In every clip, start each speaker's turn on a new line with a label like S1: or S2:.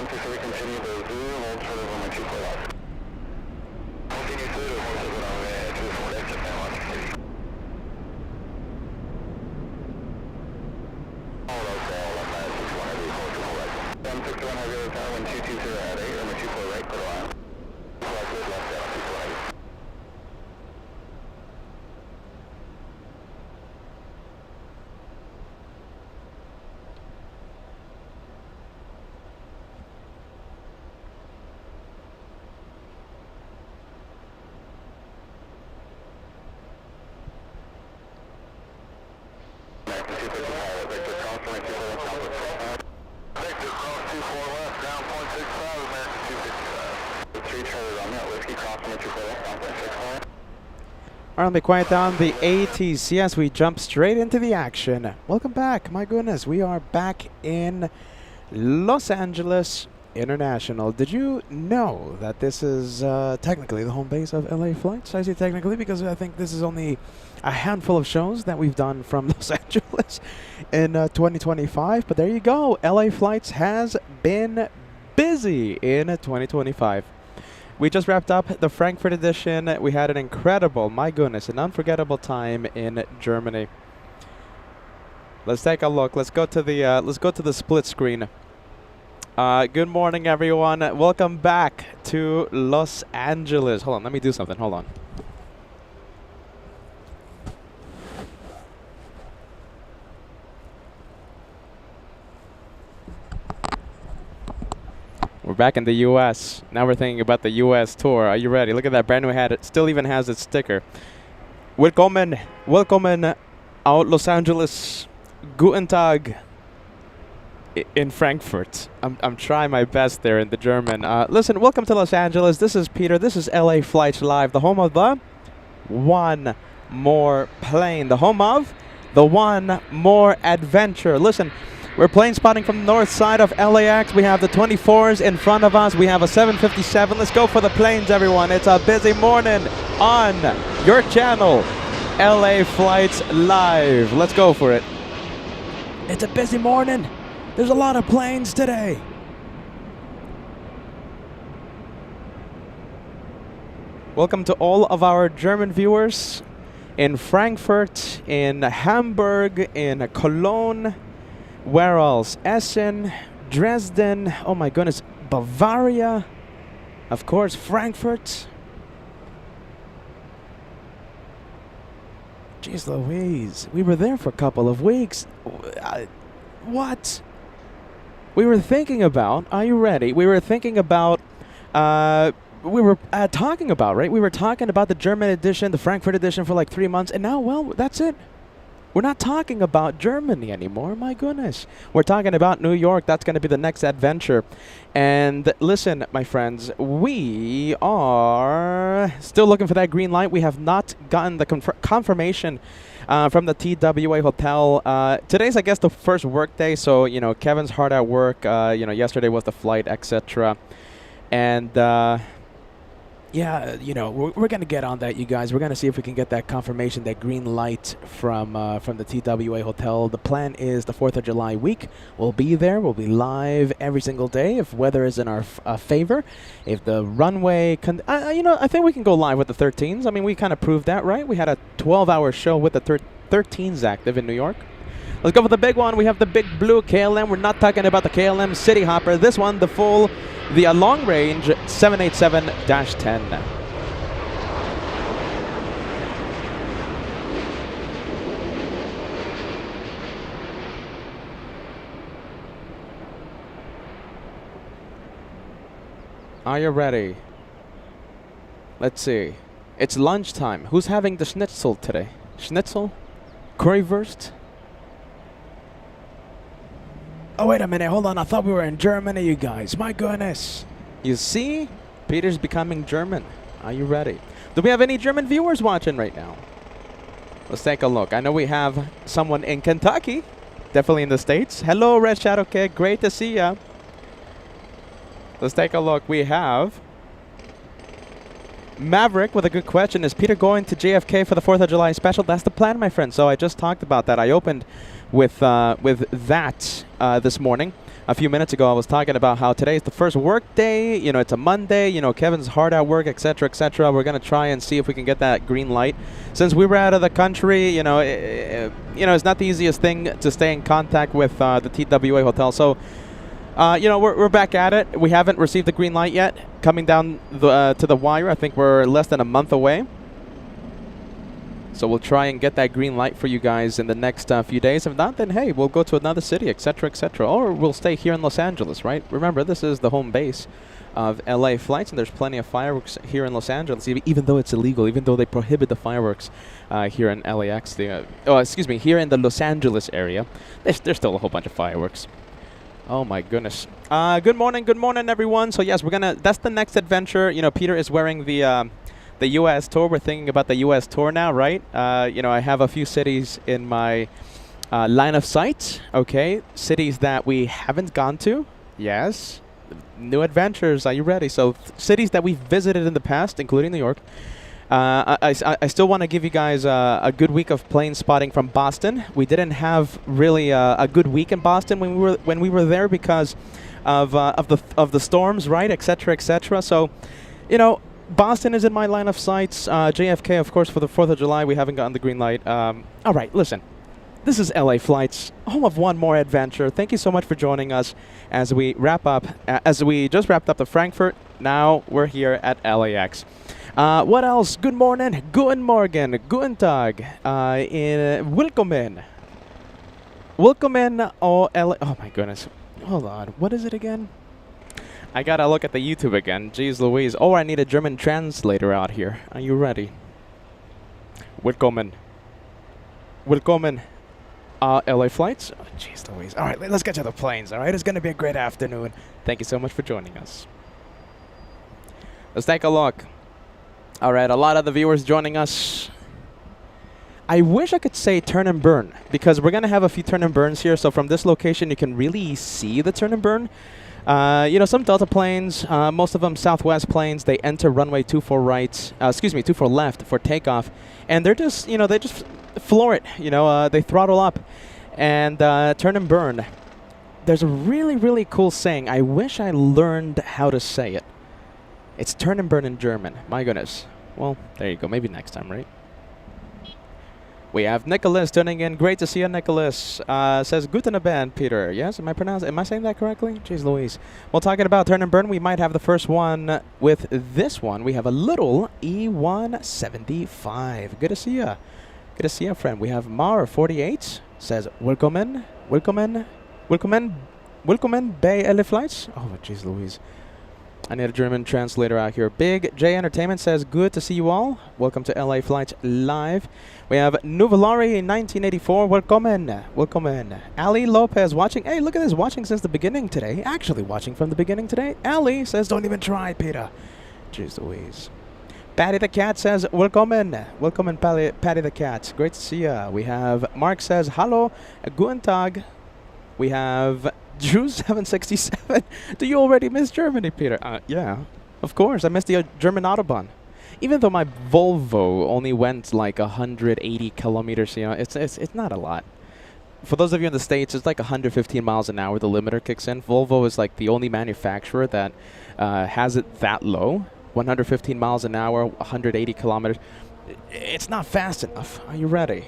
S1: So we continue the zoo, hold for the 124 left. Continue through the horses when I'm at 24 exit now on 60. All those all on that 61 every hold to hold right. 61 have your time when 220 at 8 or 24 right per line. Left is left down 220.
S2: Alright, be quiet down the ATC as we jump straight into the action. Welcome back. My goodness, we are back in Los Angeles International. Did you know that this is technically the home base of LA Flights? I say technically because I think this is only a handful of shows that we've done from Los Angeles in 2025. But there you go. LA Flights has been busy in 2025. We just wrapped up the Frankfurt edition. We had an incredible, my goodness, an unforgettable time in Germany. Let's take a look. Let's go to the split screen. Good morning, everyone. Welcome back to Los Angeles. Hold on, let me do something. Hold on. We're back in the U.S. Now we're thinking about the U.S. tour. Are you ready? Look at that brand new hat. It still even has its sticker. Willkommen out Los Angeles. Guten Tag in Frankfurt. I'm trying my best there in the German. Listen, welcome to Los Angeles. This is Peter. This is LA Flights Live, the home of the One More Plane. The home of the One More Adventure. Listen. We're plane spotting from the north side of LAX. We have the 24s in front of us. We have a 757. Let's go for the planes, everyone. It's a busy morning on your channel, LA Flights Live. Let's go for it. It's a busy morning. There's a lot of planes today. Welcome to all of our German viewers in Frankfurt, in Hamburg, in Cologne. Where else? Essen, Dresden, oh my goodness, Bavaria, of course, Frankfurt. Jeez Louise, we were there for a couple of weeks. What? We were thinking about, are you ready? We were thinking about, we were talking about, right? We were talking about the German edition, the Frankfurt edition for like 3 months, and now, well, that's it. We're not talking about Germany anymore, my goodness. We're talking about New York. That's going to be the next adventure. And listen, my friends, we are still looking for that green light. We have not gotten the confirmation from the TWA Hotel. Today's, I guess, the first work day. So, you know, Kevin's hard at work. You know, yesterday was the flight, etc. And yeah, you know, we're going to get on that, you guys. We're going to see if we can get that confirmation, that green light from the TWA Hotel. The plan is the 4th of July week. We'll be there. We'll be live every single day if weather is in our favor. If the runway you know, I think we can go live with the 13s. I mean, we kind of proved that, right? We had a 12-hour show with the 13s active in New York. Let's go for the big one. We have the big blue KLM. We're not talking about the KLM City Hopper. This one, the long range 787-10. Are you ready? Let's see. It's lunchtime. Who's having the schnitzel today? Schnitzel? Currywurst? Oh, wait a minute. Hold on. I thought we were in Germany, you guys. My goodness. You see? Peter's becoming German. Are you ready? Do we have any German viewers watching right now? Let's take a look. I know we have someone in Kentucky. Definitely in the States. Hello, Red Shadow Kid. Great to see ya. Let's take a look. We have Maverick with a good question. Is Peter going to JFK for the 4th of July special? That's the plan, my friend. So I just talked about that. I opened with that this morning. A few minutes ago, I was talking about how today is the first work day. You know, it's a Monday. You know, Kevin's hard at work, etc., etc. We're going to try and see if we can get that green light. Since we were out of the country, you know, it's not the easiest thing to stay in contact with the TWA Hotel. So, you know, we're back at it. We haven't received the green light yet. Coming down to the wire, I think we're less than a month away. So we'll try and get that green light for you guys in the next few days. If not, then hey, we'll go to another city, etc., etc. Or we'll stay here in Los Angeles, right? Remember, this is the home base of LA flights, and there's plenty of fireworks here in Los Angeles, even though it's illegal, even though they prohibit the fireworks here in LAX. Here in the Los Angeles area, there's still a whole bunch of fireworks. Oh my goodness. Good morning, everyone. So yes, that's the next adventure. You know, Peter is wearing the U.S. tour. We're thinking about the U.S. tour now, right? You know, I have a few cities in my line of sight. Okay, cities that we haven't gone to. Yes, new adventures. Are you ready? So cities that we've visited in the past, including New York. I still want to give you guys a good week of plane spotting from Boston. We didn't have really a good week in Boston when we were there because of the storms, right, etc., etc. So, you know, Boston is in my line of sights. JFK, of course, for the 4th of July. We haven't gotten the green light. All right, listen. This is LA Flights, home of one more adventure. Thank you so much for joining us as we wrap up. As we just wrapped up the Frankfurt, now we're here at LAX. What else? Good morning, guten Morgen, guten Tag, willkommen. Willkommen, oh my goodness. Hold on, what is it again? I gotta look at the YouTube again. Jeez Louise. Oh, I need a German translator out here. Are you ready? Willkommen. Willkommen. LA Flights? Oh, jeez Louise. All right, let's get to the planes, all right? It's gonna be a great afternoon. Thank you so much for joining us. Let's take a look. All right, a lot of the viewers joining us. I wish I could say turn and burn, because we're gonna have a few turn and burns here. So from this location, you can really see the turn and burn. You know, some Delta planes, most of them Southwest planes, they enter runway 24 right, 24 left for takeoff, and they're just, you know, they just floor it, you know, they throttle up and turn and burn. There's a really, really cool saying. I wish I learned how to say it. It's turn and burn in German. My goodness. Well, there you go. Maybe next time, right? We have Nicholas tuning in. Great to see you, Nicholas. Says Guten Abend, Peter. Yes, am I saying that correctly? Jeez Louise. Well, talking about turn and burn, we might have the first one with this one. We have a little E175. Good to see you. Good to see you, friend. We have Mar48. Says Willkommen. Willkommen. Willkommen. Willkommen bei LA Flights. Oh, jeez Louise. I need a German translator out here. Big J Entertainment says, good to see you all. Welcome to LA Flights Live. We have Nuvolari 1984. Welcome. Welcome. Ali Lopez watching. Hey, look at this. Watching since the beginning today. Actually watching from the beginning today. Ali says, don't even try, Peter. Jeez Louise. Patty the Cat says, welcome. Welcome, Patty the Cat. Great to see ya. We have Mark says, hallo, guten Tag. We have Drew 767. Do you already miss Germany, Peter? Yeah, of course. I missed the German Autobahn. Even though my Volvo only went like 180 kilometers, you know, it's not a lot. For those of you in the States, it's like 115 miles an hour the limiter kicks in. Volvo is like the only manufacturer that has it that low. 115 miles an hour, 180 kilometers. It's not fast enough. Are you ready?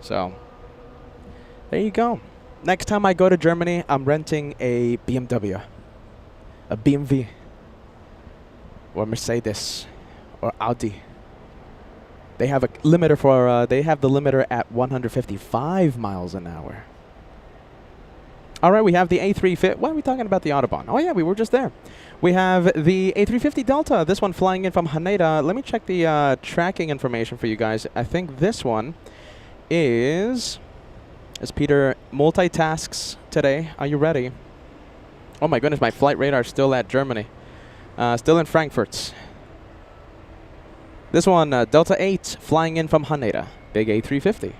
S2: So, there you go. Next time I go to Germany, I'm renting a BMW, a BMW, or Mercedes, or Audi. They have a limiter for. They have the limiter at 155 miles an hour. All right, we have the A350. Why are we talking about the Autobahn? Oh yeah, we were just there. We have the A350 Delta. This one flying in from Haneda. Let me check the tracking information for you guys. I think this one is. As Peter multitasks today. Are you ready? Oh my goodness, my flight radar is still at Germany. Still in Frankfurt. This one, Delta 8, flying in from Haneda. Big A350.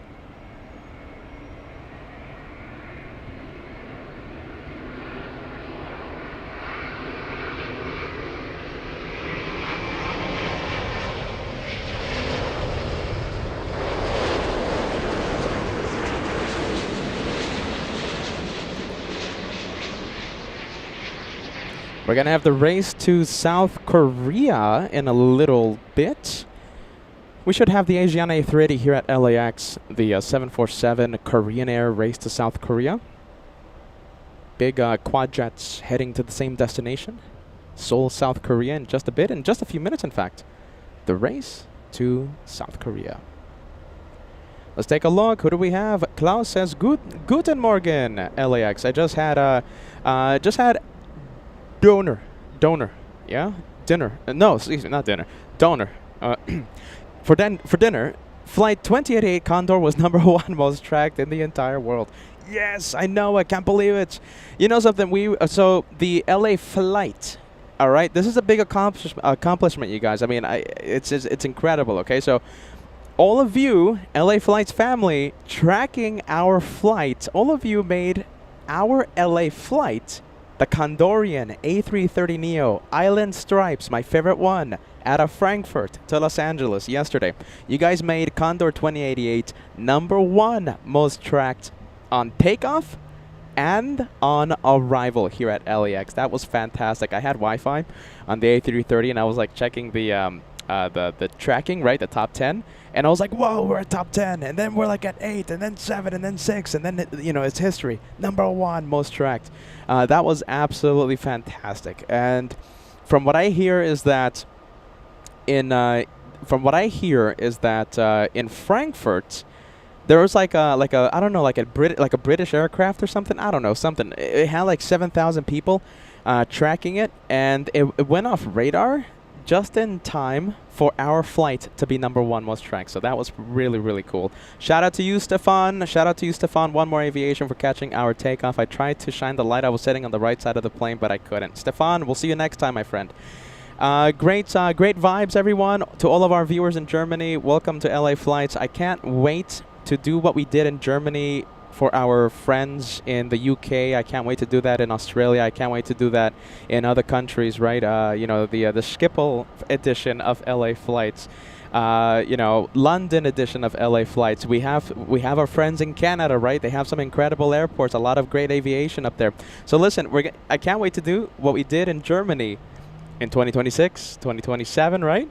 S2: We're going to have the race to South Korea in a little bit. We should have the Asiana A380 here at LAX, the 747 Korean Air race to South Korea. Big quad jets heading to the same destination. Seoul, South Korea in just a bit, in just a few minutes in fact. The race to South Korea. Let's take a look. Who do we have? Klaus says, Guten Morgen, LAX. I just had Donor, yeah? Dinner. No, excuse me, not dinner. Donor. For dinner, Flight 2088 Condor was #1 most tracked in the entire world. Yes, I know, I can't believe it. You know something, so the LA flight, all right? This is a big accomplishment, you guys. I mean, it's incredible, okay? So all of you, LA Flights family, tracking our flight, all of you made our LA flight the Condorian A330 Neo, Island Stripes, my favorite one, out of Frankfurt to Los Angeles yesterday. You guys made Condor 2088 #1 most tracked on takeoff and on arrival here at LAX. That was fantastic. I had Wi-Fi on the A330 and I was like checking the tracking, right, the top 10, and I was like, whoa, we're at top 10, and then we're like at 8, and then 7, and then 6, and then it's history. #1 most tracked. That was absolutely fantastic. And from what I hear is that in Frankfurt there was like a I don't know, like a British aircraft or something. I don't know, something. It had like 7,000 people tracking it, and it went off radar just in time for our flight to be #1 most tracked. So that was really, really cool. Shout out to you, Stefan. Shout out to you, Stefan. One More Aviation for catching our takeoff. I tried to shine the light. I was sitting on the right side of the plane, but I couldn't. Stefan, we'll see you next time, my friend. Great vibes, everyone. To all of our viewers in Germany, welcome to LA Flights. I can't wait to do what we did in Germany for our friends in the UK. I can't wait to do that in Australia. I can't wait to do that in other countries, right? The Schiphol edition of LA Flights. London edition of LA Flights. We have our friends in Canada, right? They have some incredible airports, a lot of great aviation up there. So listen, I can't wait to do what we did in Germany in 2026, 2027, right?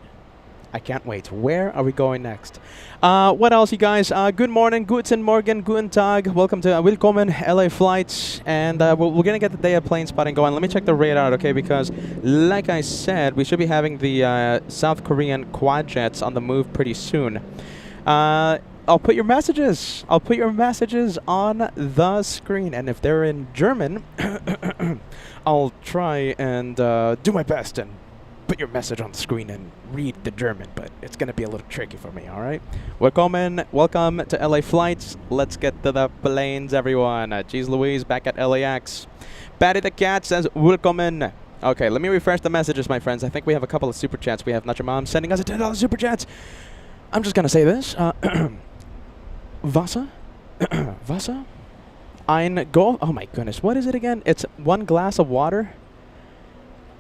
S2: I can't wait. Where are we going next? What else, you guys? Good morning, guten Morgen, guten Tag. Welcome to Willkommen LA Flights. And we're going to get the day of plane spotting going. Let me check the radar, okay? Because like I said, we should be having the South Korean quad jets on the move pretty soon. I'll put your messages. I'll put your messages on the screen. And if they're in German, I'll try and do my best and put your message on the screen and read the German, but it's going to be a little tricky for me, all right? Welcome to LA Flights. Let's get to the planes, everyone. Jeez Louise, back at LAX. Patty the Cat says, Willkommen. Okay, let me refresh the messages, my friends. I think we have a couple of super chats. We have Not Your Mom sending us a $10 super chat. I'm just going to say this. Wasser? Wasser? Ein Go... Oh, my goodness. What is it again? It's one glass of water.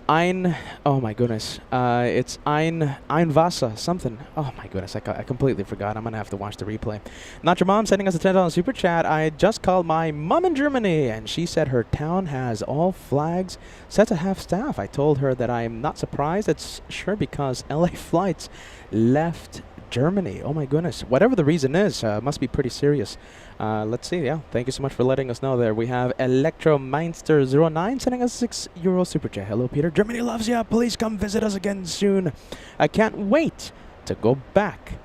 S2: Oh my goodness, it's ein Wasser, something. Oh my goodness, I completely forgot. I'm gonna have to watch the replay. Not Your Mom sending us a $10 super chat. I just called my mom in Germany, and she said her town has all flags set to half staff. I told her that I'm not surprised. It's sure because LA Flights left Germany. Oh my goodness, whatever the reason is, must be pretty serious. Let's see. Yeah, thank you so much for letting us know there. We have Electromeinster09 sending us a €6 super chat. Hello, Peter. Germany loves you. Please come visit us again soon. I can't wait to go back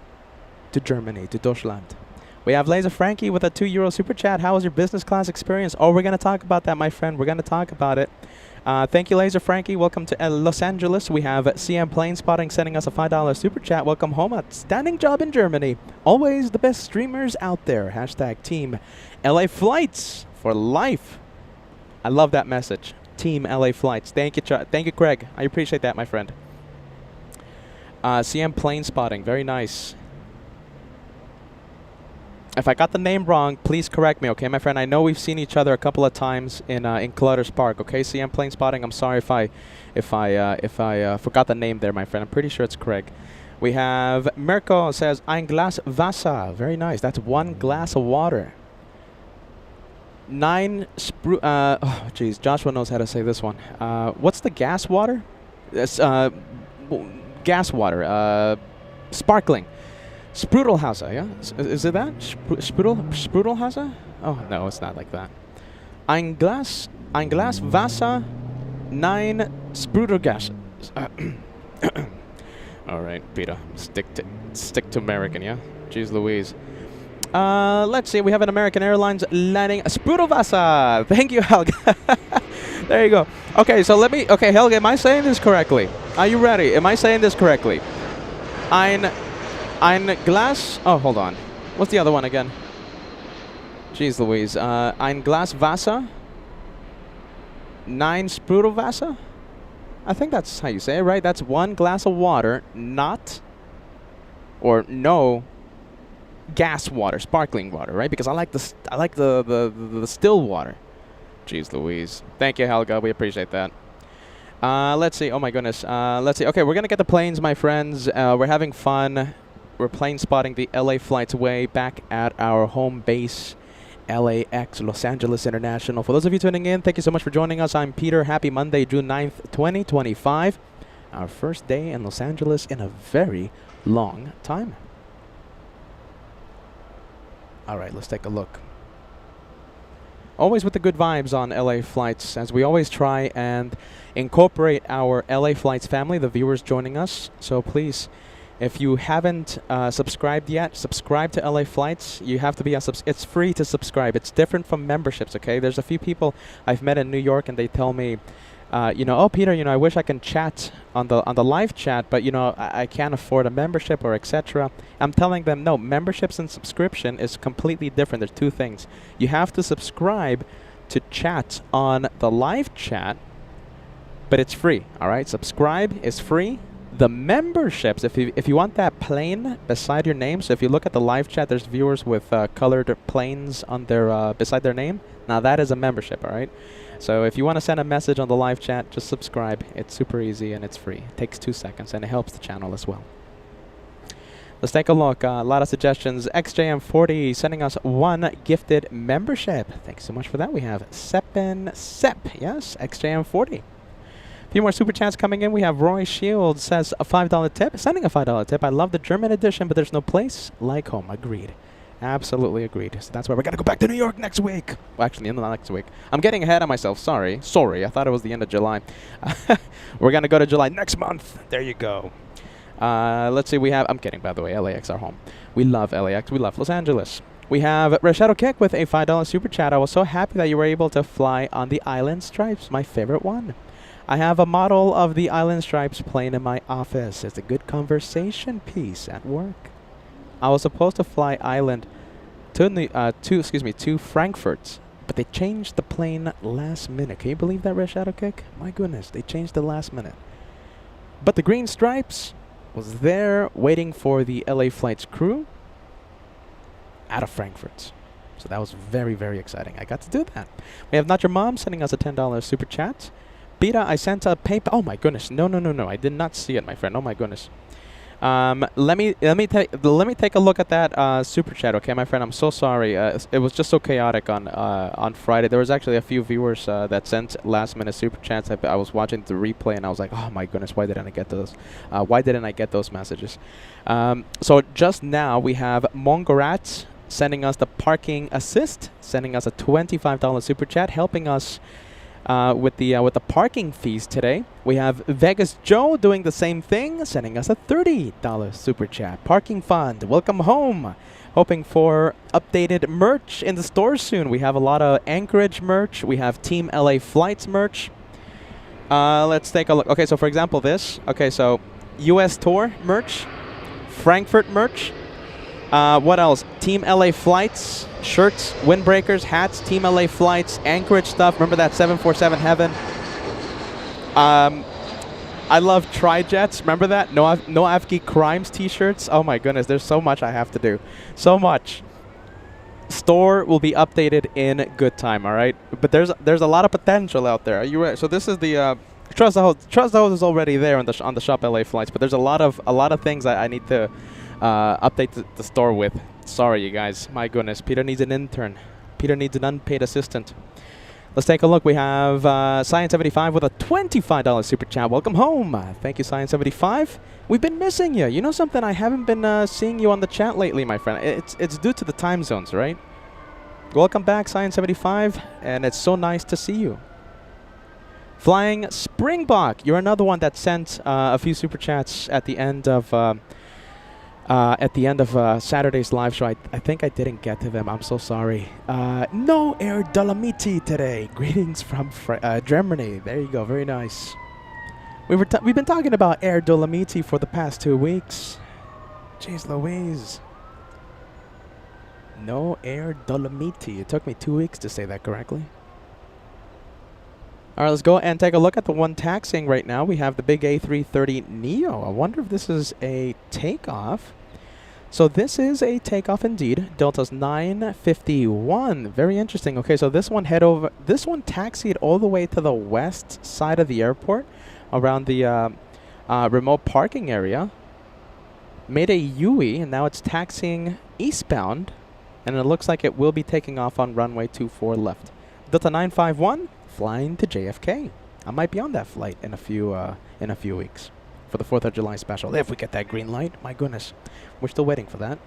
S2: to Germany, to Deutschland. We have Laser Frankie with a €2 super chat. How was your business class experience? Oh, we're going to talk about that, my friend. We're going to talk about it. Thank you, Laser Frankie. Welcome to Los Angeles. We have CM Plane Spotting sending us a $5 super chat. Welcome home. Outstanding job in Germany. Always the best streamers out there. Hashtag team LA Flights for life. I love that message. Team LA Flights. Thank you, thank you, Craig. I appreciate that, my friend. CM Plane Spotting. Very nice. If I got the name wrong, please correct me, okay, my friend? I know we've seen each other a couple of times in Clutter's Park, okay? CM Plane Spotting. I'm sorry if I forgot the name there, my friend. I'm pretty sure it's Craig. We have Mirko says ein Glas Wasser. Very nice. That's 1 glass of water. 9 oh geez, Joshua knows how to say this one. What's the gas water? It's gas water. Sparkling. Sprudelhauser, yeah? Is it that? Sprudelhauser? Oh, no, it's not like that. Ein Glas Wasser, 9 Sprudelgas. All right, Peter, stick to American, yeah? Jeez Louise. Let's see, we have an American Airlines landing. Sprudelwasser! Thank you, Helga. There you go. Okay, so okay, Helga, am I saying this correctly? Are you ready? Am I saying this correctly? Ein Glas. Oh, hold on. What's the other one again? Jeez Louise. Ein Glas Wasser. 9 Sprudelwasser. I think that's how you say it, right? That's 1 glass of water, not or no gas water, sparkling water, right? Because I like the still water. Jeez Louise. Thank you, Helga. We appreciate that. Let's see. Oh my goodness. Let's see. Okay, we're gonna get the planes, my friends. We're having fun. We're plane spotting the LA flights way back at our home base, LAX, Los Angeles International. For those of you tuning in, thank you so much for joining us. I'm Peter. Happy Monday, June 9th, 2025. Our first day in Los Angeles in a very long time. All right, let's take a look. Always with the good vibes on LA flights, as we always try and incorporate our LA flights family, the viewers joining us. So please, if you haven't subscribed yet, subscribe to LA Flights. You have to be it's free to subscribe. It's different from memberships, okay? There's a few people I've met in New York, and they tell me, oh, Peter, I wish I can chat on the live chat, but I can't afford a membership or etc. I'm telling them, no, memberships and subscription is completely different. There's two things. You have to subscribe to chat on the live chat, but it's free. All right, subscribe is free. The memberships, if you want that plane beside your name, so if you look at the live chat, there's viewers with colored planes on their beside their name. Now that is a membership, all right? So if you want to send a message on the live chat, just subscribe. It's super easy and it's free. It takes 2 seconds and it helps the channel as well. Let's take a look. A lot of suggestions. XJM40 sending us 1 gifted membership. Thanks so much for that. We have Sepp. Yes, XJM40. A few more super chats coming in. We have Roy Shields says a $5 tip. Sending a $5 tip. I love the German edition, but there's no place like home. Agreed. Absolutely agreed. So that's why we're going to go back to New York next week. Well, actually, in the next week. I'm getting ahead of myself. Sorry. I thought it was the end of July. We're going to go to July next month. There you go. Let's see. We have... I'm kidding, by the way. LAX, our home. We love LAX. We love Los Angeles. We have Rashado Kick with a $5 super chat. I was so happy that you were able to fly on the Island Stripes. My favorite one. I have a model of the Island Stripes plane in my office. It's a good conversation piece at work. I was supposed to fly Island to Frankfurt, but they changed the plane last minute. Can you believe that, Shadow Kick? My goodness, they changed the last minute. But the Green Stripes was there waiting for the LA Flights crew out of Frankfurt. So that was very, very exciting. I got to do that. We have Not Your Mom sending us a $10 super chat. Beta, I sent a PayPal. Oh my goodness! No! I did not see it, my friend. Oh my goodness. Let me take a look at that super chat, okay, my friend. I'm so sorry. It was just so chaotic on Friday. There was actually a few viewers that sent last-minute super chats. I was watching the replay and I was like, oh my goodness, why didn't I get those? Why didn't I get those messages? So just now we have Mongorat sending us the parking assist, sending us a $25 super chat, helping us. With the parking fees today. We have Vegas Joe doing the same thing, sending us a $30 super chat. Parking fund, welcome home. Hoping for updated merch in the store soon. We have a lot of Anchorage merch. We have Team LA Flights merch. Let's take a look. Okay, so for example this. Okay, so US Tour merch, Frankfurt merch. What else? Team LA Flights, shirts, windbreakers, hats, Team LA Flights, Anchorage stuff. Remember that 747 Heaven? I love Trijets. Remember that? No Afghi Crimes t-shirts. Oh my goodness, there's so much I have to do. So much. Store will be updated in good time, all right? But there's a lot of potential out there. Are you ready? So this is the Trust the Host is already there on the Shop LA flights, but there's a lot of things I need to update the store with. Sorry, you guys. My goodness, Peter needs an intern. Peter needs an unpaid assistant. Let's take a look. We have Science75 with a $25 super chat. Welcome home. Thank you, Science75. We've been missing you. You know something? I haven't been seeing you on the chat lately, my friend. It's due to the time zones, right? Welcome back, Science75, and it's so nice to see you. Flying Springbok, you're another one that sent a few super chats at the end of Saturday's live show. I think I didn't get to them. I'm so sorry. No Air Dolomiti today. Greetings from Germany. There you go. Very nice. We've been talking about Air Dolomiti for the past 2 weeks. Jeez Louise. No Air Dolomiti. It took me 2 weeks to say that correctly. All right, let's go and take a look at the one taxiing right now. We have the big A330 Neo. I wonder if this is a takeoff. So this is a takeoff indeed. Delta's 951. Very interesting. Okay, so this one taxied all the way to the west side of the airport around the remote parking area. Made a UE, and now it's taxiing eastbound. And it looks like it will be taking off on runway 24 left. Delta 951. Flying to JFK. I might be on that flight in a few weeks for the 4th of July special. If we get that green light, my goodness, we're still waiting for that.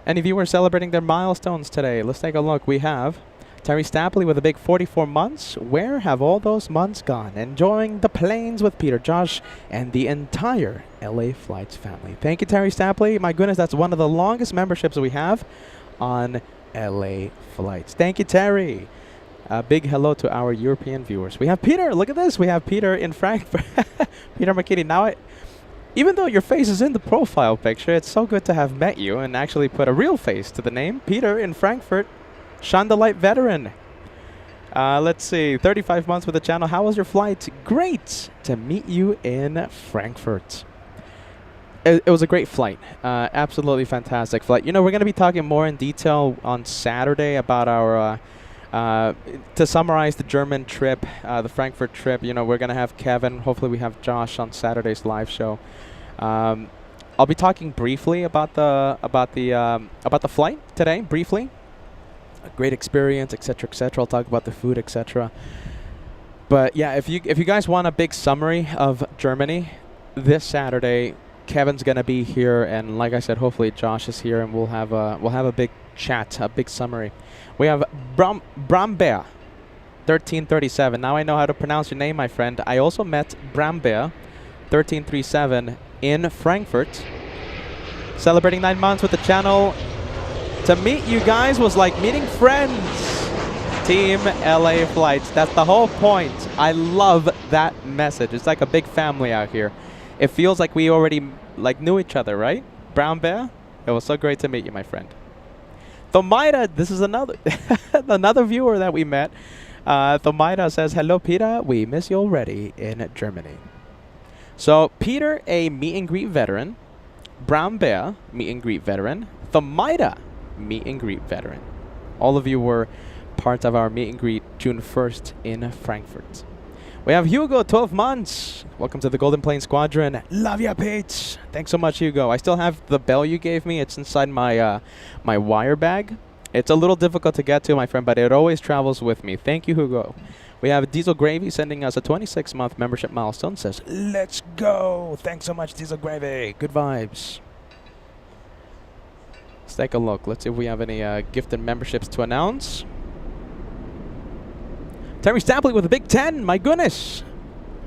S2: Any viewers celebrating their milestones today? Let's take a look. We have Terry Stapley with a big 44 months. Where have all those months gone? Enjoying the planes with Peter, Josh, and the entire LA Flights family. Thank you, Terry Stapley. My goodness, that's one of the longest memberships we have on LA Flights. Thank you, Terry. A big hello to our European viewers. We have Peter. Look at this. We have Peter in Frankfurt. Peter McKinney. Now, even though your face is in the profile picture, it's so good to have met you and actually put a real face to the name. Peter in Frankfurt. Chandelight veteran. Let's see. 35 months with the channel. How was your flight? Great to meet you in Frankfurt. It was a great flight. Absolutely fantastic flight. You know, we're going to be talking more in detail on Saturday about our... to summarize the German trip, the Frankfurt trip, you know, we're going to have Kevin. Hopefully we have Josh on Saturday's live show. I'll be talking briefly about the flight today, briefly. A great experience, etc., etc. I'll talk about the food, etc. But yeah, if you guys want a big summary of Germany, this Saturday, Kevin's going to be here, and like I said, hopefully Josh is here, and we'll have a big chat, a big summary. We have Brambear 1337. Now I know how to pronounce your name, my friend. I also met Brambear 1337 in Frankfurt. Celebrating 9 months with the channel. To meet you guys was like meeting friends. Team LA Flights. That's the whole point. I love that message. It's like a big family out here. It feels like we already knew each other, right? Brown Bear? It was so great to meet you, my friend. Thomaida, this is another another viewer that we met. Thomaida says, hello, Peter. We miss you already in Germany. So, Peter, a meet and greet veteran. Brown Bear, meet and greet veteran. Thomaida, meet and greet veteran. All of you were part of our meet and greet June 1st in Frankfurt. We have Hugo, 12 months. Welcome to the Golden Plane Squadron. Love ya, Pete. Thanks so much, Hugo. I still have the bell you gave me. It's inside my my wire bag. It's a little difficult to get to, my friend, but it always travels with me. Thank you, Hugo. We have Diesel Gravy sending us a 26-month membership milestone. Says, let's go. Thanks so much, Diesel Gravy. Good vibes. Let's take a look. Let's see if we have any gifted memberships to announce. Terry Stapley with a big 10. My goodness.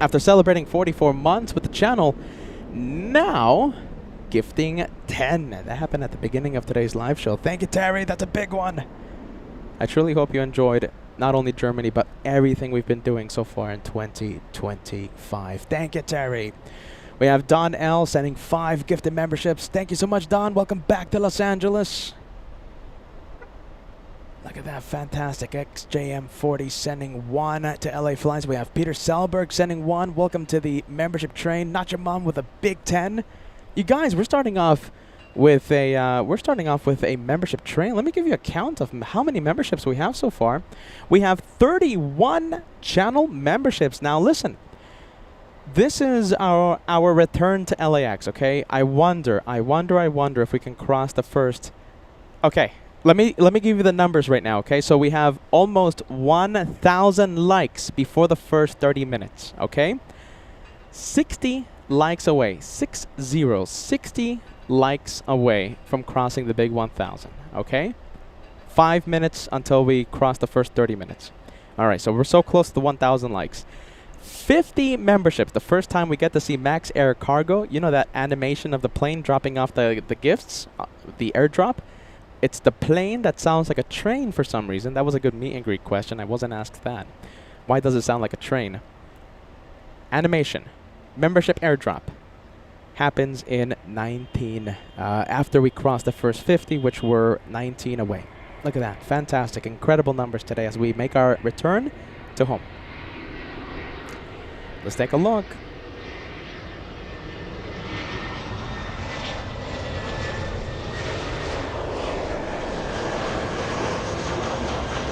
S2: After celebrating 44 months with the channel, now gifting 10. That happened at the beginning of today's live show. Thank you, Terry. That's a big one. I truly hope you enjoyed not only Germany, but everything we've been doing so far in 2025. Thank you, Terry. We have Don L sending 5 gifted memberships. Thank you so much, Don. Welcome back to Los Angeles. Look at that, fantastic. XJM40 sending 1 to LA Flights. We have Peter Selberg sending 1. Welcome to the membership train. Not your mom with a big 10. You guys, we're starting off with a membership train. Let me give you a count of how many memberships we have so far. We have 31 channel memberships. Now listen, this is our return to LAX. Okay, I wonder if we can cross the first. Okay. Let me give you the numbers right now, okay? So we have almost 1,000 likes before the first 30 minutes, okay? 60 likes away, 60 likes away from crossing the big 1,000, okay? 5 minutes until we cross the first 30 minutes. All right, so we're so close to the 1,000 likes. 50 memberships, the first time we get to see Max Air Cargo. You know that animation of the plane dropping off the gifts, the airdrop? It's the plane that sounds like a train for some reason. That was a good meet and greet question. I wasn't asked that. Why does it sound like a train? Animation. Membership airdrop. Happens in 19. After we cross the first 50, which were 19 away. Look at that. Fantastic. Incredible numbers today as we make our return to home. Let's take a look.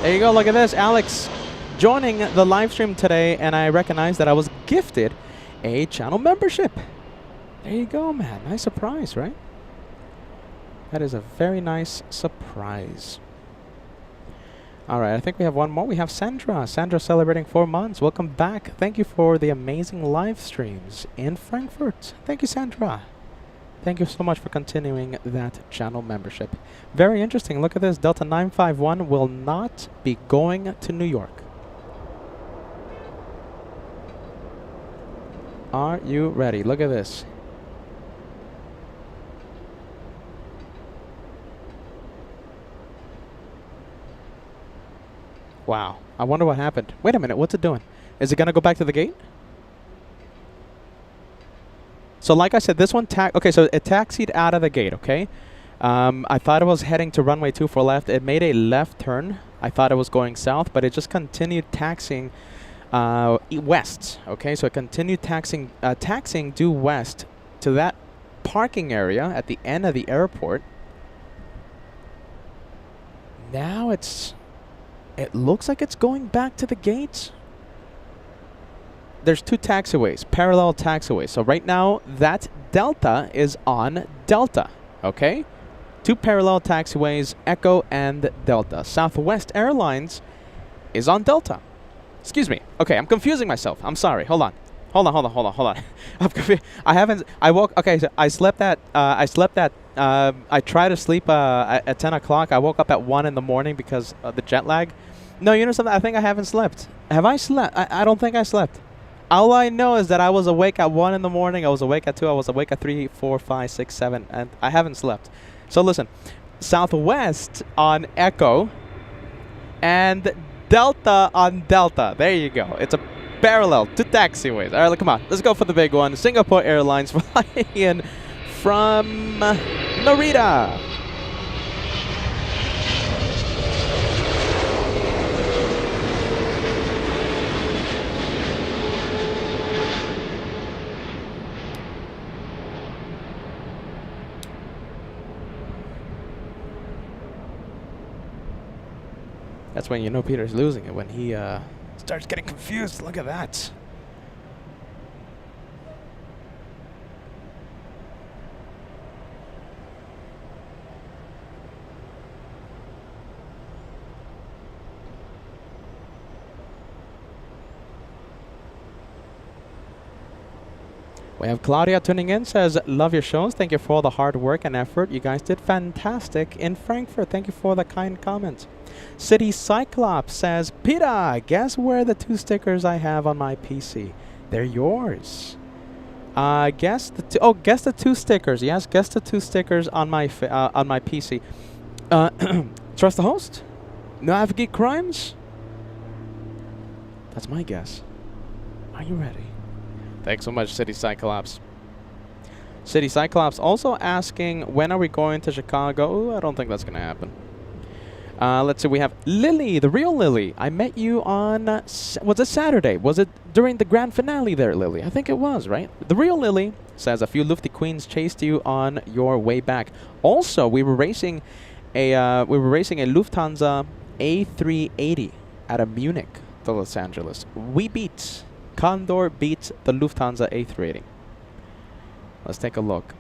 S2: There you go, look at this. Alex joining the live stream today, and I recognize that I was gifted a channel membership. There you go, man. Nice surprise, right? That is a very nice surprise. All right, I think we have one more. We have Sandra. Sandra celebrating 4 months. Welcome back. Thank you for the amazing live streams in Frankfurt. Thank you, Sandra. Thank you so much for continuing that channel membership. Very interesting. Look at this. Delta 951 will not be going to New York. Are you ready? Look at this. Wow. I wonder what happened. Wait a minute. What's it doing? Is it going to go back to the gate? So like I said, this one, okay, so it taxied out of the gate, okay? I thought it was heading to runway 24 left. It made a left turn. I thought it was going south, but it just continued taxiing west, okay? So it continued taxiing due west to that parking area at the end of the airport. Now it looks like it's going back to the gate. There's 2 taxiways, parallel taxiways. So right now, that Delta is on Delta, okay? 2 parallel taxiways, Echo and Delta. Southwest Airlines is on Delta. Excuse me. Okay, I'm confusing myself. I'm sorry. Hold on. I'm confused. Okay, so I tried to sleep at 10 o'clock. I woke up at 1 in the morning because of the jet lag. No, you know something? I think I haven't slept. Have I slept? I don't think I slept. All I know is that I was awake at 1 in the morning. I was awake at 2. I was awake at 3, 4, 5, 6, 7. And I haven't slept. So listen. Southwest on Echo. And Delta on Delta. There you go. It's a parallel. 2 taxiways. All right, come on. Let's go for the big one. Singapore Airlines flying in from Narita. That's when you know Peter's losing it, when he starts getting confused. Look at that. We have Claudia tuning in, says, love your shows. Thank you for all the hard work and effort. You guys did fantastic in Frankfurt. Thank you for the kind comment. City Cyclops says, Peter, guess where the 2 stickers I have on my PC? They're yours. Guess the 2 stickers. Yes, guess the 2 stickers on my PC. Trust the host? Navigate crimes? That's my guess. Are you ready? Thanks so much, City Cyclops. City Cyclops also asking, when are we going to Chicago? Ooh, I don't think that's going to happen. Let's see, we have Lily, the real Lily. I met you on, was it Saturday? Was it during the grand finale there, Lily? I think it was, right? The real Lily says a few Lufty Queens chased you on your way back. Also, we were racing a Lufthansa A380 out of Munich to Los Angeles. Condor beat the Lufthansa A380. Let's take a look.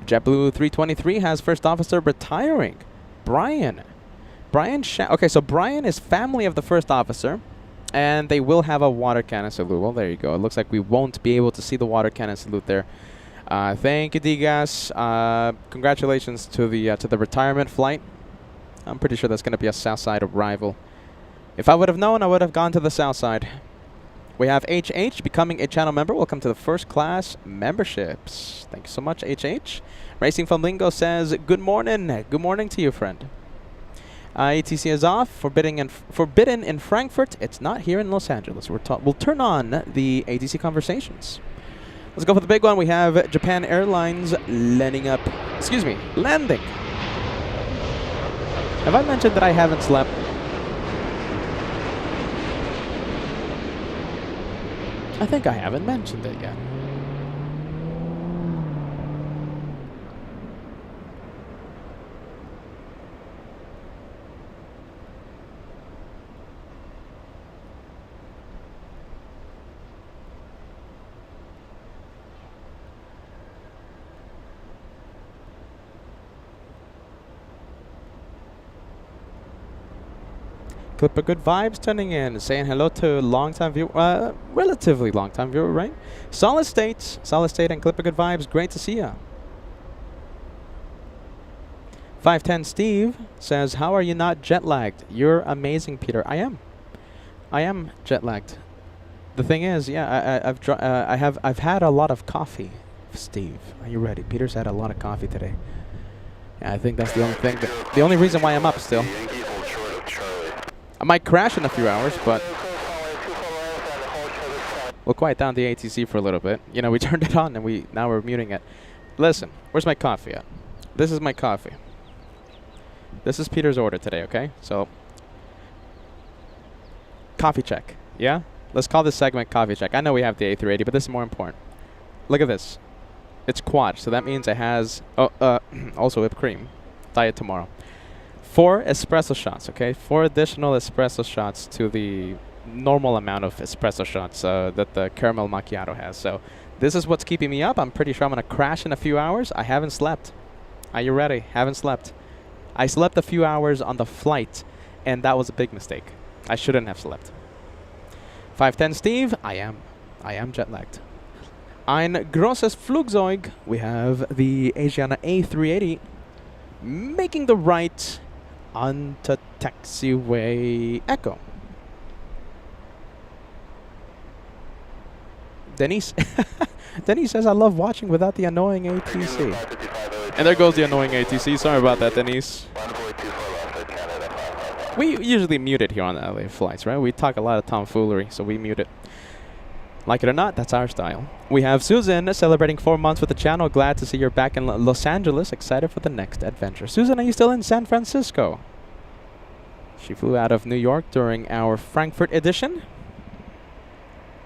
S2: JetBlue 323 has first officer retiring. Brian. Okay, so Brian is family of the first officer, and they will have a water cannon salute. Well, there you go. It looks like we won't be able to see the water cannon salute there. Thank you, Digas. Congratulations to the retirement flight. I'm pretty sure that's going to be a south side arrival. If I would have known, I would have gone to the south side. We have HH becoming a channel member. Welcome to the first class memberships. Thank you so much, HH. Racing Flamingo says, good morning. Good morning to you, friend. ATC is off. Forbidden in Frankfurt. It's not here in Los Angeles. We'll turn on the ATC conversations. Let's go for the big one. We have Japan Airlines landing. Have I mentioned that I haven't slept? I think I haven't mentioned it yet. Clipper Good Vibes tuning in, saying hello to long-time viewer, relatively long-time viewer, right? Solid State and Clipper Good Vibes, great to see ya. 510 Steve says, how are you not jet-lagged? You're amazing, Peter. I am jet-lagged. The thing is, yeah, I've had a lot of coffee. Steve, are you ready? Peter's had a lot of coffee today. Yeah, I think that's the only thing. The only reason why I'm up still. I might crash in a few hours, but we'll quiet down the ATC for a little bit. You know, we turned it on and now we're muting it. Listen, where's my coffee at? This is my coffee. This is Peter's order today, okay? So, coffee check, yeah? Let's call this segment coffee check. I know we have the A380, but this is more important. Look at this. It's quad, so that means it has also whipped cream. Diet tomorrow. 4 espresso shots, okay? 4 additional espresso shots to the normal amount of espresso shots that the caramel macchiato has. So this is what's keeping me up. I'm pretty sure I'm going to crash in a few hours. I haven't slept. Are you ready? Haven't slept. I slept a few hours on the flight, and that was a big mistake. I shouldn't have slept. 510 Steve, I am jet-lagged. Ein großes Flugzeug. We have the Asiana A380 making the right onto taxiway Echo. Denise Denise says, I love watching without the annoying ATC. And there goes the annoying ATC. Sorry about that, Denise. We usually mute it here on the LA flights, right? We talk a lot of tomfoolery, so we mute it. Like it or not, that's our style. We have Susan celebrating 4 months with the channel. Glad to see you're back in Los Angeles. Excited for the next adventure. Susan, are you still in San Francisco? She flew out of New York during our Frankfurt edition.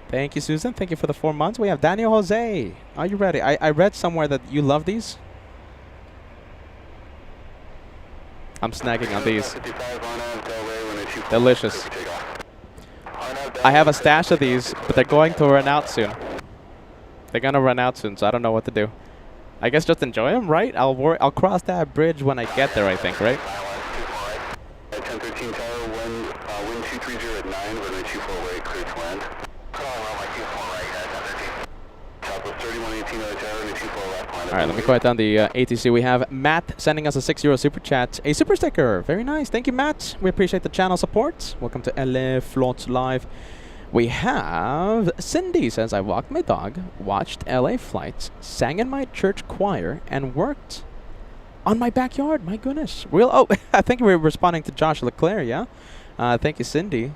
S2: Thank you, Susan. Thank you for the 4 months. We have Daniel Jose. Are you ready? I read somewhere that you love these. I'm snagging on these. Delicious. I have a stash of these, but they're going to run out soon. They're going to run out soon, so I don't know what to do. I guess just enjoy them, right? I'll cross that bridge when I get there, I think, right?
S1: 1013 tower, wind 230 at 9, runway 24 right, clear to land. Southwest 3118 tower, runway 24 left, land.
S2: Alright, let me quiet down the ATC. We have Matt sending us a €6 super chat. A super sticker. Very nice. Thank you, Matt. We appreciate the channel support. Welcome to LA Floats Live. We have Cindy says, I walked my dog, watched LA flights, sang in my church choir, and worked on my backyard. My goodness. Oh, I think we're responding to Josh Leclerc, yeah? Thank you, Cindy.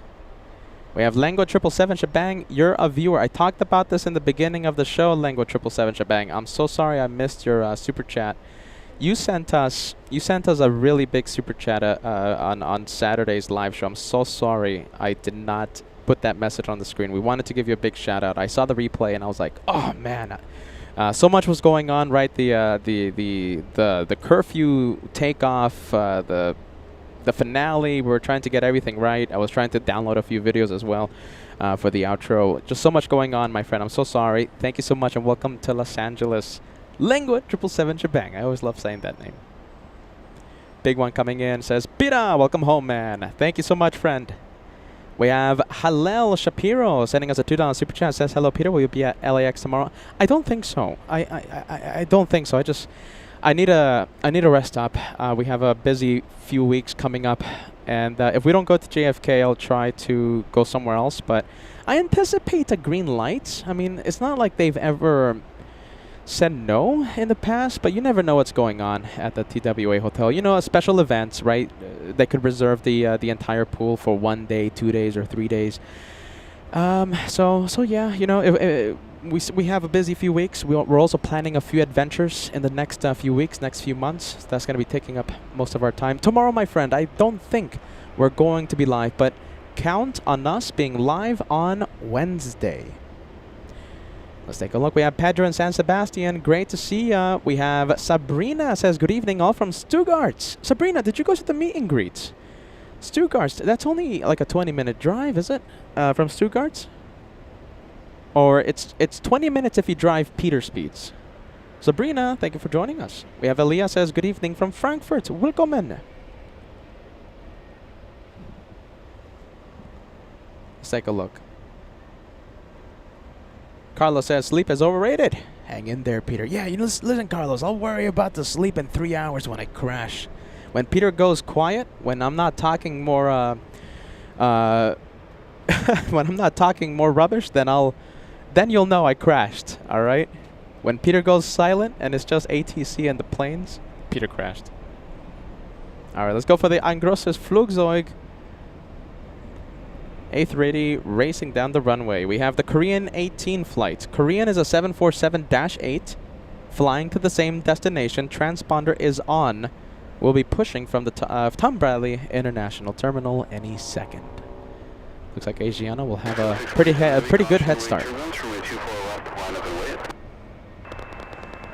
S2: We have Lango 777 Shebang. You're a viewer. I talked about this in the beginning of the show, Lango 777 Shebang. I'm so sorry I missed your super chat. You sent us a really big super chat on Saturday's live show. I'm so sorry I did not put that message on the screen. We wanted to give you a big shout out. I saw the replay and I was like, oh man, so much was going on, right? The curfew takeoff, the finale. We were trying to get everything right. I was trying to download a few videos as well for the outro. Just so much going on, my friend. I'm so sorry. Thank you so much and welcome to Los Angeles. Lingwood 777 Shebang. I always love saying that name. Big one coming in says, Pira, welcome home, man. Thank you so much, friend. We have Halel Shapiro sending us a $2 super chat. Says, hello, Peter. Will you be at LAX tomorrow? I don't think so. I don't think so. I need a rest up. We have a busy few weeks coming up, and if we don't go to JFK, I'll try to go somewhere else. But I anticipate a green light. I mean, it's not like they've ever said no in the past, but you never know what's going on at the TWA Hotel. You know, special events, right? They could reserve the entire pool for 1 day, 2 days, or 3 days. So yeah, you know, if we have a busy few weeks. We're also planning a few adventures in the next few weeks, next few months. So that's going to be taking up most of our time. Tomorrow, my friend, I don't think we're going to be live, but count on us being live on Wednesday. Let's take a look. We have Pedro in San Sebastian. Great to see ya. We have Sabrina says, good evening, all from Stuttgart. Sabrina, did you go to the meet and greet? Stuttgart, that's only like a 20-minute drive, is it? From Stuttgart? Or it's 20 minutes if you drive Peter speeds. Sabrina, thank you for joining us. We have Elia says, good evening from Frankfurt. Willkommen. Let's take a look. Carlos says, sleep is overrated. Hang in there, Peter. Yeah, you know, listen, Carlos, I'll worry about the sleep in 3 hours when I crash. When Peter goes quiet, when I'm not talking more, when I'm not talking more rubbish, then you'll know I crashed, all right? When Peter goes silent and it's just ATC and the planes, Peter crashed. All right, let's go for the Ein grosses Flugzeug. A380 racing down the runway. We have the Korean 18 flight. Korean is a 747-8 flying to the same destination. Transponder is on. We'll be pushing from the Tom Bradley International Terminal any second. Looks like Asiana will have a pretty good head start.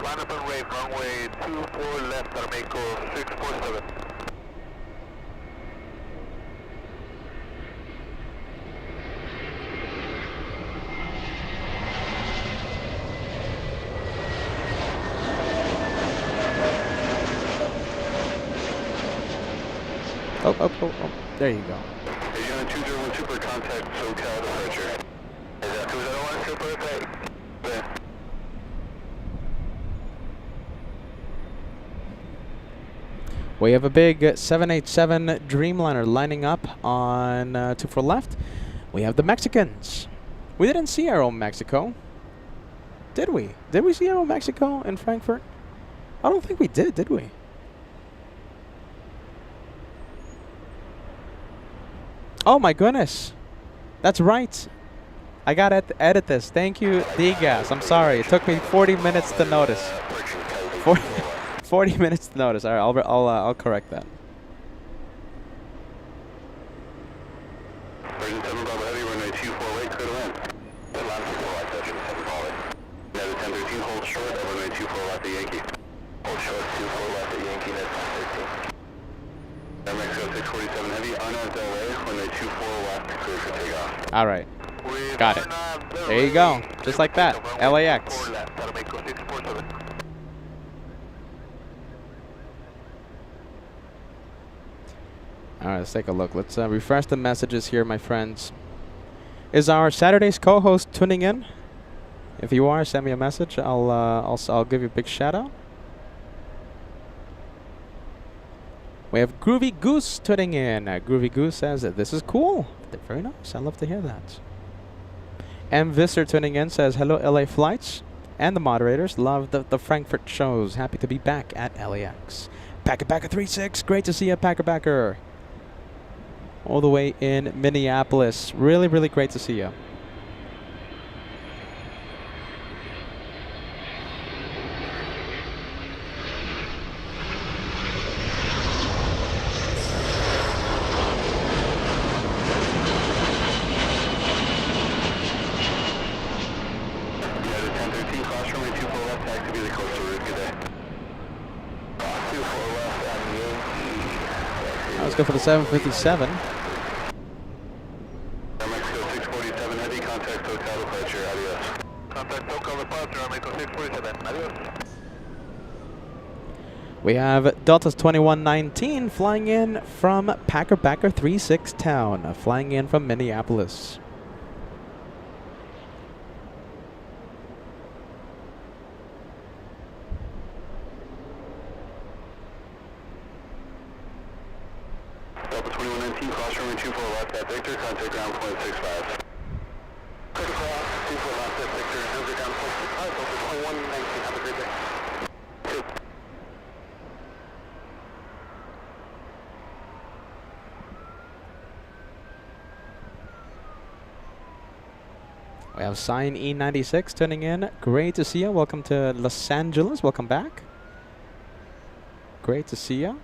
S1: Line up and wave, runway 24 left, Armeco 647.
S2: Oh. There you go.
S1: Asiana 201 Super contact SoCal departure. Is that 201 Super? There.
S2: We have a big 787 Dreamliner lining up on 24 left. We have the Mexicans. We didn't see Aeromexico. Did we? Did we see Aeromexico in Frankfurt? I don't think we did we? Oh my goodness. That's right. I gotta edit this. Thank you, Digas. I'm sorry. It took me 40 minutes to notice. 40 minutes to notice. All right, I'll correct that.
S1: Version 7 Bravo Heavy, runway 24 right, clear to land. Good line for 4 right, section 7 Bravo. Now the 1013, hold short, over runway 24 left at Yankee. Hold short, 24 left at Yankee, net 13. Mexico 647 Heavy, unknown LA, runway 24 left, clear for takeoff.
S2: All right. Got it. There you go. Just like that. LAX. All right, let's take a look. Let's refresh the messages here, my friends. Is our Saturday's co-host tuning in? If you are, send me a message. I'll give you a big shout out. We have Groovy Goose tuning in. Groovy Goose says that this is cool. Very nice. I love to hear that. M. Visser tuning in says, hello, LA flights. And the moderators love the Frankfurt shows. Happy to be back at LAX. Packer 36. Great to see you, Packer. All the way in Minneapolis. Really, really great to see you.
S1: cross runway 24 left, taxi to the coastal route, good day. 24 left at Yankee.
S2: Let's go for the 757.
S1: Mexico 647 heavy, contact hotel departure, adios. Contact hotel departure, Mexico 647, adios.
S2: We have Delta's 2119 flying in from Packer 36 Town, flying in from Minneapolis.
S1: Delta 2119, cross runway 24 left at Victor, contact ground point 65. Click across, 24 left at Victor, contact ground point 65, Delta 2119, have a great day.
S2: We have Sign E96 tuning in. Great to see you. Welcome to Los Angeles. Welcome back. Great to see you.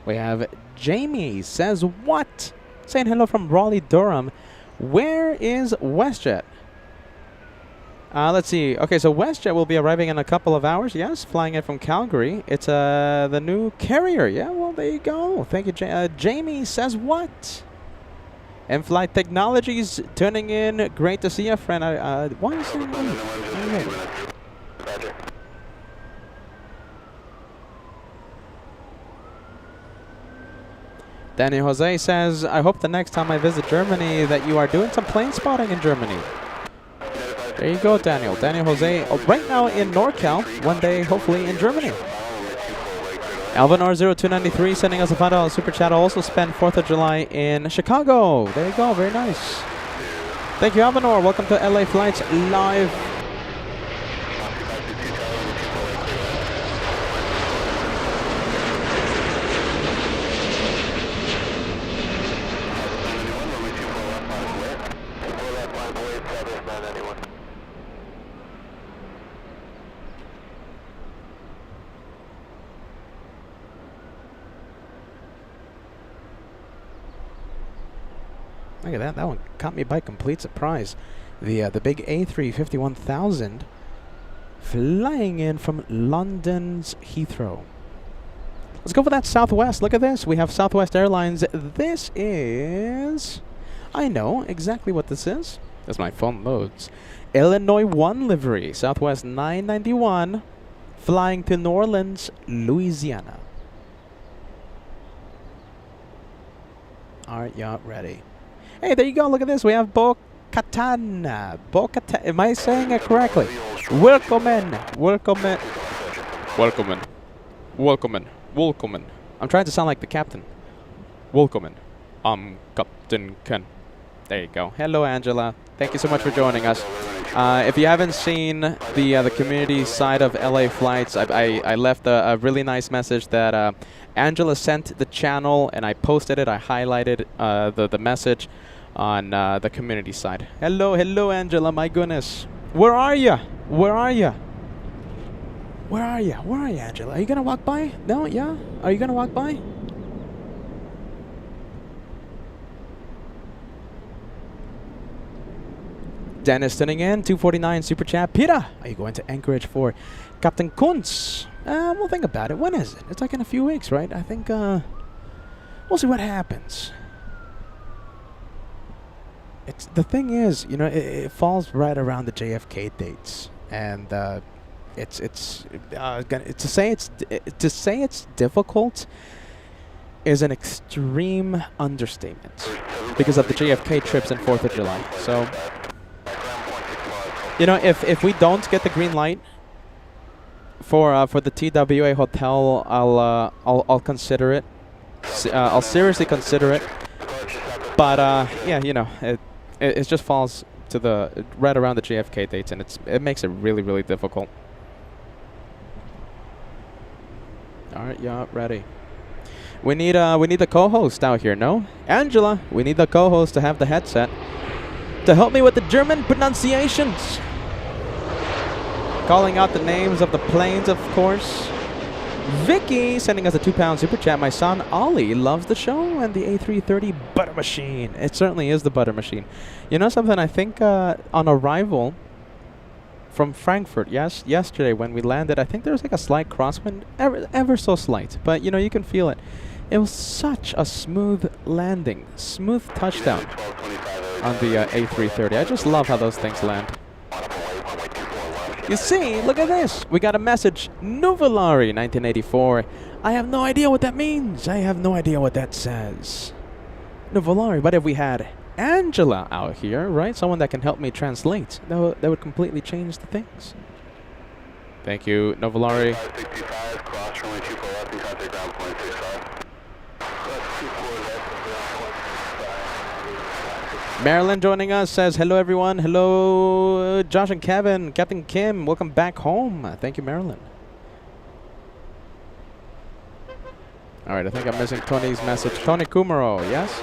S2: We have Jamie says what? Saying hello from Raleigh, Durham. Where is WestJet? Let's see. Okay, so WestJet will be arriving in a couple of hours. Yes, flying in from Calgary. It's the new carrier. Yeah, well, there you go. Thank you, Jamie says what? And Flight Technologies tuning in. Great to see you, friend. Why is it? Danny Jose says, I hope the next time I visit Germany that you are doing some plane spotting in Germany. There you go, Daniel. Daniel Jose, right now in NorCal, one day hopefully in Germany. Alvanor0293 sending us a $5 super chat. Also spent 4th of July in Chicago. There you go, very nice. Thank you, Alvanor. Welcome to LA Flights Live. Look at that. That one caught me by complete surprise. The big A350 1000 flying in from London's Heathrow. Let's go for that Southwest. Look at this. We have Southwest Airlines. This is... I know exactly what this is. As my phone loads. Illinois 1 livery. Southwest 991 flying to New Orleans, Louisiana. Are you ready? Hey, there you go. Look at this. We have Bo-Katan. Bo-Katan. Am I saying it correctly? Welcome in. Welcome in. Welcome in. Welcome in. Welcome in. I'm trying to sound like the captain. Welcome in. I'm Captain Ken. There you go. Hello, Angela. Thank you so much for joining us. If you haven't seen the community side of LA Flights, I left a really nice message that Angela sent the channel, and I posted it. I highlighted the message on the community side. Hello, hello, Angela. My goodness. Where are you? Where are you? Where are you? Where are you, Angela? Are you gonna walk by? No? Yeah? Are you gonna walk by? Dennis tuning in, 249 super chat. Peter, are you going to Anchorage for Captain Kuntz? We'll think about it. When is it? It's like in a few weeks, right? I think we'll see what happens. The thing is, you know, it falls right around the JFK dates, and to say it's difficult is an extreme understatement because of the JFK trips and 4th of July. So, you know, if we don't get the green light for the TWA Hotel, I'll consider it. I'll seriously consider it. But yeah, you know, it just falls to the right around the JFK dates, and it makes it really, really difficult. All right, yeah, ready. We need the co-host out here, no? Angela, we need the co-host to have the headset to help me with the German pronunciations. Calling out the names of the planes, of course. Vicky sending us a £2 super chat. My son Ollie loves the show and the A330 butter machine. It certainly is the butter machine. You know something? I think on arrival, from Frankfurt. Yes, yesterday when we landed, I think there was like a slight crosswind, ever so slight, but you know, you can feel it. It was such a smooth landing, smooth touchdown on the A330. I just love how those things land. You see, look at this. We got a message. Nuvolari 1984. I have no idea what that means. I have no idea what that says. Nuvolari. But if we had Angela out here, right? Someone that can help me translate. That would completely change the things. Thank you, Nuvolari.
S1: 565, cross runway 24 left and contact ground point 65.
S2: Marilyn joining us says, hello everyone. Hello Josh and Kevin. Captain Kim, welcome back home. Thank you, Marilyn. Alright, I think I'm missing Tony's message. Tony Kumaro, yes?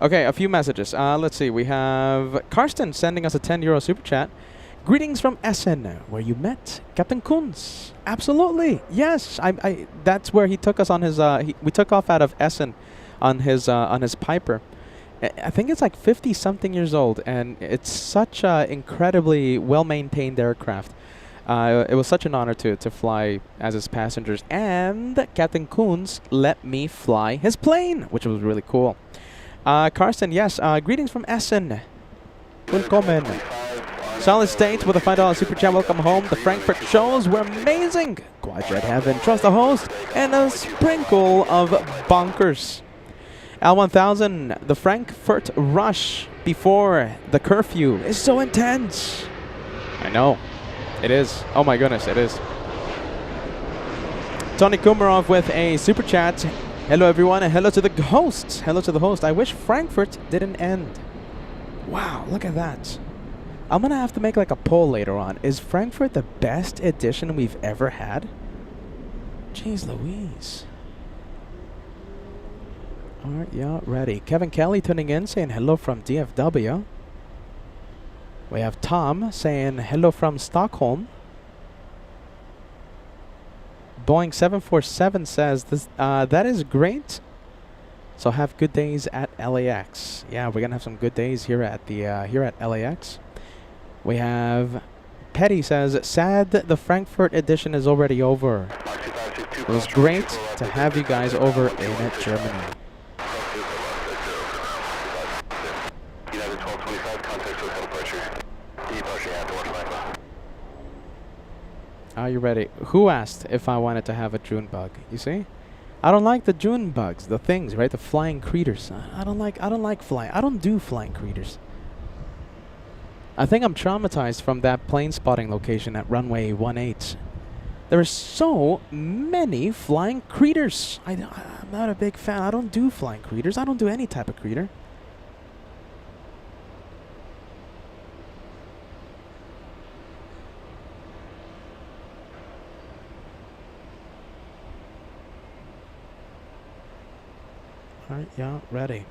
S2: Okay, a few messages. Let's see. We have Karsten sending us a €10 super chat. Greetings from Essen, where you met Captain Kunz. Absolutely, yes. That's where he took us on his. We took off out of Essen on his Piper. I think it's like 50-something years old, and it's such an incredibly well-maintained aircraft. It was such an honor to fly as his passengers, and Captain Kunz let me fly his plane, which was really cool. Karsten, yes. Greetings from Essen. Willkommen. Solid State with a $5 super chat. Welcome home. The Frankfurt shows were amazing. Quadjet heaven. Trust the host. And a sprinkle of bonkers. L1000. The Frankfurt rush before the curfew is so intense. I know. It is. Oh my goodness, it is. Tony Kumarov with a super chat. Hello everyone, and hello to the host. Hello to the host. I wish Frankfurt didn't end. Wow, look at that. I'm gonna have to make like a poll later on. Is Frankfurt the best edition we've ever had? Jeez Louise. Alright, yeah, ready. Kevin Kelly tuning in, saying hello from DFW. We have Tom saying hello from Stockholm. Boeing 747 says this, that is great. So have good days at LAX. Yeah, we're gonna have some good days here at the here at LAX. We have Petty says, sad the Frankfurt edition is already over. It was great to have you guys over in Germany. Are you ready? Who asked if I wanted to have a June bug? You see? I don't like the June bugs, the things, right? The flying creters. I don't like flying. I don't do flying creters. I think I'm traumatized from that plane spotting location at runway 18. There are so many flying creters. I'm not a big fan. I don't do flying creters. I don't do any type of creter. Alright, yeah, ready.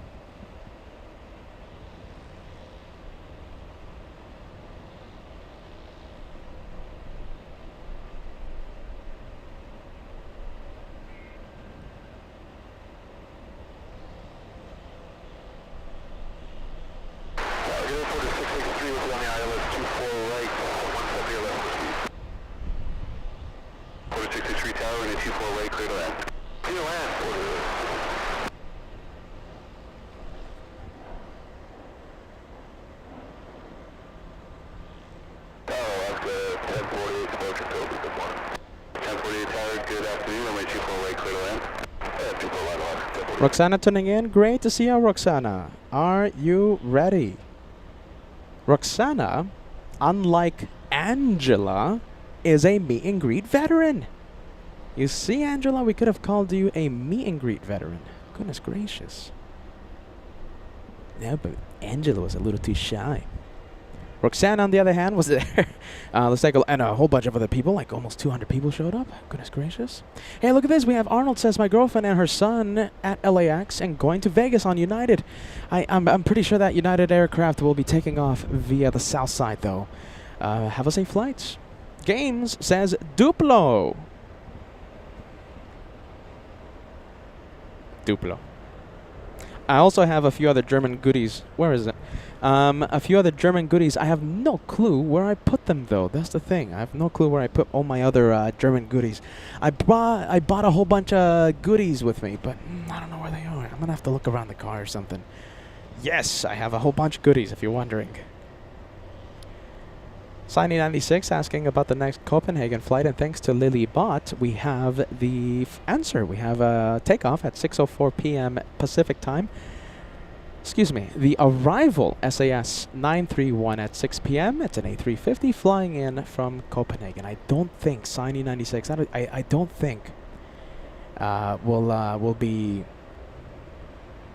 S2: Roxana tuning in. Great to see you, Roxana. Are you ready? Roxana, unlike Angela, is a meet and greet veteran. You see, Angela, we could have called you a meet and greet veteran. Goodness gracious. Yeah, but Angela was a little too shy. Roxana, on the other hand, was there. Let's take a look. And a whole bunch of other people, like almost 200 people showed up. Goodness gracious. Hey, look at this. We have Arnold says, my girlfriend and her son at LAX and going to Vegas on United. I'm pretty sure that United aircraft will be taking off via the south side, though. Have a safe flight. Games says Duplo. Duplo. I also have a few other German goodies. Where is it? A few other German goodies. I have no clue where I put them, though. That's the thing. I have no clue where I put all my other German goodies. I bought a whole bunch of goodies with me, but I don't know where they are. I'm going to have to look around the car or something. Yes, I have a whole bunch of goodies, if you're wondering. Sightings96 asking about the next Copenhagen flight, and thanks to Lily Bot, we have the answer. We have a takeoff at 6:04 p.m. Pacific time. Excuse me, the arrival SAS 931 at 6 p.m. It's an A350 flying in from Copenhagen. I don't think Sightings96. I don't think we'll be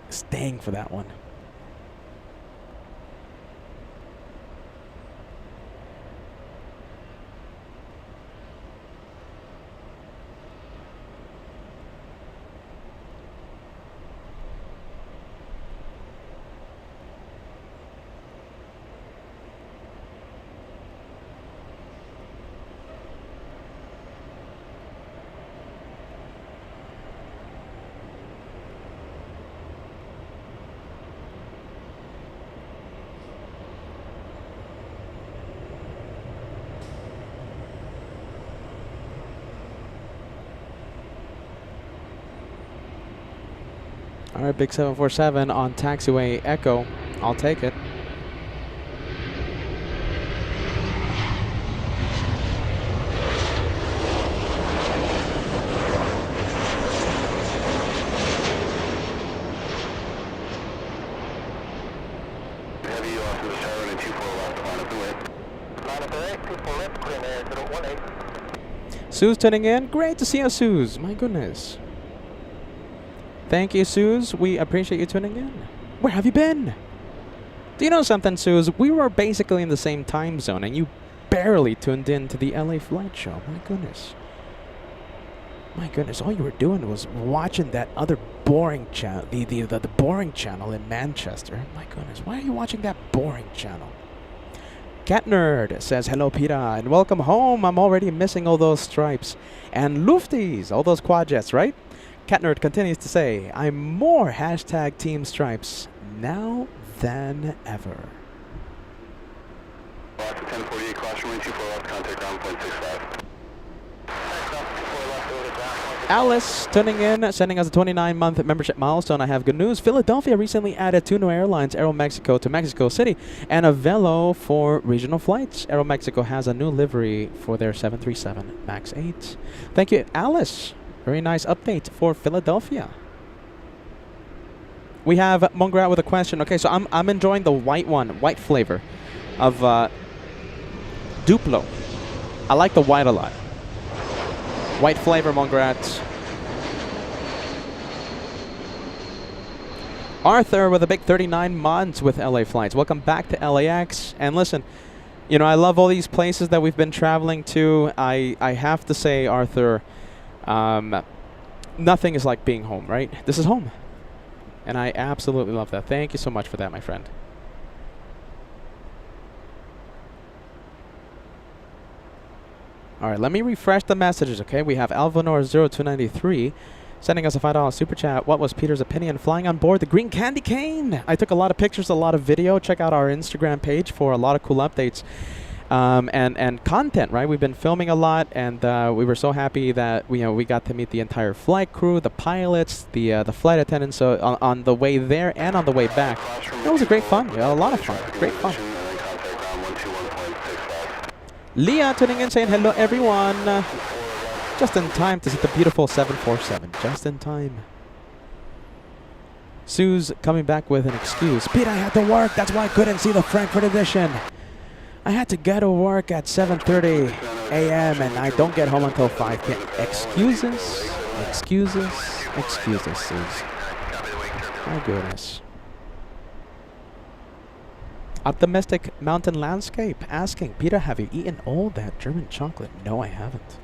S2: staying for that one. All right, big 747 on taxiway Echo. I'll take it. Sue's tuning in. Great to see you, Suze. My goodness. Thank you, Suze. We appreciate you tuning in. Where have you been? Do you know something, Suze? We were basically in the same time zone, and you barely tuned in to the LA flight show. My goodness. My goodness, all you were doing was watching that other boring channel, the boring channel in Manchester. My goodness, why are you watching that boring channel? Cat Nerd says, hello, Peter, and welcome home. I'm already missing all those stripes. And Lufties, all those quad jets, right? Cat Nerd continues to say, I'm more hashtag Team Stripes now than ever.
S1: 1048, classroom 24 left, contact ground point 65.
S2: Alice tuning in, sending us a 29-month membership milestone. I have good news. Philadelphia recently added 2 new airlines, Aeromexico to Mexico City, and a Velo for regional flights. Aeromexico has a new livery for their 737 MAX 8. Thank you, Alice. Very nice update for Philadelphia. We have Mongrat with a question. Okay, so I'm enjoying the white flavor of Duplo. I like the white a lot. White flavor, Mongrat. Arthur with a big 39 months with LA flights. Welcome back to LAX. And listen, you know, I love all these places that we've been traveling to. I have to say, Arthur, nothing is like being home, right? This is home. And I absolutely love that. Thank you so much for that, my friend. All right, let me refresh the messages, okay? We have Alvanor0293 sending us a $5 super chat. What was Peter's opinion flying on board the green candy cane? I took a lot of pictures, a lot of video. Check out our Instagram page for a lot of cool updates and content, right? We've been filming a lot, and we were so happy that we got to meet the entire flight crew, the pilots, the flight attendants on the way there and on the way back. It was a great fun. Yeah, a lot of fun. Great fun. Leah tuning in saying hello, everyone. Just in time to see the beautiful 747. Just in time. Sue's coming back with an excuse. Pete, I had to work. That's why I couldn't see the Frankfurt edition. I had to get to work at 7:30 a.m. and I don't get home until 5 p.m. Excuses. Excuses. Excuses, Suze. My goodness. Optimistic Mountain Landscape asking, Peter, have you eaten all that German chocolate? No, I haven't.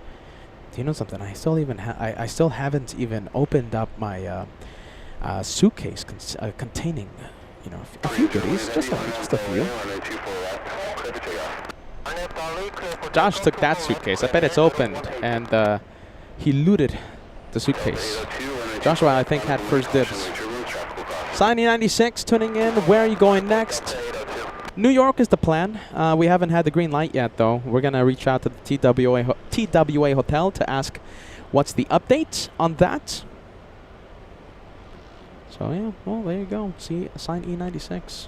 S2: Do you know something? I still haven't even opened up my suitcase containing, a few goodies, just a few. Josh took that suitcase. I bet it's opened, and he looted the suitcase. Joshua, I think, had first dibs. Sightings96 tuning in. Where are you going next? New York is the plan. We haven't had the green light yet, though. We're going to reach out to the TWA Hotel to ask what's the update on that. So, yeah, well, there you go. See, sign E96.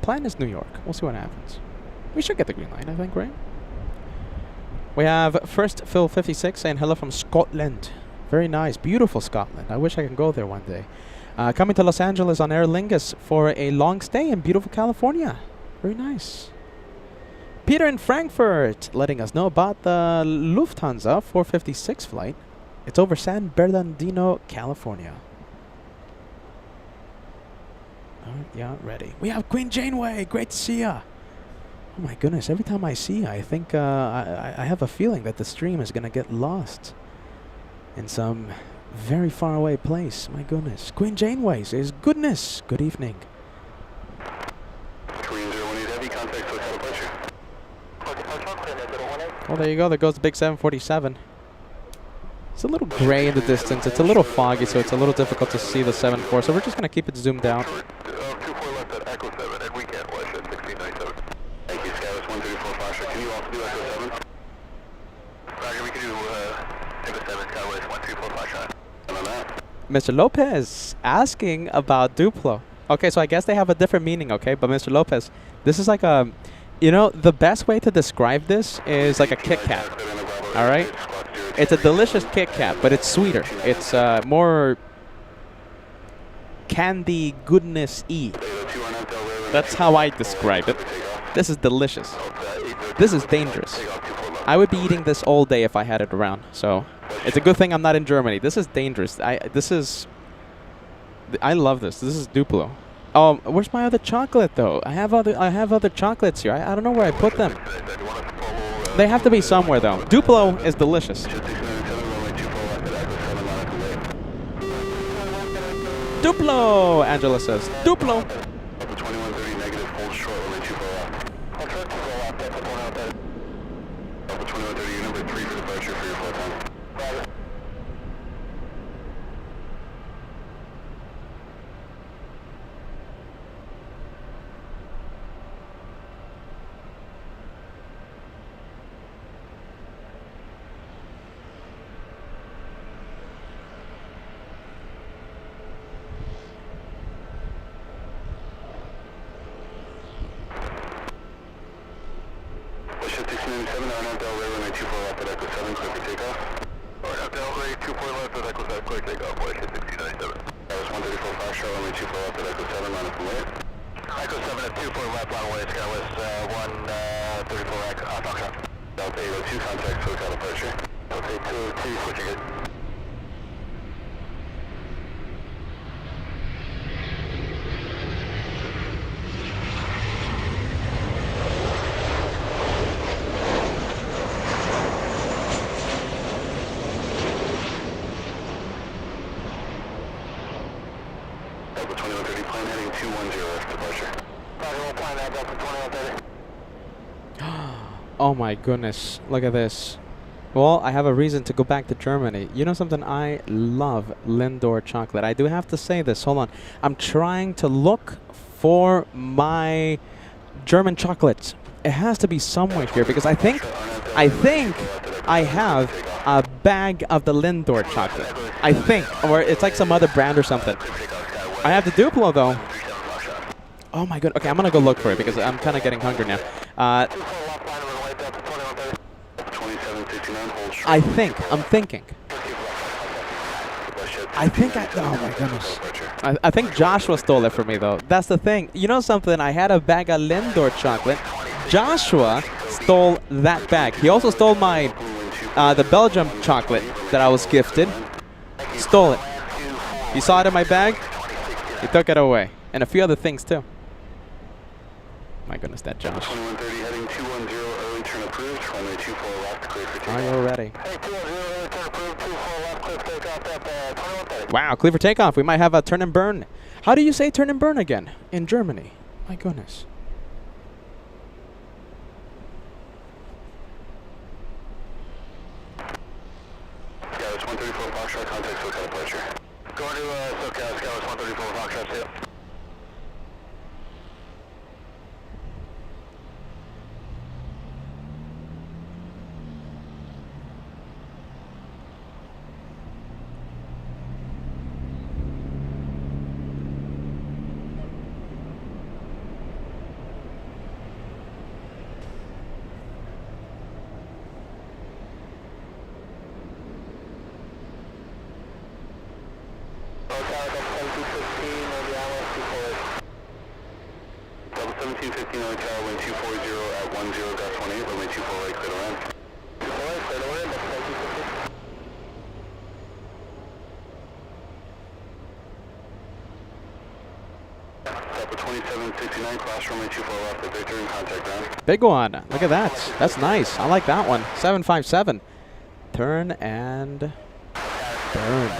S2: Plan is New York. We'll see what happens. We should get the green light, I think, right? We have first Phil 56 saying hello from Scotland. Very nice. Beautiful Scotland. I wish I could go there one day. Coming to Los Angeles on Aer Lingus for a long stay in beautiful California. Very nice. Peter in Frankfurt letting us know about the Lufthansa 456 flight. It's over San Bernardino, California. Yeah, ready. We have Queen Janeway. Great to see ya. Oh my goodness, every time I see her, I think I have a feeling that the stream is going to get lost in some very far away place. My goodness. Queen Janeway says, goodness. Good evening. Oh, there you go. There goes the big 747. It's a little gray in the distance. It's a little foggy, so it's a little difficult to see the 74. So we're just going to keep it zoomed out.
S1: 24 left at Echo 7, and we can't flash at 1697. Thank you, Skywest 134 flasher. Can you also do Echo 7? Roger, we can do Echo 7, Skywest 134 flasher. On that.
S2: Mr. Lopez asking about Duplo. Okay, so I guess they have a different meaning, okay? But Mr. Lopez, this is like a... You know, the best way to describe this is like a Kit Kat. All right? It's a delicious Kit Kat, but it's sweeter. It's more candy goodness-y. That's how I describe it. This is delicious. This is dangerous. I would be eating this all day if I had it around. So it's a good thing I'm not in Germany. This is dangerous. I love this. This is Duplo. Oh, where's my other chocolate though? I have other chocolates here. I don't know where I put them. They have to be somewhere though. Duplo is delicious. Duplo, Angela says. Duplo. Oh my goodness, look at this. Well, I have a reason to go back to Germany. You know something? I love Lindor chocolate. I do have to say this. Hold on. I'm trying to look for my German chocolates. It has to be somewhere here because I think I have a bag of the Lindor chocolate. I think. Or it's like some other brand or something. I have the Duplo though. Oh my god. Okay, I'm going to go look for it because I'm kind of getting hungry now. I'm thinking. Oh my goodness. I think Joshua stole it from me though. That's the thing. You know something? I had a bag of Lindor chocolate. Joshua stole that bag. He also stole my, the Belgium chocolate that I was gifted. Stole it. He saw it in my bag. He took it away. And a few other things too. My goodness, that Josh. Are you ready? Wow, clear for takeoff. We might have a turn and burn. How do you say turn and burn again in Germany? My goodness.
S1: Yeah, it's 134 Foxtrot, contact SoCal departure. Going to SoCal, Scout 134 Foxtrot, see ya. Double 1715 Hotel, wind 240 at 10 gust 18, runway 24 right, clear to land. 24 right, clear to land, double 1715. Double 2769, cross runway 24 left at Victor and contact ground.
S2: Big one. Look at that. That's nice. I like that one. 757. Turn and burn.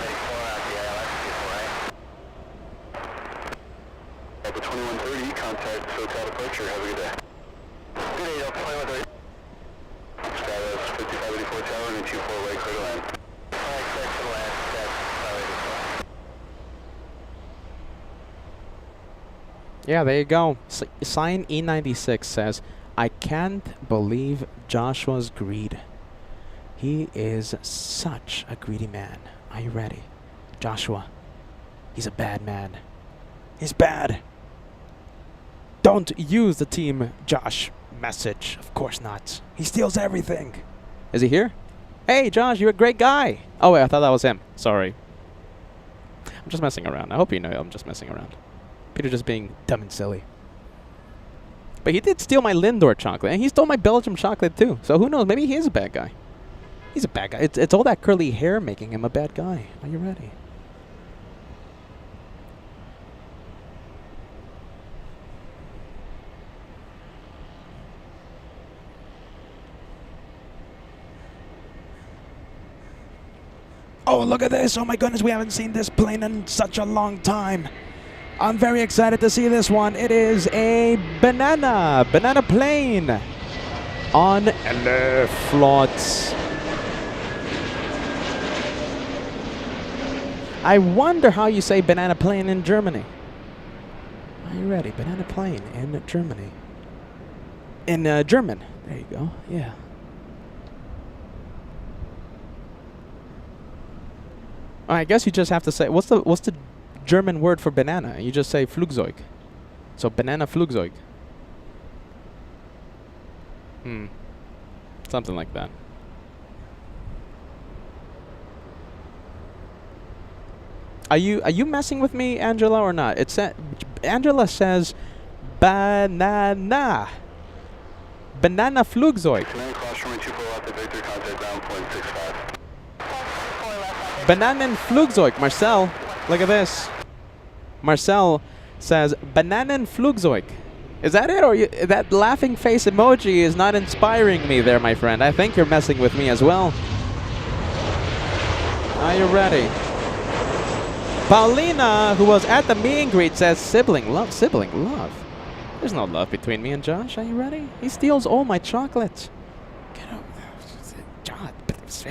S1: Double 2130, contact SoCal departure. Have a good day. Good day, Double 2130. Status 5584 tower and 24 right, clear to land. Alright, clear to land. That's 5584.
S2: Yeah, there you go. Sign E96 says, I can't believe Joshua's greed. He is such a greedy man. Are you ready? Joshua, he's a bad man. He's bad. Don't use the Team Josh message. Of course not. He steals everything. Is he here? Hey, Josh, you're a great guy. Oh, wait, I thought that was him. Sorry. I'm just messing around. I hope you know I'm just messing around. Peter just being dumb and silly. But he did steal my Lindor chocolate, and he stole my Belgium chocolate too. So who knows? Maybe he is a bad guy. He's a bad guy. It's all that curly hair making him a bad guy. Are you ready? Oh, look at this. Oh my goodness, we haven't seen this plane in such a long time. I'm very excited to see this one. It is a banana plane on LA floats. I wonder how you say banana plane in Germany. Are you ready? Banana plane in Germany. In German. There you go. Yeah. I guess you just have to say, what's the German word for banana? You just say Flugzeug. So banana Flugzeug. Something like that. Are you messing with me, Angela, or not? Angela says banana. Banana Flugzeug. Bananen Flugzeug. Marcel, look at this. Marcel says Bananen Flugzeug. Is that it, or that laughing face emoji is not inspiring me there, my friend? I think you're messing with me as well. Are you ready? Paulina, who was at the meet and greet, says sibling love. Sibling love. There's no love between me and Josh. Are you ready? He steals all my chocolate. Get over there. Josh,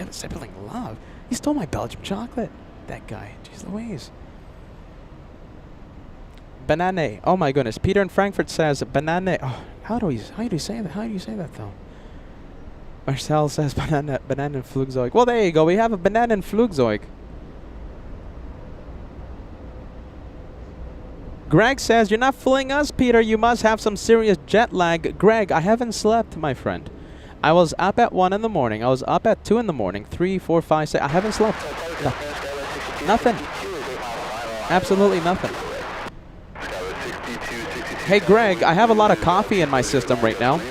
S2: sibling love. He stole my Belgium chocolate. That guy. Jeez Louise. Banane. Oh my goodness. Peter in Frankfurt says banane. Oh, how do you say that? How do you say that though? Marcel says banana Flugzeug. Well, there you go. We have a banana Flugzeug. Greg says, you're not fooling us, Peter. You must have some serious jet lag. Greg, I haven't slept, my friend. I was up at 1 in the morning. I was up at 2 in the morning. 3, 4, 5, 6. I haven't slept. No. Nothing. Absolutely nothing. Hey, Greg, I have a lot of coffee in my system right now.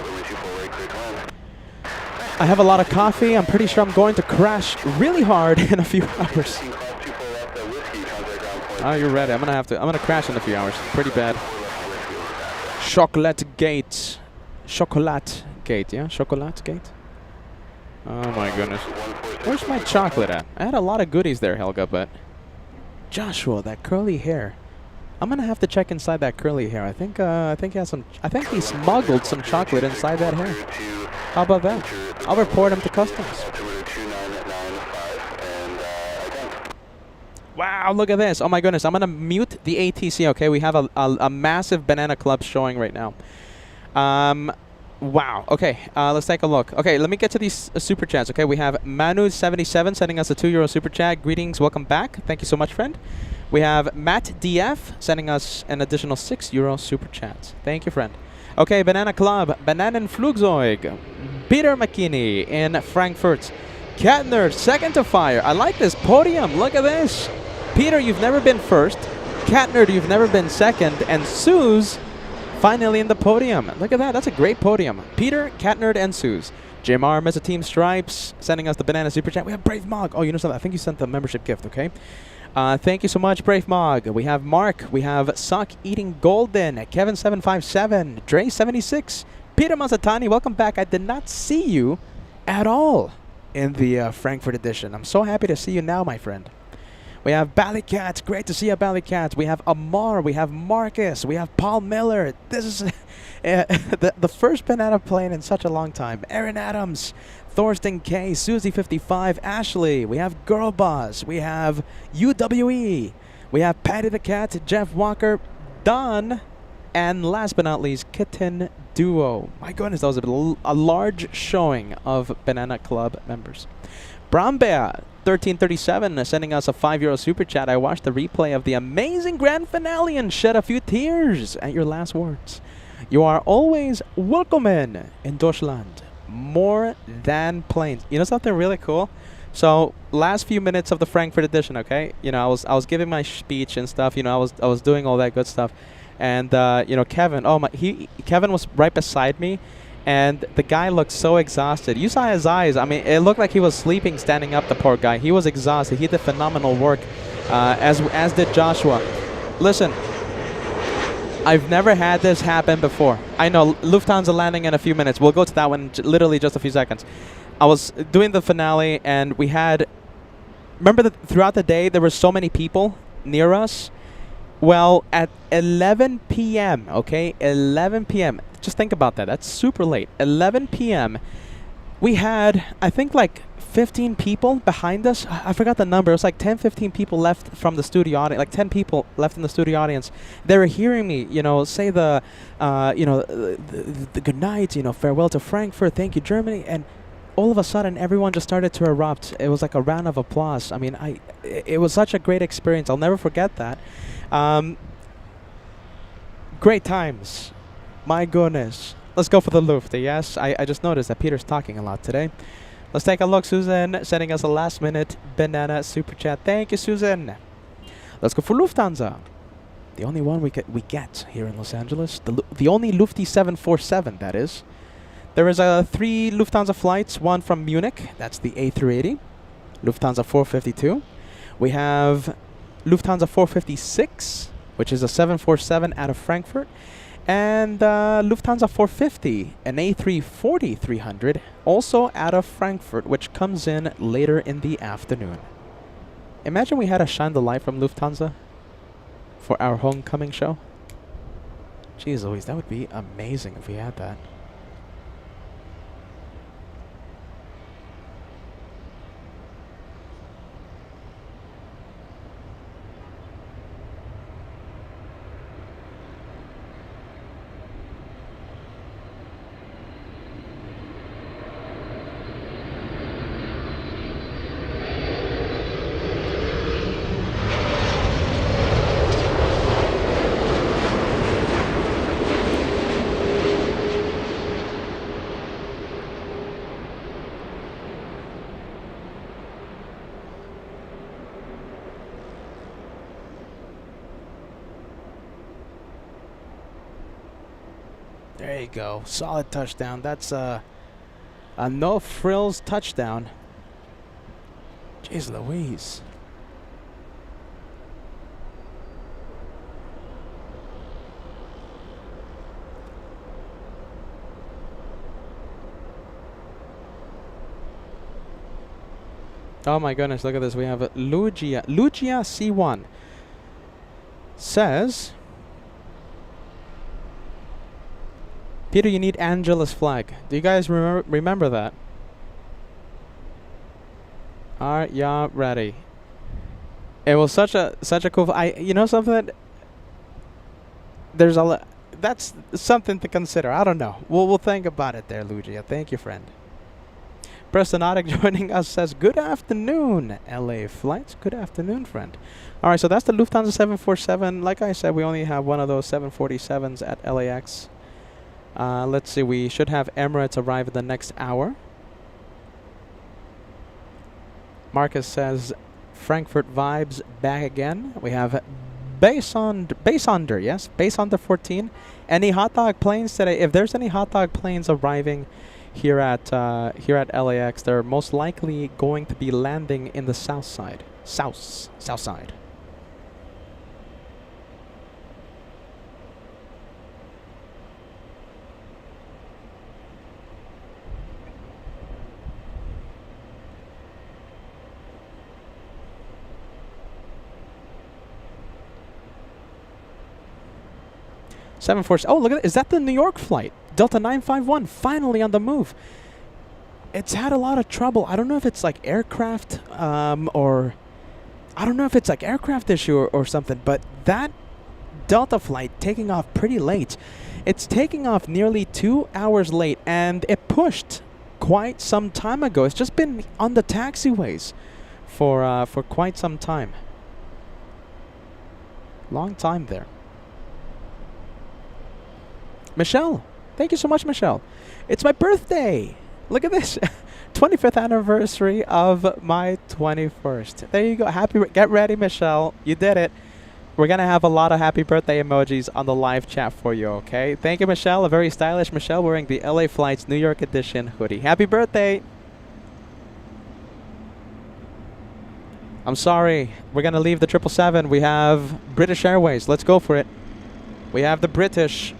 S2: I have a lot of coffee. I'm pretty sure I'm going to crash really hard in a few hours. Oh, you're ready. I'm gonna crash in a few hours. Pretty bad. Chocolate gate. Chocolate gate, yeah? Chocolate gate? Oh my goodness. Where's my chocolate at? I had a lot of goodies there, Helga, but Joshua, that curly hair. I'm gonna have to check inside that curly hair. I think he has some. I think he smuggled some chocolate inside that hair. How about that? I'll report him to customs. Wow, look at this. Oh my goodness. I'm gonna mute the ATC. Okay, we have a massive banana club showing right now. Wow. Okay, let's take a look. Okay, let me get to these super chats. Okay, we have Manu77 sending us a €2 super chat. Greetings, welcome back. Thank you so much, friend. We have Matt DF sending us an additional €6 super chats. Thank you, friend. Okay, Banana Club, Bananen Flugzeug, Peter McKinney in Frankfurt. Cat Nerd, second to fire. I like this podium. Look at this. Peter, you've never been first. Katner, you've never been second. And Suze, finally in the podium. Look at that. That's a great podium. Peter, Katner, and Suze. JMR, Mesa Team Stripes, sending us the banana super chat. We have Brave Mog. Oh, you know something? I think you sent the membership gift, okay? Thank you so much, Brave Mog. We have Mark. We have Suck Eating Golden. Kevin757. Dre76. Peter Mazzatani, welcome back. I did not see you at all in the Frankfurt edition. I'm so happy to see you now, my friend. We have Ballycats. Great to see you, Ballycats. We have Amar. We have Marcus. We have Paul Miller. This is the first banana plane in such a long time. Aaron Adams. Thorsten K. Susie55. Ashley. We have Girl Boss. We have UWE. We have Patty the Cat. Jeff Walker. Don. And last but not least, Kitten Duo. My goodness, that was a large showing of Banana Club members. Brombear 1337 sending us a €5 super chat. I watched the replay of the amazing grand finale and shed a few tears at your last words. You are always welcome in Deutschland. More than planes. You know something really cool? So last few minutes of the Frankfurt edition, okay? You know, I was giving my speech and stuff. You know, I was doing all that good stuff. And you know, Kevin, Kevin was right beside me, and the guy looked so exhausted. You saw his eyes. I mean, it looked like he was sleeping standing up, the poor guy. He was exhausted. He did phenomenal work, as did Joshua. Listen, I've never had this happen before. I know, Lufthansa landing in a few minutes. We'll go to that one literally just a few seconds. I was doing the finale, and we had, remember that throughout the day, there were so many people near us. Well, at 11 p.m., okay, 11 p.m., just think about that. That's super late. 11 p.m., we had, I think, like 15 people behind us. I forgot the number. It was like 10, 15 people left from the studio audience, like 10 people left in the studio audience. They were hearing me, you know, say the good night, you know, farewell to Frankfurt, thank you, Germany, and all of a sudden, everyone just started to erupt. It was like a round of applause. I mean, it was such a great experience. I'll never forget that. Great times. My goodness. Let's go for the Luft, yes? I just noticed that Peter's talking a lot today. Let's take a look. Susan sending us a last-minute banana super chat. Thank you, Susan. Let's go for Lufthansa. The only one we get here in Los Angeles. The only Lufty 747, that is. There is 3 Lufthansa flights, one from Munich, that's the A380, Lufthansa 452. We have Lufthansa 456, which is a 747 out of Frankfurt, and Lufthansa 450, an A340-300, also out of Frankfurt, which comes in later in the afternoon. Imagine we had a Shine the Light from Lufthansa for our homecoming show. Jeez Louise, that would be amazing if we had that. There you go. Solid touchdown. That's a no-frills touchdown. Jeez Louise. Oh my goodness, look at this. We have Lugia C1 says, Peter, you need Angela's flag. Do you guys remember that? Are ya ready? It was such a cool. You know something? There's that's something to consider. I don't know. We'll think about it there, Lugia. Thank you, friend. Prestonatic joining us says, good afternoon, LA flights. Good afternoon, friend. All right, so that's the Lufthansa 747. Like I said, we only have one of those 747s at LAX. Let's see, we should have Emirates arrive in the next hour. Marcus says, Frankfurt vibes back again. We have base under, yes, base under 14. Any hot dog planes today? If there's any hot dog planes arriving here at LAX, they're most likely going to be landing in the south side. South side. Oh, look at it. Is that the New York flight? Delta 951, finally on the move. It's had a lot of trouble. I don't know if it's like aircraft or I don't know if it's like aircraft issue or something, but that Delta flight taking off pretty late. It's taking off nearly 2 hours late, and it pushed quite some time ago. It's just been on the taxiways for quite some time. Long time there. Michelle, thank you so much, Michelle. It's my birthday. Look at this. 25th anniversary of my 21st. There you go. Get ready, Michelle. You did it. We're going to have a lot of happy birthday emojis on the live chat for you, okay? Thank you, Michelle. A very stylish Michelle wearing the LA Flights New York edition hoodie. Happy birthday. I'm sorry. We're going to leave the 777. We have British Airways. Let's go for it. We have the British.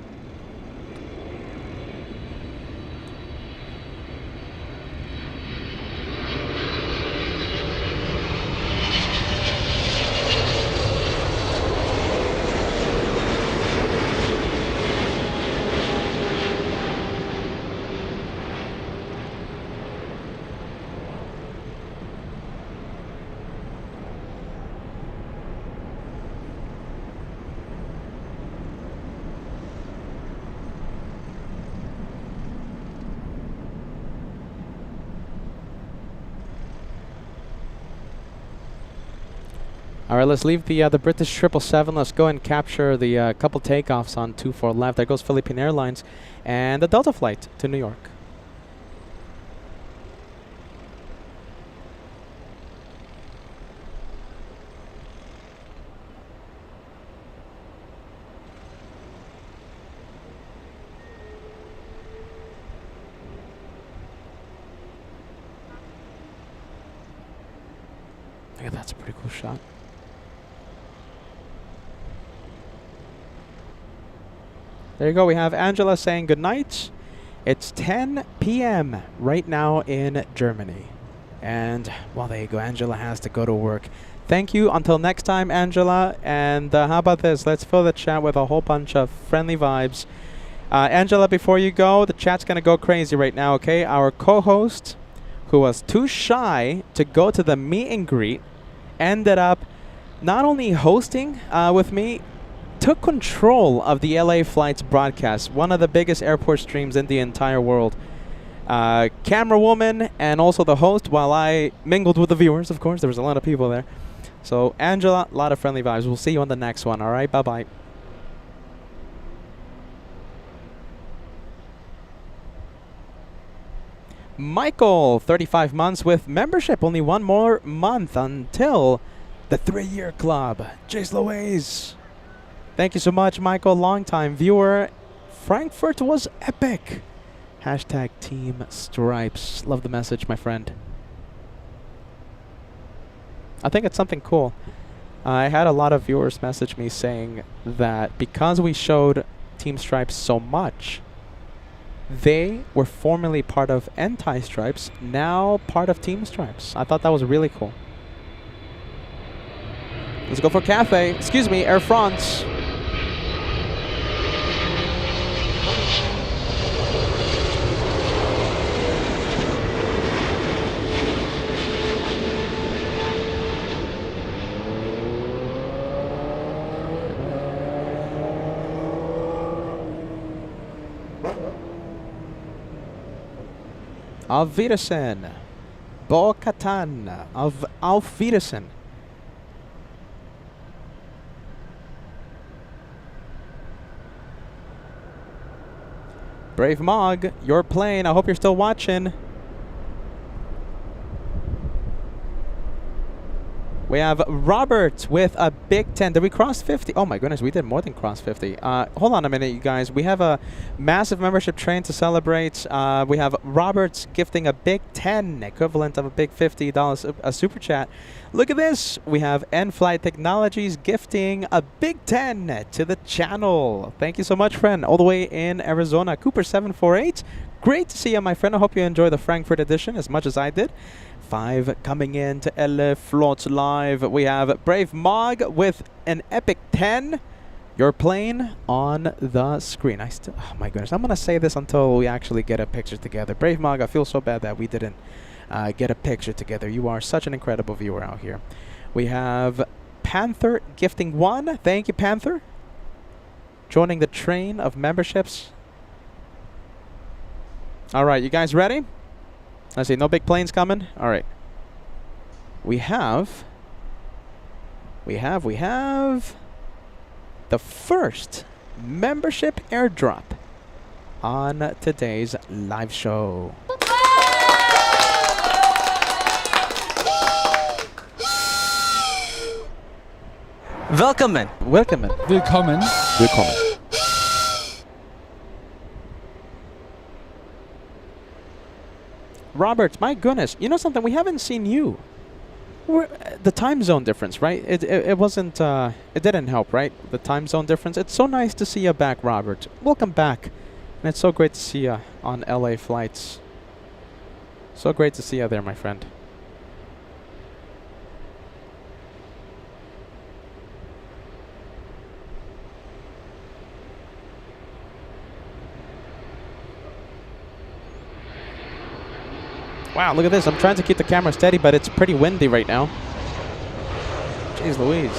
S2: All right, let's leave the British 777. Let's go and capture the couple takeoffs on 24 left. There goes Philippine Airlines and the Delta flight to New York. Yeah, that's a pretty cool shot. There you go. We have Angela saying good night. It's 10 p.m. right now in Germany. And, well, there you go. Angela has to go to work. Thank you. Until next time, Angela. And how about this? Let's fill the chat with a whole bunch of friendly vibes. Angela, before you go, the chat's going to go crazy right now, okay? Our co-host, who was too shy to go to the meet and greet, ended up not only hosting with me, took control of the LA Flights broadcast, one of the biggest airport streams in the entire world. Camera woman and also the host, while I mingled with the viewers, of course. There was a lot of people there. So, Angela, a lot of friendly vibes. We'll see you on the next one, all right? Bye-bye. Michael, 35 months with membership. Only one more month until the 3-year club. Jace Louise. Thank you so much, Michael. Long-time viewer. Frankfurt was epic. Hashtag Team Stripes. Love the message, my friend. I think it's something cool. I had a lot of viewers message me saying that because we showed Team Stripes so much, they were formerly part of Anti-Stripes, now part of Team Stripes. I thought that was really cool. Let's go for Cathay. Excuse me, Air France. Auf Wiedersehen. Bo-Katan. Auf Wiedersehen. Brave Mog, your plane. I hope you're still watching. We have Robert with a big 10. Did we cross 50? Oh my goodness, we did more than cross 50. Hold on a minute, you guys. We have a massive membership train to celebrate. We have Robert's gifting a big 10, equivalent of a big $50 a super chat. Look at this. We have N-Flight Technologies gifting a big 10 to the channel. Thank you so much, friend. All the way in Arizona. Cooper748. Great to see you, my friend. I hope you enjoy the Frankfurt edition as much as I did. 5 coming in to LA Floats Live. We have Brave Mog with an epic 10. Your plane on the screen. Oh my goodness. I'm going to say this until we actually get a picture together. Brave Mog, I feel so bad that we didn't get a picture together. You are such an incredible viewer out here. We have Panther gifting 1. Thank you, Panther. Joining the train of memberships. All right, you guys ready? Let's see, no big planes coming? All right. We have the first membership airdrop on today's live show.
S3: Willkommen.
S2: Willkommen.
S4: Willkommen.
S2: Willkommen. Robert, my goodness, you know something? We haven't seen you. The time zone difference, right? It wasn't, it didn't help, right? The time zone difference. It's so nice to see you back, Robert. Welcome back. And it's so great to see you on LA flights. So great to see you there, my friend. Wow, look at this. I'm trying to keep the camera steady, but it's pretty windy right now. Jeez Louise.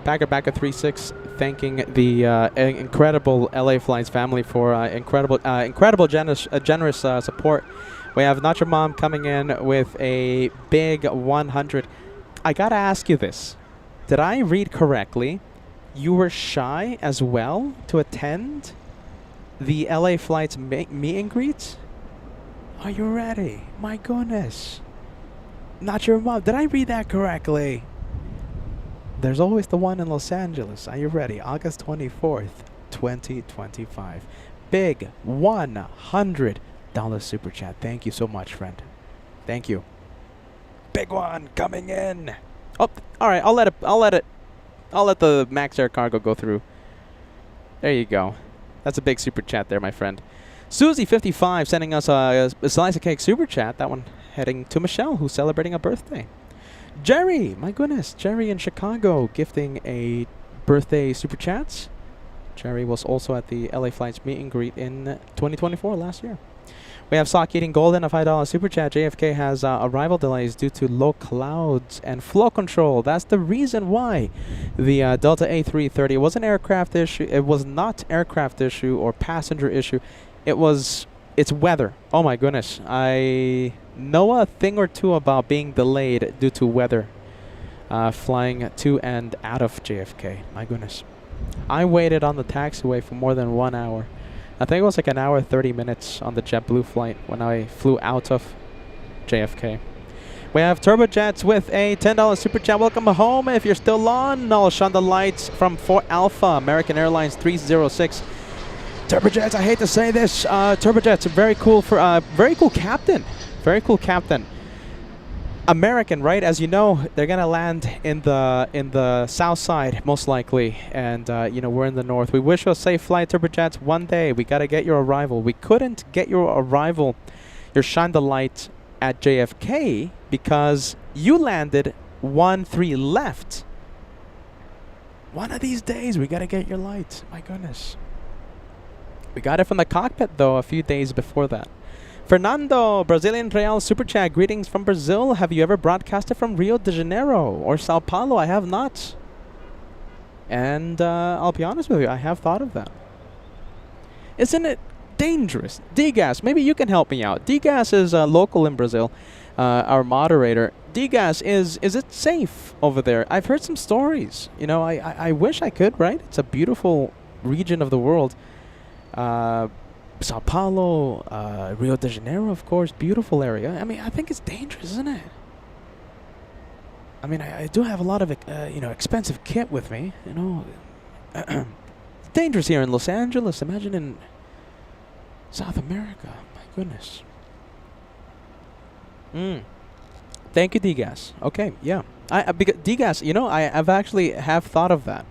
S2: Backer 36 thanking the incredible LA Flights family for incredible generous support. We have Not Your Mom coming in with a big 100. I gotta ask you this. Did I read correctly? You were shy as well to attend the LA Flights meet and greet? Are you ready? My goodness. Not Your Mom. Did I read that correctly? There's always the one in Los Angeles. Are you ready? August 24th, 2025. Big $100 super chat. Thank you so much, friend. Thank you. Big one coming in. Oh, all right. I'll let the Max Air Cargo go through. There you go. That's a big super chat there, my friend. Susie55 sending us a slice of cake super chat. That one heading to Michelle, who's celebrating a birthday. Jerry, my goodness. Jerry in Chicago gifting a birthday super chats. Jerry was also at the LA Flights meet and greet in 2024, last year. We have Sock Eating Golden, a $5 super chat. JFK has arrival delays due to low clouds and flow control. That's the reason why the Delta A330, it was an aircraft issue. It was not aircraft issue or passenger issue. It's weather. Oh my goodness. I know a thing or two about being delayed due to weather flying to and out of JFK. My goodness. I waited on the taxiway for more than 1 hour. I think it was like an hour 30 minutes on the JetBlue flight when I flew out of JFK. We have Turbojets with a $10 super chat. Welcome home if you're still on. I'll shine the lights from 4 Alpha, American Airlines 306. Turbojets, I hate to say this. Turbojets, very cool captain. Very cool captain. American, right? As you know, they're gonna land in the south side most likely, and you know, we're in the north. We wish you a safe flight, Turbojets. One day we gotta get your arrival. We couldn't get your arrival, your shine the light at JFK because you landed 1-3 left. One of these days we gotta get your light. My goodness. We got it from the cockpit though a few days before that. Fernando, Brazilian Real Super Chat. Greetings from Brazil. Have you ever broadcasted from Rio de Janeiro or Sao Paulo? I have not. And I'll be honest with you, I have thought of that. Isn't it dangerous? Digas, maybe you can help me out. Digas is local in Brazil, our moderator. Digas, is it safe over there? I've heard some stories. You know, I wish I could, right? It's a beautiful region of the world. Sao Paulo, Rio de Janeiro, of course, beautiful area. I mean, I think it's dangerous, isn't it? I mean, I do have a lot of, expensive kit with me, you know. It's dangerous here in Los Angeles. Imagine in South America. My goodness. Thank you, D-Gas. Okay, yeah. Because D-Gas, you know, I've actually have thought of that.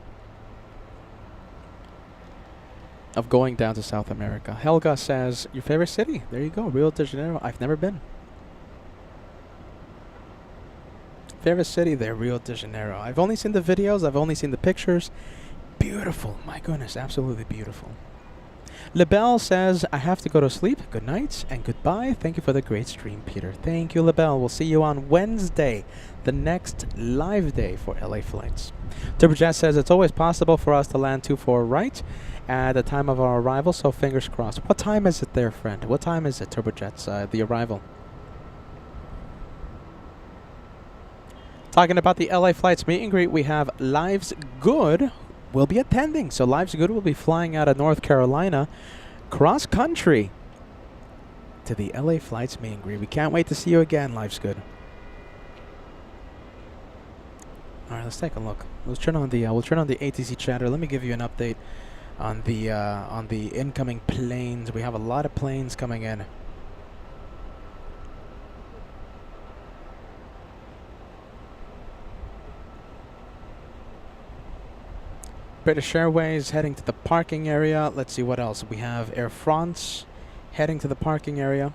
S2: Of going down to South America. Helga says, your favorite city? There you go, Rio de Janeiro. I've never been. Favorite city there, Rio de Janeiro. I've only seen the videos, I've only seen the pictures. Beautiful, my goodness, absolutely beautiful. LeBelle says, I have to go to sleep. Good night and goodbye. Thank you for the great stream, Peter. Thank you, LeBelle. We'll see you on Wednesday, the next live day for LA flights. Turbojet says, it's always possible for us to land 24 right at the time of our arrival, so fingers crossed. What time is it there, friend? What time is it, Turbojet's, the arrival? Talking about the LA flights meet and greet, we have Lives Good will be attending. So Lives Good will be flying out of North Carolina cross country to the LA flights meet and greet. We can't wait to see you again, Lives Good. All right, let's take a look. We'll turn on the ATC chatter. Let me give you an update on the incoming planes. We have a lot of planes coming in. British Airways heading to the parking area. Let's see what else. We have Air France heading to the parking area.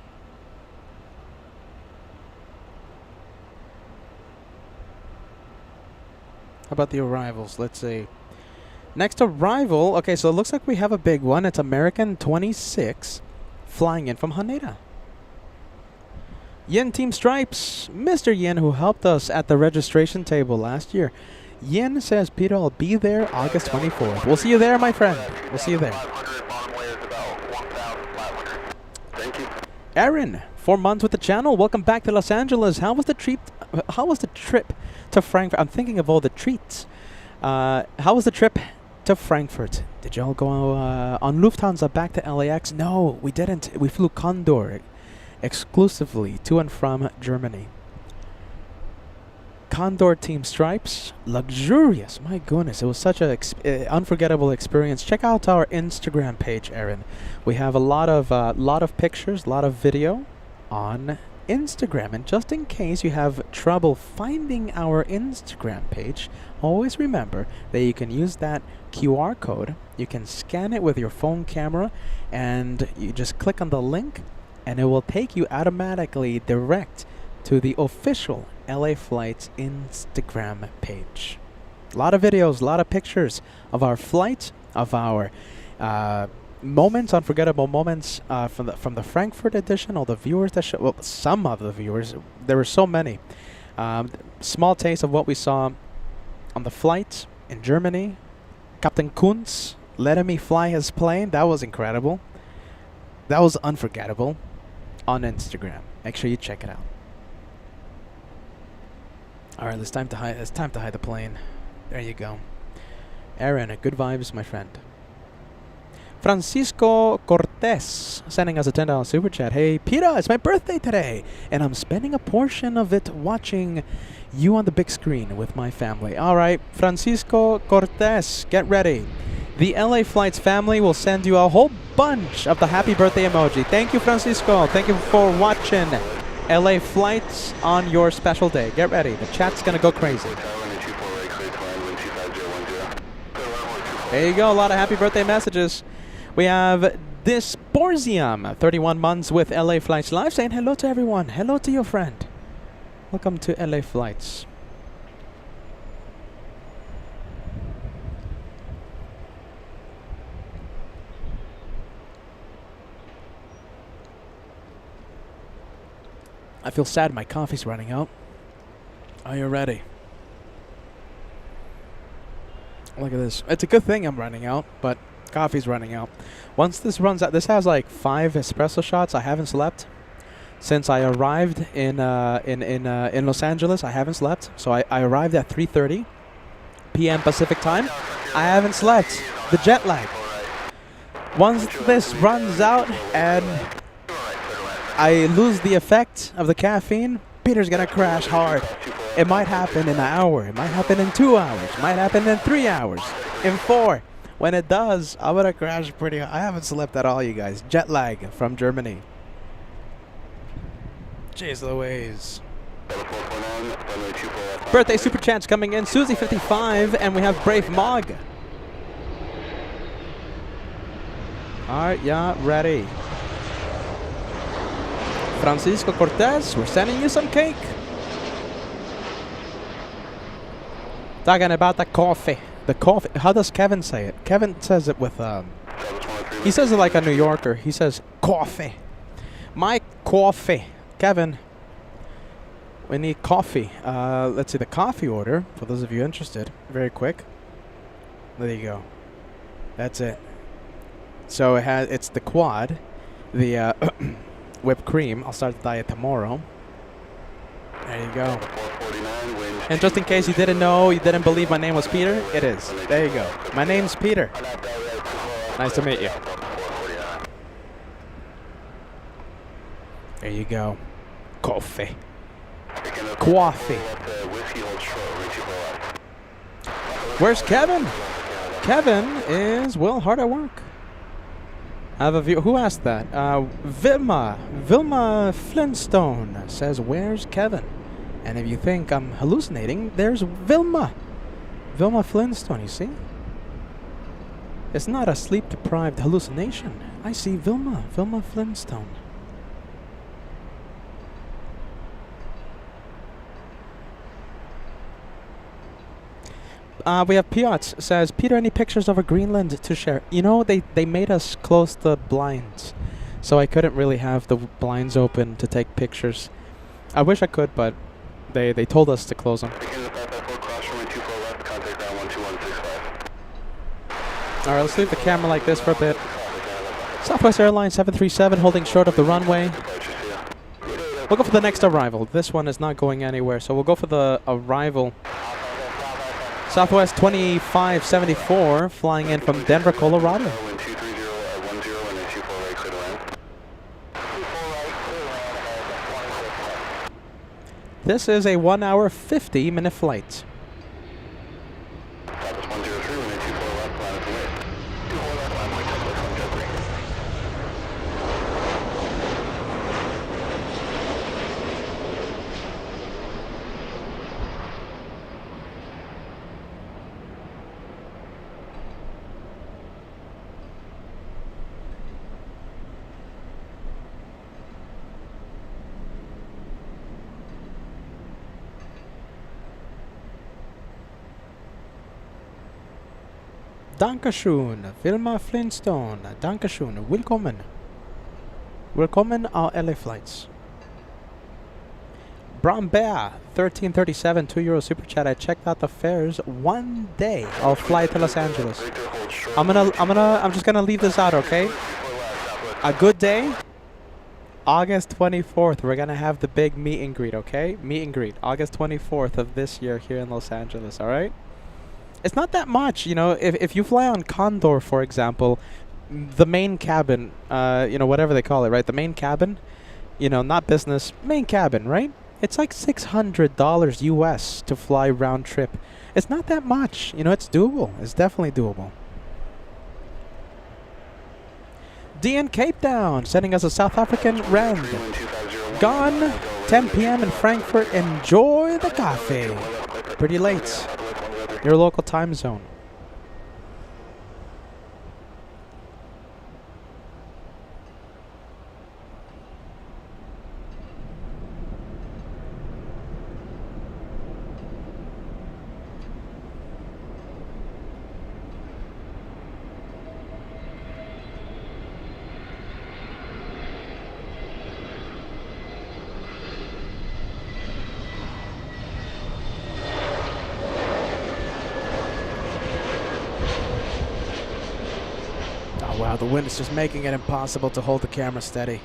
S2: How about the arrivals? Let's see. Next arrival. Okay, so it looks like we have a big one. It's American 26 flying in from Haneda. Yin Team Stripes. Mr. Yin, who helped us at the registration table last year. Yin says, Peter, I'll be there August 24th. We'll see you there, my friend. We'll see you there.
S1: Thank you.
S2: Aaron, 4 months with the channel. Welcome back to Los Angeles. How was the trip to Frankfurt? I'm thinking of all the treats. How was the trip to Frankfurt? Did y'all go on Lufthansa back to LAX? No, we didn't. We flew Condor exclusively to and from Germany. Condor Team Stripes, luxurious. My goodness, it was such an unforgettable experience. Check out our Instagram page, Aaron. We have a lot of pictures, a lot of video on Instagram. And just in case you have trouble finding our Instagram page, always remember that you can use that QR code. You can scan it with your phone camera, and you just click on the link, and it will take you automatically direct to the official LA Flights Instagram page. A lot of videos, a lot of pictures of our flight, of our moments, unforgettable moments from the Frankfurt edition. All the viewers that well, some of the viewers, there were so many. Small taste of what we saw on the flight in Germany. Captain Kuntz letting me fly his plane. That was incredible. That was unforgettable. On Instagram. Make sure you check it out. All right, it's time to hide the plane. There you go. Aaron, good vibes, my friend. Francisco Cortez sending us a $10 super chat. Hey, Peter, it's my birthday today, and I'm spending a portion of it watching you on the big screen with my family. All right, Francisco Cortez, get ready. The LA Flights family will send you a whole bunch of the happy birthday emoji. Thank you, Francisco. Thank you for watching LA Flights on your special day. Get ready. The chat's going to go crazy. There you go. A lot of happy birthday messages. We have Disporzium, 31 months with LA Flights Live, saying hello to everyone. Hello to your friend. Welcome to LA Flights. I feel sad my coffee's running out. Are you ready? Look at this. It's a good thing I'm running out, but coffee's running out. Once this runs out, this has like 5 espresso shots. I haven't slept since I arrived in Los Angeles. I haven't slept. So I arrived at 3:30 p.m. Pacific time. I haven't slept. The jet lag. Once this runs out and I lose the effect of the caffeine, Peter's gonna crash hard. It might happen in an hour. It might happen in 2 hours. It might happen in 3 hours. In 4. When it does, I'm gonna crash pretty hard. I haven't slept at all, you guys. Jet lag from Germany. Jeez Louise. Birthday super chats coming in. Susie55, and we have Brave Mog. Alright, yeah, ready. Francisco Cortez, we're sending you some cake. Talking about the coffee. The coffee. How does Kevin say it? Kevin says it with, he says it like a New Yorker. He says, coffee. My coffee. Kevin, we need coffee. Let's see the coffee order, for those of you interested. Very quick. There you go. That's it. So it's the quad, the whipped cream. I'll start the diet tomorrow. There you go. And just in case you didn't know, you didn't believe my name was Peter, it is. There you go. My name's Peter. Nice to meet you. There you go. Coffee. Coffee. Where's Kevin? Kevin is, well, hard at work. I have a view. Who asked that? Vilma Flintstone says, where's Kevin? And if you think I'm hallucinating, there's Vilma. Vilma Flintstone, you see? It's not a sleep-deprived hallucination. I see Vilma Flintstone. We have Piotr says, Peter, any pictures of a Greenland to share? You know, they made us close the blinds, so I couldn't really have the blinds open to take pictures. I wish I could, but they told us to close them. Alright, let's leave the camera like this for a bit. Southwest Airlines 737 holding short of the runway. We'll go for the next arrival. This one is not going anywhere, so we'll go for the arrival. Southwest 2574 flying in from Denver, Colorado. This is a 1 hour 50-minute flight. Dankeschön, Vilma Flintstone. Dankeschön. Willkommen. Willkommen our LA flights. Brown Bear, 1337, €2 super chat. I checked out the fares. 1 day I'll fly to Los Angeles. I'm just gonna leave this out, okay? A good day. August 24th, we're gonna have the big meet and greet, okay? Meet and greet. August 24th of this year here in Los Angeles, alright? It's not that much, you know. If you fly on Condor, for example, the main cabin, you know, whatever they call it, right? The main cabin, you know, not business, main cabin, right? It's like $600 US to fly round trip. It's not that much, you know. It's doable. It's definitely doable. DN Cape Town sending us a South African rand. Gone 10 p.m. in Frankfurt. Enjoy the coffee. Pretty late. Your local time zone. Wow, the wind is just making it impossible to hold the camera steady.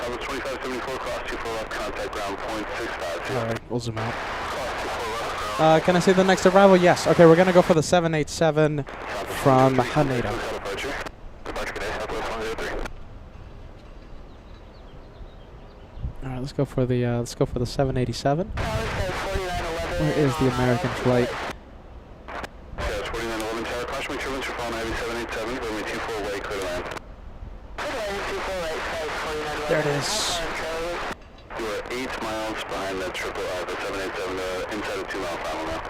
S1: Bravo 2574, cross 24 left, contact ground point 65.
S2: Alright, we'll zoom out.
S1: Cross 24 left.
S2: Can I see the next arrival? Yes. Okay, we're gonna go for the 787 from Haneda.
S1: Departure. Departure today, Southwest 103.
S2: Alright, let's go for the 787. Where is the American flight?
S1: Yes, 4911 Tower, caution make turbulence, you're following Heavy 787, runway 24 way, clear to land.
S2: There it is.
S1: You are 8 miles behind the the 787, inside of 2 mile final now.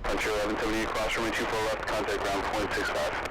S1: Frontier 1178, cross runway 24 left, contact ground point 65.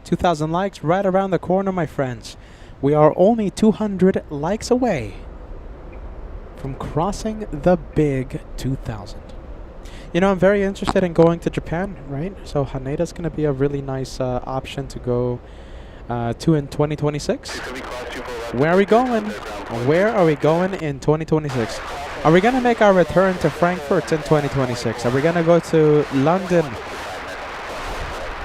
S2: $2,000 likes right around the corner, my friends. We are only 200 likes away from crossing the big 2,000. You know, I'm very interested in going to Japan, right? So Haneda is going to be a really nice option to go to in 2026. Where are we going? Where are we going in 2026? Are we going to make our return to Frankfurt in 2026? Are we going to go to London?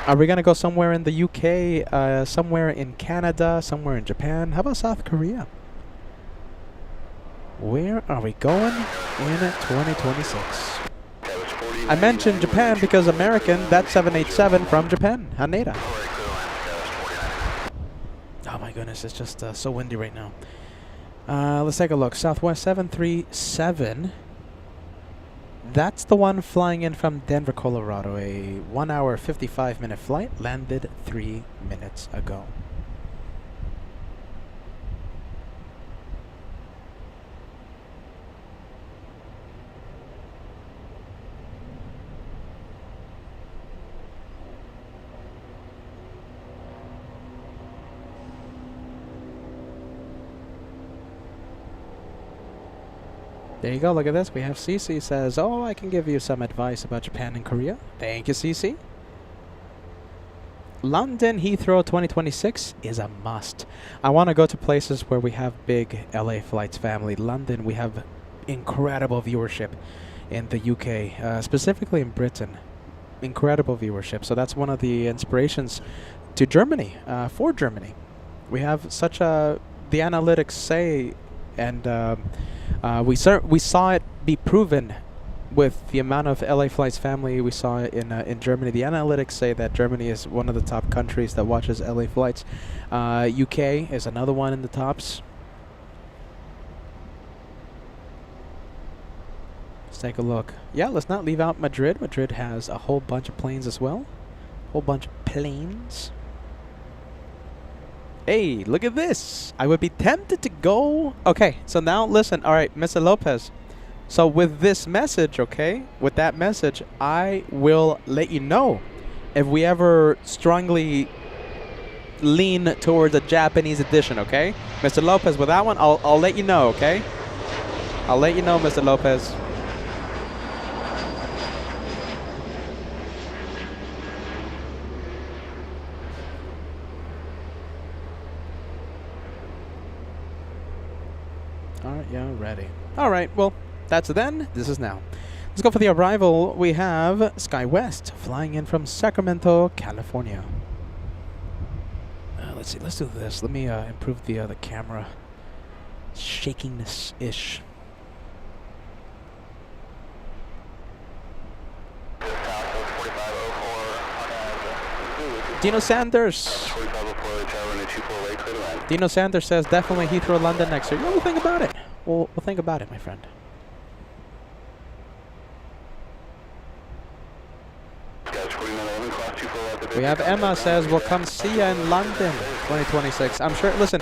S2: Are we going to go somewhere in the UK, somewhere in Canada, somewhere in Japan? How about South Korea? Where are we going in 2026 I mentioned Japan because American, that's 787 from Japan, Haneda. Oh my goodness, it's just so windy right now. Let's take a look. Southwest 737. That's the one flying in from Denver, Colorado. A 1 hour, 55-minute flight. Landed 3 minutes ago. There you go, look at this. We have CC says, oh, I can give you some advice about Japan and Korea. Thank you, CC. London Heathrow 2026 is a must. I want to go to places where we have big LA flights, family. London, we have incredible viewership in the UK, specifically in Britain. Incredible viewership. So that's one of the inspirations to Germany, for Germany. We have such a, the analytics say, and we saw it be proven with the amount of LA flights, family. We saw it in Germany. The analytics say that Germany is one of the top countries that watches LA flights. UK is another one in the tops. Let's take a look. Yeah, let's not leave out Madrid. Madrid has a whole bunch of planes as well. Whole bunch of planes. Hey, look at this. I would be tempted to go. Okay, so now listen. All right, Mr. Lopez. So with this message, okay, with that message, I will let you know if we ever strongly lean towards a Japanese edition, okay? Mr. Lopez, with that one, I'll let you know, okay? I'll let you know, Mr. Lopez. Alright, yeah, ready. Alright, well, that's then. This is now. Let's go for the arrival. We have SkyWest flying in from Sacramento, California. Let's see. Let's do this. Let me improve the camera shakiness-ish. Dino Sanders. Dino Sanders says definitely Heathrow London next year. What do you think about it? we'll think about it, my friend. We have Emma says we'll come see ya in London 2026. I'm sure. Listen,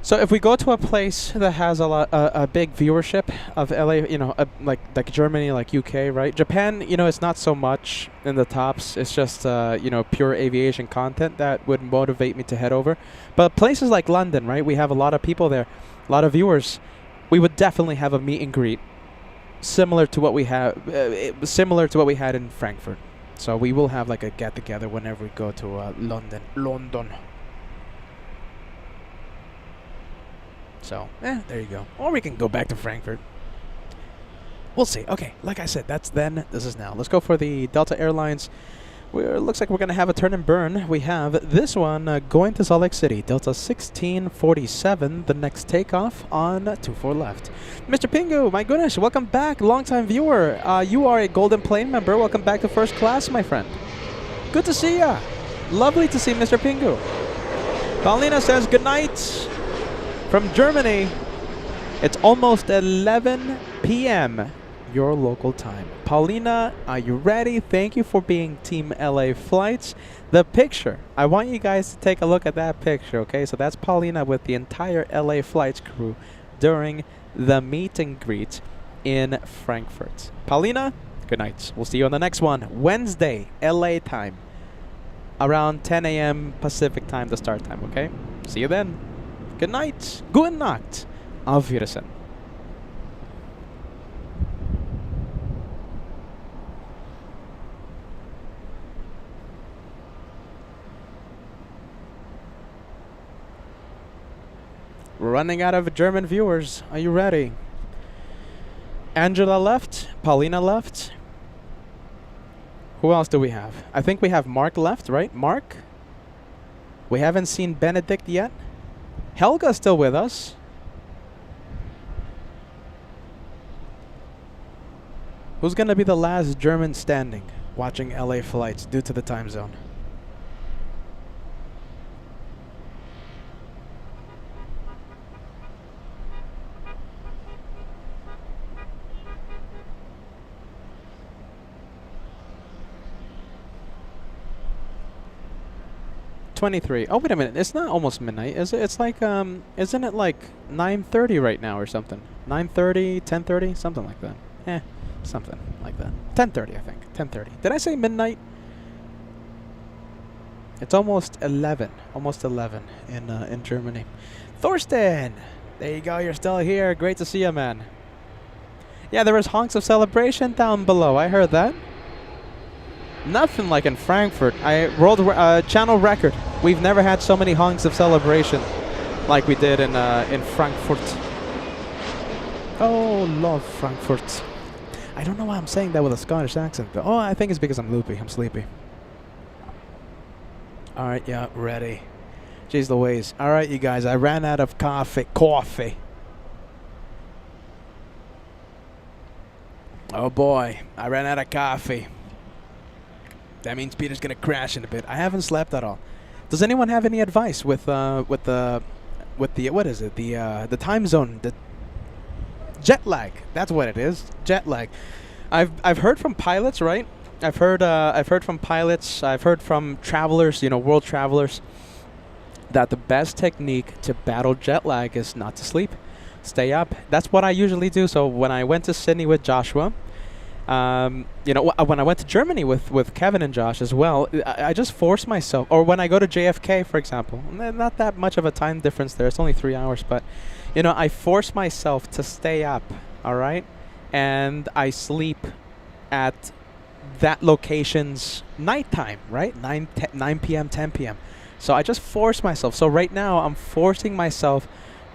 S2: so if we go to a place that has a big viewership of LA, you know, like Germany, like UK, right? Japan, you know, it's not so much in the tops. It's just you know, pure aviation content that would motivate me to head over. But places like London, right? We have a lot of people there, a lot of viewers. We would definitely have a meet and greet similar to what we had in Frankfurt. So we will have like a get together whenever we go to London. So, there you go. Or we can go back to Frankfurt. We'll see. Okay, like I said, that's then. This is now. Let's go for the Delta Airlines. Looks like we're going to have a turn and burn. We have this one going to Salt Lake City. Delta 1647, the next takeoff on 24 left. Mr. Pingu, my goodness, welcome back. Longtime viewer. You are a Golden Plane member. Welcome back to first class, my friend. Good to see ya. Lovely to see Mr. Pingu. Paulina says good night from Germany. It's almost 11 p.m. your local time. Paulina, are you ready? Thank you for being Team LA Flights. The picture, I want you guys to take a look at that picture, okay? So that's Paulina with the entire LA Flights crew during the meet and greet in Frankfurt. Paulina, good night. We'll see you on the next one. Wednesday, LA time. Around 10 a.m. Pacific time, the start time, okay? See you then. Good night. Gute Nacht. Auf Wiedersehen. We're running out of German viewers. Are you ready? Angela left. Paulina left. Who else do we have? I think we have Mark left, right? Mark? We haven't seen Benedict yet. Helga's still with us. Who's going to be the last German standing watching LA flights due to the time zone? $23. Oh, wait a minute. It's not almost midnight, is it? It's like, isn't it like 9:30 right now or something? 9:30, 10:30, something like that. Something like that. 10:30, I think. 10:30. Did I say midnight? It's almost 11. Almost 11 in Germany. Thorsten! There you go. You're still here. Great to see you, man. Yeah, there was honks of celebration down below. I heard that. Nothing like in Frankfurt. World channel record. We've never had so many honks of celebration like we did in Frankfurt. Oh, love Frankfurt. I don't know why I'm saying that with a Scottish accent. But, I think it's because I'm loopy. I'm sleepy. All right, yeah, ready. Jeez Louise. All right, you guys. I ran out of coffee. Oh boy, I ran out of coffee. That means Peter's gonna crash in a bit. I haven't slept at all. Does anyone have any advice with the what is it? The time zone, the jet lag. That's what it is. Jet lag. I've heard from pilots, right? I've heard from pilots. I've heard from travelers, world travelers, that the best technique to battle jet lag is not to sleep, stay up. That's what I usually do. So when I went to Sydney with Joshua, when I went to Germany with Kevin and Josh as well, I just force myself. Or when I go to JFK, for example, not that much of a time difference there. It's only 3 hours, but I force myself to stay up. All right, and I sleep at that location's nighttime, right? 9 p.m., 10 p.m. So I just force myself. So right now I'm forcing myself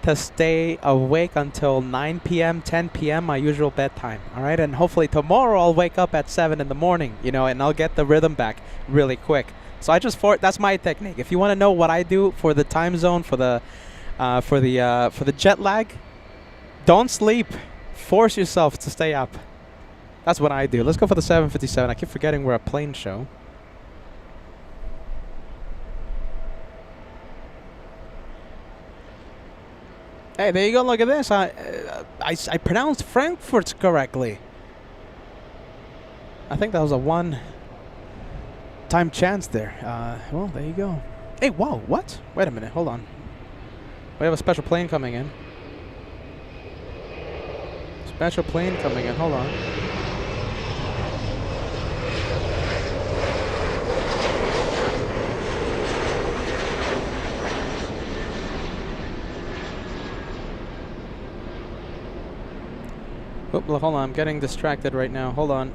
S2: to stay awake until 9 p.m., 10 p.m., my usual bedtime. All right, and hopefully tomorrow I'll wake up at 7 in the morning, and I'll get the rhythm back really quick. So I just that's my technique. If you want to know what I do for the time zone, for the jet lag, don't sleep. Force yourself to stay up. That's what I do. Let's go for the 757. I keep forgetting we're a plane show. Hey, there you go. Look at this. I pronounced Frankfurt correctly. I think that was a one-time chance there. Well, there you go. Hey, whoa, what? Wait a minute. Hold on. We have a special plane coming in. Special plane coming in. Hold on. Oh, hold on. I'm getting distracted right now. Hold on.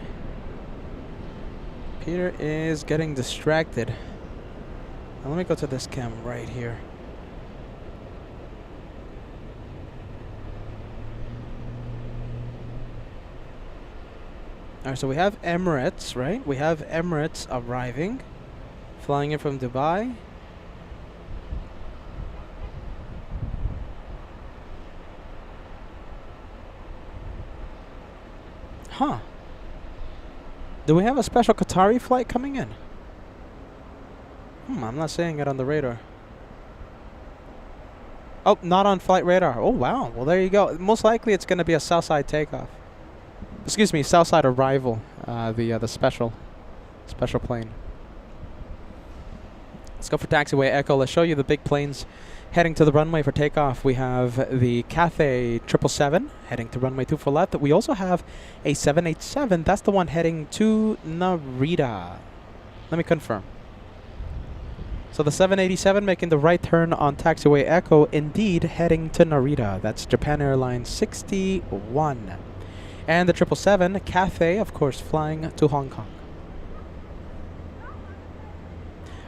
S2: Peter is getting distracted. Now let me go to this cam right here. Alright, so we have Emirates, right? We have Emirates arriving, flying in from Dubai. Huh. Do we have a special Qatari flight coming in? I'm not seeing it on the radar. Oh, not on flight radar. Oh, wow. Well, there you go. Most likely it's going to be a Southside takeoff. Excuse me, Southside arrival. The special plane. Let's go for taxiway Echo. Let's show you the big planes heading to the runway for takeoff. We have the Cathay 777 heading to runway 24 left. We also have a 787. That's the one heading to Narita. Let me confirm. So the 787 making the right turn on taxiway Echo, indeed heading to Narita. That's Japan Airlines 61. And the 777 Cathay, of course, flying to Hong Kong.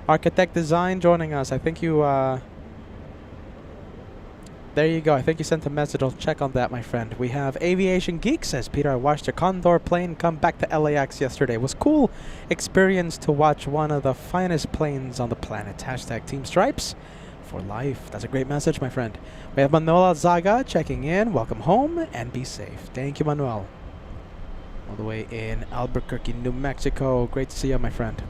S2: Architect Design joining us. I think you... there you go. I think you sent a message. I'll check on that, my friend. We have Aviation Geek says, Peter, I watched a Condor plane come back to LAX yesterday. It was cool experience to watch one of the finest planes on the planet. Hashtag Team Stripes for life. That's a great message, my friend. We have Manuel Zaga checking in. Welcome home and be safe. Thank you, Manuel. All the way in Albuquerque, New Mexico. Great to see you, my friend.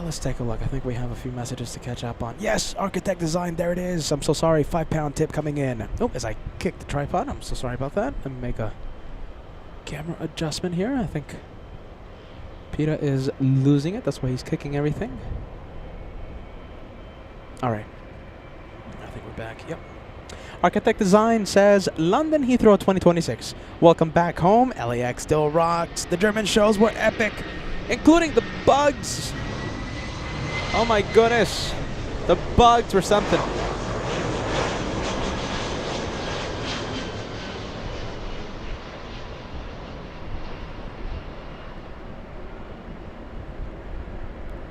S2: Let's take a look. I think we have a few messages to catch up on. Yes, Architect Design, there it is. I'm so sorry. £5 tip coming in. Oh, as I kick the tripod, I'm so sorry about that. Let me make a camera adjustment here. I think Peter is losing it. That's why he's kicking everything. All right. I think we're back. Yep. Architect Design says, London Heathrow 2026. Welcome back home. LAX still rocks. The German shows were epic, including the bugs. Oh my goodness. The bugs were something.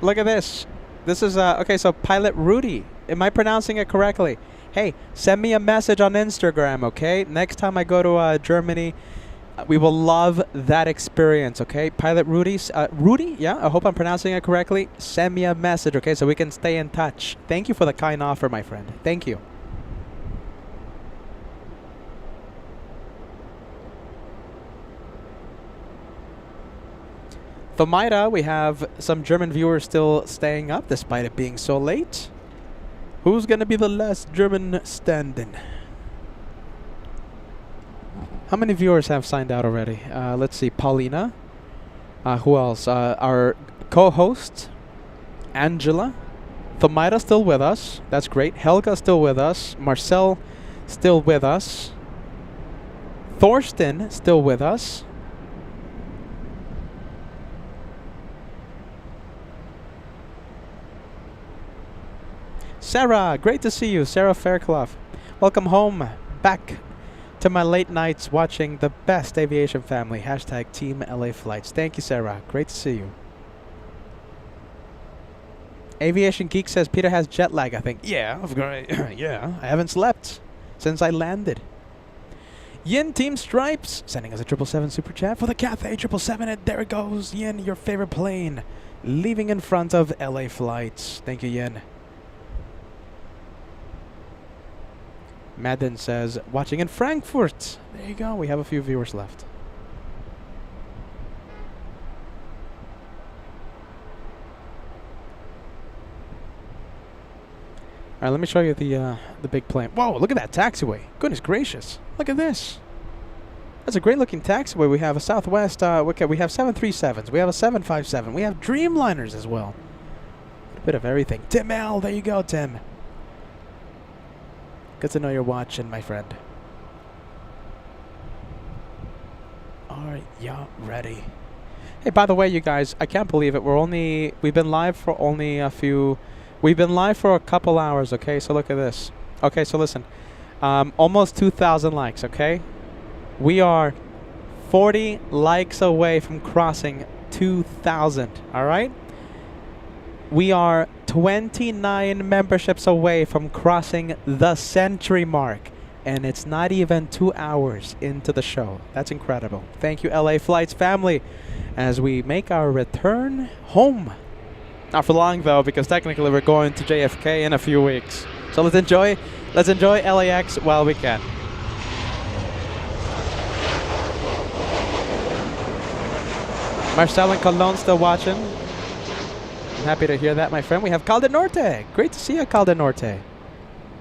S2: Look at this. This is, okay, so Pilot Rudy. Am I pronouncing it correctly? Hey, send me a message on Instagram, okay? Next time I go to Germany, we will love that experience, okay? Pilot Rudy, Rudy, yeah, I hope I'm pronouncing it correctly. Send me a message, okay, so we can stay in touch. Thank you for the kind offer, my friend. Thank you. Thomaida, we have some German viewers still staying up despite it being so late. Who's going to be the last German standing? How many viewers have signed out already? Let's see. Paulina. Who else? Our co-host, Angela. Thomaida still with us. That's great. Helga still with us. Marcel still with us. Thorsten still with us. Sarah, great to see you. Sarah Fairclough. Welcome home. Back to my late nights watching the best aviation family. Hashtag Team LA Flights. Thank you, Sarah. Great to see you. Aviation Geek says Peter has jet lag, I think. Yeah, of course. Yeah, I haven't slept since I landed. Yin Team Stripes sending us a 777 super chat for the Cathay 777. And there it goes. Yin, your favorite plane, leaving in front of LA Flights. Thank you, Yin. Madden says, watching in Frankfurt. There you go. We have a few viewers left. right, let me show you the big plane. Whoa, look at that taxiway. Goodness gracious. Look at this. That's a great looking taxiway. We have a Southwest, okay, we have 737s. We have a 757. We have Dreamliners as well. A bit of everything. Tim L, there you go, Tim. Good to know you're watching, my friend. Are ya ready? Hey, by the way, you guys, I can't believe it. We've been live for only a few, we've been live for a couple hours, okay? So look at this. Okay, so listen. Almost 2,000 likes, okay? We are 40 likes away from crossing 2,000, all right? We are 29 memberships away from crossing the century mark. And it's not even 2 hours into the show. That's incredible. Thank you, LA Flights family, as we make our return home. Not for long, though, because technically we're going to JFK in a few weeks. So let's enjoy LAX while we can. Marcel and Cologne still watching. I'm happy to hear that, my friend. We have Cal del Norte. Great to see you, Cal del Norte.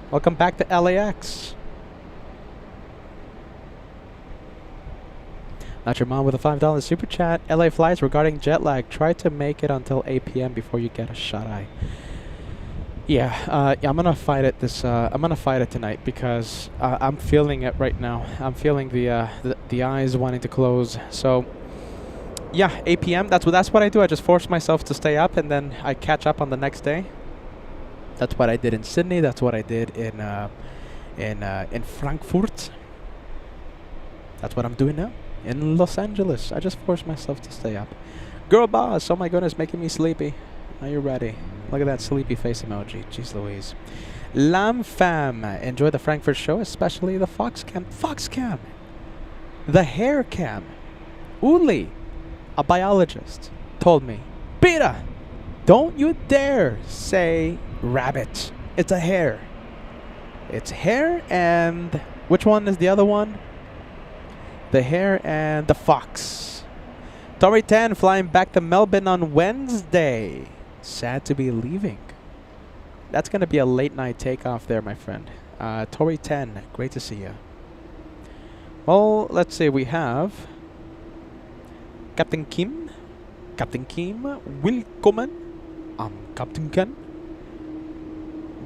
S2: Welcome back to LAX. Not your mom with a $5 super chat. LA Flights regarding jet lag. Try to make it until 8 p.m. before you get a shut eye. Yeah, I'm gonna fight it I'm gonna fight it tonight because I'm feeling it right now. I'm feeling the eyes wanting to close. So yeah, 8 p.m. That's what I do. I just force myself to stay up and then I catch up on the next day. That's what I did in Sydney. That's what I did in Frankfurt. That's what I'm doing now. In Los Angeles, I just forced myself to stay up. Girl boss, oh my goodness, making me sleepy. Are you ready? Look at that sleepy face emoji. Jeez Louise. Lamb fam, enjoy the Frankfurt show, especially the Fox cam. The hair cam. Uli, a biologist, told me, Peter, don't you dare say rabbit. It's a hare. It's hare and which one is the other one? The hare and the fox. Tori 10 flying back to Melbourne on Wednesday. Sad to be leaving. That's going to be a late night takeoff there, my friend. Tori 10, great to see you. Well, let's see. We have Captain Kim. Captain Kim, willkommen. I'm Captain Ken.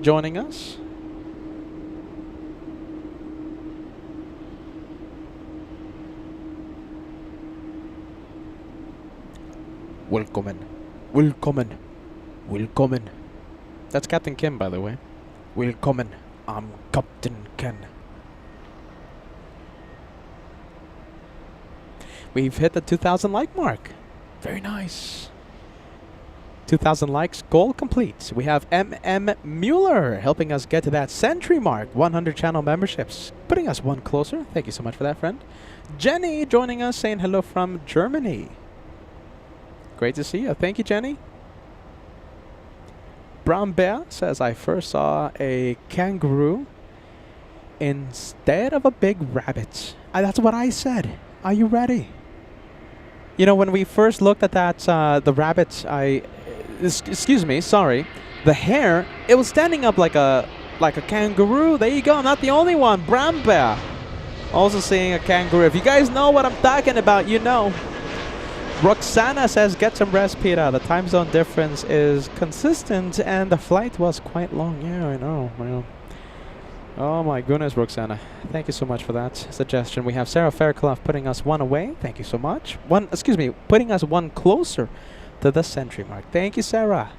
S2: Joining us. Willkommen. Willkommen. Willkommen. That's Captain Kim, by the way. Willkommen. I'm Captain Ken. We've hit the 2,000 like mark. Very nice. 2,000 likes, goal complete. We have MM Mueller helping us get to that century mark. 100 channel memberships, putting us one closer. Thank you so much for that, friend. Jenny joining us, saying hello from Germany. Great to see you. Thank you, Jenny. Brown Bear says, I first saw a kangaroo instead of a big rabbit. That's what I said. Are you ready? You know, when we first looked at that, the rabbit, excuse me, sorry, the hare, it was standing up like a kangaroo. There you go. Not the only one. Brown Bear. Also seeing a kangaroo. If you guys know what I'm talking about, you know. Roxana says, get some rest, Peter. The time zone difference is consistent and the flight was quite long. Yeah, I know. Well, oh my goodness, Roxana. Thank you so much for that suggestion. We have Sarah Fairclough putting us one away. Thank you so much. Putting us one closer to the century mark. Thank you, Sarah.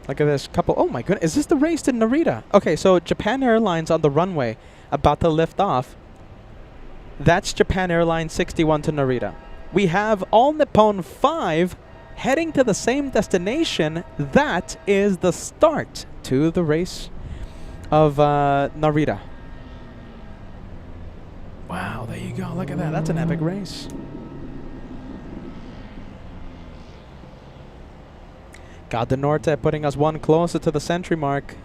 S2: Look at this couple. Oh my goodness. Is this the race to Narita? Okay, so Japan Airlines on the runway about to lift off. That's Japan Airlines 61 to Narita. We have All Nippon 5 heading to the same destination. That is the start to the race of Narita. Wow, there you go. Look at that. That's an epic race. Cal del Norte putting us one closer to the century mark.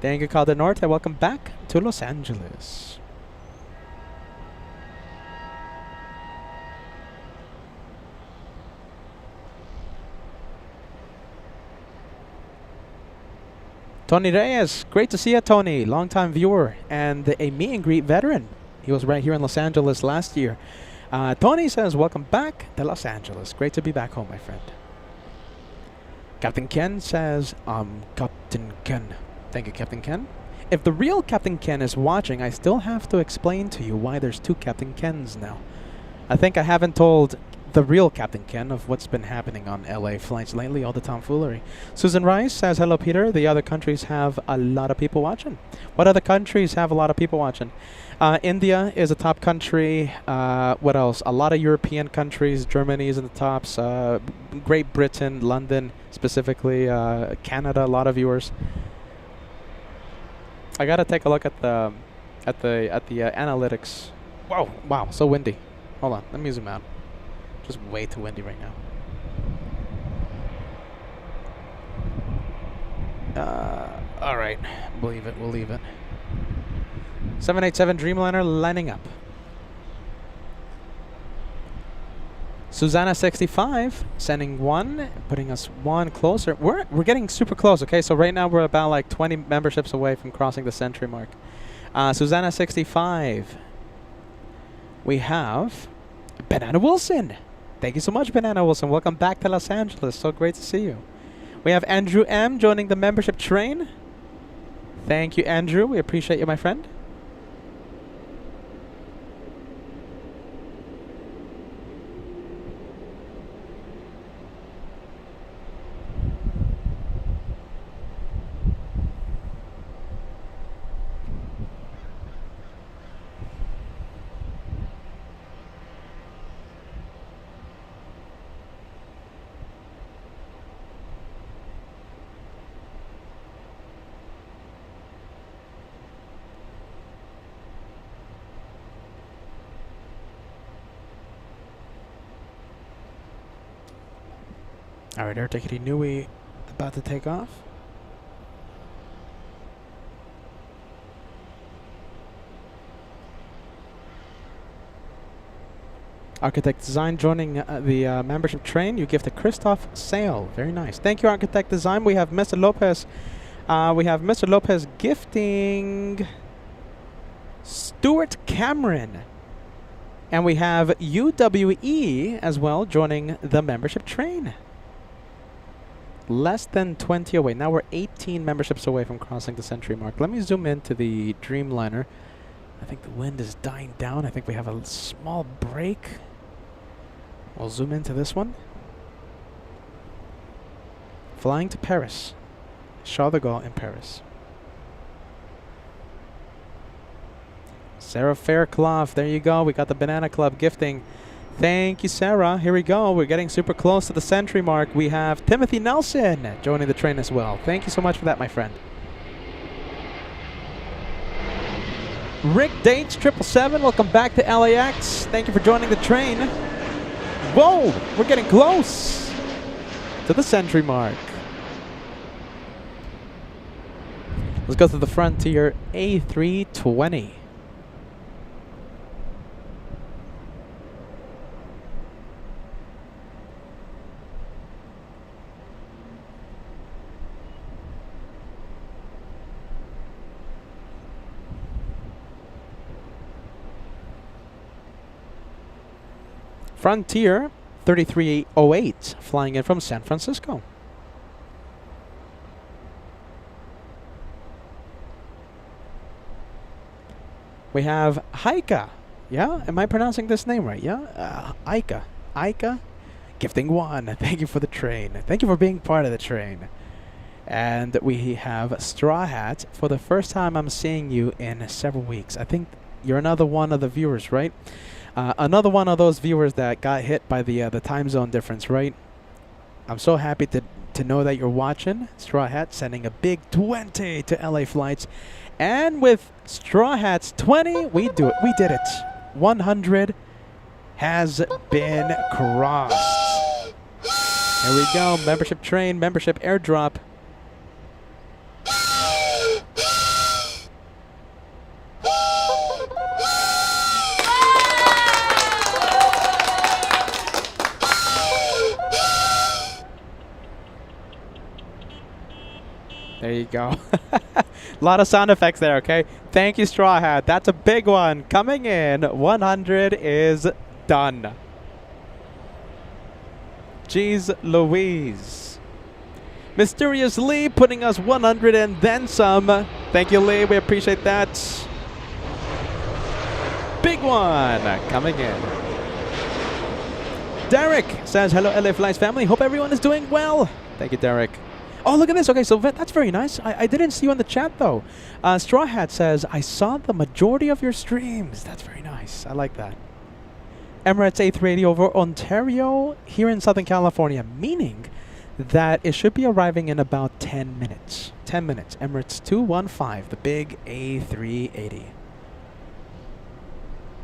S2: Thank you, Cal del Norte. Welcome back to Los Angeles. Tony Reyes, great to see you, Tony. Longtime viewer and a meet and greet veteran. He was right here in Los Angeles last year. Tony says, welcome back to Los Angeles. Great to be back home, my friend. Captain Ken says, I'm Captain Ken. Thank you, Captain Ken. If the real Captain Ken is watching, I still have to explain to you why there's two Captain Kens now. I think I haven't told the real Captain Ken of what's been happening on LA flights lately, all the tomfoolery. Susan Rice says, hello, Peter. The other countries have a lot of people watching. What other countries have a lot of people watching? India is a top country. What else? A lot of European countries. Germany is in the tops. Great Britain, London specifically. Canada, a lot of viewers. I gotta take a look at the analytics. Whoa! Wow, so windy. Hold on, let me zoom out. Just way too windy right now. All right, believe it. We'll leave it. 787 Dreamliner lining up. Susanna 65 sending one, putting us one closer. We're getting super close. Okay, so right now we're about like 20 memberships away from crossing the century mark. Susanna 65. We have Banana Wilson. Thank you so much, Banana Wilson. Welcome back to Los Angeles. So great to see you. We have Andrew M joining the membership train. Thank you, Andrew. We appreciate you, my friend. Alright, air ticket Nui about to take off. Architect Design joining the membership train. You give to Christoph Sale. Very nice. Thank you, Architect Design. We have Mr. Lopez. We have Mr. Lopez gifting Stuart Cameron. And we have UWE as well joining the membership train. Less than 20 away. Now we're 18 memberships away from crossing the century mark. Let me zoom into the Dreamliner. I think the wind is dying down. I think we have a small break. We'll zoom into this one. Flying to Paris. Charles de Gaulle in Paris. Sarah Fairclough. There you go. We got the Banana Club gifting. Thank you, Sarah. Here we go. We're getting super close to the century mark. We have Timothy Nelson joining the train as well. Thank you so much for that, my friend. Rick Dates, 777. Welcome back to LAX. Thank you for joining the train. Whoa! We're getting close to the century mark. Let's go to the Frontier A320. Frontier 3308 flying in from San Francisco. We have Haika. Yeah, am I pronouncing this name right? Yeah, Aika. Aika, gifting one. Thank you for the train. Thank you for being part of the train. And we have Straw Hat. For the first time I'm seeing you in several weeks. I think you're another one of the viewers, right? Another one of those viewers that got hit by the time zone difference, right? I'm so happy to know that you're watching. Straw Hat sending a big 20 to LA flights. And with Straw Hat's 20, we do it. We did it. 100 has been crossed. Here we go. Membership train, membership airdrop. There you go. A lot of sound effects there, okay? Thank you, Straw Hat. That's a big one. Coming in, 100 is done. Jeez Louise. Mysterious Lee putting us 100 and then some. Thank you, Lee. We appreciate that. Big one coming in. Derek says, hello, LA Flies family. Hope everyone is doing well. Thank you, Derek. Oh, look at this. Okay, so that's very nice. I didn't see you in the chat, though. Straw Hat says, I saw the majority of your streams. That's very nice. I like that. Emirates A380 over Ontario here in Southern California, meaning that it should be arriving in about 10 minutes. 10 minutes. Emirates 215, the big A380.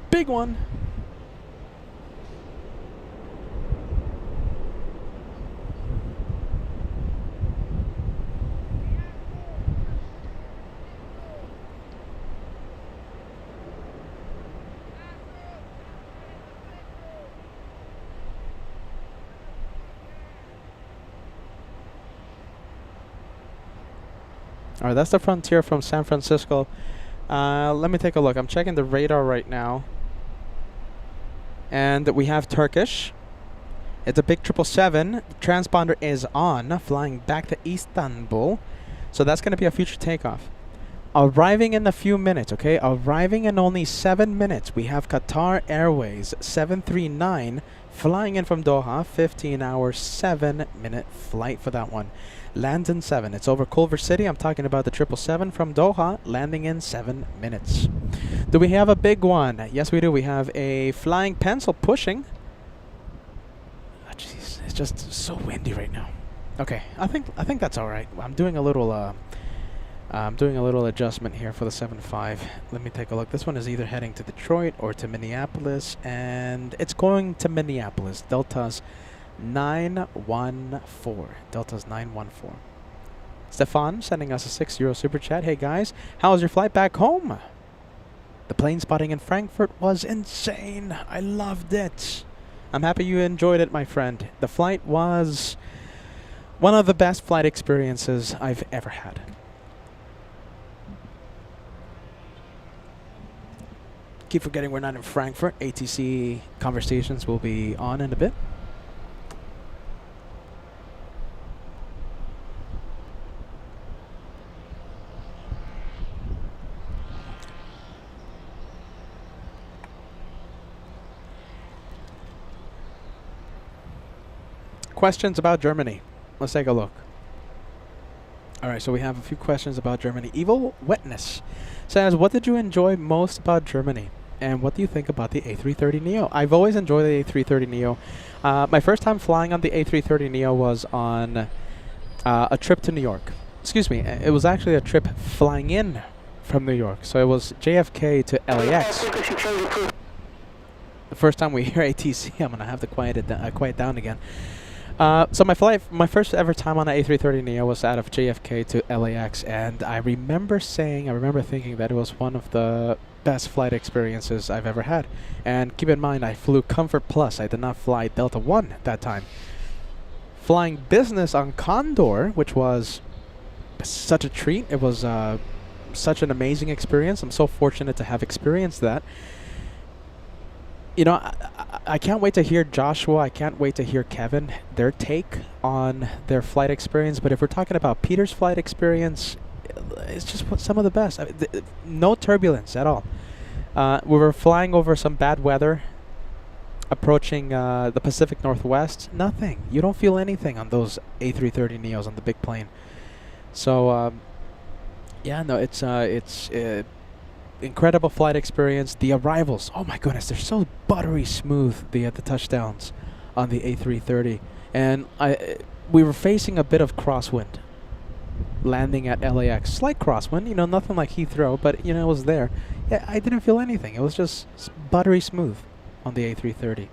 S2: Big one. All right, that's the Frontier from San Francisco. Let me take a look. I'm checking the radar right now. And we have Turkish. It's a big 777. The transponder is on, flying back to Istanbul. So that's going to be a future takeoff. Arriving in a few minutes, okay? Arriving in only 7 minutes. We have Qatar Airways 739 flying in from Doha. 15 hour, 7-minute flight for that one. Lands in 7. It's over Culver City. I'm talking about the 777 from Doha, landing in 7 minutes. Do we have a big one? Yes, we do. We have a flying pencil pushing. Oh, jeez, it's just so windy right now. Okay, I think that's all right. I'm doing a little adjustment here for the 7.5. Let me take a look. This one is either heading to Detroit or to Minneapolis, and it's going to Minneapolis. Delta's 914. Delta's 914. Stefan sending us a €6 super chat. Hey guys, how was your flight back home? The plane spotting in Frankfurt was insane. I loved it. I'm happy you enjoyed it, my friend. The flight was one of the best flight experiences I've ever had. Keep forgetting we're not in Frankfurt. ATC conversations will be on in a bit. Questions about Germany. Let's take a look. All right, so we have a few questions about Germany. Evil Wetness says, what did you enjoy most about Germany? And what do you think about the A330neo? I've always enjoyed the A330neo. My first time flying on the A330neo was on a trip to New York. Excuse me, it was actually a trip flying in from New York. So it was JFK to LAX. The first time we hear ATC, I'm going to have to quiet down again. So my first ever time on an A330neo was out of JFK to LAX, and I remember thinking that it was one of the best flight experiences I've ever had. And keep in mind, I flew Comfort Plus. I did not fly Delta One at that time. Flying business on Condor, which was such a treat. It was such an amazing experience. I'm so fortunate to have experienced that. You know, I can't wait to hear Joshua, I can't wait to hear Kevin, their take on their flight experience. But if we're talking about Peter's flight experience, it's just some of the best. I mean, no turbulence at all. We were flying over some bad weather, approaching the Pacific Northwest. Nothing. You don't feel anything on those A330neos on the big plane. So, yeah, no, it's incredible flight experience. The arrivals, oh my goodness, they're so buttery smooth, the touchdowns on the A330. And we were facing a bit of crosswind landing at LAX. Slight crosswind, you know, nothing like Heathrow, but you know, it was there. Yeah, I didn't feel anything. It was just buttery smooth on the A330.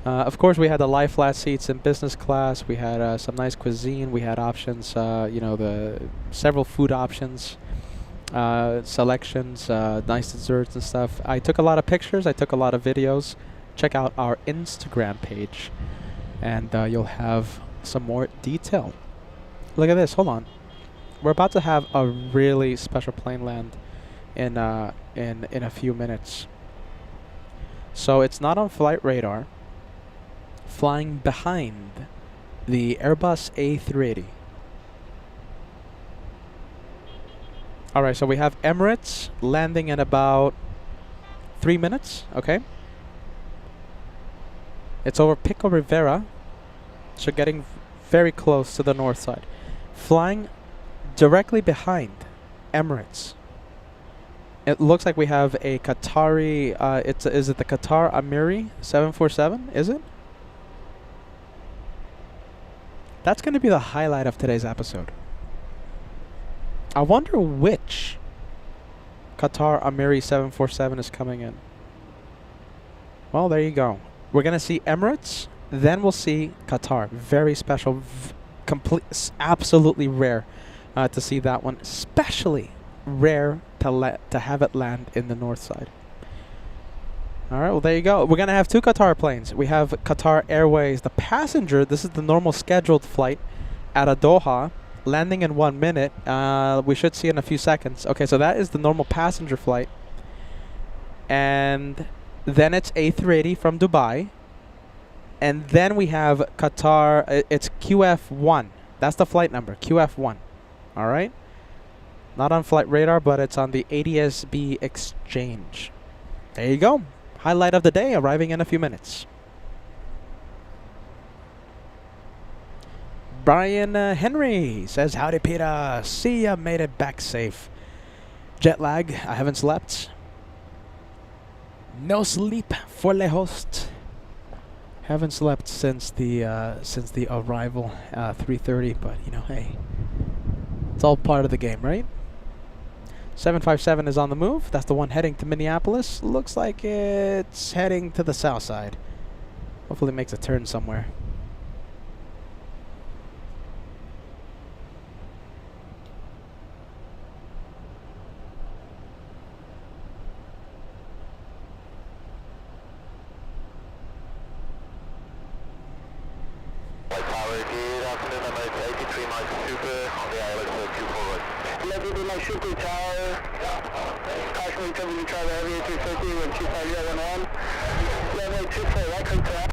S2: Of course, we had the lie flat seats in business class. We had some nice cuisine. We had options, you know, the several food options. Selections, nice desserts and stuff. I took a lot of pictures. I took a lot of videos. Check out our Instagram page, and you'll have some more detail. Look at this. Hold on. We're about to have a really special plane land in a few minutes. So it's not on flight radar. Flying behind the Airbus A380. Alright, so we have Emirates landing in about 3 minutes, okay? It's over Pico Rivera, so getting very close to the north side. Flying directly behind Emirates. It looks like we have a Qatari, is it the Qatar Amiri 747, is it? That's going to be the highlight of today's episode. I wonder which Qatar Amiri 747 is coming in. Well, there you go. We're going to see Emirates, then we'll see Qatar. Very special, absolutely rare to see that one. Especially rare to have it land in the north side. All right, well, there you go. We're going to have 2 Qatar planes. We have Qatar Airways, the passenger. This is the normal scheduled flight out of Doha, landing in 1 minute. We should see in a few seconds. Okay, so that is the normal passenger flight. And then it's A380 from Dubai. And then we have Qatar, it's QF1. That's the flight number, QF1. All right? Not on flight radar, but it's on the ADS-B exchange. There you go. Highlight of the day, arriving in a few minutes. Brian Henry says, howdy Peter, see ya, made it back safe. Jet lag, I haven't slept. No sleep for le host. Haven't slept since the arrival, 3:30, but you know, hey, it's all part of the game, right? 757 is on the move. That's the one heading to Minneapolis. Looks like it's heading to the south side. Hopefully it makes a turn somewhere.
S1: Super Tower, caution returning to travel Aviation A350 with 25011. Runway 24, right, clear to land.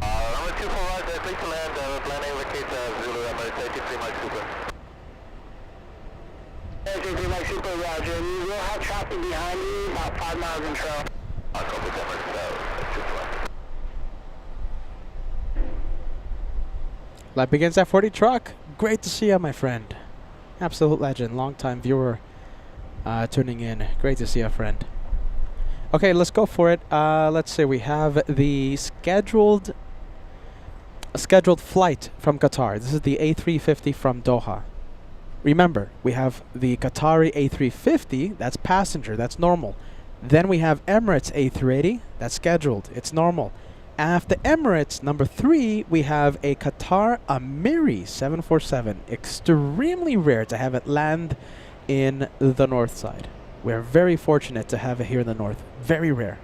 S1: Runway 24 right, clear to land, landing locate Zulu, Emirates A3 Mike Super. A3 Mike Super, roger. You will have traffic behind you, about 5 miles in trail. Copy Emirates,
S2: Life begins at 40 truck. Great to see you, my friend. Absolute legend, long-time viewer tuning in. Great to see you, friend. Okay, let's go for it. Let's see, we have the scheduled flight from Qatar. This is the A350 from Doha. Remember, we have the Qatari A350, that's passenger, that's normal. Then we have Emirates A380, that's scheduled, it's normal. After Emirates, number 3, we have a Qatar Amiri 747. Extremely rare to have it land in the north side. We're very fortunate to have it here in the north. Very rare.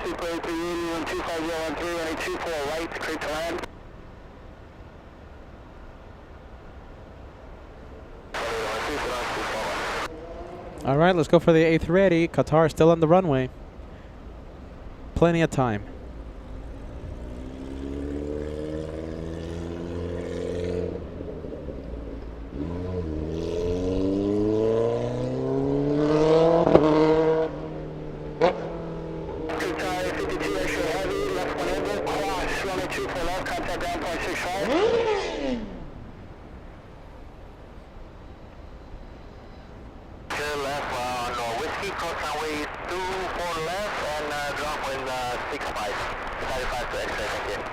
S2: Super A3 Union 25013 and a 24 right, clear to land. All right, let's go for the A380. Qatar is still on the runway. Plenty of time.
S1: Qatar 52 extra heavy, left one over, contact ground point 65. Clear left on Whiskey, cross runway 24 left and drop wind 65. 95 to X-ray, thank you.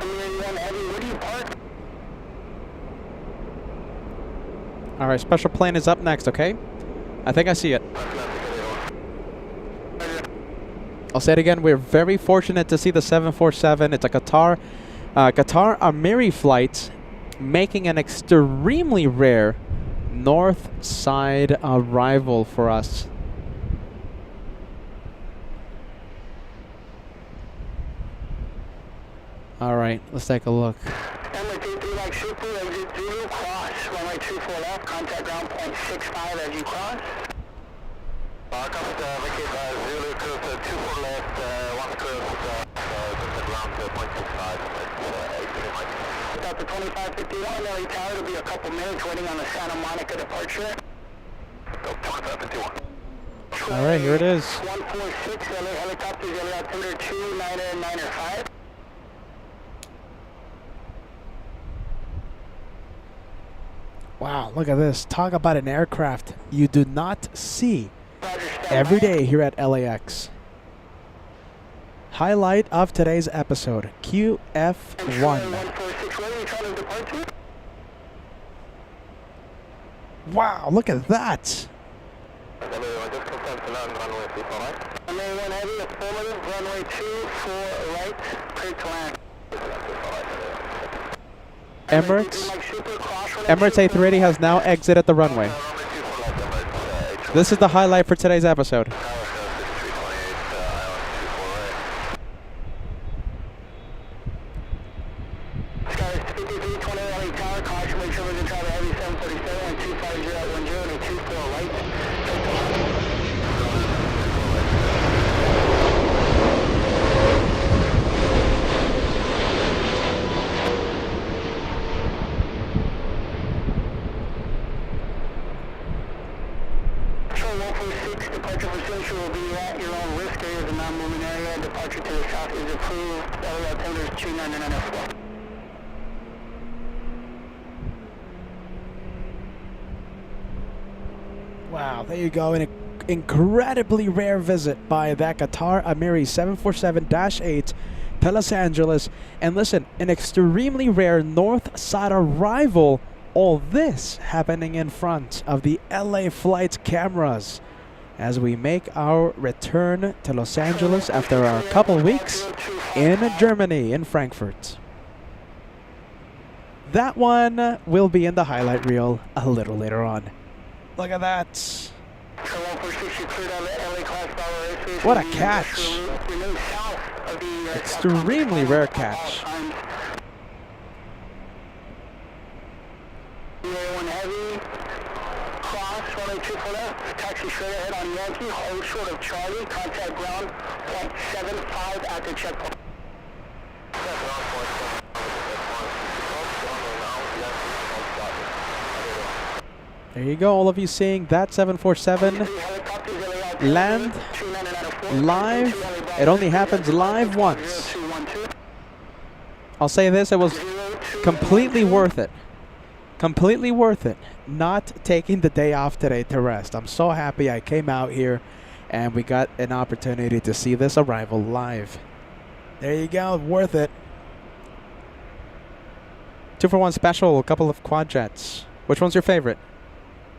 S1: Where do you park?
S2: All right, special plane is up next, okay? I think I see it. I'll say it again. We're very fortunate to see the 747. It's a Qatar Amiri flight, making an extremely rare north side arrival for us. All right, let's take a look.
S1: Emirates A380 like super, exit 0, cross, runway 24 left, contact ground point 65 as you cross. Copy, vacate 0, curve 24 left, 1 curve, contact ground point 65, Delta 2551, LA Tower, it'll be a couple minutes waiting on the Santa Monica departure. Delta 2551.
S2: All right, here it is.
S1: 146, LA helicopters, LA altimeter 2995.
S2: Wow, look at this. Talk about an aircraft you do not see every day here at LAX. Highlight of today's episode, QF1. Wow, look at that.
S1: Runway 2 for right, clear to land.
S2: Emirates A380 has now exited the runway. This is the highlight for today's episode.
S1: Departure for Central will be at your own risk. Area is a non-moving area. Departure to the south is approved. LA altimeter is 2994.
S2: Wow, there you go. An incredibly rare visit by that Qatar Amiri 747-8 to Los Angeles. And listen, an extremely rare north side arrival. All this happening in front of the LA flight cameras as we make our return to Los Angeles after our couple weeks in Germany, in Frankfurt. That one will be in the highlight reel a little later on. Look at that. What a catch. Extremely rare catch.
S1: Taxi straight ahead on Yankee, hold short of Charlie, contact ground, .75 at the checkpoint.
S2: There you go, all of you seeing that 747 land live. It only happens live once. I'll say this, it was completely worth it. Completely worth it not taking the day off today to rest. I'm so happy I came out here and we got an opportunity to see this arrival live. There you go, worth it. 2-for-1 special, a couple of quad jets. Which one's your favorite?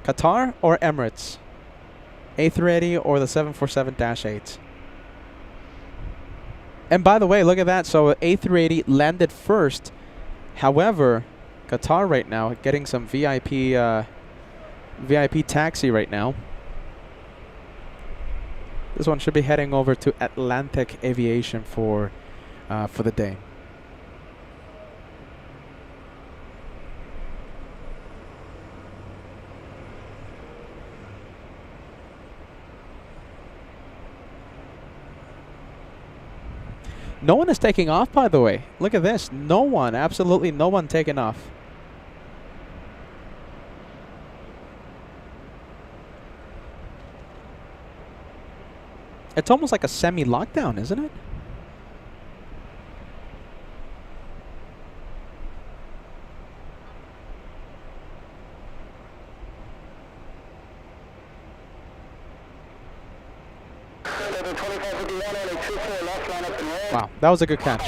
S2: Qatar or Emirates? A380 or the 747-8? And by the way, look at that. So A380 landed first. However, Qatar right now getting some VIP taxi right now. This one should be heading over to Atlantic Aviation for the day. No one is taking off, by the way. Look at this. No one, absolutely no one taking off. It's almost like a semi-lockdown, isn't it? Wow, that was a good catch.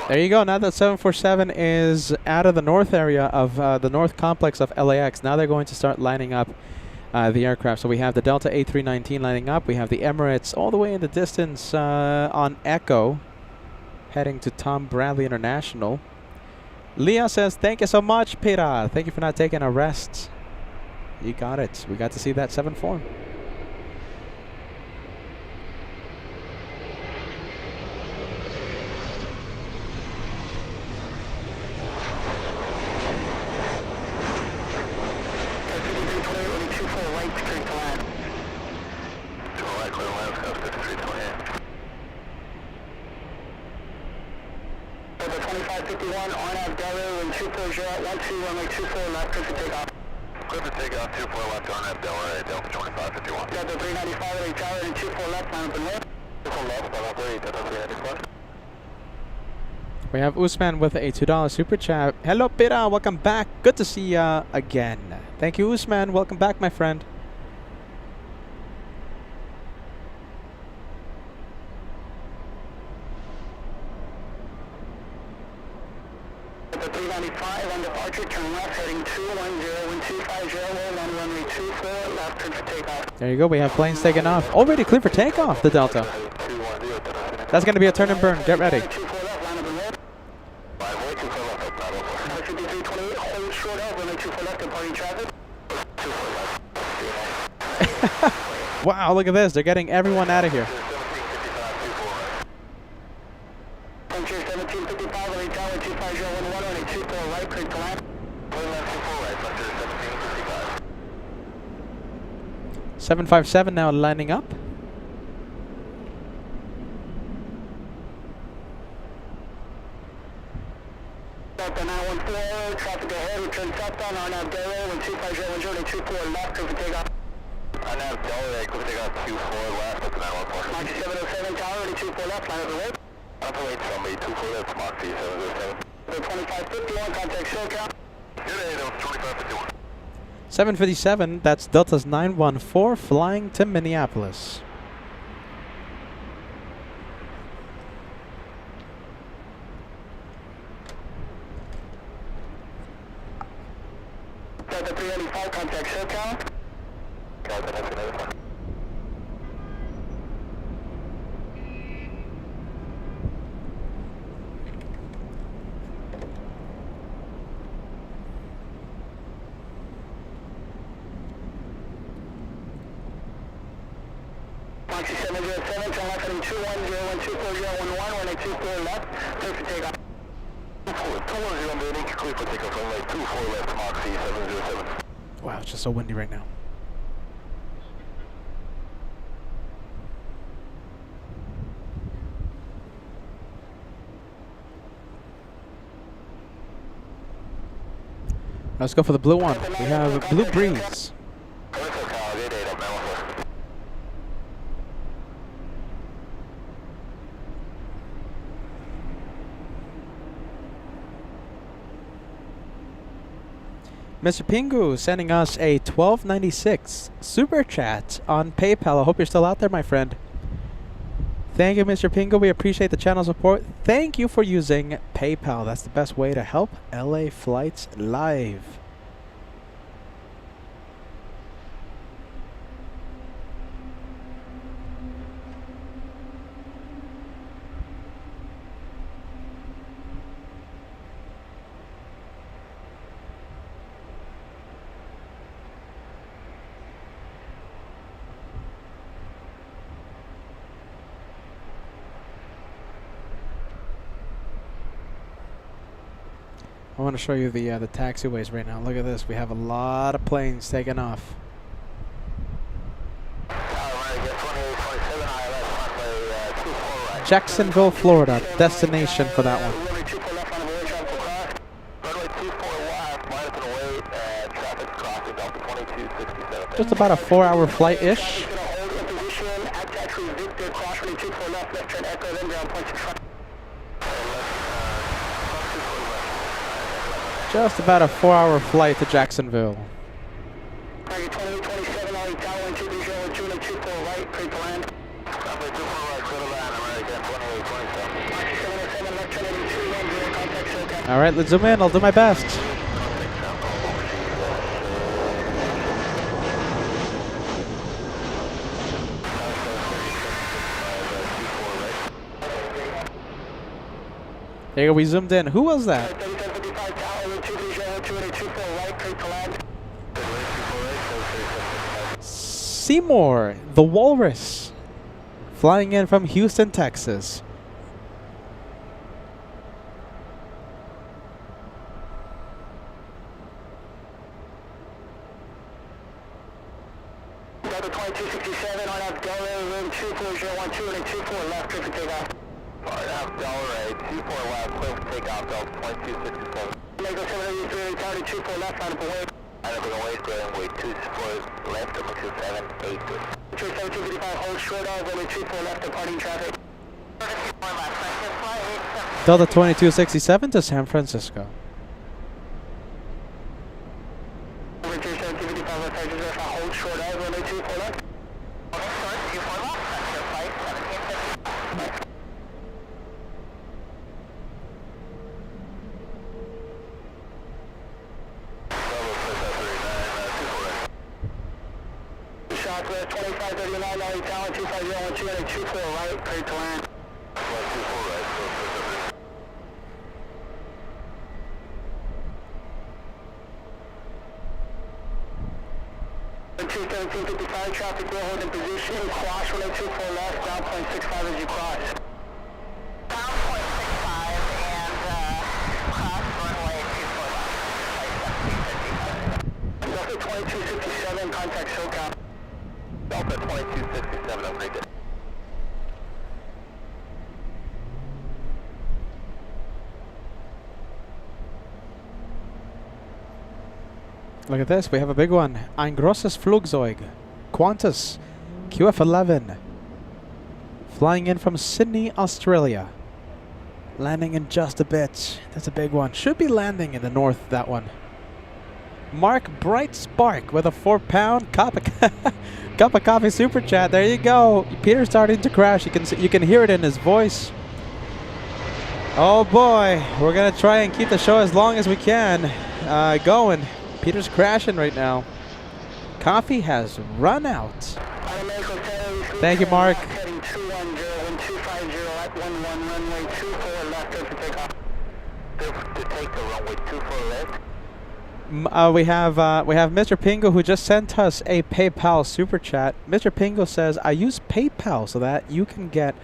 S2: There you go. Now that 747 is out of the north area of the north complex of LAX, now they're going to start lining up the aircraft. So we have the Delta A319 lining up. We have the Emirates all the way in the distance on Echo, heading to Tom Bradley International. Leah says, thank you so much, Pira. Thank you for not taking a rest. You got it. We got to see that 7-4. We have Usman with a $2 super chat. Hello, Pira. Welcome back. Good to see ya again. Thank you, Usman. Welcome back, my friend.
S1: The 395 on departure, turn left, heading 210-1250, runway 24, left, clear for takeoff.
S2: There you go. We have planes taking off. Already clear for takeoff, the Delta. That's going to be a turn and burn. Get ready. Wow, look at this. They're getting everyone out of here.
S1: Frontier 1755 on tower 25011 on a 24 right, clear to land.
S2: 757 now lining up.
S1: Delta 914, traffic ahead, return southbound, RNAV Delaware, 12510 left, clear for takeoff. RNAV Delaware, clear for takeoff, 24 left, that's 914. Moxie 707 tower, 24 left, line up the road. Alpha 8 somebody, 24 left, Moxie 707. The 2551, contact SoCal. Good day, that was 2551.
S2: 757, that's Delta's 914 flying to Minneapolis.
S1: Delta 395, contact SoCal. Delta, that's another one. Moxie 707, turn left heading 210-124011, runway 24 left, clear for takeoff. 210, building, clear for takeoff, runway 24 left, Moxie 707.
S2: Wow, it's just so windy right now. Let's go for the blue one. We have Blue Breeze. Mr. Pingu sending us a 12.96 super chat on PayPal. I hope you're still out there, my friend. Thank you, Mr. Pingu. We appreciate the channel support. Thank you for using PayPal. That's the best way to help LA Flights Live. I want to show you the taxiways right now. Look at this. We have a lot of planes taking off. Jacksonville, Florida. Destination for that one. Just about a 4-hour flight-ish. Just about a 4-hour flight to Jacksonville. All right, let's zoom in. I'll do my best. There we zoomed in. Who was that? Seymour, the Walrus, flying in from Houston, Texas.
S1: Delta 2267 on up Delray, room 24012 and a 24 left, clear for takeoff. On up Delray, 24 left, clear for takeoff, Delta 2267. Lego 783, tower 24 left, line up away. Line up away, square and wait, 24 left, Delta 2782. 7255, hold short of, runway 24 left, departing traffic.
S2: Delta 2267 to San Francisco.
S1: Hold short of, runway 24 left. Southwest 2539, Nelly Tower, 25012 and a 24 right, clear to land. 24 right, 1755 traffic will hold in position, cross runway 24 left, down 0.65 as you cross. Down 0.65 and cross runway 24 left. Delta 2267, contact SoCal. Delta 2267, I'm ready.
S2: Look at this, we have a big one. Ein großes Flugzeug. Qantas QF11. Flying in from Sydney, Australia. Landing in just a bit. That's a big one. Should be landing in the north, that one. Mark Bright Spark with a £4 cup of coffee super chat. There you go. Peter's starting to crash. You can hear it in his voice. Oh boy, we're gonna try and keep the show as long as we can going. Peter's crashing right now. Coffee has run out. Thank you, Mark. We have Mr. Pingo who just sent us a PayPal super chat. Mr. Pingo says, I use PayPal so that you can get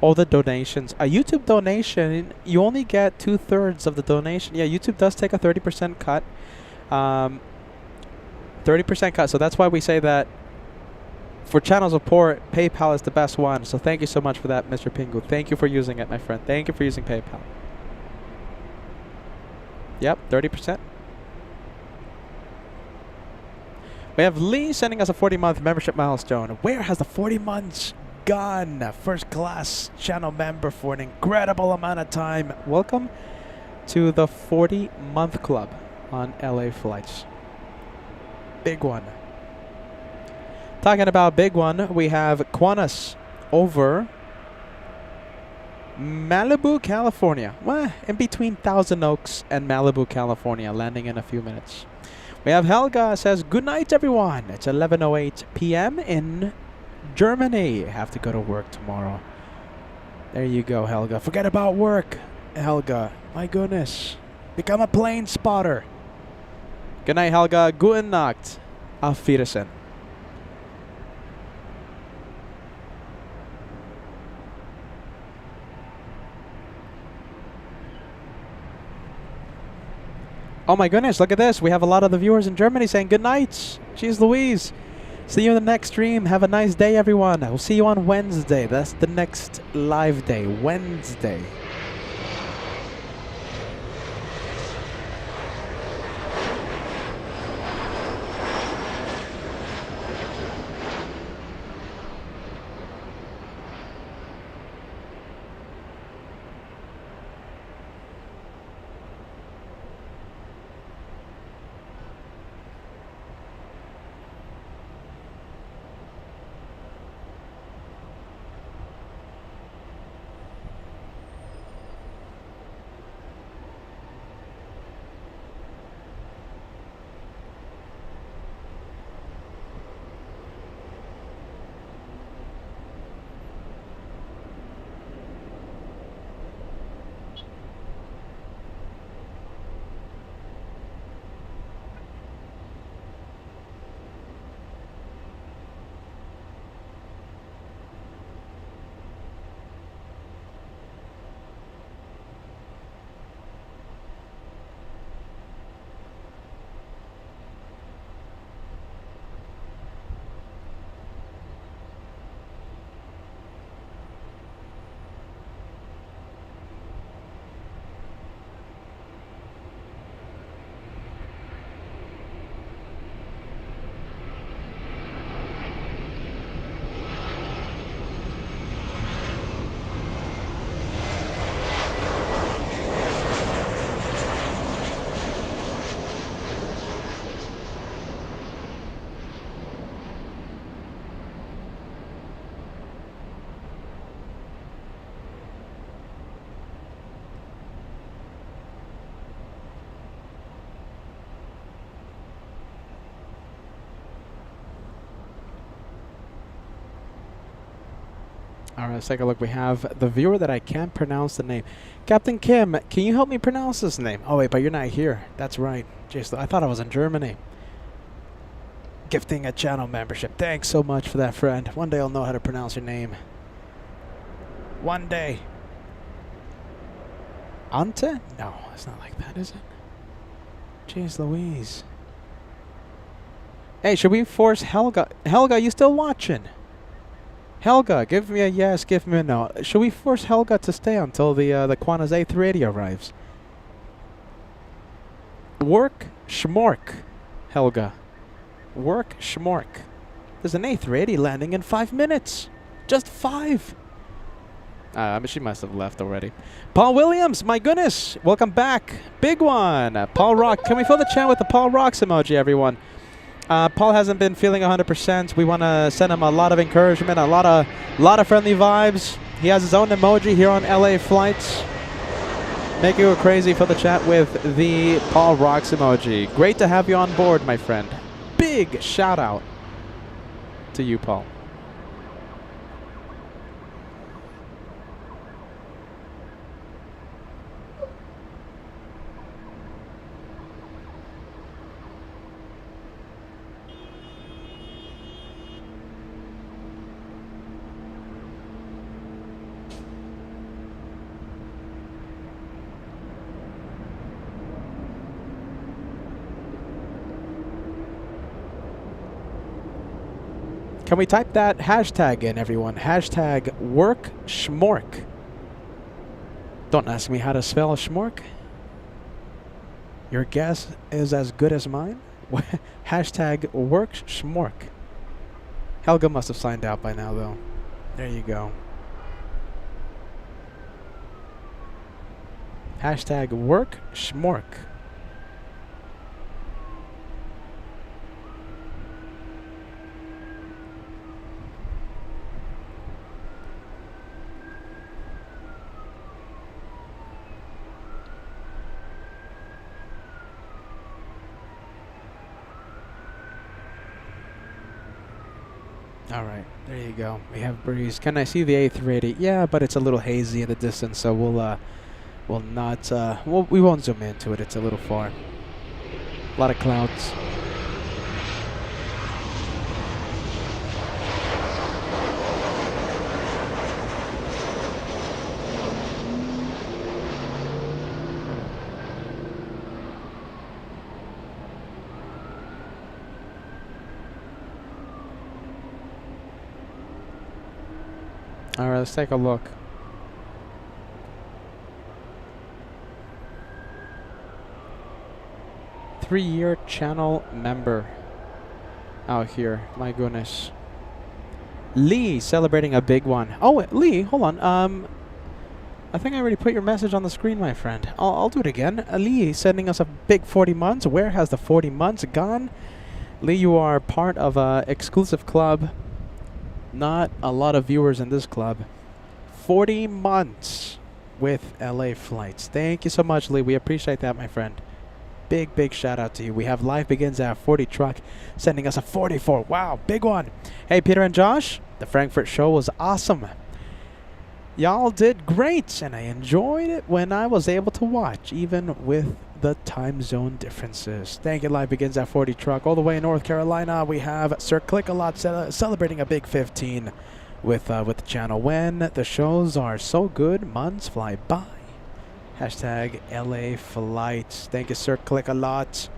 S2: all the donations. A YouTube donation, you only get 2/3 of the donation. Yeah, YouTube does take a 30% cut. 30% cut. So that's why we say that for channel support, PayPal is the best one. So thank you so much for that, Mr. Pingu. Thank you for using it, my friend. Thank you for using PayPal. Yep, 30%. We have Lee sending us a 40-month membership milestone. Where has the 40 months gone? First class channel member for an incredible amount of time. Welcome to the 40-month club on LA flights. Big one. Talking about big one, we have Qantas over Malibu, California. Well, in between Thousand Oaks and Malibu, California, landing in a few minutes. We have Helga says, good night, everyone. It's 11:08 p.m. in Germany. Have to go to work tomorrow. There you go, Helga. Forget about work, Helga. My goodness. Become a plane spotter. Good night, Helga. Guten Nacht. Auf Wiedersehen. Oh my goodness, look at this. We have a lot of the viewers in Germany saying good night. She's Louise. See you in the next stream. Have a nice day, everyone. We'll see you on Wednesday. That's the next live day. Wednesday. All right, let's take a look. We have the viewer that I can't pronounce the name. Captain Kim, can you help me pronounce this name? Oh, wait, but you're not here. That's right. Jeez, I thought I was in Germany. Gifting a channel membership. Thanks so much for that, friend. One day I'll know how to pronounce your name. One day. Ante? No, it's not like that, is it? Jeez Louise. Hey, should we force Helga? Helga, you still watching? Helga, give me a yes, give me a no. Should we force Helga to stay until the Qantas A380 arrives? Work, schmork, Helga. Work, schmork. There's an A380 landing in 5 minutes. Just 5. I mean, she must have left already. Paul Williams, my goodness. Welcome back. Big one. Paul Rock. Can we fill the chat with the Paul Rocks emoji, everyone? Paul hasn't been feeling 100%. We want to send him a lot of encouragement, a lot of friendly vibes. He has his own emoji here on LA flights. Make you go crazy for the chat with the Paul Rocks emoji. Great to have you on board, my friend. Big shout out to you, Paul. Can we type that hashtag in, everyone? Hashtag work schmork. Don't ask me how to spell schmork. Your guess is as good as mine. Hashtag work schmork. Helga must have signed out by now, though. There you go. Hashtag work schmork. Alright, there you go. We have breeze. Can I see the A380? Yeah, but it's a little hazy in the distance, so we won't zoom into it. It's a little far. A lot of clouds. Alright, let's take a look. Three-year channel member out here. My goodness. Lee celebrating a big one. Oh, wait, Lee, hold on. I think I already put your message on the screen, my friend. I'll do it again. Lee sending us a big 40 months. Where has the 40 months gone? Lee, you are part of a exclusive club. Not a lot of viewers in this club. 40 months with LA flights. Thank you so much, Lee. We appreciate that, my friend. Big shout out to you. We have Live Begins at 40 truck sending us a 44. Wow, big one. Hey, Peter and Josh, the Frankfurt show was awesome. Y'all did great, and I enjoyed it when I was able to watch, even with the time zone differences. Thank you, Live Begins at 40 truck. All the way in North Carolina, we have Sir Click-A-Lot celebrating a big 15 with the channel. When the shows are so good, months fly by. Hashtag LA flights. Thank you, Sir Click-A-Lot.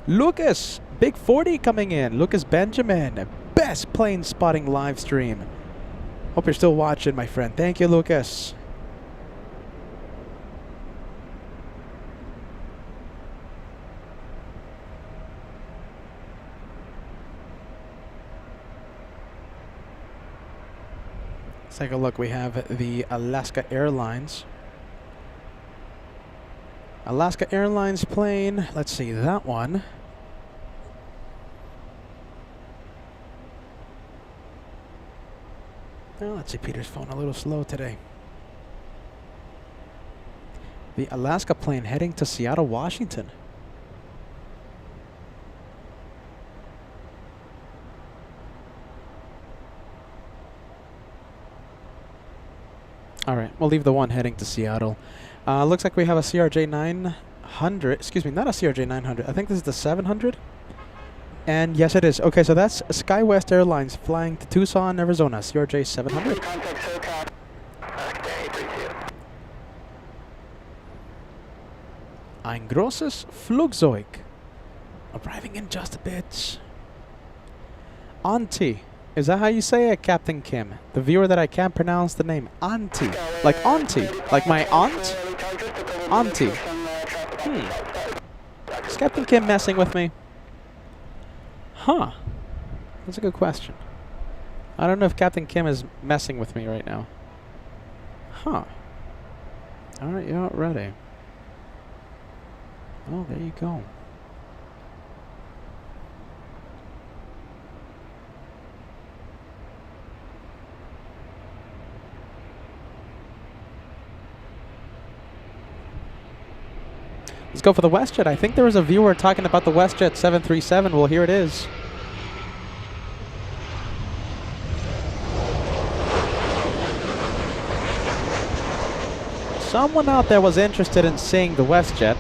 S2: Lucas, big 40 coming in. Lucas Benjamin, best plane spotting live stream. Hope you're still watching, my friend. Thank you, Lucas. Let's take a look. We have the Alaska Airlines. Alaska Airlines plane. Let's see that one. Well, let's see, Peter's phone a little slow today. The Alaska plane heading to Seattle, Washington. All right, we'll leave the one heading to Seattle. Looks like we have a CRJ 900. Excuse me, not a CRJ 900. I think this is the 700. And yes, it is. Okay, so that's SkyWest Airlines flying to Tucson, Arizona. CRJ 700.
S1: Contact SoCal.
S2: Ein großes Flugzeug. Arriving in just a bit. Auntie. Is that how you say it, Captain Kim? The viewer that I can't pronounce the name. Auntie. Like auntie. Like my aunt? Auntie. Is Captain Kim messing with me? Huh. That's a good question. I don't know if Captain Kim is messing with me right now. Huh. Alright, you're not ready. Oh, there you go. Let's go for the WestJet. I think there was a viewer talking about the WestJet 737. Well, here it is. Someone out there was interested in seeing the WestJet.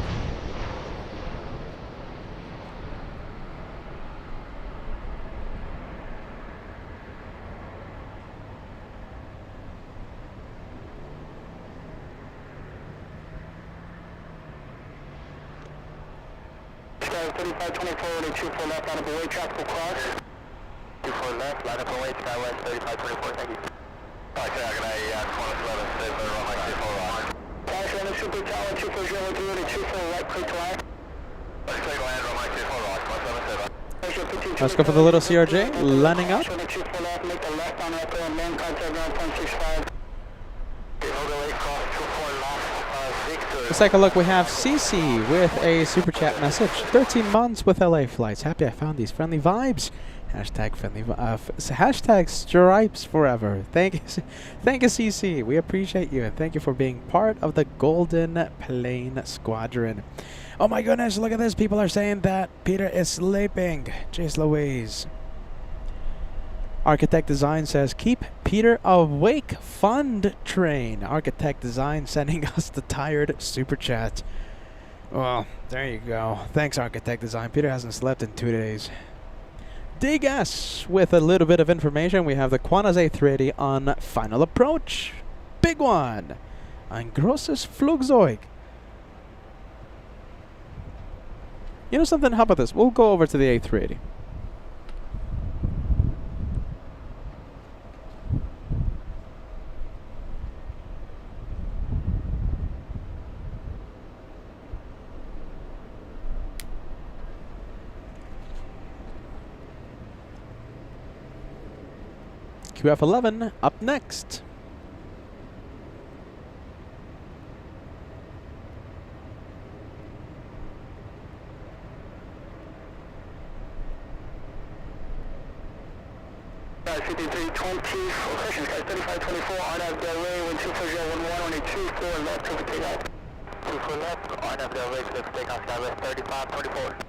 S1: Sky 3524, 24 left, line up away, traffic will cross. 24 left, line up away, SkyWest 3524, thank you. Alright, I'm going to ask 111, stay for around like 24 rock. Dash running Super Tower, 240, 24 right, clear to land. Let's take land, run like 24 rock, 177.
S2: Let's go for the little CRJ, landing up. Let's take a look. We have CC with a super chat message. 13 months with LA flights. Happy I found these friendly vibes. Hashtag friendly, hashtag stripes forever. Thank you, CC. We appreciate you and thank you for being part of the Golden Plane Squadron. Oh my goodness, look at this. People are saying that Peter is sleeping. Jeez Louise. Architect Design says, keep Peter awake. Fund train. Architect Design sending us the tired super chat. Well, there you go. Thanks, Architect Design. Peter hasn't slept in 2 days. Digas with a little bit of information. We have the Qantas A380 on final approach. Big one. Ein großes Flugzeug. You know something? How about this? We'll go over to the A380. QF11 up next.
S1: Guys, 5320, questions, guys, 3524, RNAV Delray, wind 24011, only 24 left, clear for takeoff. 24 left, RNAV Delray, clear for takeoff, Skywest 3524.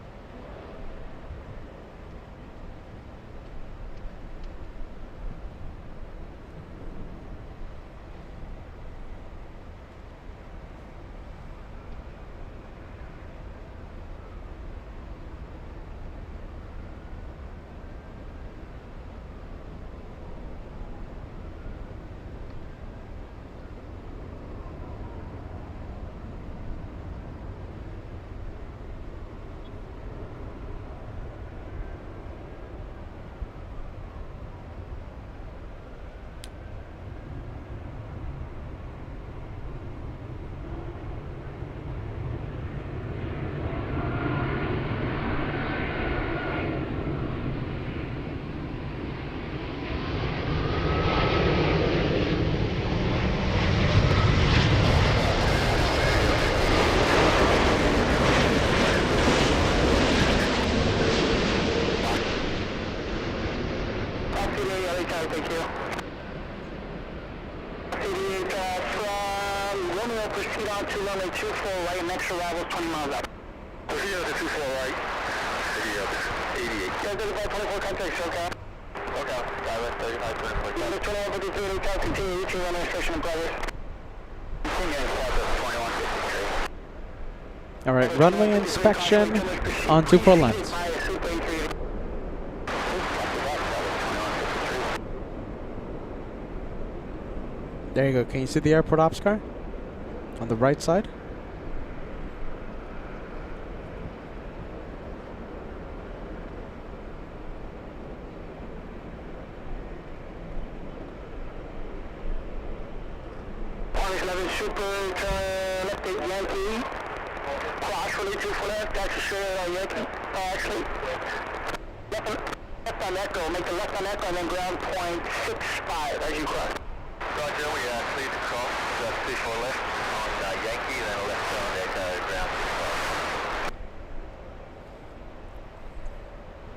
S1: Thank you. From Romeo, proceed on to runway 24 right, next arrival is 20 miles out. Proceed on to 24 right, 88. Yeah, 3524 contact, okay? Okay, Skywest 3524. Number 2153, take continue reaching runway station in progress. Continue process 2153.
S2: All right, runway inspection on 24 left. There you go. Can you see the airport ops car? On the right side?
S1: Orange 11 Super, turn left 8 Yankee. Cross relay 2 for left, that's a straight Yankee. Actually, left on Echo, make the left on Echo and then ground point 65 as you cross. Roger, we cleared to cross, 34 left on Yankee, then left on Echo, ground 65.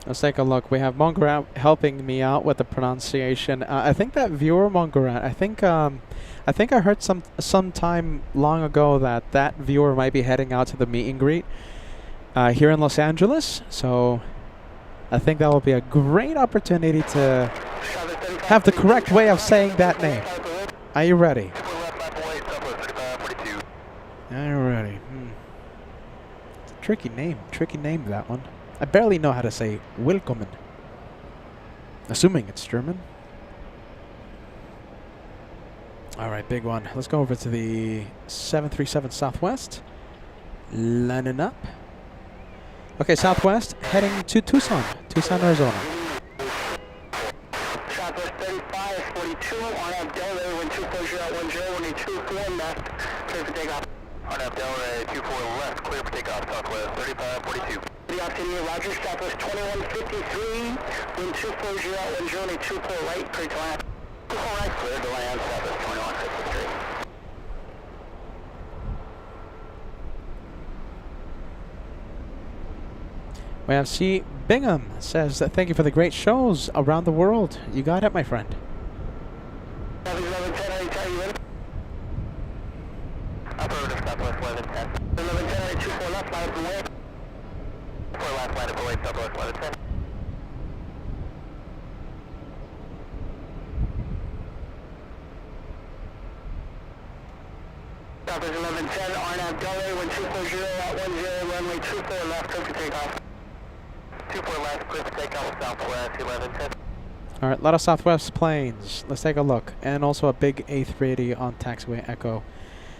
S2: Let's take a look. We have Mongarat helping me out with the pronunciation. I think that viewer Mongarat, I think I heard some time long ago that viewer might be heading out to the meet and greet here in Los Angeles. So I think that will be a great opportunity to have the correct way of saying that name. Are you ready? Are you ready? Tricky name that one. I barely know how to say willkommen. Assuming it's German. Alright, big one. Let's go over to the 737 Southwest. Lining up. Okay, Southwest, heading to Tucson, Arizona.
S1: Southwest 35, 42, RNAV Delray, wind 24010, only 24 left, clear for takeoff. RNAV Delray, 24 left, clear for takeoff, Southwest 35, 42. 30 afternoon, Roger, Southwest 2153, wind 240 at 10, 24 right, clear to land. 24 right, clear to land, Southwest 2153.
S2: We have C. Bingham says that thank you for the great shows around the world. You got it, my friend.
S1: 1110, are you ready? Affirmative, Southwest 1110. 1110, are you 24 left, line up away? 4 left, line up away, Southwest 1110. Southwest 1110, RNAV Delray, wind 240 at 10, runway 24 left, clear for takeoff. 24 left, clear for takeoff, Southwest 1110.
S2: All right, a lot of Southwest planes. Let's take a look. And also a big A380 on taxiway Echo.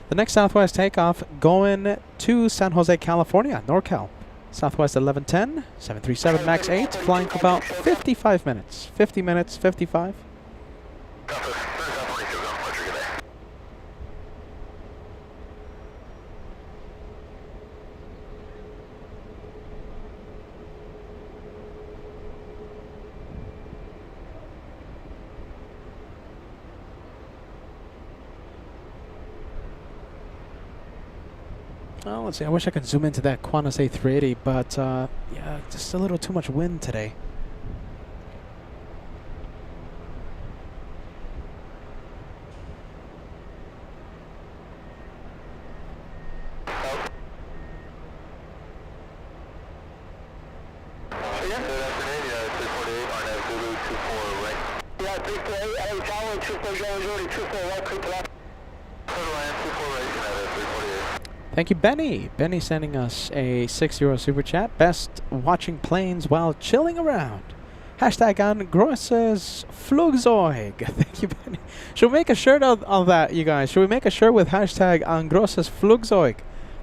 S2: The next Southwest takeoff going to San Jose, California, NorCal. Southwest 1110, 737 MAX 8, flying for about 55 minutes. 50 minutes, 55. Oh, let's see. I wish I could zoom into that Qantas A380, but yeah, just a little too much wind today. Thank you, Benny. Benny sending us a €6 super chat. Best watching planes while chilling around. Hashtag on grosses Flugzeug. Thank you, Benny. Should we make a shirt of that, you guys? Should we make a shirt with hashtag on grosses Flugzeug?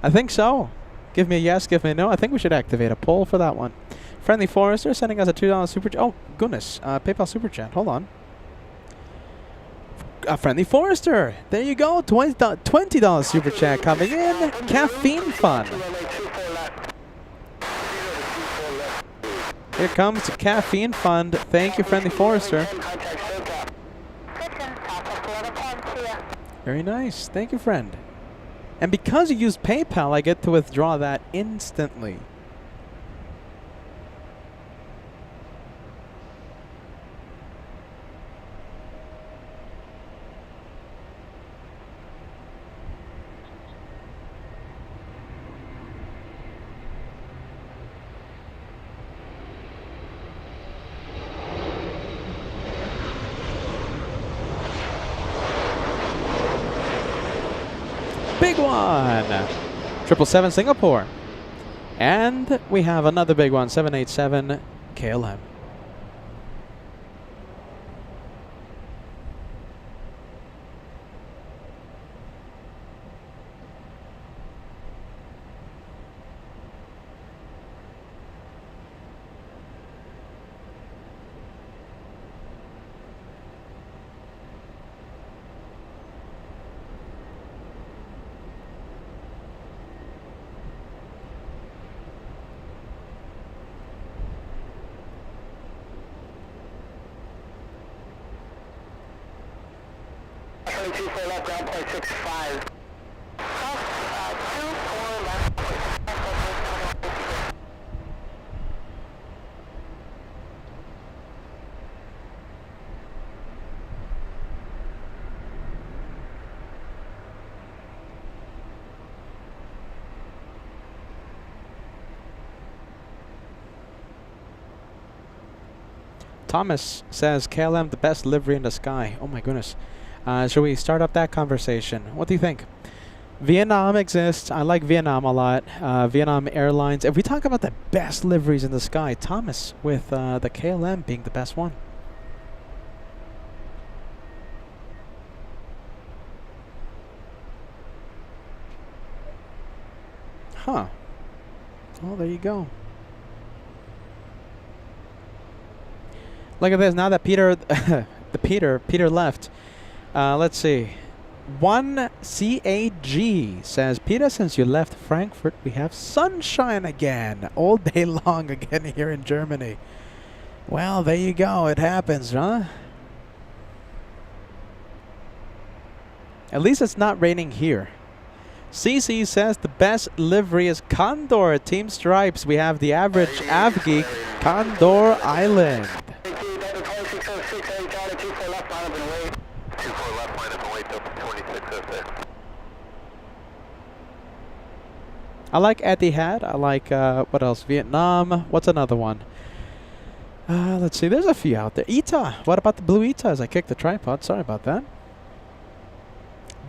S2: I think so. Give me a yes, give me a no. I think we should activate a poll for that one. Friendly Forrester sending us a $2 super chat. Oh, goodness. PayPal super chat. Hold on. Friendly Forrester. There you go. $20 super chat coming in. Caffeine fun. Here comes Caffeine Fund. Thank you, Friendly Forrester. Very nice. Thank you, friend. And because you use PayPal, I get to withdraw that instantly. Big one! 777 Singapore. And we have another big one, 787 KLM.
S1: Left, ground point 65.
S2: Thomas says KLM the best livery in the sky. Oh my goodness. Should we start up that conversation? What do you think? Vietnam exists. I like Vietnam a lot. Vietnam Airlines. If we talk about the best liveries in the sky, Thomas with the KLM being the best one. Huh. Oh, there you go. Look at this. Now that Peter, Peter left. Let's see. One CAG says, Peter, since you left Frankfurt, we have sunshine again. All day long again here in Germany. Well, there you go. It happens, huh? At least it's not raining here. CC says the best livery is Condor Team Stripes. We have the average AvGeek Condor Island. I like Etihad. I like, what else? Vietnam. What's another one? Let's see. There's a few out there. ITA. What about the blue ITAs? I kicked the tripod. Sorry about that.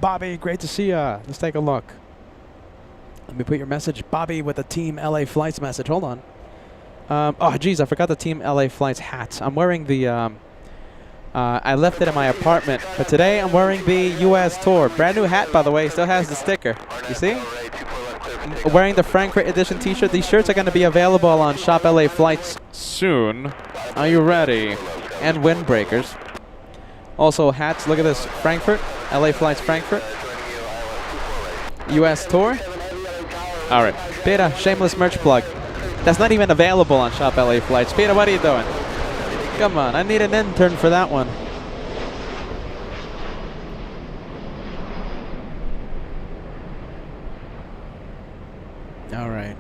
S2: Bobby, great to see ya. Let's take a look. Let me put your message. Bobby with the Team LA Flights message. Hold on. Oh, geez. I forgot the Team LA Flights hat. I'm wearing the... I left it in my apartment. But today I'm wearing the US tour. Brand new hat, by the way. Still has the sticker. You see? I'm wearing the Frankfurt edition t-shirt. These shirts are going to be available on Shop LA Flights soon. Are you ready? And windbreakers. Also hats. Look at this. Frankfurt. LA Flights Frankfurt. US tour. Alright. Peter, shameless merch plug. That's not even available on Shop LA Flights. Peter, what are you doing? Come on. I need an intern for that one. Alright.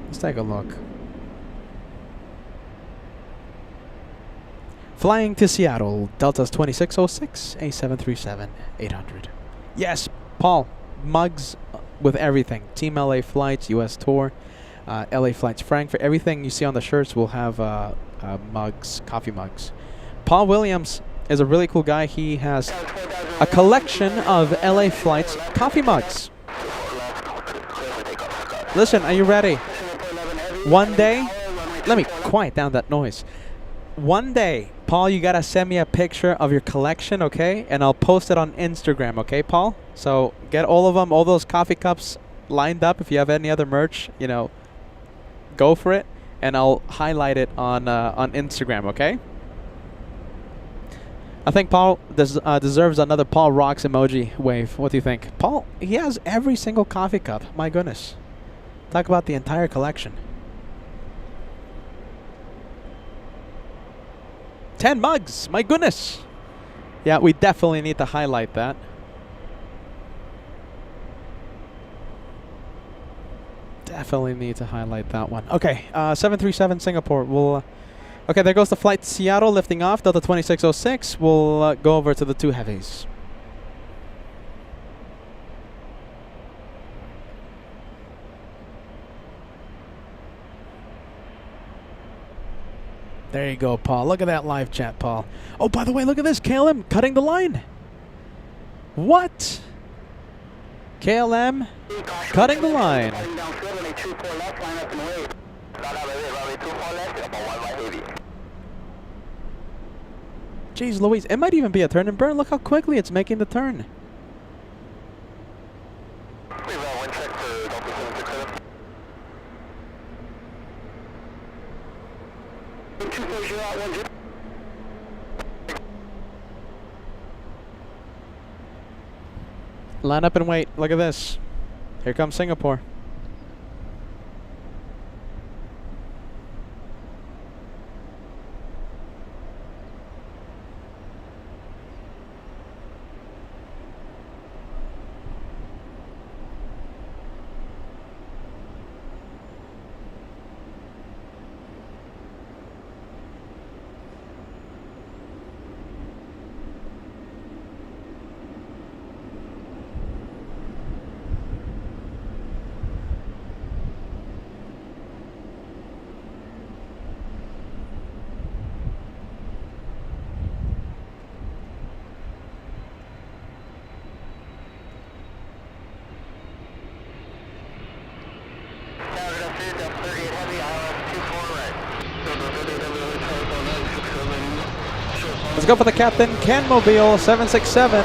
S2: Let's take a look. Flying to Seattle, Delta's 2606, A737, 800. Yes, Paul, mugs with everything. Team LA Flights, US Tour, LA Flights Frankfurt. Everything you see on the shirts will have mugs, coffee mugs. Paul Williams is a really cool guy. He has a collection of LA Flights coffee mugs. Listen, are you ready? One day, let me quiet down that noise. One day, Paul, you gotta send me a picture of your collection, okay? And I'll post it on Instagram, okay, Paul? So get all of them, all those coffee cups lined up. If you have any other merch, you know, go for it, and I'll highlight it on Instagram, okay? I think Paul deserves another Paul Rocks emoji wave. What do you think? Paul, he has every single coffee cup. My goodness. Talk about the entire collection. 10 mugs! My goodness! Yeah, we definitely need to highlight that. Definitely need to highlight that one. Okay, 737 Singapore. We'll... okay, there goes the flight to Seattle, lifting off. Delta 2606. We'll go over to the two heavies. There you go, Paul. Look at that live chat, Paul. Oh, by the way, look at this. KLM cutting the line. What? KLM cutting the line. Jeez Louise, it might even be a turn and burn. Look how quickly it's making the turn. Line up and wait. Look at this. Here comes Singapore. Let's go for the captain, Ken Mobile, 767.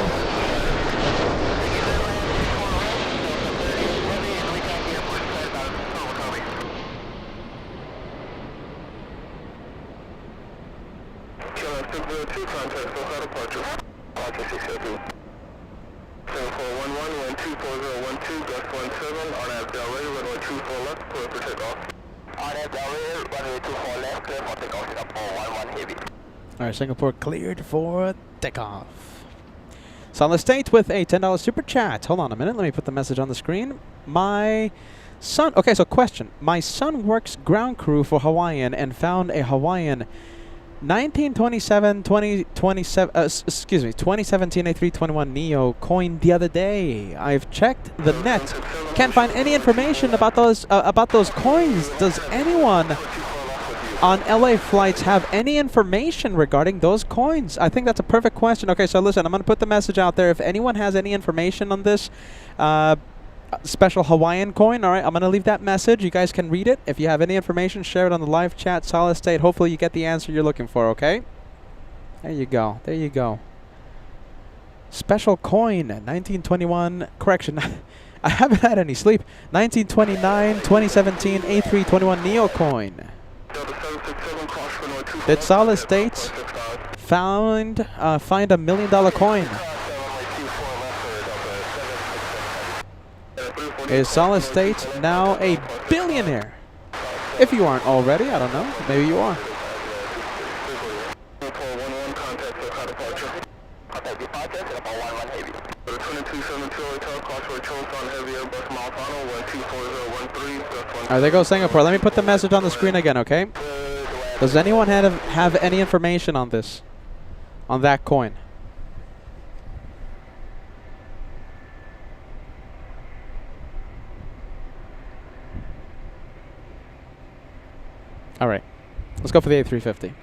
S1: Roger 602. 7411, wind 24012, gust 17, RNAV Delray, runway 24 left, clear for takeoff. RNAV Delray, runway 24 left, clear for takeoff, Singapore 11 heavy.
S2: Alright, Singapore cleared for takeoff. Solid State with a $10 super chat. Hold on a minute, let me put the message on the screen. My son, okay, so question. My son works ground crew for Hawaiian and found a Hawaiian 2017 A321 Neo coin the other day. I've checked the net. Can't find any information about those coins. Does anyone on LA flights have any information regarding those coins? I think that's a perfect question. Okay, so listen, I'm going to put the message out there. If anyone has any information on this special Hawaiian coin, all right, I'm going to leave that message. You guys can read it. If you have any information, share it on the live chat. Solid State. Hopefully you get the answer you're looking for, okay? There you go. There you go. Special coin, 1921, correction, I haven't had any sleep. 1929, 2017 A321 Neo coin. Did Solid State find $1 million coin? Is Solid State now a billionaire? If you aren't already, I don't know. Maybe you are. Alright, there goes Singapore. Let me put the message on the screen again, okay? Does anyone have any information on this? On that coin? Alright. Let's go for the A350.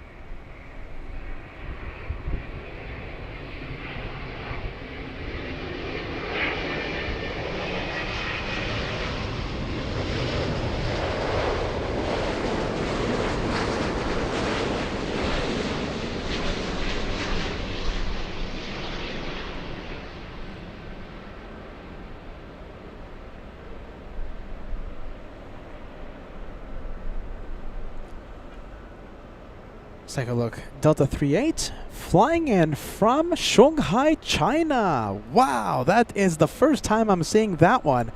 S2: Let's take a look. Delta 38 flying in from Shanghai, China. Wow, that is the first time I'm seeing that one.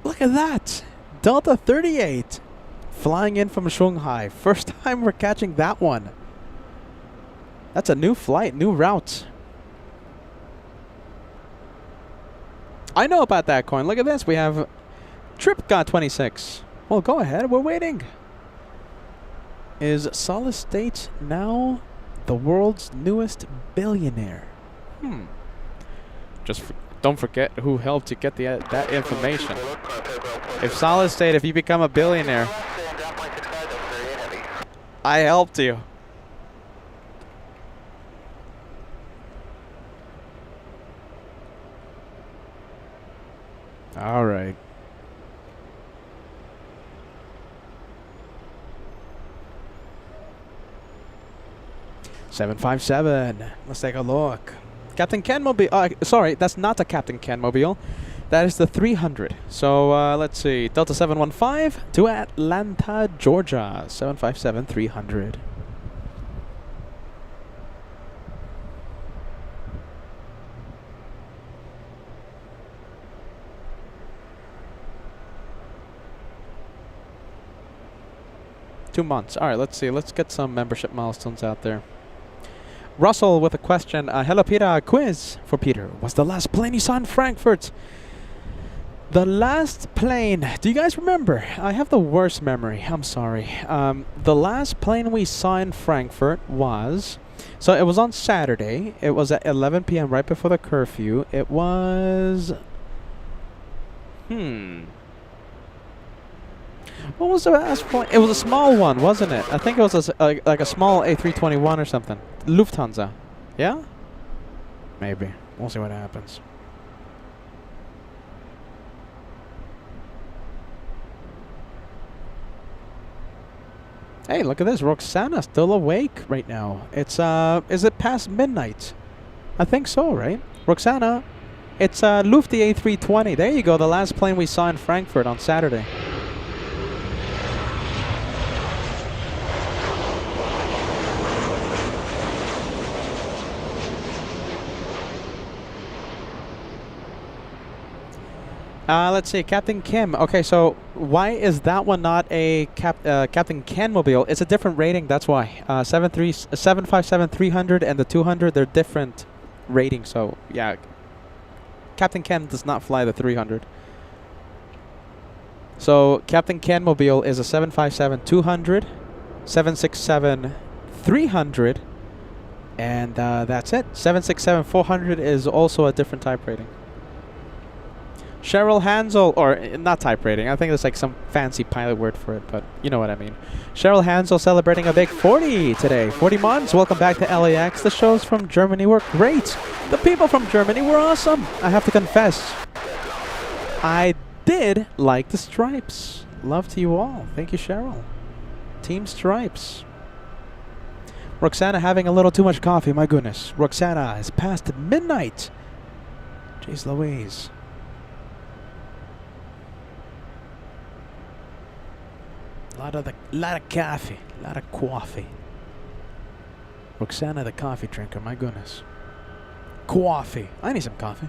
S2: Look at that. Delta 38 flying in from Shanghai. First time we're catching that one. That's a new flight, new route. I know about that coin. Look at this. We have Tripka 26. Well, go ahead. We're waiting. Is Solid State now the world's newest billionaire? Just don't forget who helped you get that information. If Solid State, if you become a billionaire, I helped you. All right. $757. Let's take a look. Captain Ken Mobile. Sorry, that's not a Captain Ken Mobile. That is the 300. So let's see. Delta 715 to Atlanta, Georgia. 757 300. Two months. All right, let's see. Let's get some membership milestones out there. Russell with a question. Hello, Peter. Quiz for Peter. What's the last plane you saw in Frankfurt? The last plane. Do you guys remember? I have the worst memory. I'm sorry. The last plane we saw in Frankfurt was... So it was on Saturday. It was at 11 p.m. right before the curfew. It was... What was the last plane? It was a small one, wasn't it? I think it was like a small A321 or something. Lufthansa. Yeah? Maybe. We'll see what happens. Hey, look at this. Roxana still awake right now. It's, is it past midnight? I think so, right? Roxana, it's Lufty A320. There you go, the last plane we saw in Frankfurt on Saturday. Let's see, Captain Kim. Okay, so why is that one not a Captain Ken mobile? It's a different rating, that's why. 757 300 and the 200, they're different ratings. So yeah, Captain Ken does not fly the 300. So Captain Ken mobile is a 757 200, 767 300, and that's it. 767 400 is also a different type rating. Cheryl Hansel, or not type rating, I think there's like some fancy pilot word for it, but you know what I mean. Cheryl Hansel celebrating a big 40 today. 40 months. Welcome back to LAX. The shows from Germany were great. The people from Germany were awesome. I have to confess, I did like the stripes. Love to you all. Thank you, Cheryl. Team Stripes. Roxana having a little too much coffee. My goodness. Roxana is past midnight. Jeez Louise. Lot of coffee. Lot of coffee. Roxana the coffee drinker. My goodness. Coffee. I need some coffee.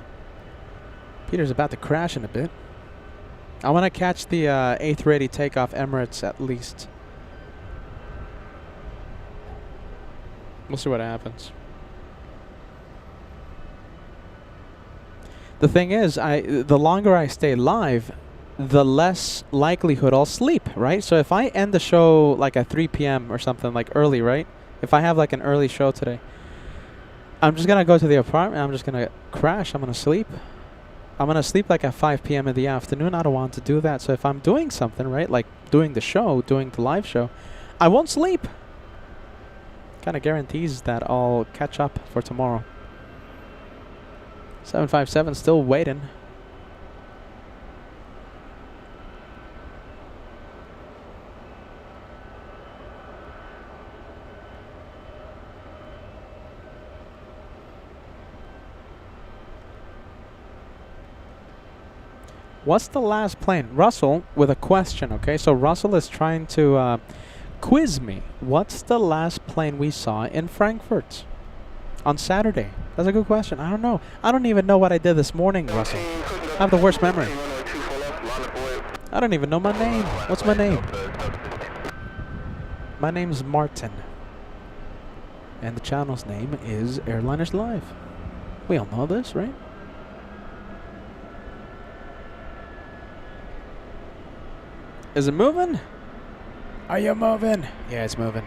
S2: Peter's about to crash in a bit. I want to catch the A380 takeoff Emirates at least. We'll see what happens. The thing is, the longer I stay live, the less likelihood I'll sleep, right? So if I end the show like at 3 p.m. or something, like early, right? If I have like an early show today, I'm just going to go to the apartment. I'm just going to crash. I'm going to sleep. I'm going to sleep like at 5 p.m. in the afternoon. I don't want to do that. So if I'm doing something, right, like doing the show, doing the live show, I won't sleep. Kind of guarantees that I'll catch up for tomorrow. 757 still waiting. What's the last plane? Russell with a question, okay? So Russell is trying to quiz me. What's the last plane we saw in Frankfurt on Saturday? That's a good question. I don't know. I don't even know what I did this morning, Russell. I have the worst memory. I don't even know my name. What's my name? My name's Martin. And the channel's name is Airliners Live. We all know this, right? Is it moving? Are you moving? Yeah, it's moving.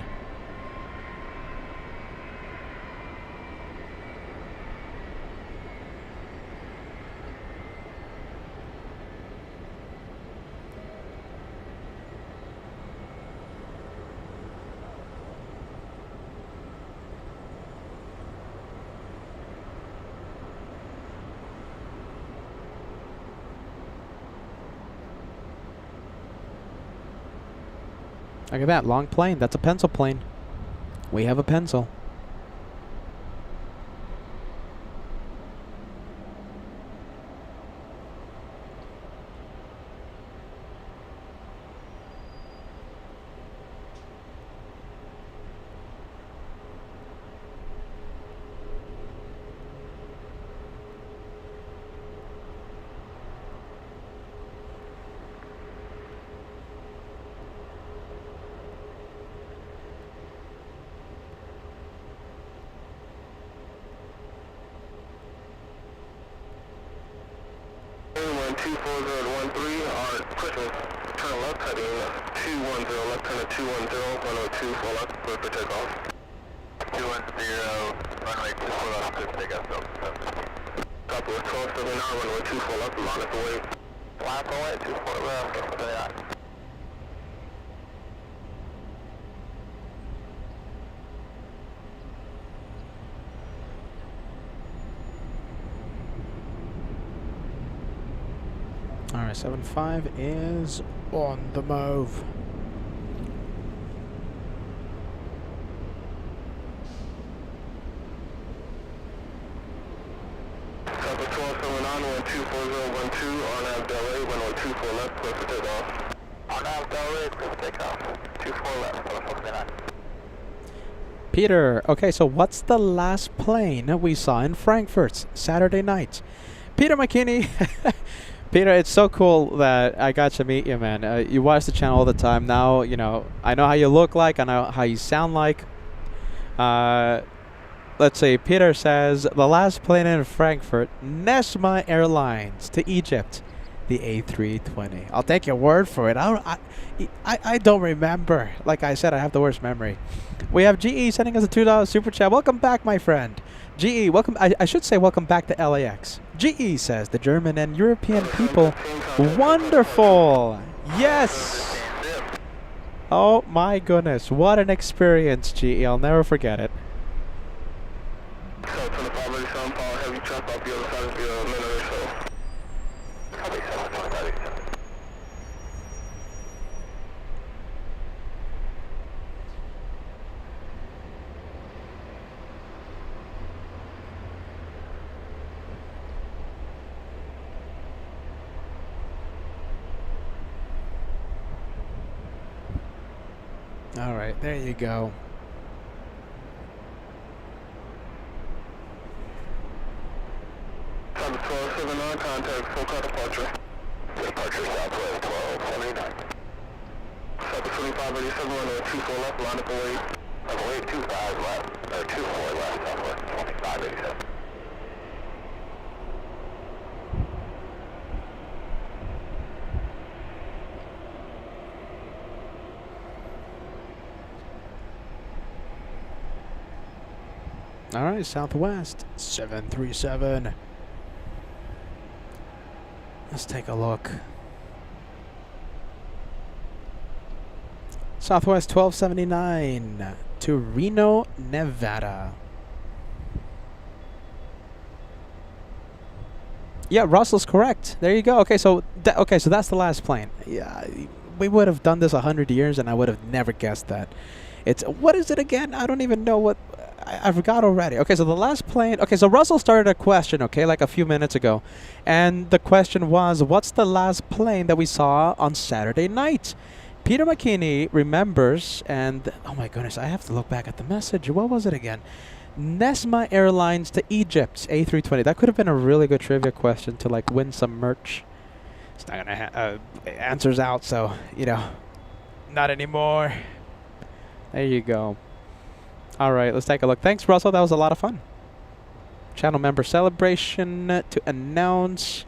S2: Look at that, long plane. That's a pencil plane. We have a pencil. Alright, 75 is on the move. Peter, okay, so what's the last plane we saw in Frankfurt Saturday night? Peter McKinney. Peter, it's so cool that I got to meet you, man. You watch the channel all the time. Now, you know, I know how you look like. I know how you sound like. Let's see. Peter says, the last plane in Frankfurt, Nesma Airlines to Egypt, the A320. I'll take your word for it. I don't remember. Like I said, I have the worst memory. We have GE sending us a $2 super chat. Welcome back, my friend. GE, welcome. I should say welcome back to LAX. GE says the German and European people, wonderful. Yes. Oh my goodness, what an experience, GE. I'll never forget it. All right, there you go.
S1: Contact, full car departure. Departure Southwest 1279. Southwest 2587, runway 24 left, line up away. Runway 25 left, or 24 left, Southwest 2587.
S2: All right, Southwest 737. Let's take a look. Southwest 1279 to Reno, Nevada. Yeah, Russell's correct. There you go. Okay, so so that's the last plane. Yeah, we would have done this 100 years, and I would have never guessed that. It's what is it again? I don't even know what. I forgot already. Okay, so the last plane. Okay, so Russell started a question, okay, like a few minutes ago. And the question was, what's the last plane that we saw on Saturday night? Peter McKinney remembers, and oh my goodness, I have to look back at the message. What was it again? Nesma Airlines to Egypt, A320. That could have been a really good trivia question to like win some merch. It's not gonna answers out, so you know, not anymore. There you go. All right, let's take a look. Thanks, Russell. That was a lot of fun. Channel member celebration to announce.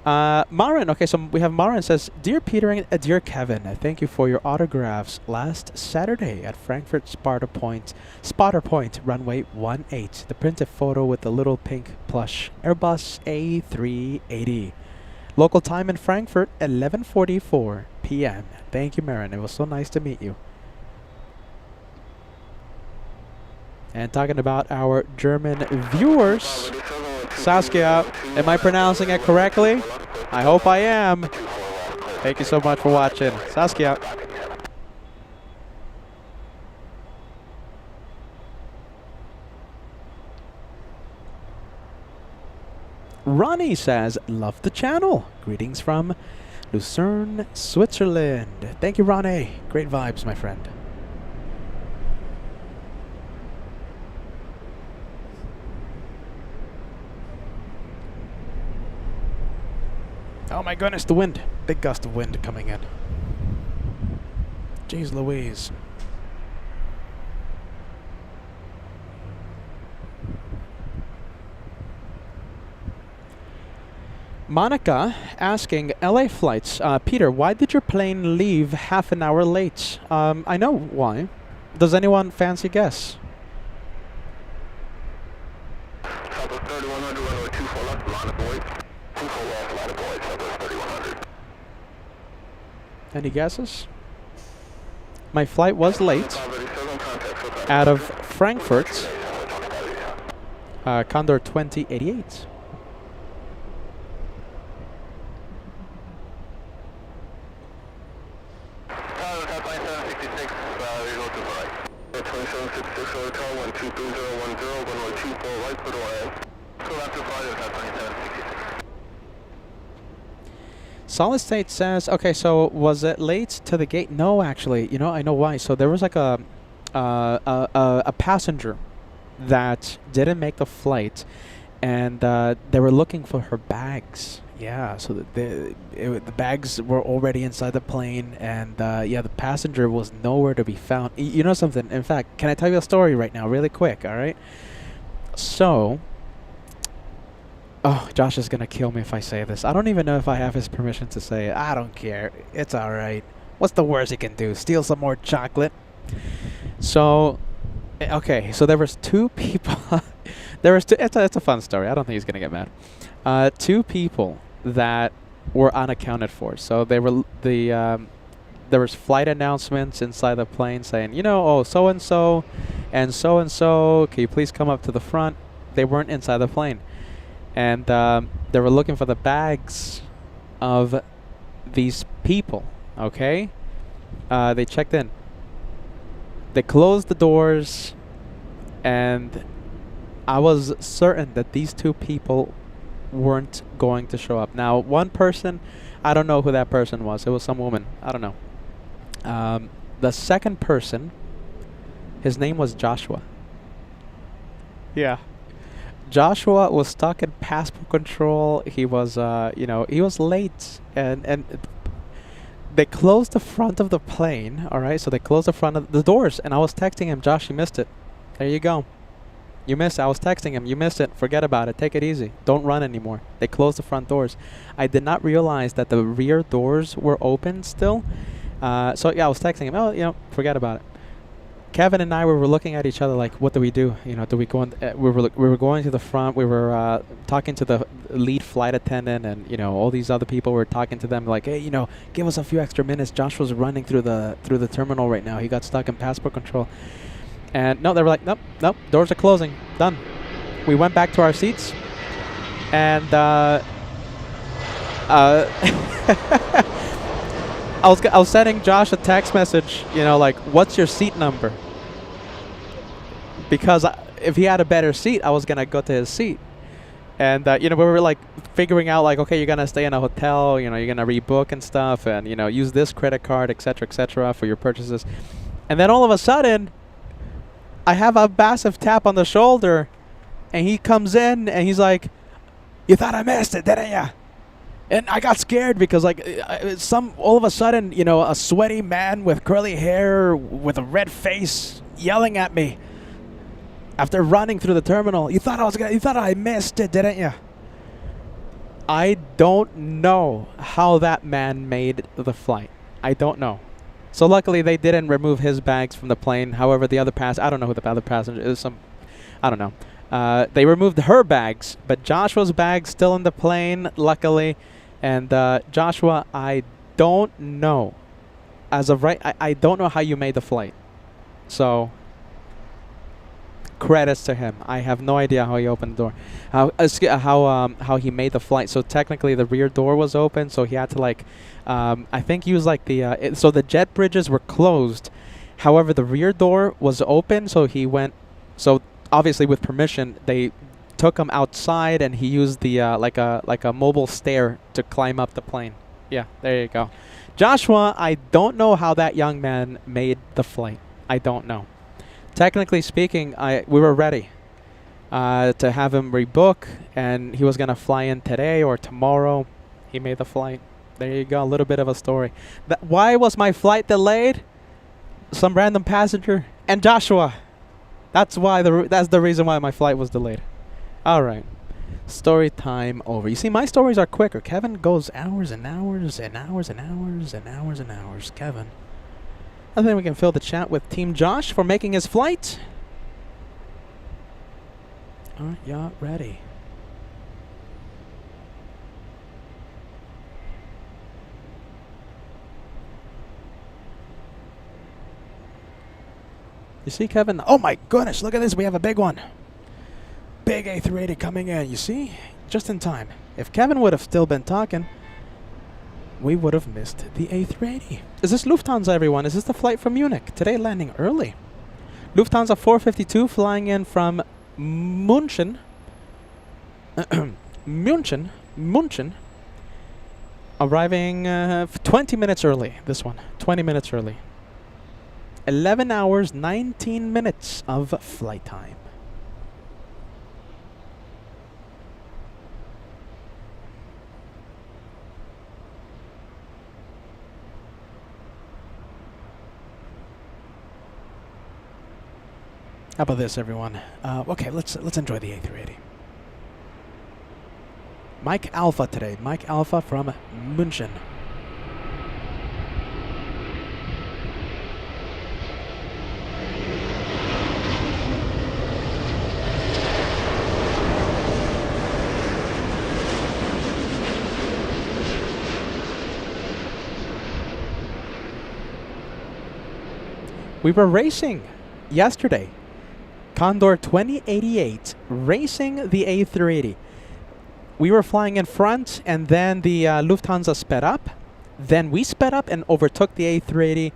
S2: Marin, okay, so we have Marin says, Dear Peter and Dear Kevin, thank you for your autographs last Saturday at Frankfurt Spotter Point, runway 18. The printed photo with the little pink plush Airbus A380. Local time in Frankfurt, 11:44 p.m. Thank you, Marin. It was so nice to meet you. And talking about our German viewers, Saskia, am I pronouncing it correctly? I hope I am. Thank you so much for watching. Saskia. Ronnie says, love the channel. Greetings from Lucerne, Switzerland. Thank you, Ronnie. Great vibes, my friend. Oh my goodness, the wind. Big gust of wind coming in. Jeez Louise. Monica asking, LA flights. Peter, why did your plane leave half an hour late? I know why. Does anyone fancy guess? Any guesses? My flight was late out of Frankfurt, Condor 2088. Solid State says, okay, so was it late to the gate? No, actually, you know, I know why. So there was like a passenger that didn't make the flight, and they were looking for her bags. Yeah, so the bags were already inside the plane, and yeah, the passenger was nowhere to be found. You know something? In fact, can I tell you a story right now, really quick? All right. So, oh, Josh is gonna kill me if I say this. I don't even know if I have his permission to say it. I don't care. It's all right. What's the worst he can do? Steal some more chocolate. So, okay. So there was two people. There was two. It's a fun story. I don't think he's gonna get mad. Two people that were unaccounted for. So they were there was flight announcements inside the plane saying, you know, oh, so and so, can you please come up to the front? They weren't inside the plane, and they were looking for the bags of these people. Okay, they checked in. They closed the doors, and I was certain that these two people weren't going to show up. Now, one person, I don't know who that person was. It was some woman. I don't know. The second person, his name was Joshua. Yeah. Joshua was stuck in passport control. He was, he was late, and they closed the front of the plane. All right, so they closed the front of the doors, and I was texting him, Josh, you missed it. There you go. You missed it. I was texting him. You missed it. Forget about it. Take it easy. Don't run anymore. They closed the front doors. I did not realize that the rear doors were open still. So yeah, I was texting him. Oh, forget about it. Kevin and I were looking at each other like, what do we do? Do we go? We were going to the front. We were talking to the lead flight attendant, and all these other people were talking to them like, hey, give us a few extra minutes. Josh was running through the terminal right now. He got stuck in passport control. And no, they were like, nope, doors are closing. Done. We went back to our seats, and I was sending Josh a text message, like, what's your seat number? Because if he had a better seat, I was gonna go to his seat. And we were like figuring out like, okay, you're gonna stay in a hotel, you're gonna rebook and stuff, and use this credit card, etc., for your purchases. And then all of a sudden, I have a massive tap on the shoulder, and he comes in and he's like, "You thought I missed it, didn't ya?" And I got scared because like all of a sudden, a sweaty man with curly hair with a red face yelling at me after running through the terminal. You thought I missed it, didn't ya? I don't know how that man made the flight. I don't know. So luckily they didn't remove his bags from the plane. However, the other I don't know who the other passenger is. I don't know. They removed her bags, but Joshua's bags still in the plane, luckily. And Joshua, I don't know. As of right, I don't know how you made the flight. So credits to him. I have no idea how he opened the door. How he made the flight. So technically the rear door was open, so he had to like I think use like the so the jet bridges were closed. However, the rear door was open, so he went. So obviously, with permission, they took him outside, and he used the like a mobile stair to climb up the plane. Yeah, there you go. Joshua, I don't know how that young man made the flight. I don't know. Technically speaking, we were ready to have him rebook, and he was gonna fly in today or tomorrow. He made the flight. There you go, a little bit of a story. Why was my flight delayed? Some random passenger and Joshua. That's why that's the reason why my flight was delayed. All right, story time over. You see, my stories are quicker. Kevin goes hours and hours and hours and hours and hours and hours. Kevin, I think we can fill the chat with Team Josh for making his flight. Are y'all ready? You see, Kevin? Oh my goodness, look at this. We have a big one. Big A380 coming in. You see? Just in time. If Kevin would have still been talking, we would have missed the A380. Is this Lufthansa, everyone? Is this the flight from Munich? Today landing early. Lufthansa 452 flying in from München. München. Arriving 20 minutes early. This one. 20 minutes early. 11 hours, 19 minutes of flight time. How about this, everyone? Okay, let's enjoy the A380. Mike Alpha today. Mike Alpha from München. We were racing yesterday. Condor 2088 racing the A380. We were flying in front, and then the Lufthansa sped up. Then we sped up and overtook the A380.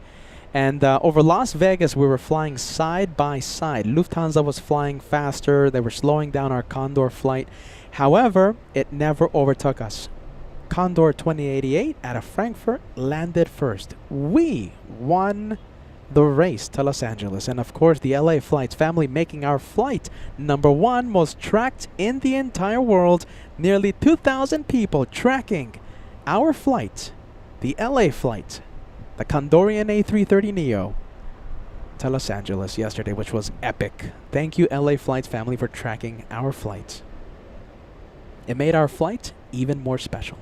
S2: And over Las Vegas, we were flying side by side. Lufthansa was flying faster. They were slowing down our Condor flight. However, it never overtook us. Condor 2088 out of Frankfurt landed first. We won the race to Los Angeles, and of course the LA Flights family making our flight #1 most tracked in the entire world. Nearly 2,000 people tracking our flight, the LA flight, the Condorian A330 Neo to Los Angeles yesterday, which was epic. Thank you, LA Flights family, for tracking our flight. It made our flight even more special.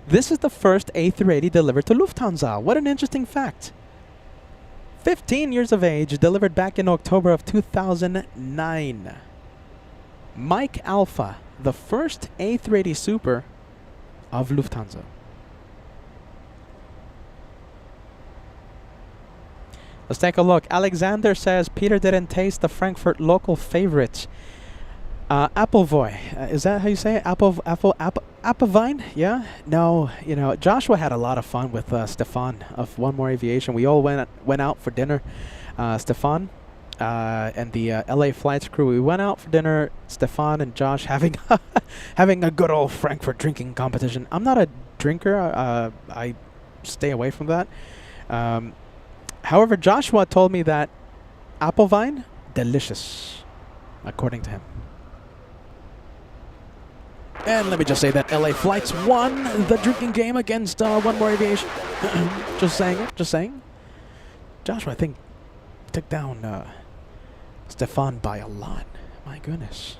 S2: This is the first A380 delivered to Lufthansa. What an interesting fact. 15 years of age, delivered back in October of 2009. Mike Alpha, the first A380 Super of Lufthansa. Let's take a look. Alexander says Peter didn't taste the Frankfurt local favorites. Appleboy, is that how you say it? Applevine? Yeah? No, you know, Joshua had a lot of fun with Stefan of One More Aviation. We all went out for dinner. Stefan and the LA Flights crew. We went out for dinner. Stefan and Josh having having a good old Frankfurt drinking competition. I'm not a drinker. I stay away from that. However, Joshua told me that Applevine, delicious, according to him. And let me just say that LA Flights won the drinking game against One More Aviation. Just saying. Joshua, I think, took down Stefan by a lot. My goodness.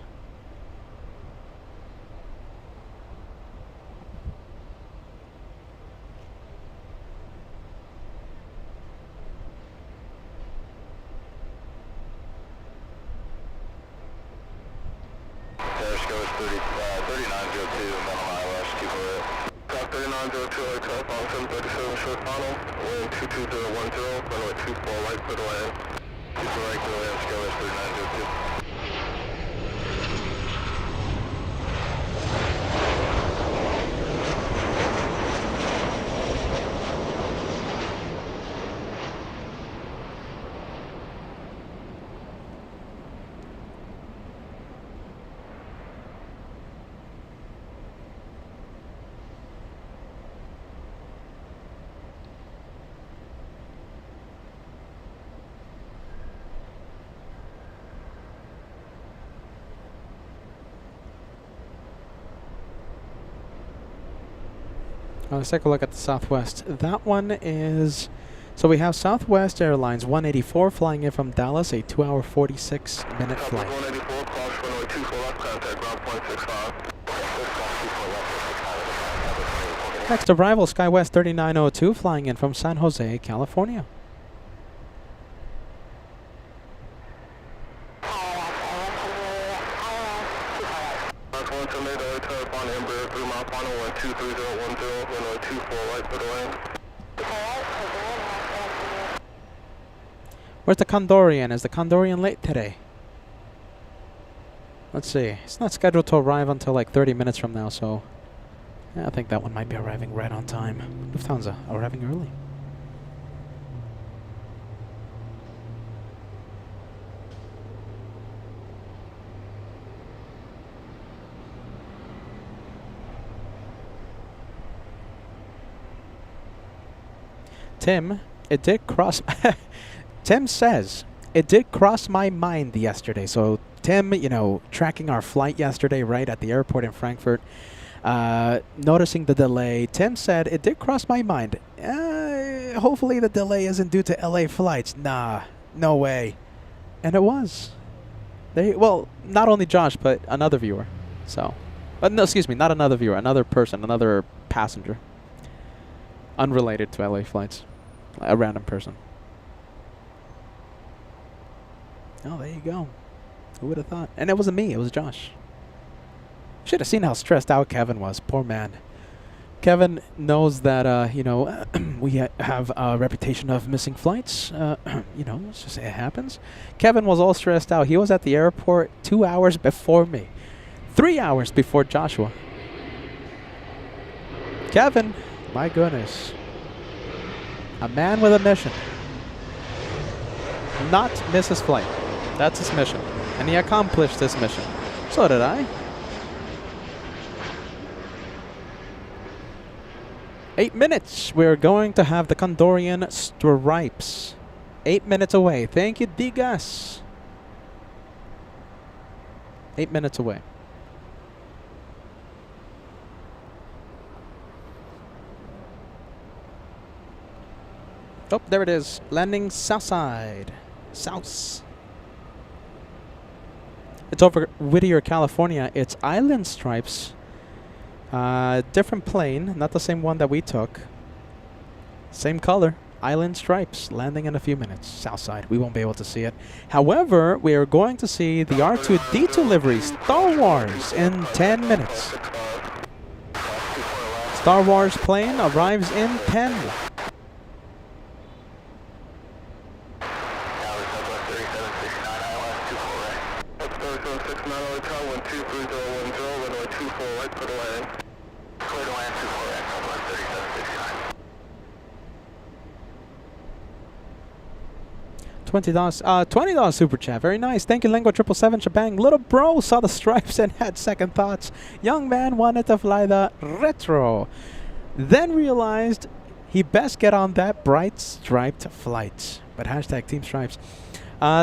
S2: Let's take a look at the Southwest. That one is... So we have Southwest Airlines 184 flying in from Dallas, a 2-hour 46-minute flight.
S1: 184, cross runway 24 left, contact ground point 65.
S2: Next arrival, SkyWest 3902 flying in from San Jose, California. Where's the Condorian? Is the Condorian late today? Let's see. It's not scheduled to arrive until like 30 minutes from now, so yeah, I think that one might be arriving right on time. Lufthansa arriving early. Tim, it did cross... Tim says, it did cross my mind yesterday. So Tim, you know, tracking our flight yesterday right at the airport in Frankfurt. Noticing the delay, Tim said, it did cross my mind. Hopefully the delay isn't due to LA flights. Nah, no way. And it was. Well, not only Josh, but another viewer. So, no, excuse me, not another viewer, another person, another passenger. Unrelated to LA flights. A random person. Oh, there you go. Who would have thought? And it wasn't me, it was Josh. Should have seen how stressed out Kevin was. Poor man. Kevin knows that, you know, we have a reputation of missing flights. You know, let's just say it happens. Kevin was all stressed out. He was at the airport 2 hours before me. 3 hours before Joshua. Kevin, my goodness. A man with a mission. Not miss his flight. That's his mission. And he accomplished this mission. So did I. 8 minutes. We're going to have the Condorian stripes. 8 minutes away. Thank you, Digas. 8 minutes away. Oh, there it is. Landing south side. South. It's over Whittier, California. It's Island Stripes. Different plane, not the same one that we took. Same color, Island Stripes, landing in a few minutes. South side, we won't be able to see it. However, we are going to see the R2-D2 livery, Star Wars, in 10 minutes. Star Wars plane arrives in 10. $20 super chat. Very nice. Thank you, Lengo 777 Shebang. Little bro saw the stripes and had second thoughts. Young man wanted to fly the retro. Then realized he best get on that bright striped flight. But hashtag Team Stripes.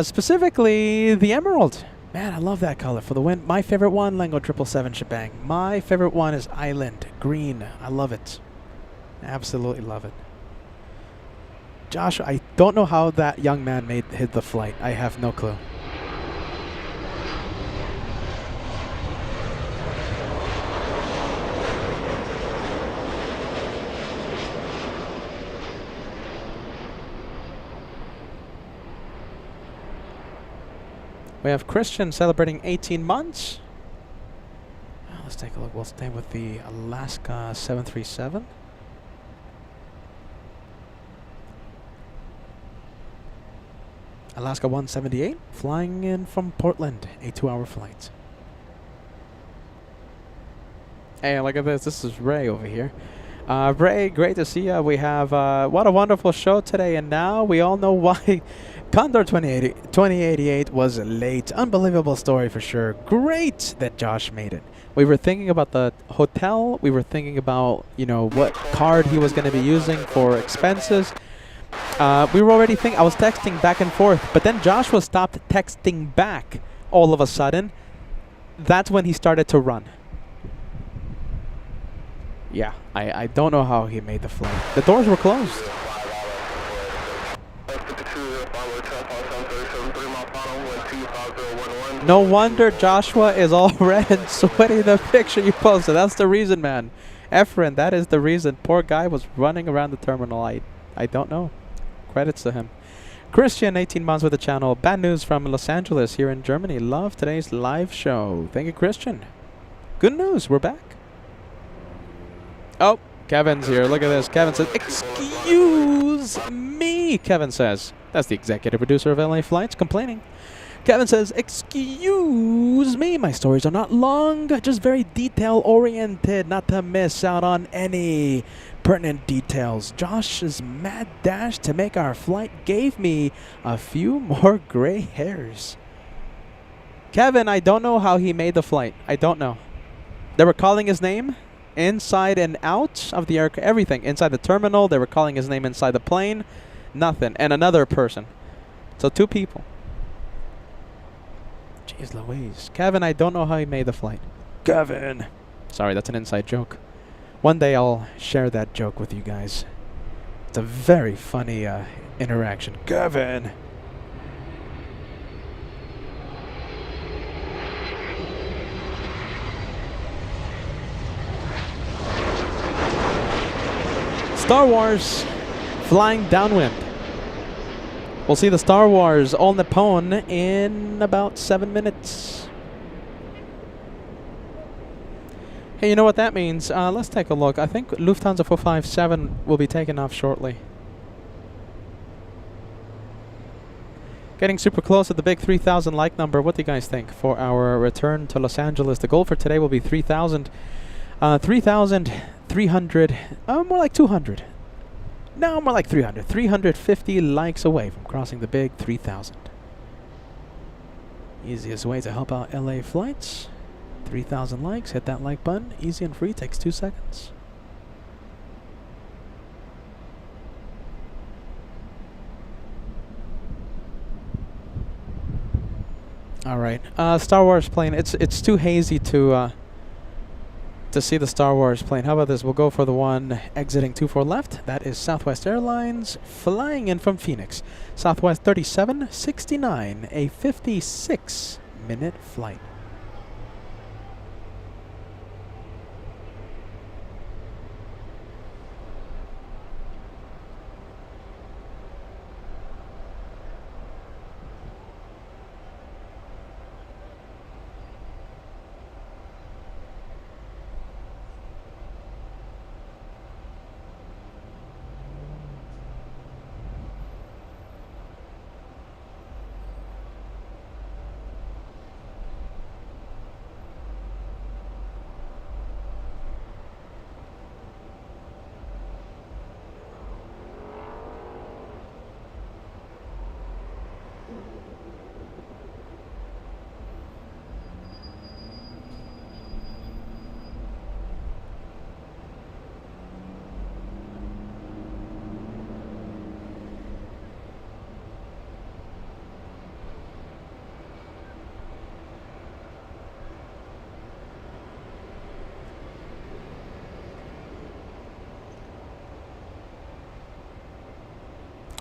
S2: Specifically, the Emerald. Man, I love that color for the win. My favorite one, Lengo 777 Shebang. My favorite one is Island Green. I love it. Absolutely love it. Josh, I don't know how that young man hit the flight. I have no clue. We have Christian celebrating 18 months. Let's take a look. We'll stay with the Alaska 737. Alaska 178, flying in from Portland, a 2-hour flight. Hey, look at this. This is Ray over here. Ray, great to see you. We have, what a wonderful show today. And now we all know why Condor 2088 was late. Unbelievable story for sure. Great that Josh made it. We were thinking about the hotel. We were thinking about, you know, what card he was going to be using for expenses. We were already thinking, I was texting back and forth, but then Joshua stopped texting back all of a sudden. That's when he started to run. Yeah, I don't know how he made the flight. The doors were closed. No wonder Joshua is all red and sweaty. The picture you posted. That's the reason, man. Efren, that is the reason. Poor guy was running around the terminal. I don't know. Credits to him. Christian, 18 months with the channel. Bad news from Los Angeles here in Germany. Love today's live show. Thank you, Christian. Good news. We're back. Oh, Kevin's here. Look at this. Kevin says, excuse me, Kevin says. That's the executive producer of LA Flights complaining. Kevin says, excuse me, my stories are not long, just very detail-oriented, not to miss out on any pertinent details. Josh's mad dash to make our flight gave me a few more gray hairs. Kevin, I don't know how he made the flight. I don't know. They were calling his name inside and out of the aircraft, everything. Inside the terminal, they were calling his name inside the plane. Nothing. And another person. So 2 people. Jeez Louise. Kevin, I don't know how he made the flight. Kevin. Sorry, that's an inside joke. One day I'll share that joke with you guys. It's a very funny interaction. Gavin! Star Wars flying downwind. We'll see the Star Wars All Nippon in about 7 minutes. Hey, you know what that means? Let's take a look. I think Lufthansa 457 will be taking off shortly. Getting super close at the big 3,000 like number. What do you guys think for our return to Los Angeles? The goal for today will be 3,000. 3,300. More like 200. No, more like 300. 350 likes away from crossing the big 3,000. Easiest way to help out LA flights. 3,000 likes. Hit that like button. Easy and free. Takes 2 seconds. All right. Star Wars plane. It's too hazy to see the Star Wars plane. How about this? We'll go for the one exiting 24 left. That is Southwest Airlines flying in from Phoenix. Southwest 3769, a 56-minute flight.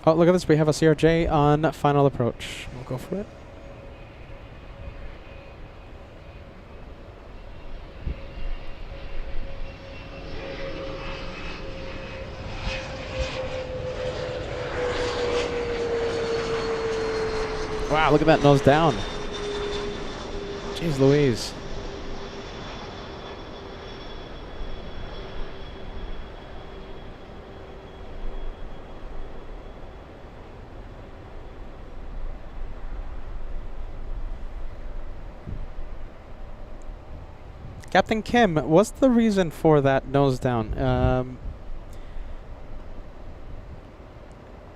S2: Oh, look at this. We have a CRJ on final approach. We'll go for it. Wow, look at that nose down. Jeez Louise. Captain Kim, what's the reason for that nose down?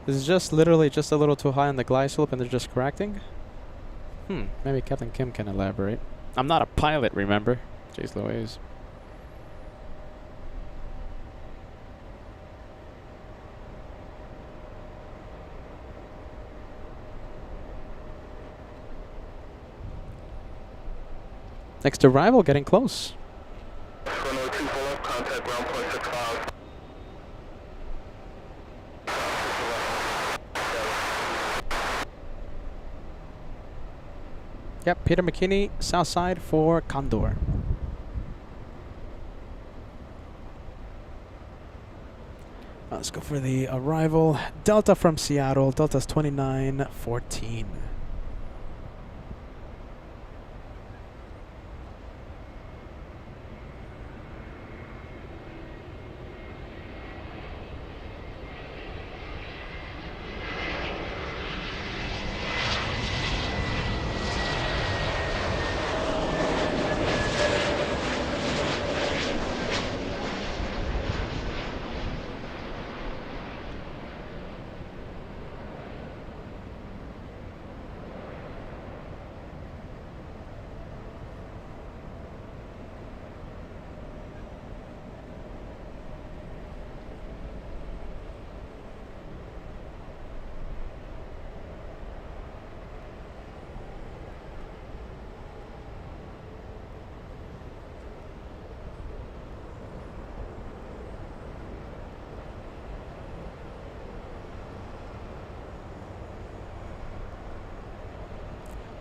S2: Is it just literally just a little too high on the glide slope and they're just correcting? Maybe Captain Kim can elaborate. I'm not a pilot, remember? Jeez Louise. Next arrival, getting close.
S1: Runway 24 left, contact ground point 65.
S2: Yep, Peter McKinney, south side for Condor. Let's go for the arrival. Delta from Seattle. Delta's 2914.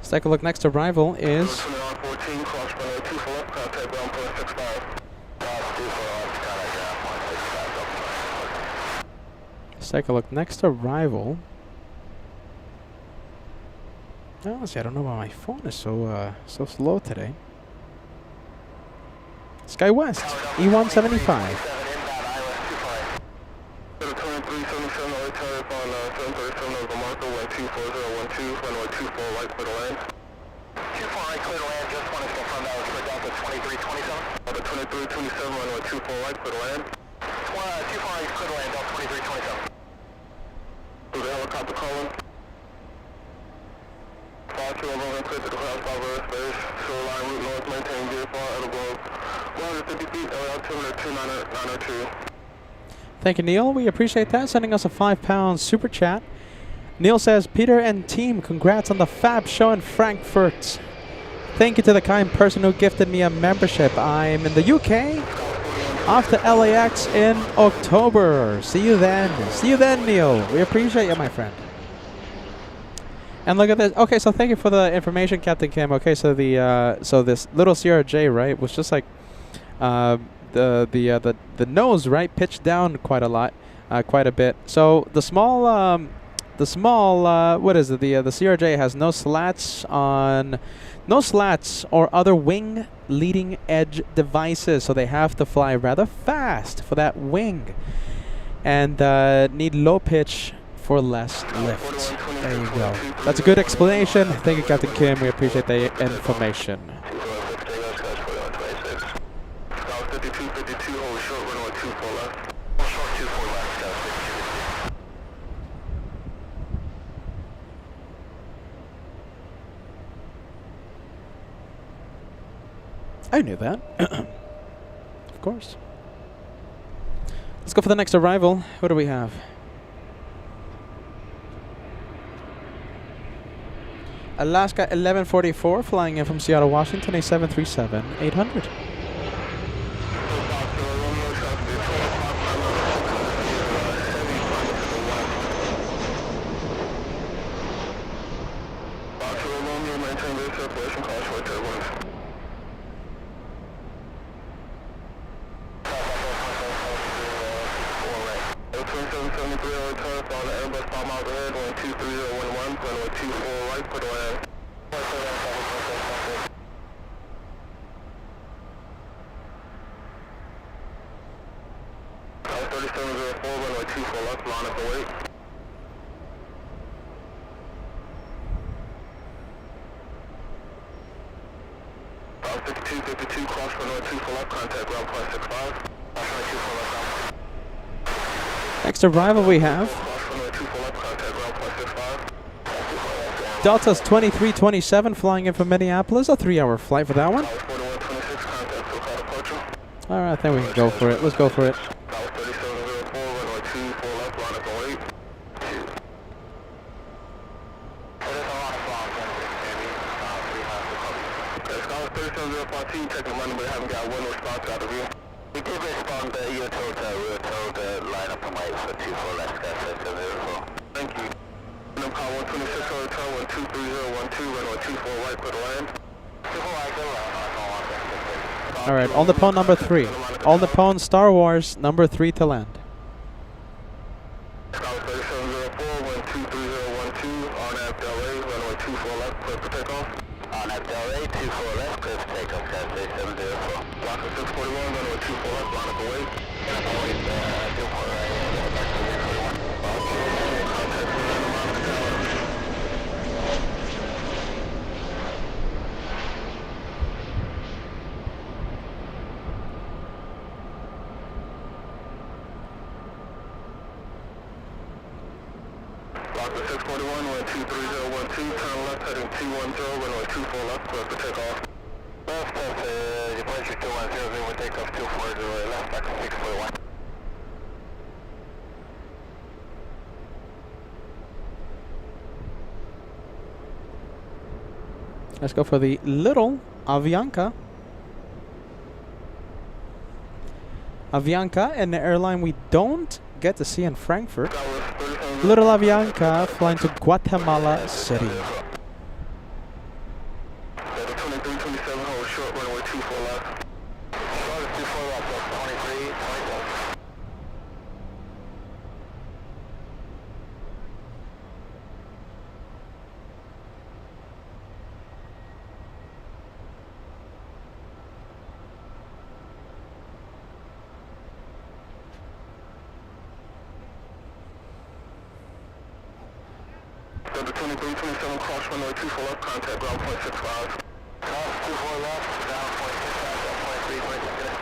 S2: Let's take a look. Next arrival is...
S1: 14, cross runway 24 left, contact ground point 65.
S2: Let's take a look. Next arrival... Honestly, I don't know why my phone is so slow today. Sky West, E175. Thank you, Neil. We appreciate that. Sending us a £5 super chat. Neil says, Peter and team, congrats on the fab show in Frankfurt. Thank you to the kind person who gifted me a membership. I'm in the UK, off to LAX in October. See you then. See you then, Neil. We appreciate you, my friend. And look at this. Okay, so thank you for the information, Captain Kim. Okay, so the so this little CRJ, right, was just like the nose, right, pitched down quite a lot, quite a bit. So the small what is it? The CRJ has no slats or other wing leading edge devices, so they have to fly rather fast for that wing, and need low pitch for less lift. There you go. That's a good explanation. Thank you, Captain Kim. We appreciate the information. I knew that. Of course. Let's go for the next arrival. What do we have? Alaska 1144 flying in from Seattle, Washington, a 737-800. Next arrival we have Delta's 2327 flying in from Minneapolis, a 3-hour flight for that one. Alright, then we can go for it. Let's go for it. Alright, on the pone number 3. On the pone Star Wars number 3 to land. Let's go for the little Avianca. Avianca, an airline we don't get to see in Frankfurt. Little Avianca flying to Guatemala City.
S1: 24 left. Short of 24 left, that's 23, 27. Delta 23, 27, cross runway 24 left, contact ground point 65. Cross 24 left, ground point 65, that's 23, 26.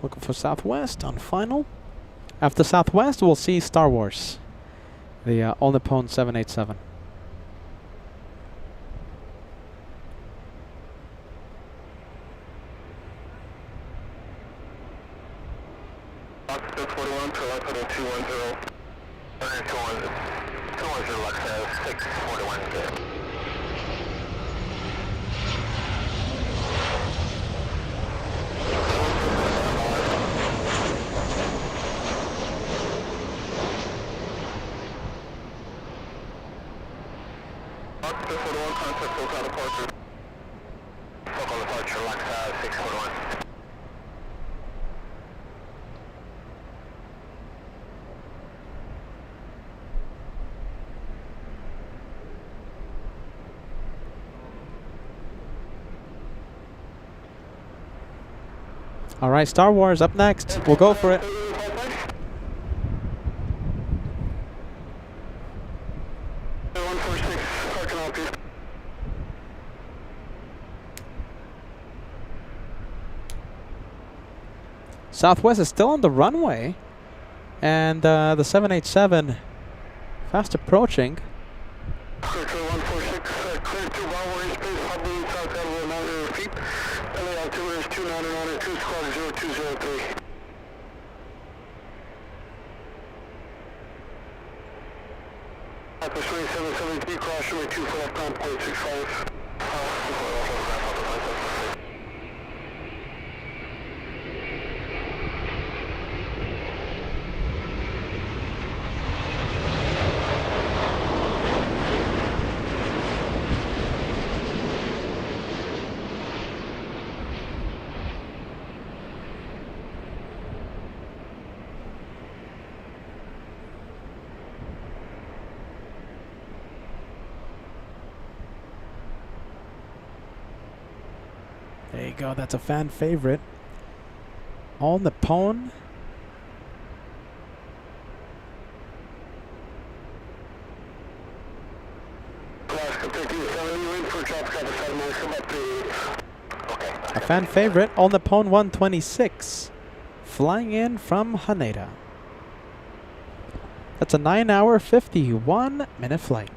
S2: Looking for Southwest on final. After Southwest, we'll see Star Wars, the All Nippon 787.
S1: Oxford 41, to left heading 210. 210, LAX 641. Oxford 41, contact local departure. Local departure, LAX 641.
S2: All right, Star Wars up next. We'll go for it. Southwest is still on the runway, and the 787 fast approaching.
S1: Clear 146, clear to runway space, hovering south out of 900 feet. LA altimeter is 299 2 squad 0203. Office 2773, cross runway 24 left ground point 65.
S2: There you go. That's a fan favorite. All Nippon. A fan favorite, All Nippon 126, flying in from Haneda. That's a 9-hour, 51-minute flight.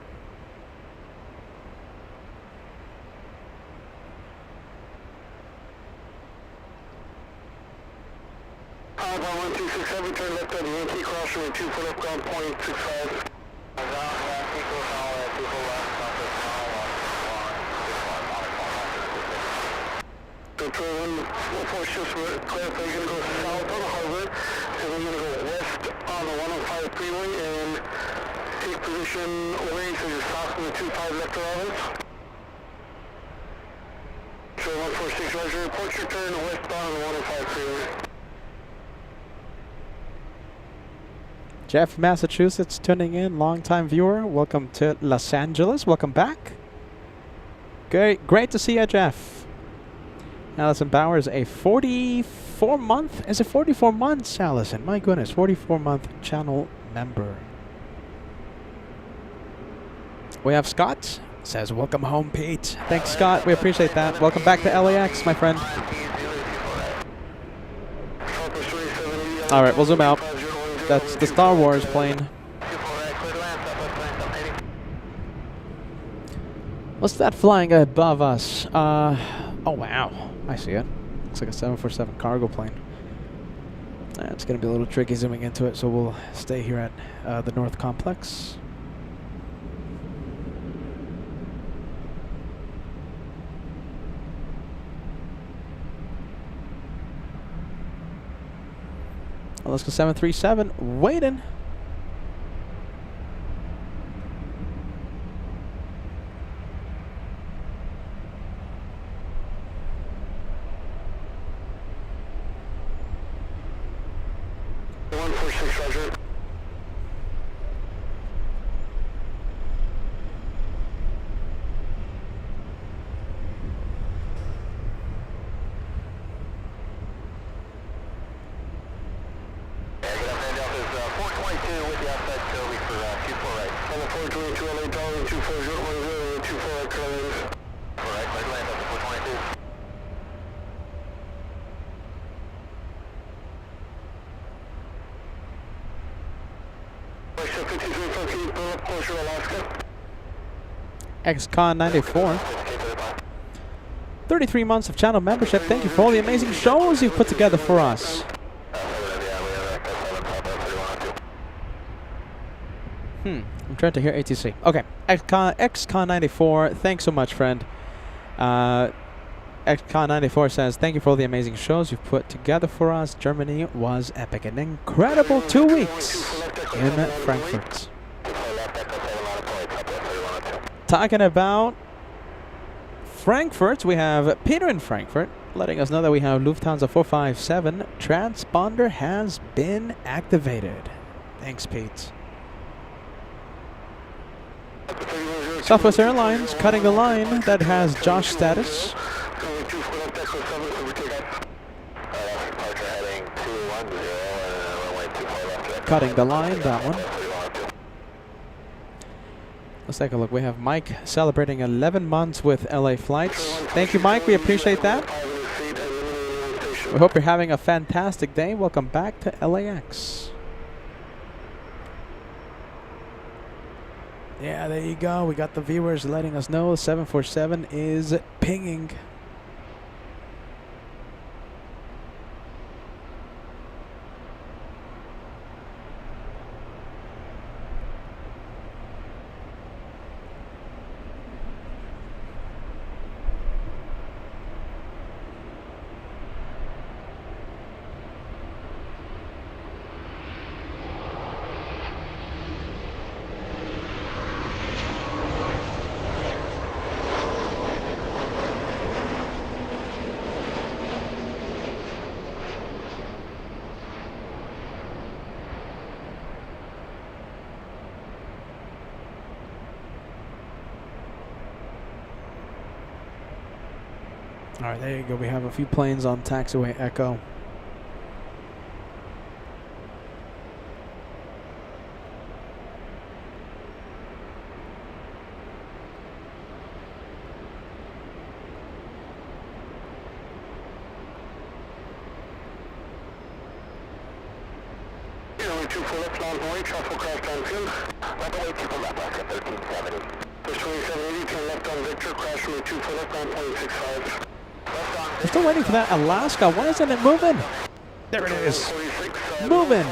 S1: Alpha 1267, turn left at the Yankee, cross runway 24 left ground point 65. Four shifts were clear, so you're going to go south on Harvard, and then you're going to go west on the 105 freeway and take position away, so you're south from the 25 left arrivals. So 146 Roger, report your turn westbound on the 105 freeway.
S2: Jeff, Massachusetts, tuning in, longtime viewer. Welcome to Los Angeles. Welcome back. Great to see you, Jeff. Allison Bowers, a 44-month, is it 44 months, Allison? My goodness, 44-month channel member. We have Scott, says, welcome home, Pete. Thanks, Scott, we appreciate that. Welcome back to LAX, my friend. All right, we'll zoom out. That's the Star Wars plane. What's that flying above us? Oh, wow. I see it. Looks like a 747 cargo plane. It's going to be a little tricky zooming into it, so we'll stay here at the North Complex. Alaska 737 waiting.
S1: 146, roger.
S2: XCon 94. 33 months of channel membership. Thank you for all the amazing shows you've put together for us. I'm trying to hear ATC. Okay, XCon 94. Thanks so much, friend. XCon 94 says, thank you for all the amazing shows you've put together for us. Germany was epic. An incredible 2 weeks in Frankfurt. Talking about Frankfurt, we have Peter in Frankfurt letting us know that we have Lufthansa 457. Transponder has been activated. Thanks, Pete. Southwest Airlines cutting the line that has Josh status. Cutting the line, that one. Let's take a look. We have Mike celebrating 11 months with LA flights. Thank you, Mike. We appreciate that. We hope you're having a fantastic day. Welcome back to LAX. Yeah, there you go. We got the viewers letting us know 747 is pinging. Alright, there you go. We have a few planes on taxiway Echo. We're still waiting for that Alaska. Why isn't it moving? There it is. Moving.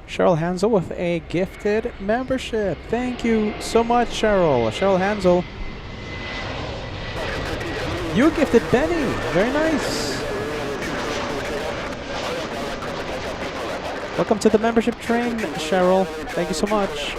S2: Cheryl Hansel with a gifted membership. Thank you so much, Cheryl. Cheryl Hansel. You gifted Benny. Very nice. Welcome to the membership train, Cheryl. Thank you so much.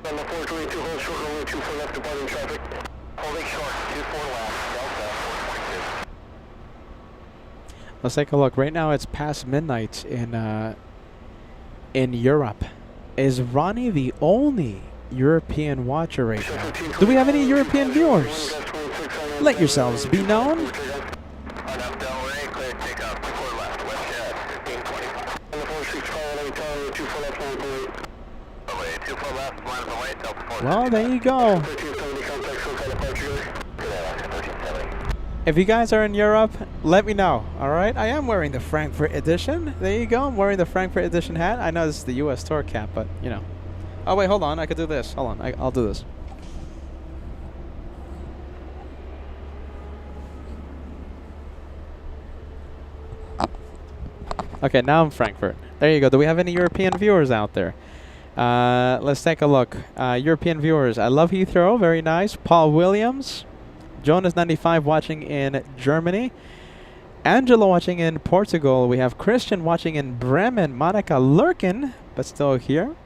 S1: On the 422, hold short, runway 24 left, departing traffic. Holding short, 24 left, Delta
S2: Let's take a look. Right now it's past midnight in Europe. Is Ronnie the only European watcher right now? Do we have any European viewers? Let yourselves be known. Well, there you go. If you guys are in Europe, let me know. Alright, I am wearing the Frankfurt edition. There you go, I'm wearing the Frankfurt edition hat. I know this is the US tour cap, but you know. Oh wait, hold on, I could do this. Hold on, I'll do this. Okay, now I'm Frankfurt. There you go. Do we have any European viewers out there? Let's take a look. European viewers. I love Heathrow. Very nice. Paul Williams. Jonas95 watching in Germany. Angela watching in Portugal. We have Christian watching in Bremen. Monica lurking, but still here.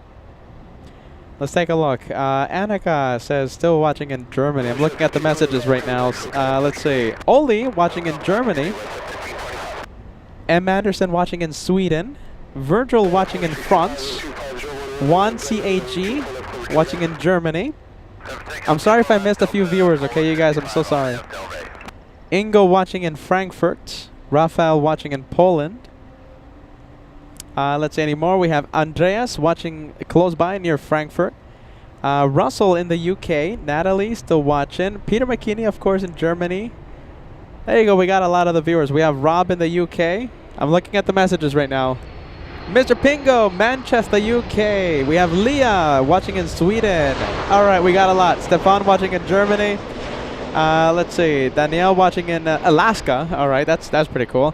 S2: Let's take a look. Annika says still watching in Germany. I'm looking at the messages right now. Let's see. Oli watching in Germany. M. Anderson watching in Sweden. Virgil watching in France. Juan CAG watching in Germany. I'm sorry if I missed a few viewers, okay, you guys? I'm so sorry. Ingo watching in Frankfurt. Rafael watching in Poland. Let's see any more. We have Andreas watching close by near Frankfurt. Russell in the UK. Natalie still watching. Peter McKinney, of course, in Germany. There you go. We got a lot of the viewers. We have Rob in the UK. I'm looking at the messages right now. Mr. Pingo, Manchester, UK. We have Leah watching in Sweden. All right, we got a lot. Stefan watching in Germany. Let's see. Danielle watching in Alaska. All right, that's pretty cool.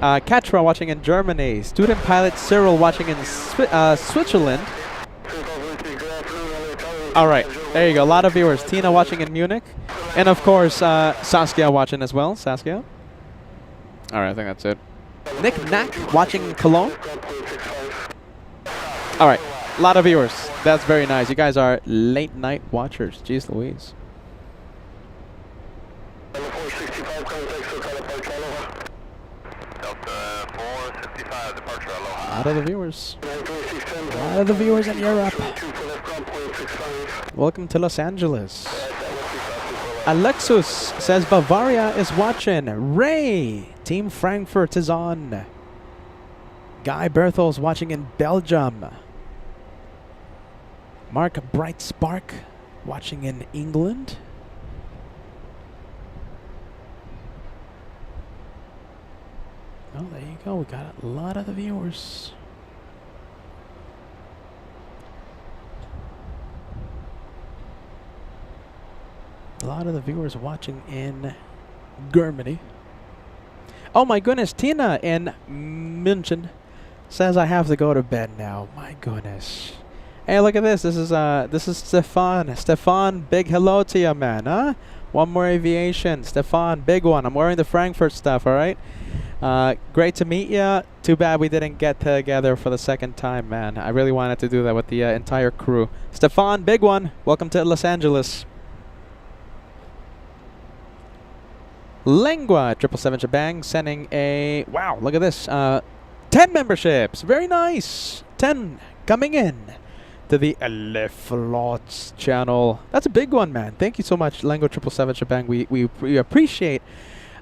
S2: Katra watching in Germany. Student pilot Cyril watching in Switzerland. All right, there you go. A lot of viewers. Tina watching in Munich. And, of course, Saskia watching as well. Saskia. All right, I think that's it. Nick Knack watching in Cologne. All right, a lot of viewers. That's very nice. You guys are late night watchers. Jeez Louise. A lot of the viewers. A lot of the viewers in Europe. Welcome to Los Angeles. Alexus says Bavaria is watching. Ray, Team Frankfurt is on. Guy Berthel's watching in Belgium. Mark Bright Spark watching in England. Oh, there you go. We got a lot of the viewers. A lot of the viewers watching in Germany. Oh my goodness, Tina in München says I have to go to bed now. My goodness. Hey, look at this. This is Stefan. Stefan, big hello to you, man. Huh? One more aviation. Stefan, big one. I'm wearing the Frankfurt stuff. All right. Great to meet you. Too bad we didn't get together for the second time, man. I really wanted to do that with the entire crew. Stefan, big one. Welcome to Los Angeles. Lengua 777 Shebang sending a wow, look at this. 10 memberships. Very nice. 10 coming in to the Eleflots channel. That's a big one, man. Thank you so much, Lengua 777 Shebang. We appreciate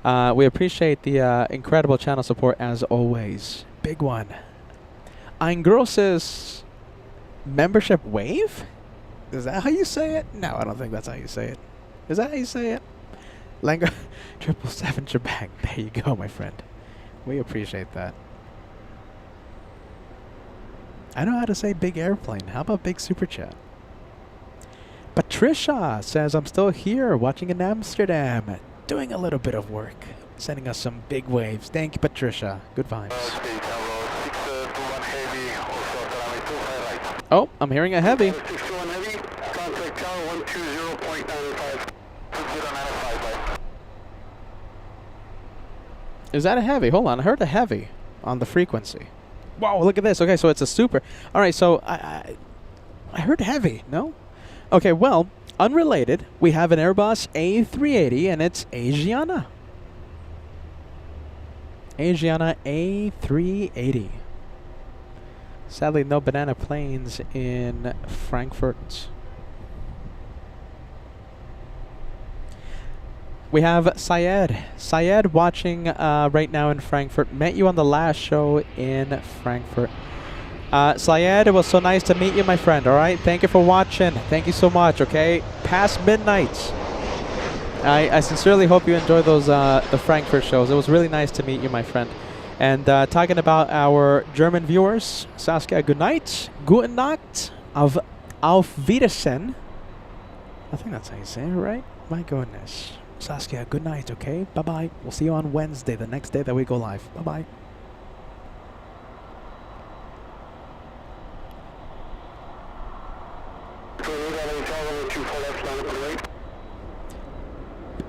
S2: the incredible channel support as always. Big one. Eingross's membership wave? Is that how you say it? No, I don't think that's how you say it. Is that how you say it? Lengua 777 Shebang. There you go, my friend. We appreciate that. I know how to say big airplane. How about big super chat? Patricia says I'm still here watching in Amsterdam. Doing a little bit of work. Sending us some big waves. Thank you, Patricia. Good vibes. Oh, I'm hearing a heavy. Is that a heavy? Hold on. I heard a heavy on the frequency. Wow, look at this. Okay, so it's a super. All right, so I heard heavy. No? Okay, well, unrelated, we have an Airbus A380, and it's Asiana. Asiana A380. Sadly, no banana planes in Frankfurt. We have Syed. Syed watching right now in Frankfurt. Met you on the last show in Frankfurt. Syed, it was so nice to meet you, my friend. All right, thank you for watching. Thank you so much. Okay, past midnight. I sincerely hope you enjoy those the Frankfurt shows. It was really nice to meet you, my friend. And talking about our German viewers, Saskia, good night, guten Nacht, auf Wiedersehen. I think that's how you say it, right? My goodness. Saskia, good night, okay? Bye-bye. We'll see you on Wednesday, the next day that we go live. Bye-bye.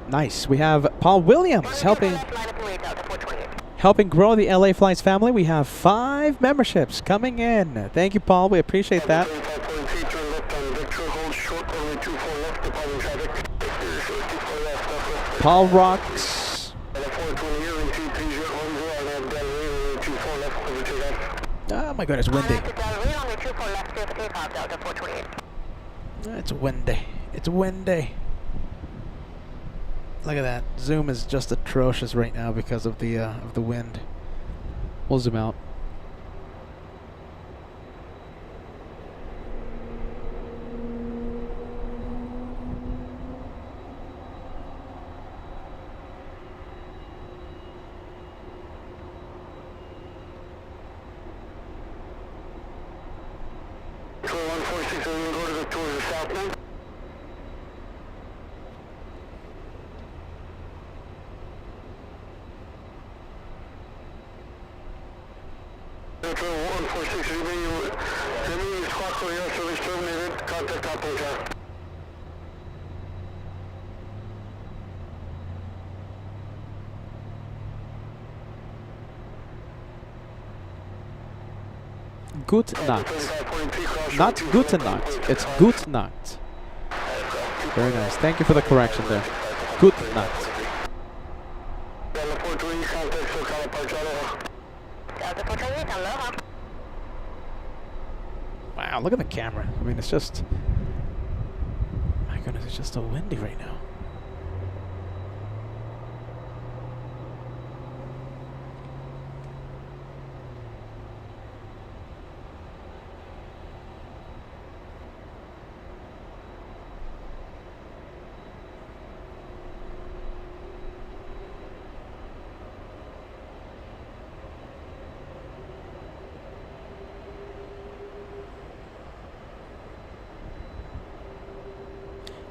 S2: Nice. We have Paul Williams helping grow the LA Flights family. We have 5 memberships coming in. Thank you, Paul. We appreciate that. Paul rocks. Oh my God, it's windy. It's windy. It's windy. Look at that. Zoom is just atrocious right now because of the wind. We'll zoom out. Good Nacht. Not Gute Nacht. It's Good Nacht. Very nice. Thank you for the correction there. Good Nacht. Wow, look at the camera. I mean, it's just... My goodness, it's just so windy right now.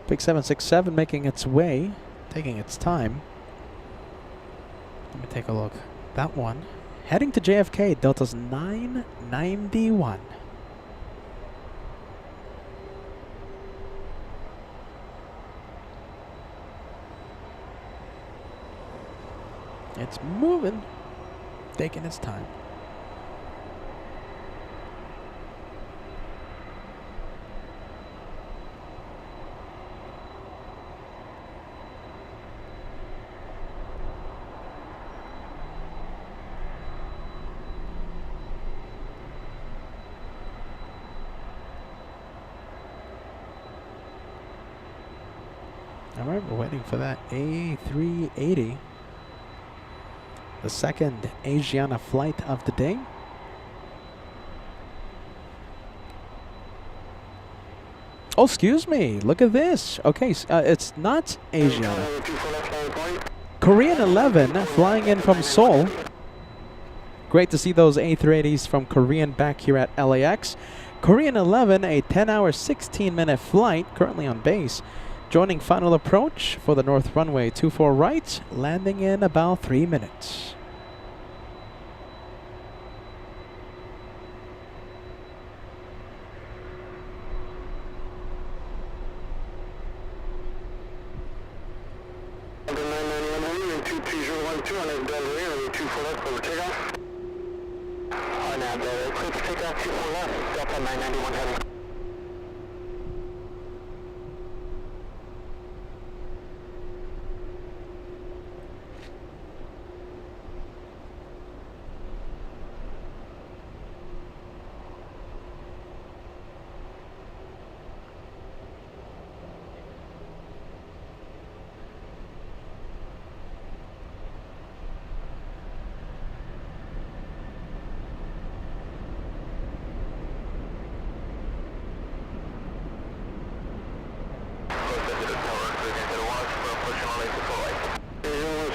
S2: Big 767 making its way, taking its time. Let me take a look. That one. Heading to JFK, Delta's 991. It's moving, taking its time. Alright, we're waiting for that A380. The second Asiana flight of the day. Oh, excuse me. Look at this. Okay, it's not Asiana. Korean 11 flying in from Seoul. Great to see those A380s from Korean back here at LAX. Korean 11, a 10-hour, 16-minute flight, currently on base. Joining final approach for the north runway 24 right, landing in about 3 minutes.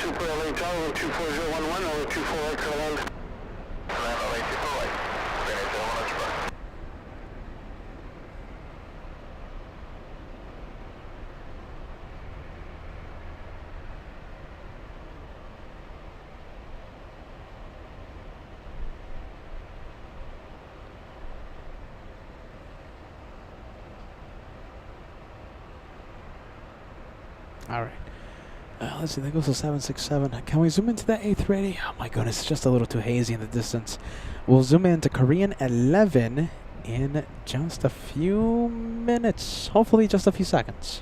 S1: Super LA Tower, 24011, LA 24 right, clear to land. Land LA 24 right. Finish 01
S2: All right. Let's see, that goes to 767. Can we zoom into that A380? Oh my goodness, it's just a little too hazy in the distance. We'll zoom into Korean 11 in just a few minutes. Hopefully just a few seconds.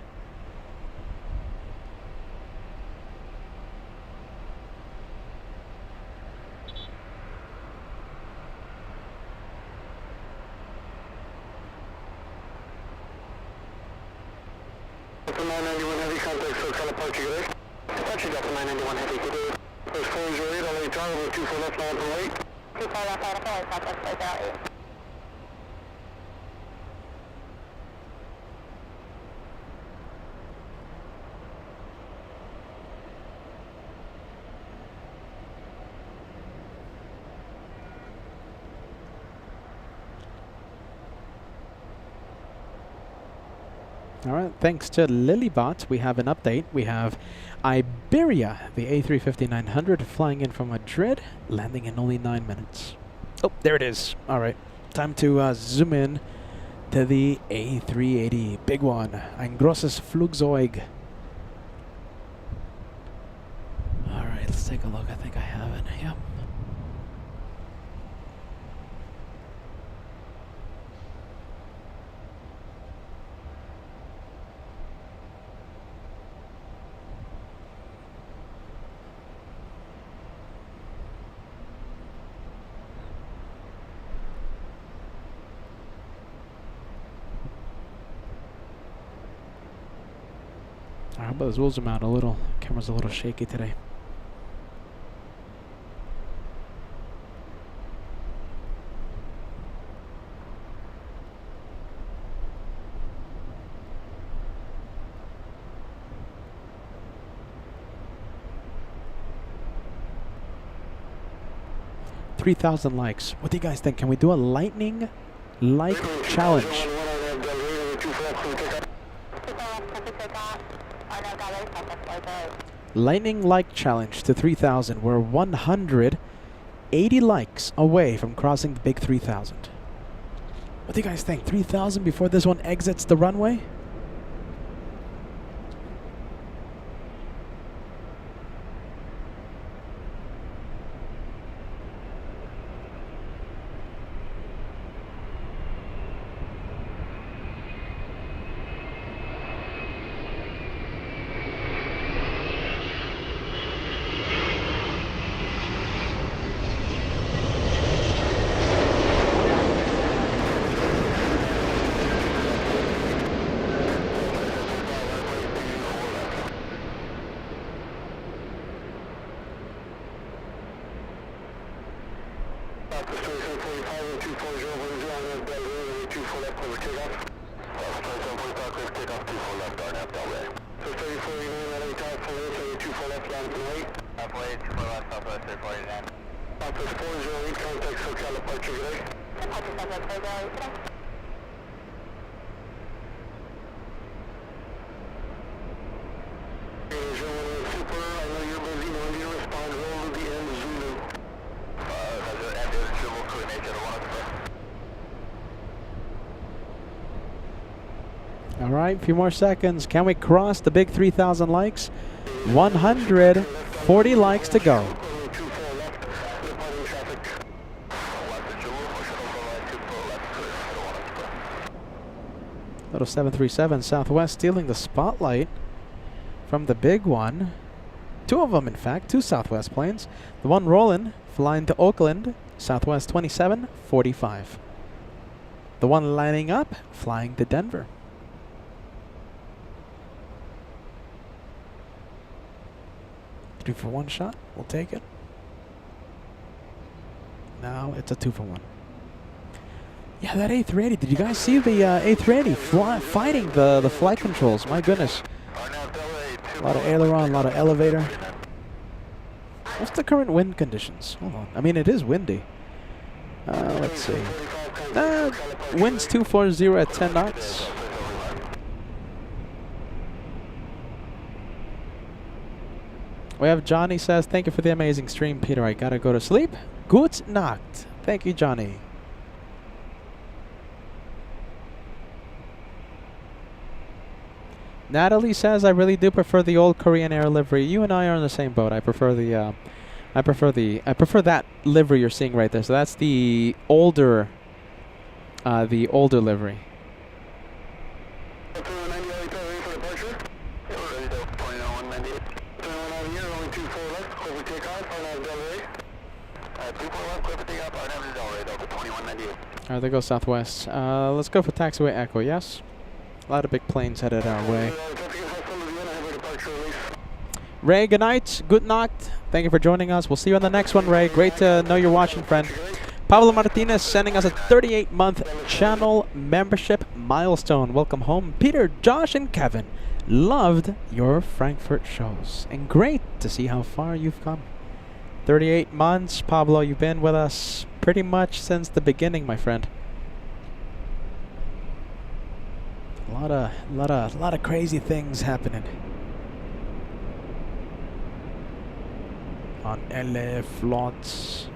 S1: Delta 991 heavy contact, so kind of approach you today. Departure Delta 991 heavy today. First 408, LA Tower, 24 left, line for wait. 24 left, line for wait, Southwest 408.
S2: All right, thanks to Lilybot, we have an update. We have Iberia, the A350-900, flying in from Madrid, landing in only 9 minutes. Oh, there it is. All right, time to zoom in to the A380, big one, ein großes Flugzeug. All right, let's take a look. I think I have it. Yep. How about we'll zoom out a little. Camera's a little shaky today. $3,000 likes. What do you guys think? Can we do a lightning like challenge? Lightning like challenge to 3,000. We're 180 likes away from crossing the big 3,000. What do you guys think? 3,000 before this one exits the runway? All right, a few more seconds. Can we cross the big 3,000 likes? 140 likes to go. Little 737 Southwest stealing the spotlight from the big one. Two of them, in fact, two Southwest planes. The one rolling, flying to Oakland, Southwest 2745. The one lining up, flying to Denver. Two for one shot, we'll take it. Now it's a 2 for 1. Yeah, that A380. Did you guys see the A380 fighting the flight controls? My goodness. A lot of aileron, a lot of elevator. What's the current wind conditions? Hold on. I mean, it is windy. Let's see. Winds 240 at 10 knots. We have Johnny says, thank you for the amazing stream, Peter. I gotta go to sleep. Gute Nacht. Thank you, Johnny. Natalie says, I really do prefer the old Korean Air livery. You and I are in the same boat. I prefer that livery you're seeing right there. So that's the older livery. Alright, there goes Southwest. Let's go for taxiway Echo, yes? A lot of big planes headed our way. Ray, good night. Good night. Thank you for joining us. We'll see you on the next one, Ray. Great to know you're watching, friend. Pablo Martinez sending us a 38-month channel membership milestone. Welcome home. Peter, Josh, and Kevin loved your Frankfurt shows. And great to see how far you've come. 38 months, Pablo. You've been with us pretty much since the beginning, my friend. A lot of crazy things happening on LA floats.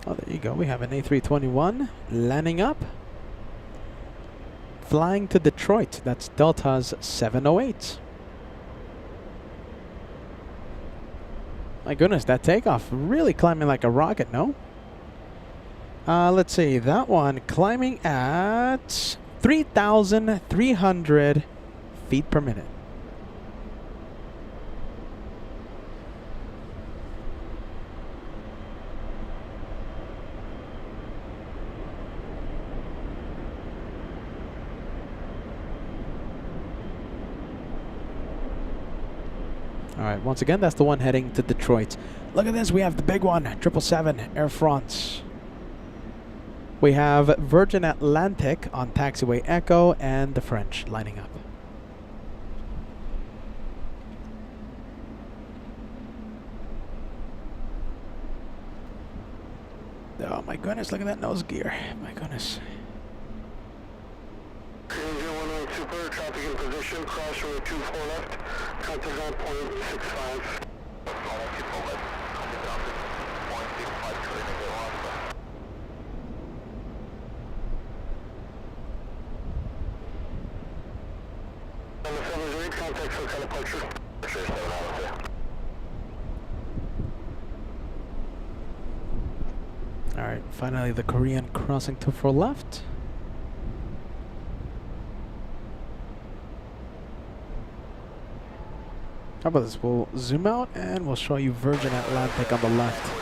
S2: Oh, there you go. We have an A321 landing up. Flying to Detroit. That's Delta's 708. My goodness, that takeoff really climbing like a rocket, no? Let's see. That one climbing at 3,300 feet per minute. Alright, once again, that's the one heading to Detroit. Look at this, we have the big one, 777 Air France. We have Virgin Atlantic on taxiway Echo and the French lining up. Oh my goodness, look at that nose gear. My goodness.
S1: Super, traffic in position, cross runway 24 left, contact on 0.65. On the 708, contact for teleporter. Sure, 7 hours, yeah.
S2: Alright, finally the Korean crossing 24 left. How about this? We'll zoom out and we'll show you Virgin Atlantic on the left.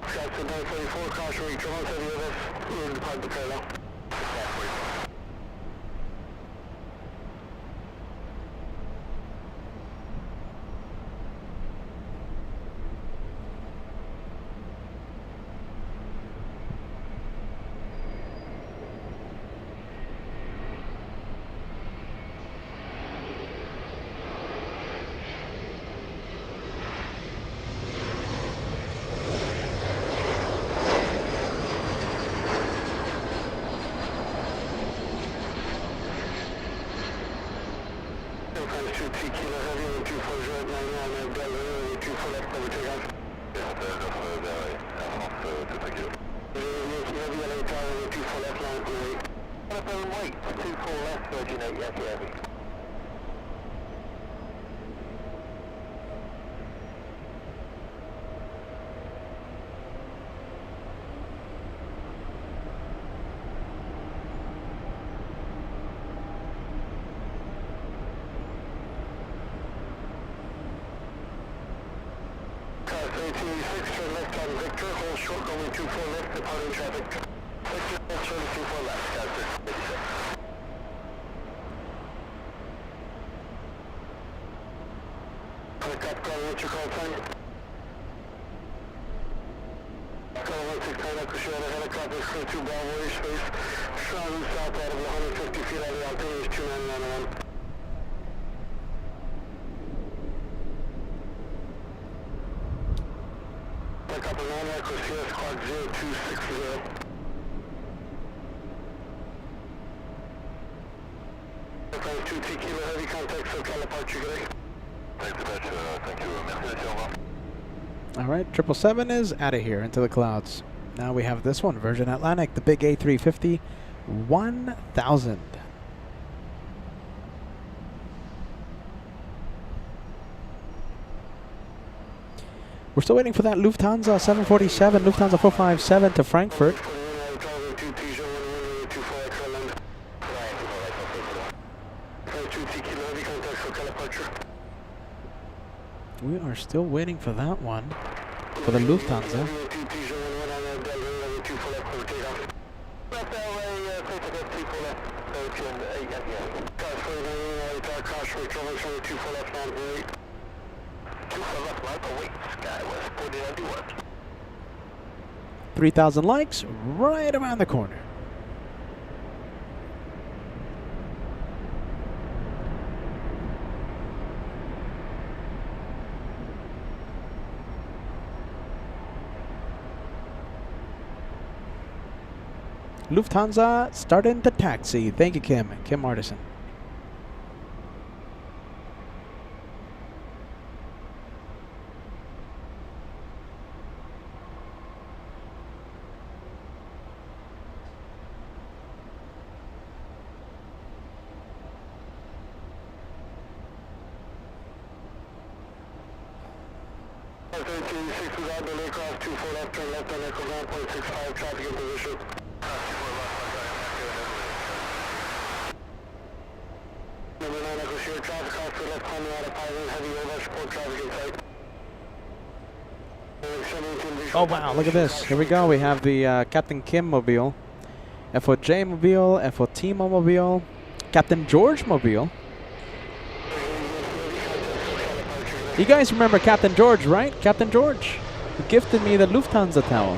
S1: That's the 944, caution reach 170 of us, we'll depart the parallel. 1886, turn left on Victor, hold short, going 24 left, departing traffic. Victor, hold short, 24 left, Casper, 86. Click up, call, what's your call time? Call 169, Echo Sierra, helicopter, clear 2 Bravo, airspace, strong south out of 150 feet out of the altitude, 2991. Copenhagen A350 squad 0260. Airplane 2 T Kilo heavy contact, so departure today. Thanks, dispatch. Thank you. Merci, au revoir.
S2: All right, 777 is out of here into the clouds. Now we have this one, Virgin Atlantic, the big A350 1000. We're still waiting for that Lufthansa 747, Lufthansa 457 to Frankfurt. We are still waiting for that one, for the Lufthansa.
S1: Sky West 4091.
S2: 3,000 likes right around the corner. Lufthansa starting to taxi. Thank you, Kim. Kim Artisan.
S1: Without delay, cross 24 left, turn left on Echo 9.65, traffic in position. Number 9 Echo Sierra, traffic off for left climbing out of Python, heavy over support traffic in sight.
S2: Oh wow, look at this. Here we go. We have the Captain Kim mobile, FOJ mobile, FOT mobile, Captain George mobile. You guys remember Captain George, right? Captain George, who gifted me the Lufthansa towel.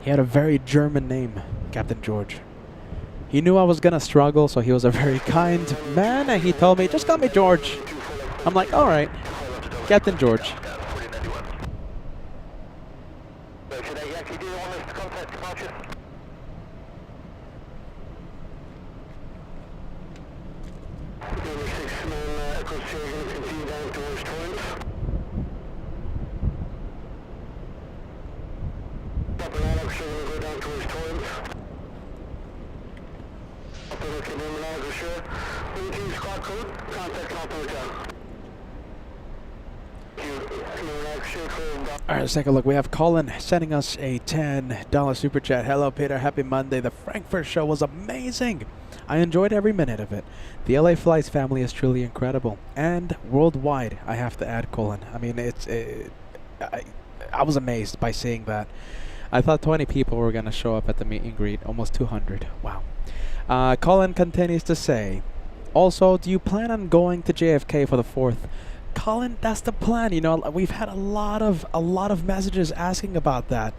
S2: He had a very German name, Captain George. He knew I was gonna struggle, so he was a very kind man, and he told me, just call me George. I'm like, all right, Captain George. All right, let's take a look. We have Colin sending us a $10 super chat. Hello, Peter. Happy Monday. The Frankfurt show was amazing. I enjoyed every minute of it. The LA Flights family is truly incredible. And worldwide, I have to add, Colin. I mean, I was amazed by seeing that. I thought 20 people were going to show up at the meet and greet. Almost 200. Wow. Colin continues to say, also, do you plan on going to JFK for the 4th? Colin, that's the plan. You know, we've had a lot of messages asking about that.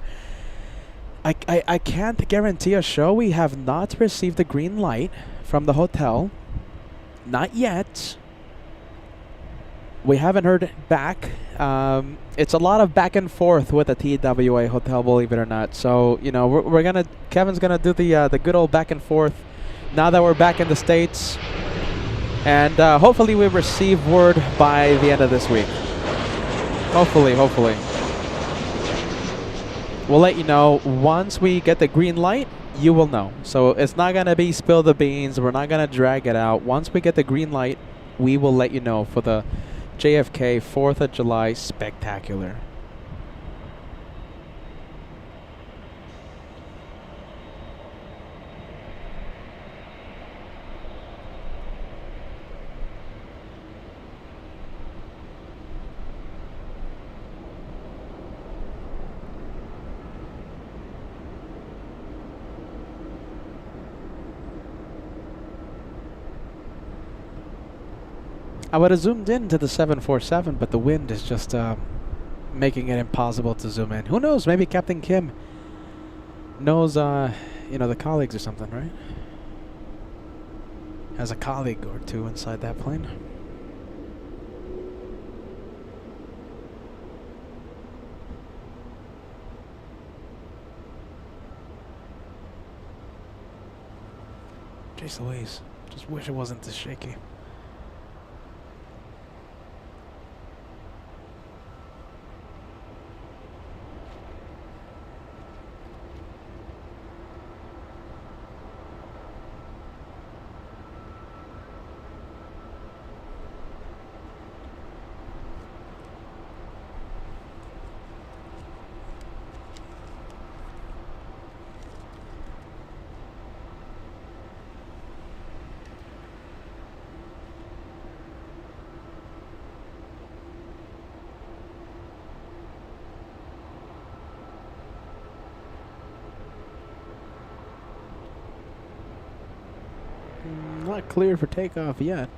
S2: I can't guarantee a show. We have not received the green light from the hotel. Not yet. We haven't heard back. It's a lot of back and forth with the TWA Hotel, believe it or not. So, you know, Kevin's gonna do the good old back and forth now that we're back in the States. And hopefully we receive word by the end of this week. Hopefully. We'll let you know once we get the green light. You will know. So it's not going to be spill the beans. We're not going to drag it out. Once we get the green light, we will let you know for the JFK 4th of July spectacular. I would have zoomed in to the 747, but the wind is just making it impossible to zoom in. Who knows? Maybe Captain Kim knows, you know, the colleagues or something, right? Has a colleague or two inside that plane. Jeez Louise. Just wish it wasn't this shaky. Not cleared for takeoff yet.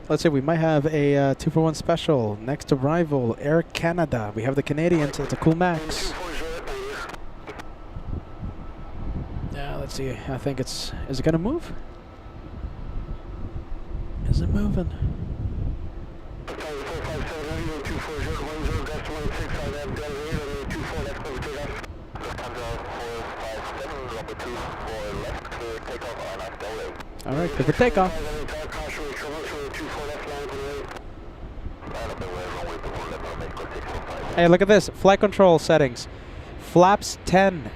S2: Let's see, we might have a 2-for-1 special. Next arrival, Air Canada. We have the Canadians. It's a cool max. Yeah, let's see. I think it's... Is it going to move? Is it moving? All right, good for takeoff. Hey, look at this. Flight control settings. Flaps 10.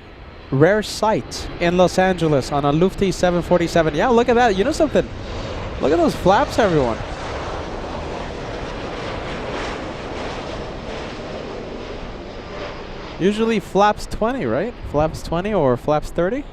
S2: Rare sight in Los Angeles on a Lufthansa 747. Yeah, look at that. You know something? Look at those flaps, everyone. Usually flaps 20, right? Flaps 20 or flaps 30?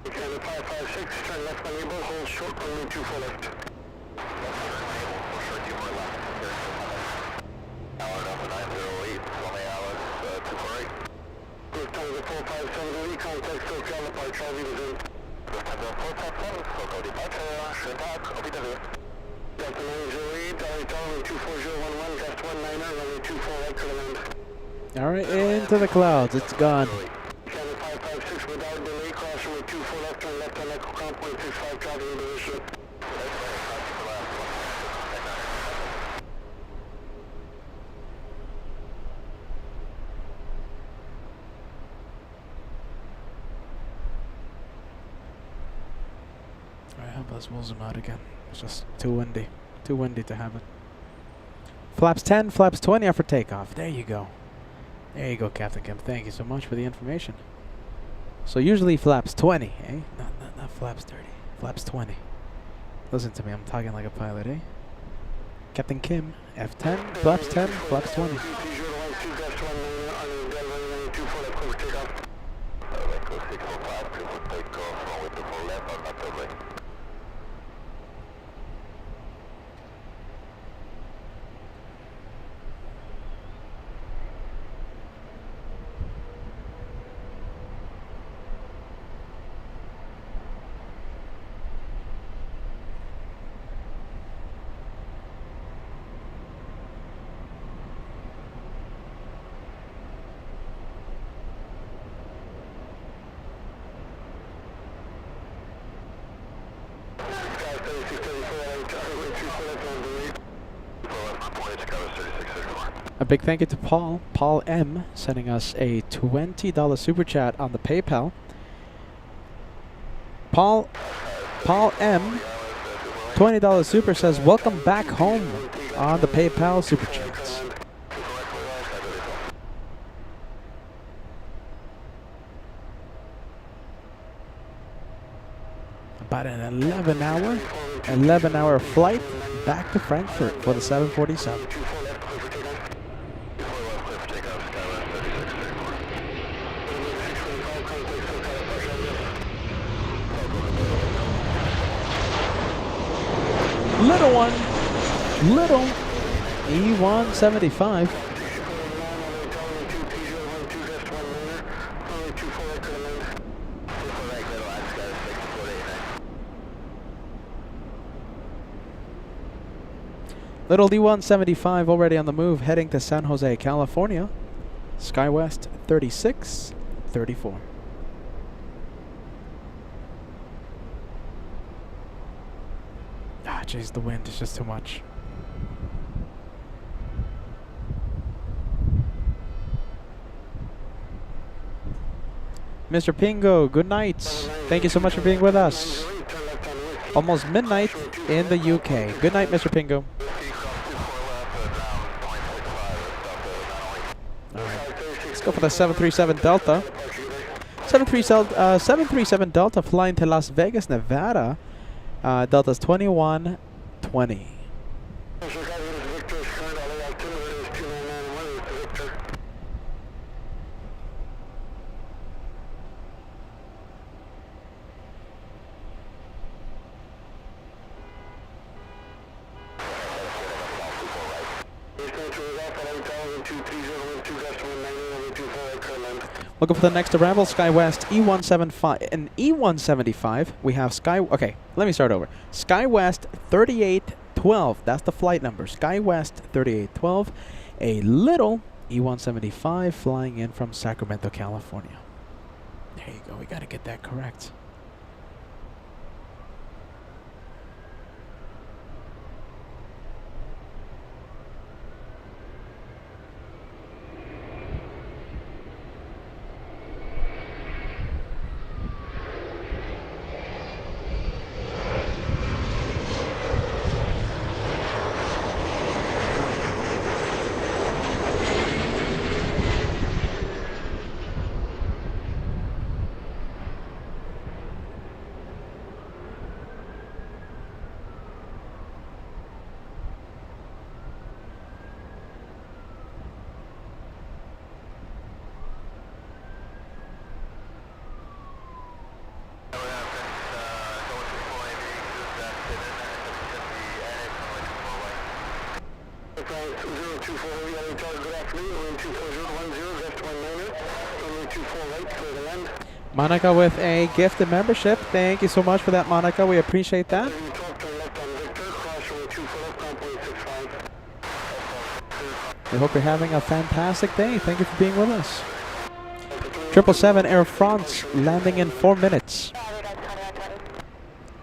S1: Canada 556, turn left on Able, hold short, runway 24 left. Short 2 more left. Hour number 908, runway hours 248. Lufthansa 457, contact SoCal, departure, auf Wiedersehen. Lufthansa 457, SoCal departure, schönen Tag, auf Wiedersehen. Delta 908, runway 24011, gust 19er, runway 24 right to the land.
S2: All right, into the clouds. It's gone.
S1: Canada 556 without delay, cross runway 24 left, turn left on Echo Comp 165, traveling in position.
S2: Alright, how about we'll zoom out again. It's just too windy. Too windy to have it. Flaps 10, flaps 20 are for takeoff. There you go. There you go, Captain Kim. Thank you so much for the information. So usually flaps 20, eh? Not flaps 30. Flaps 20. Listen to me, I'm talking like a pilot, eh? Captain Kim, F10, flaps 10, flaps 20. A big thank you to Paul M, sending us a $20 super chat on the PayPal. Paul M, $20 super says, welcome back home on the PayPal super chats. About an 11 hour flight back to Frankfurt for the 747.
S1: 24 left, clear for takeoff. 24 left, clear for takeoff, Skywest 3634.
S2: Little one, little E175. Little D175 already on the move, heading to San Jose, California. SkyWest 3634. Ah, jeez, the wind is just too much. Mr. Pingo, good night. Thank you so much for being with us. Almost midnight in the UK. Good night, Mr. Pingo. Let's go for the 737 Delta. 737 Delta flying to Las Vegas, Nevada. Delta's 2120. Looking for the next arrival, SkyWest E175 and E175. We have okay, let me start over. SkyWest 3812. That's the flight number. SkyWest 3812. A little E175 flying in from Sacramento, California. There you go. We got to get that correct. Monica with a gifted membership. Thank you so much for that, Monica. We appreciate that. We hope you're having a fantastic day. Thank you for being with us. 777 Air France landing in 4 minutes.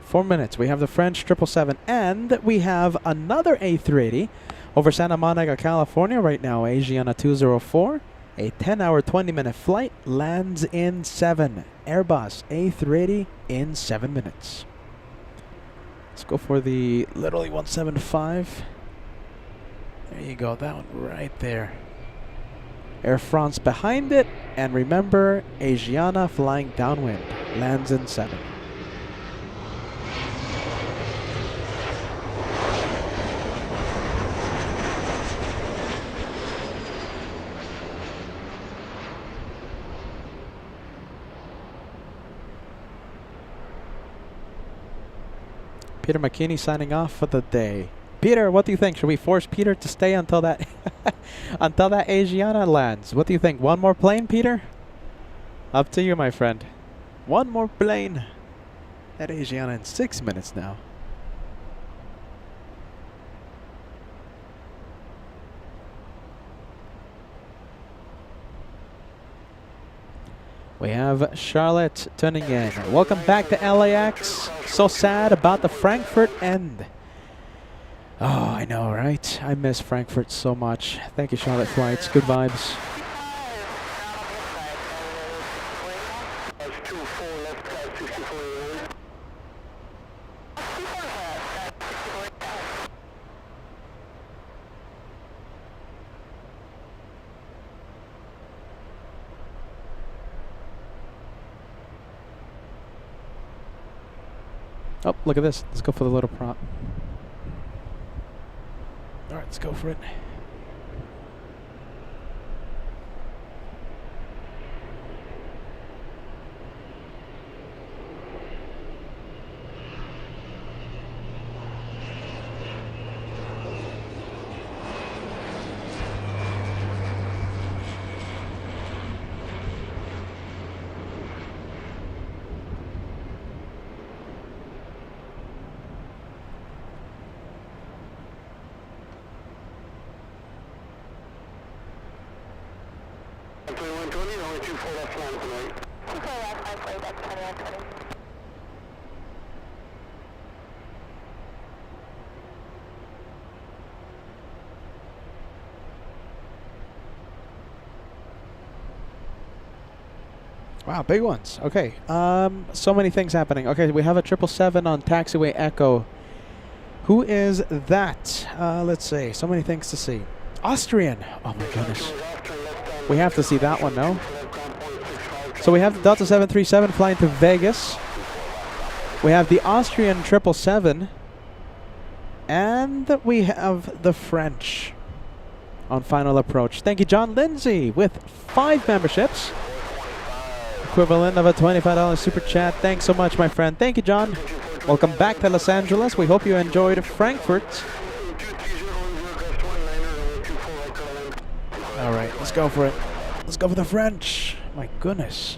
S2: 4 minutes. We have the French 777, and we have another A380 over Santa Monica, California right now. Asiana 204. A 10-hour, 20-minute flight lands in 7. Airbus A380 in 7 minutes. Let's go for the little E175. There you go, that one right there. Air France behind it, and remember, Asiana flying downwind, lands in 7. Peter McKinney signing off for the day. Peter, what do you think? Should we force Peter to stay until that until that Asiana lands? What do you think? One more plane, Peter? Up to you, my friend. One more plane. That Asiana in 6 minutes now. We have Charlotte tuning in. Welcome back to LAX. So sad about the Frankfurt end. Oh, I know, right? I miss Frankfurt so much. Thank you, Charlotte Flights. Good vibes. Oh, look at this. Let's go for the little prop. All right, let's go for it. Wow, big ones. Okay, so many things happening. Okay, we have a 777 on taxiway Echo. Who is that? Let's see. So many things to see. Austrian. Oh my goodness. We have to see that one, no? So we have the Delta 737 flying to Vegas. We have the Austrian 777. And we have the French on final approach. Thank you, John Lindsay, with 5 memberships. Equivalent of a $25 super chat. Thanks so much, my friend. Thank you, John. Welcome back to Los Angeles. We hope you enjoyed Frankfurt. All right, let's go for it. Let's go for the French. My goodness.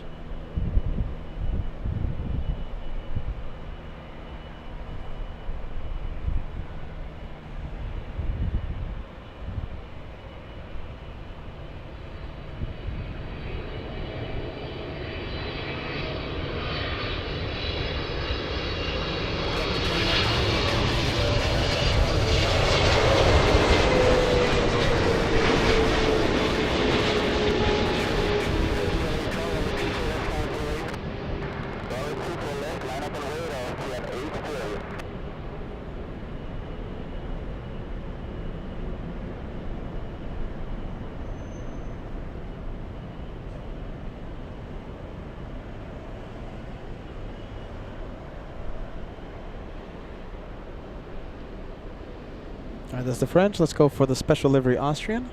S2: All right, that's the French. Let's go for the special livery Austrian.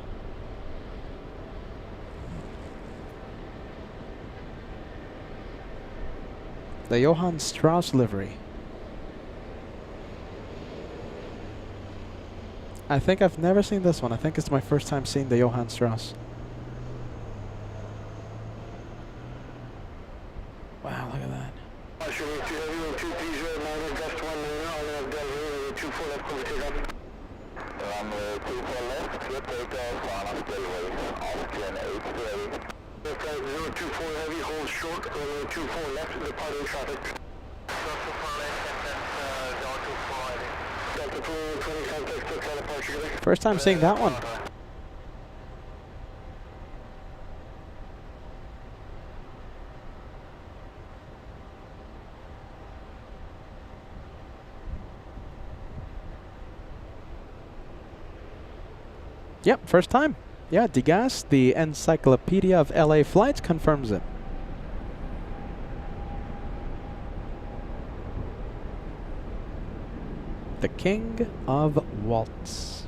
S2: The Johann Strauss livery. I think I've never seen this one. I think it's my first time seeing the Johann Strauss. Wow, look at that.
S1: Heavy, hold short, runway 24 left, departing traffic.
S2: First time seeing that one. Yep, first time. Yeah, Degas, the Encyclopedia of LA Flights, confirms it. The King of Waltz.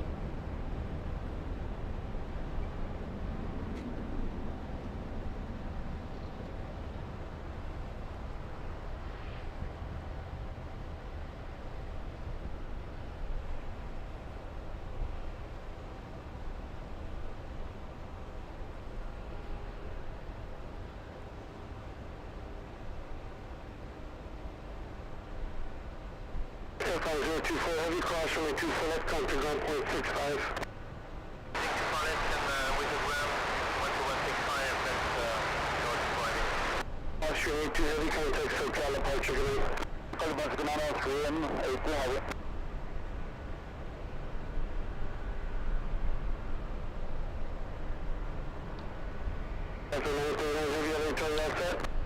S1: Heavy cross runway 24 left, come to ground point 65. Runway 2 heavy contact, SoCal departure grenade. Call Command 3M 8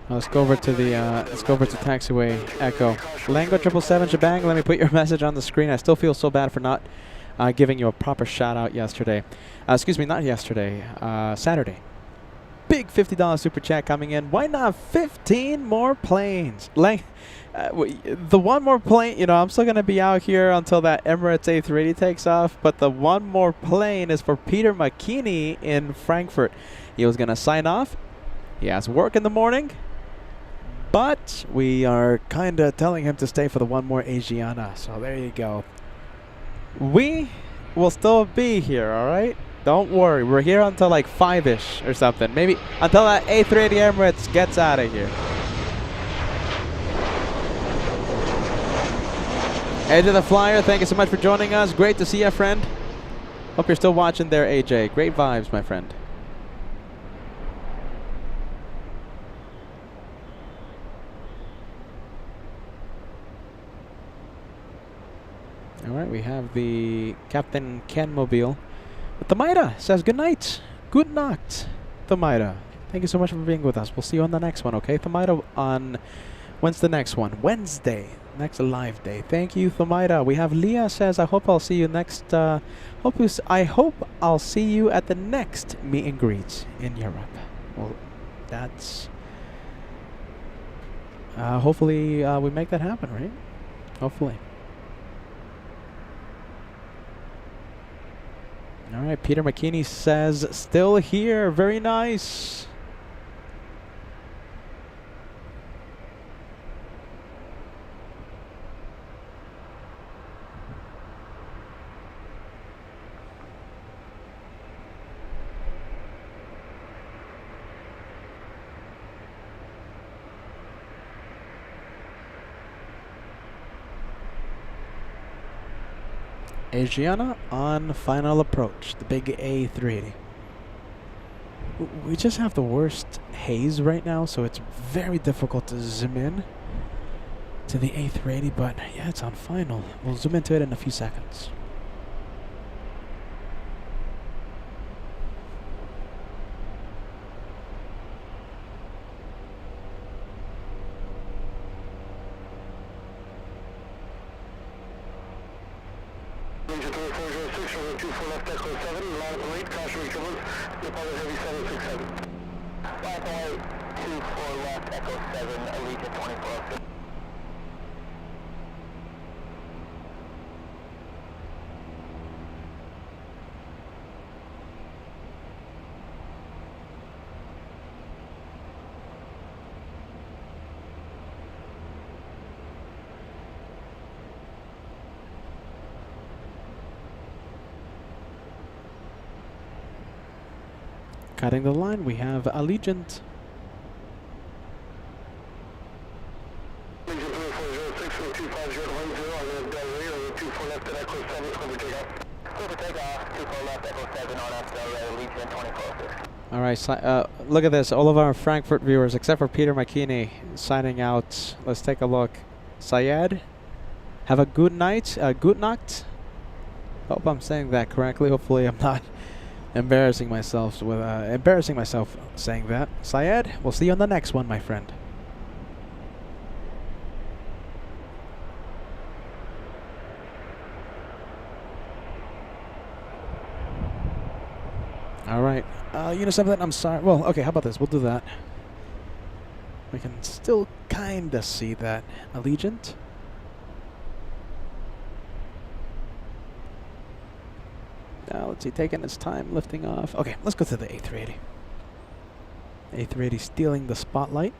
S2: Let's go over to the taxiway Echo. Lango 777 Shebang. Let me put your message on the screen. I still feel so bad for not giving you a proper shout out yesterday. Excuse me, not yesterday. Saturday. big $50 super chat coming in. Why not 15 more planes? Like, the one more plane, you know, I'm still going to be out here until that Emirates A380 takes off, but the one more plane is for Peter McKinney in Frankfurt. He was going to sign off. He has work in the morning, but we are kind of telling him to stay for the one more Asiana. So there you go. We will still be here, all right? Don't worry. We're here until like 5-ish or something. Maybe until that A380 Emirates gets out of here. Edge of the Flyer, thank you so much for joining us. Great to see you, friend. Hope you're still watching there, AJ. Great vibes, my friend. All right, we have the Captain Ken Mobile. Thamaira says good night. Good night, Thamaira. Thank you so much for being with us. We'll see you on the next one, okay? Thamaira on... When's the next one? Wednesday. Next live day. Thank you, Thamaira. We have Leah says, I hope I'll see you next... I hope I'll see you at the next meet and greet in Europe. Well, that's... hopefully we make that happen, right? Hopefully. All right, Peter McKinney says, still here. Very nice. Asiana on final approach, the big A380. We just have the worst haze right now, so it's very difficult to zoom in to the A380, but yeah, it's on final. We'll zoom into it in a few seconds. Cutting the line, we have Allegiant. All right, look at this. All of our Frankfurt viewers, except for Peter McKinney, signing out. Let's take a look. Syed, have a good night. Good night. Hope I'm saying that correctly. Hopefully, I'm not embarrassing myself saying that. Syed, we'll see you on the next one, my friend. All right. You know something? I'm sorry. Well, okay, how about this? We'll do that. We can still kind of see that Allegiant. Now, let's see, taking its time, lifting off. Okay, let's go to the A380. A380 stealing the spotlight.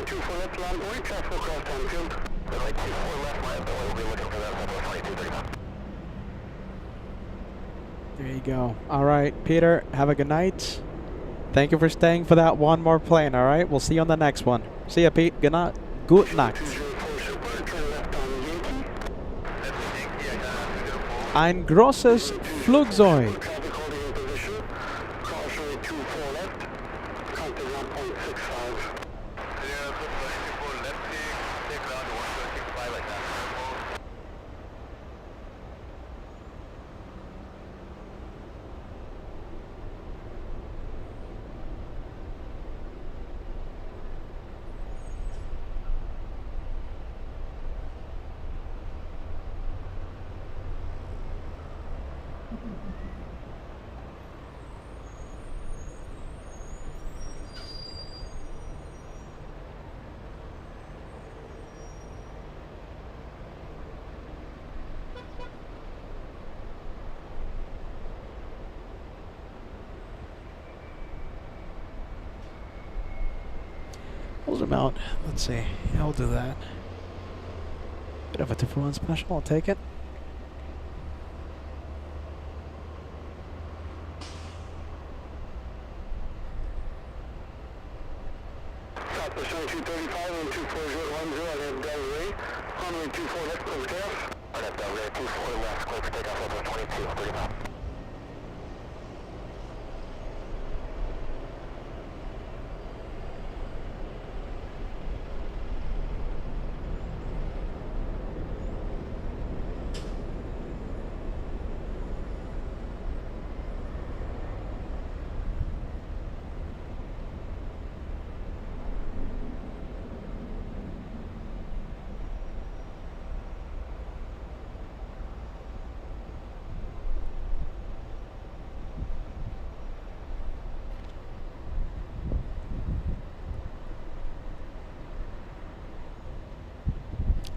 S1: 24 left, land point, traffic across Anfield. Runway 24 left, my ability will be looking for that level 2235.
S2: There you go. All right, Peter, have a good night. Thank you for staying for that one more plane, all right? We'll see you on the next one. See ya, Pete. Good night. Good night.
S1: 204 Super, turn left on Yankee. That's Yankee,
S2: Ein großes Flugzeug.
S1: Traffic holding in position. Cross runway 24 left. Contact 1.65. Yeah, so 24 left, take around 1.65 like that.
S2: We'll zoom out. Let's see. Yeah, I'll do that. Bit of a 2-for-1 special. I'll take it.
S1: Southwest 2235 and 24010, I have Delray. Runway 24 left, close takeoff. I have Delray 24 left, close takeoff, level 2235.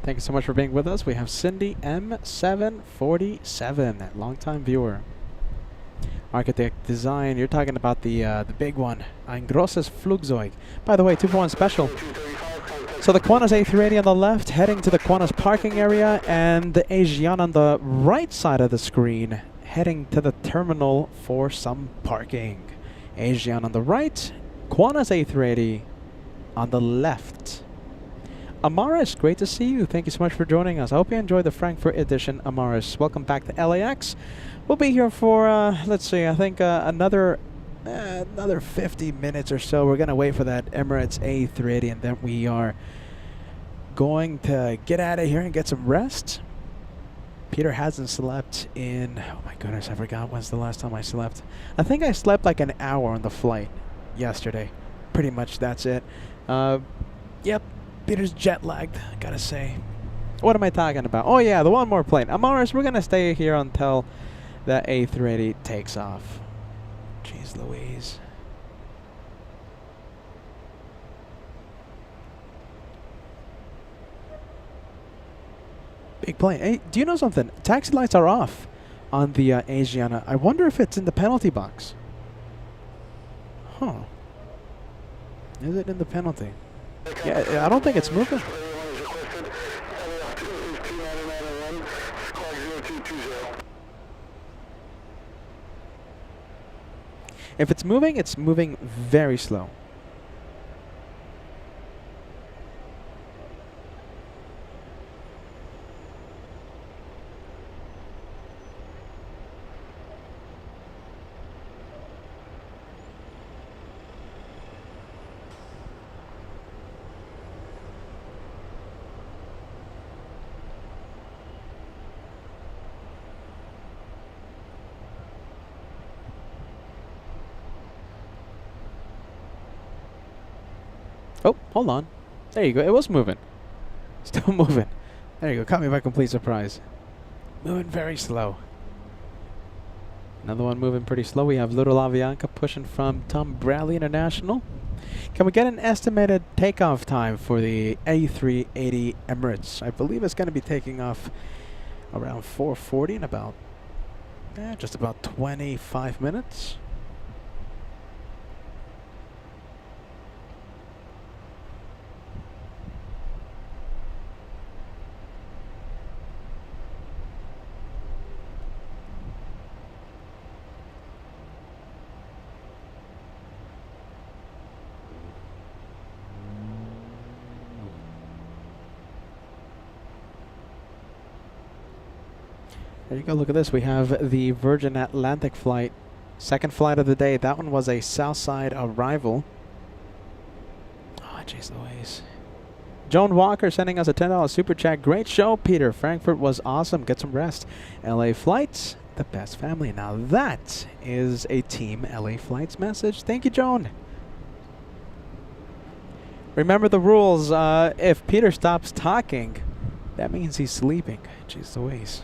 S2: Thank you so much for being with us. We have Cindy M747, longtime viewer. Architect design. You're talking about the big one. Ein großes Flugzeug. By the way, 2-for-1 special. So the Qantas A380 on the left, heading to the Qantas parking area, and the Asiana on the right side of the screen, heading to the terminal for some parking. Asiana on the right, Qantas A380 on the left. Amaris, great to see you. Thank you so much for joining us. I hope you enjoyed the Frankfurt edition, Amaris. Welcome back to LAX. We'll be here for, let's see, I think another 50 minutes or so. We're going to wait for that Emirates A380, and then we are going to get out of here and get some rest. Peter hasn't slept in, oh my goodness, I forgot when's the last time I slept. I think I slept like an hour on the flight yesterday. Pretty much that's it. Yep. Peter's jet lagged, I gotta say. What am I talking about? Oh yeah, the one more plane. Amaris, we're gonna stay here until that A380 takes off. Jeez Louise. Big plane. Hey, do you know something? Taxi lights are off on the Asiana. I wonder if it's in the penalty box. Huh. Is it in the penalty? Yeah, I don't think it's moving. If it's moving very slow. Oh, hold on. There you go. It was moving. Still moving. There you go. Caught me by complete surprise. Moving very slow. Another one moving pretty slow. We have Little Avianca pushing from Tom Bradley International. Can we get an estimated takeoff time for the A380 Emirates? I believe it's going to be taking off around 4:40 in about, just about 25 minutes. There you go. Look at this. We have the Virgin Atlantic flight. Second flight of the day. That one was a Southside arrival. Oh, jeez Louise. Joan Walker sending us a $10 super chat. Great show, Peter. Frankfurt was awesome. Get some rest. LA flights, the best family. Now that is a Team LA Flights message. Thank you, Joan. Remember the rules. If Peter stops talking, that means he's sleeping. Jeez Louise.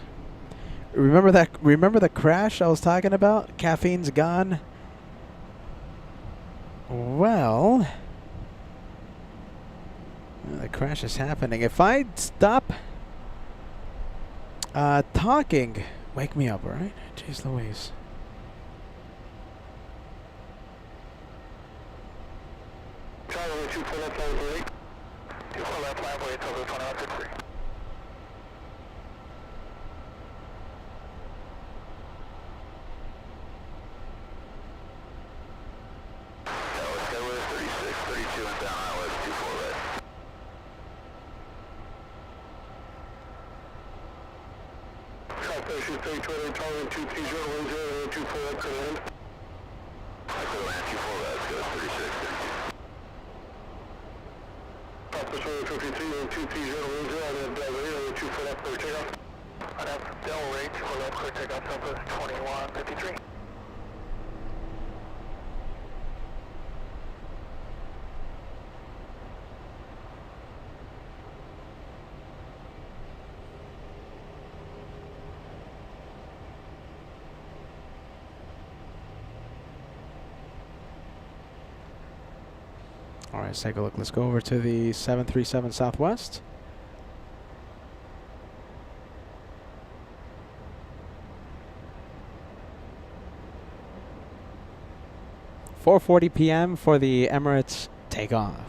S2: Remember the crash I was talking about? Caffeine's gone. Well, the crash is happening. If I stop talking, wake me up, all right? Jeez Louise.
S1: Charlie, 24 left, line 24 left, line 48, total 2163. Parachute 320, Charlie 23010, 24 up, could land. I could land 24 left, go 36, 32. Top of 53, 23010, I have Del Rey, 24 left, clear takeoff. I have Del Rey, 24 left, clear takeoff, Compass 2153.
S2: All right, let's take a look. Let's go over to the 737 Southwest. (4:40 p.m.) for the Emirates takeoff.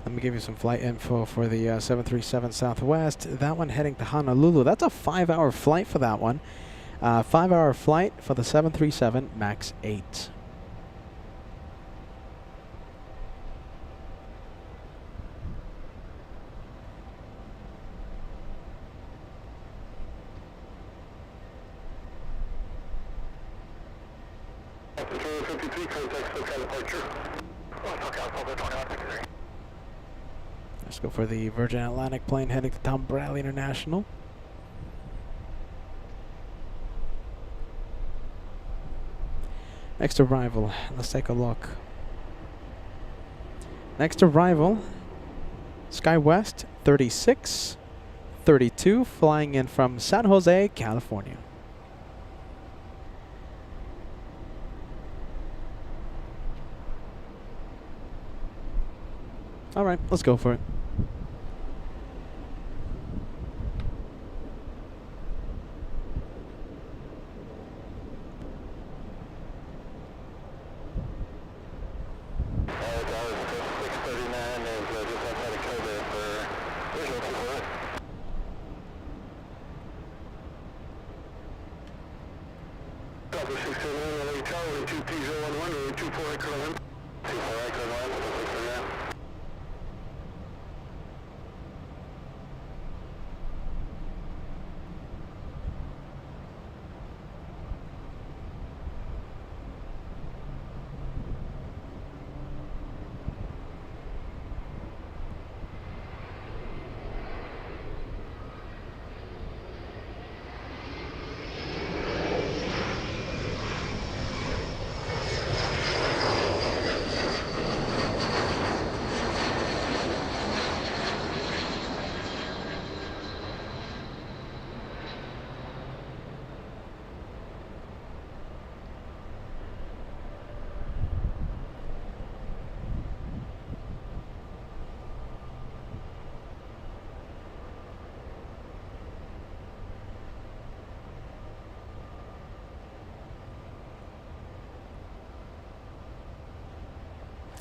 S2: Let me give you some flight info for the 737 Southwest. That one heading to Honolulu. That's a 5-hour flight for that one. 5-hour flight for the 737 MAX 8.
S1: Control 53, contact SoCal departure. SoCal, Delta 2153.
S2: Let's go for the Virgin Atlantic plane heading to Tom Bradley International. Next arrival, let's take a look. Next arrival, SkyWest 3632, flying in from San Jose, California. All right, let's go for it.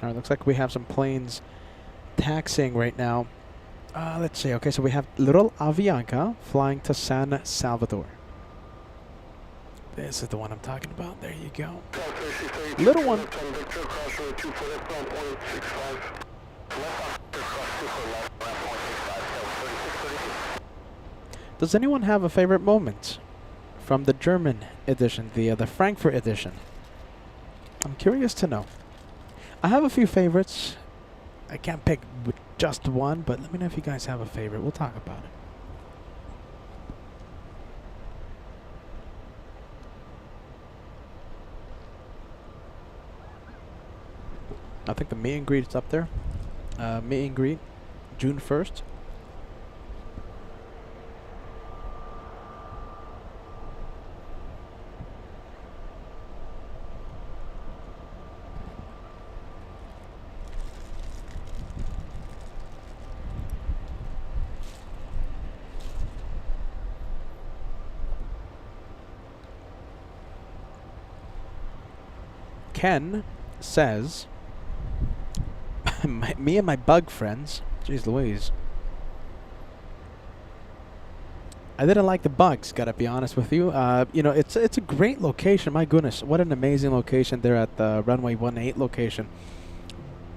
S2: All right, looks like we have some planes taxiing right now. Let's see. Okay, so we have Little Avianca flying to San Salvador. This is the one I'm talking about. There you go. Little one. Does anyone have a favorite moment from the German edition, the Frankfurt edition? I'm curious to know. I have a few favorites. I can't pick just one, but let me know if you guys have a favorite. We'll talk about it. I think the meet and greet is up there. Meet and greet, June 1st. Ken says, me and my bug friends, jeez Louise, I didn't like the bugs, gotta be honest with you. You know, it's a great location. My goodness, what an amazing location there at the runway 18 location.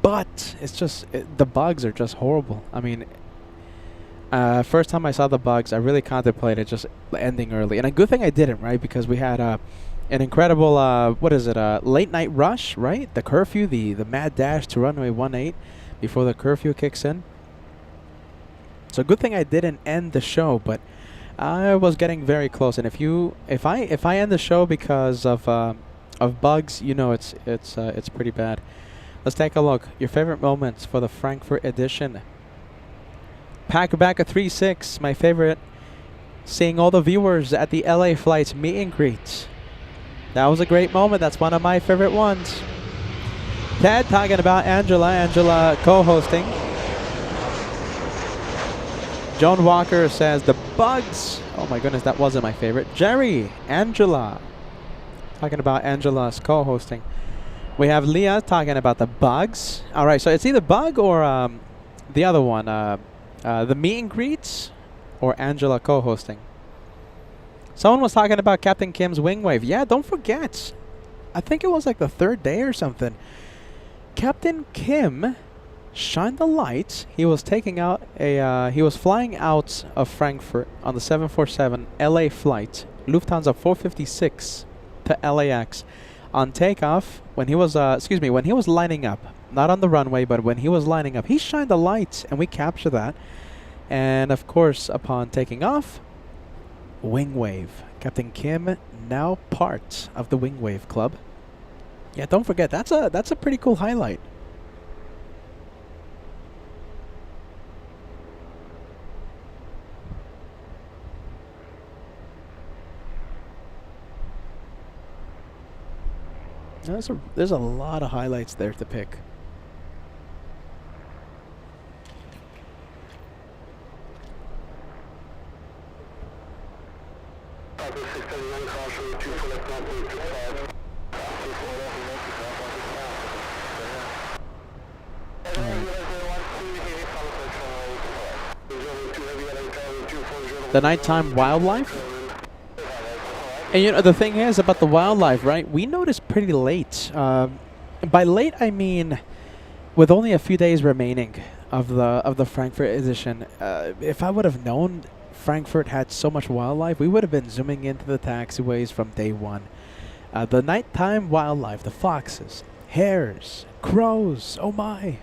S2: But it's just, the bugs are just horrible. I mean, first time I saw the bugs, I really contemplated just ending early. And a good thing I didn't, right? Because we had an incredible, what is it, late night rush, right? The curfew, the mad dash to runway 18 before the curfew kicks in. So good thing I didn't end the show, but I was getting very close. And if I end the show because of bugs, you know it's pretty bad. Let's take a look. Your favorite moments for the Frankfurt edition. Packback a 3.6, my favorite. Seeing all the viewers at the LA flights meet and greet. That was a great moment. That's one of my favorite ones. Ted talking about Angela co-hosting. Joan Walker says the bugs. Oh my goodness, that wasn't my favorite. Jerry, Angela. Talking about Angela's co-hosting. We have Leah talking about the bugs. All right, so it's either bug or the other one. The meet and greets or Angela co-hosting. Someone was talking about Captain Kim's wing wave. Yeah, don't forget. I think it was like the third day or something. Captain Kim shined the light. He was taking out a, he was flying out of Frankfurt on the 747 LA flight, Lufthansa 456 to LAX. On takeoff, when he was, when he was lining up, not on the runway, but when he was lining up, he shined the light and we captured that. And of course, upon taking off, wing wave. Captain Kim now part of the wing wave club. Yeah, don't forget, that's a pretty cool highlight. There's a lot of highlights there to pick. The nighttime wildlife. And you know, the thing is about the wildlife, right? We noticed pretty late. By late, I mean with only a few days remaining of the Frankfurt edition. If I would have known Frankfurt had so much wildlife, we would have been zooming into the taxiways from day one. The nighttime wildlife, the foxes, hares, crows, oh my.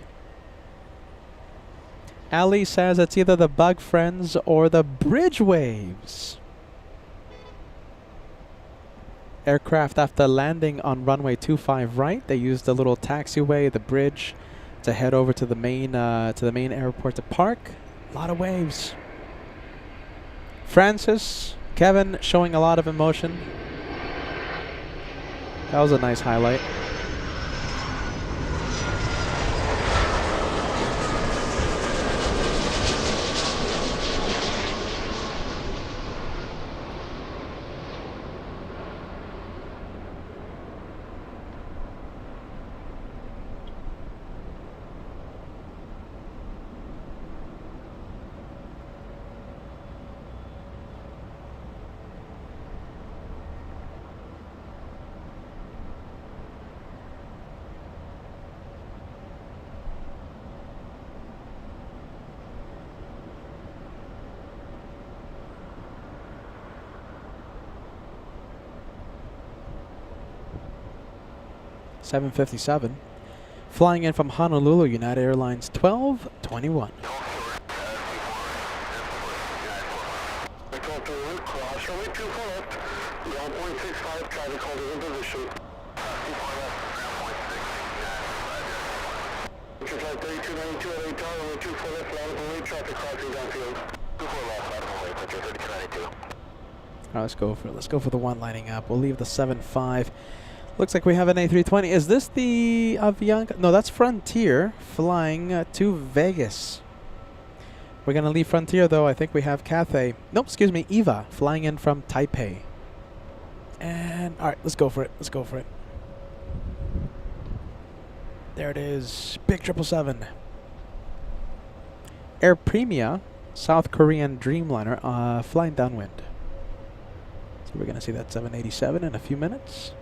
S2: Ali says it's either the bug friends or the bridge waves. Aircraft after landing on runway 25 right, they used the little taxiway, the bridge, to head over to the main airport to park. A lot of waves. Francis, Kevin showing a lot of emotion. That was a nice highlight. 757. Flying in from Honolulu, United Airlines 1221.
S1: Cross runway 24 left, 1.65, traffic holding in position. 24 left, ground 0.6, flight 3292 at 8 tower, runway 24 left, laudable weight, traffic crossing downfield. 24 left, laudable weight, picture 3292.
S2: Alright, let's go for the one lining up. We'll leave the 7.5. Looks like we have an A320. Is this the Avianca? No, that's Frontier flying to Vegas. We're going to leave Frontier, though. I think we have Cathay. Nope, excuse me, Eva flying in from Taipei. And, all right, let's go for it. Let's go for it. There it is. Big 777. Air Premia, South Korean Dreamliner, flying downwind. So we're going to see that 787 in a few minutes.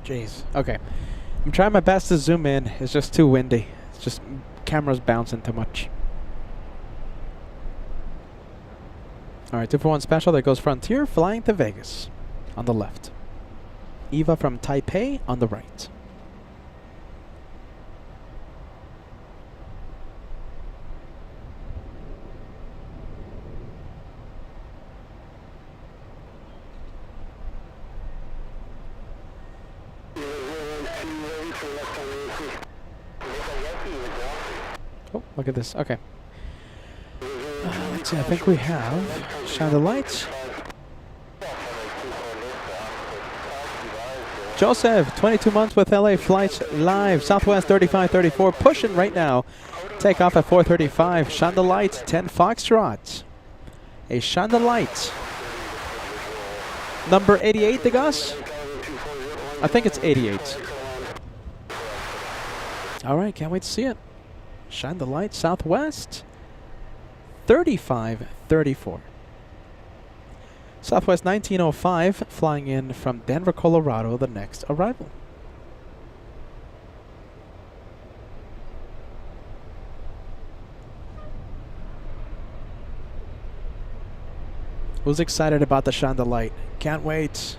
S2: Jeez. Okay. I'm trying my best to zoom in. It's just too windy. It's just camera's bouncing too much. Alright, 241 special. There goes Frontier flying to Vegas on the left. Eva from Taipei on the right. Oh, look at this. Okay. Let's see. I think we have shine the lights. Joseph, 22 months with LA Flights Live. Southwest 3534 pushing right now. Take off at 4:35. Shine the lights. 10 Foxtrot. A shine the lights. Number 88, the Gus? I think it's 88. All right, can't wait to see it. Shine the light, Southwest 3534. Southwest 1905, flying in from Denver, Colorado, the next arrival. Who's excited about the shine the light? Can't wait.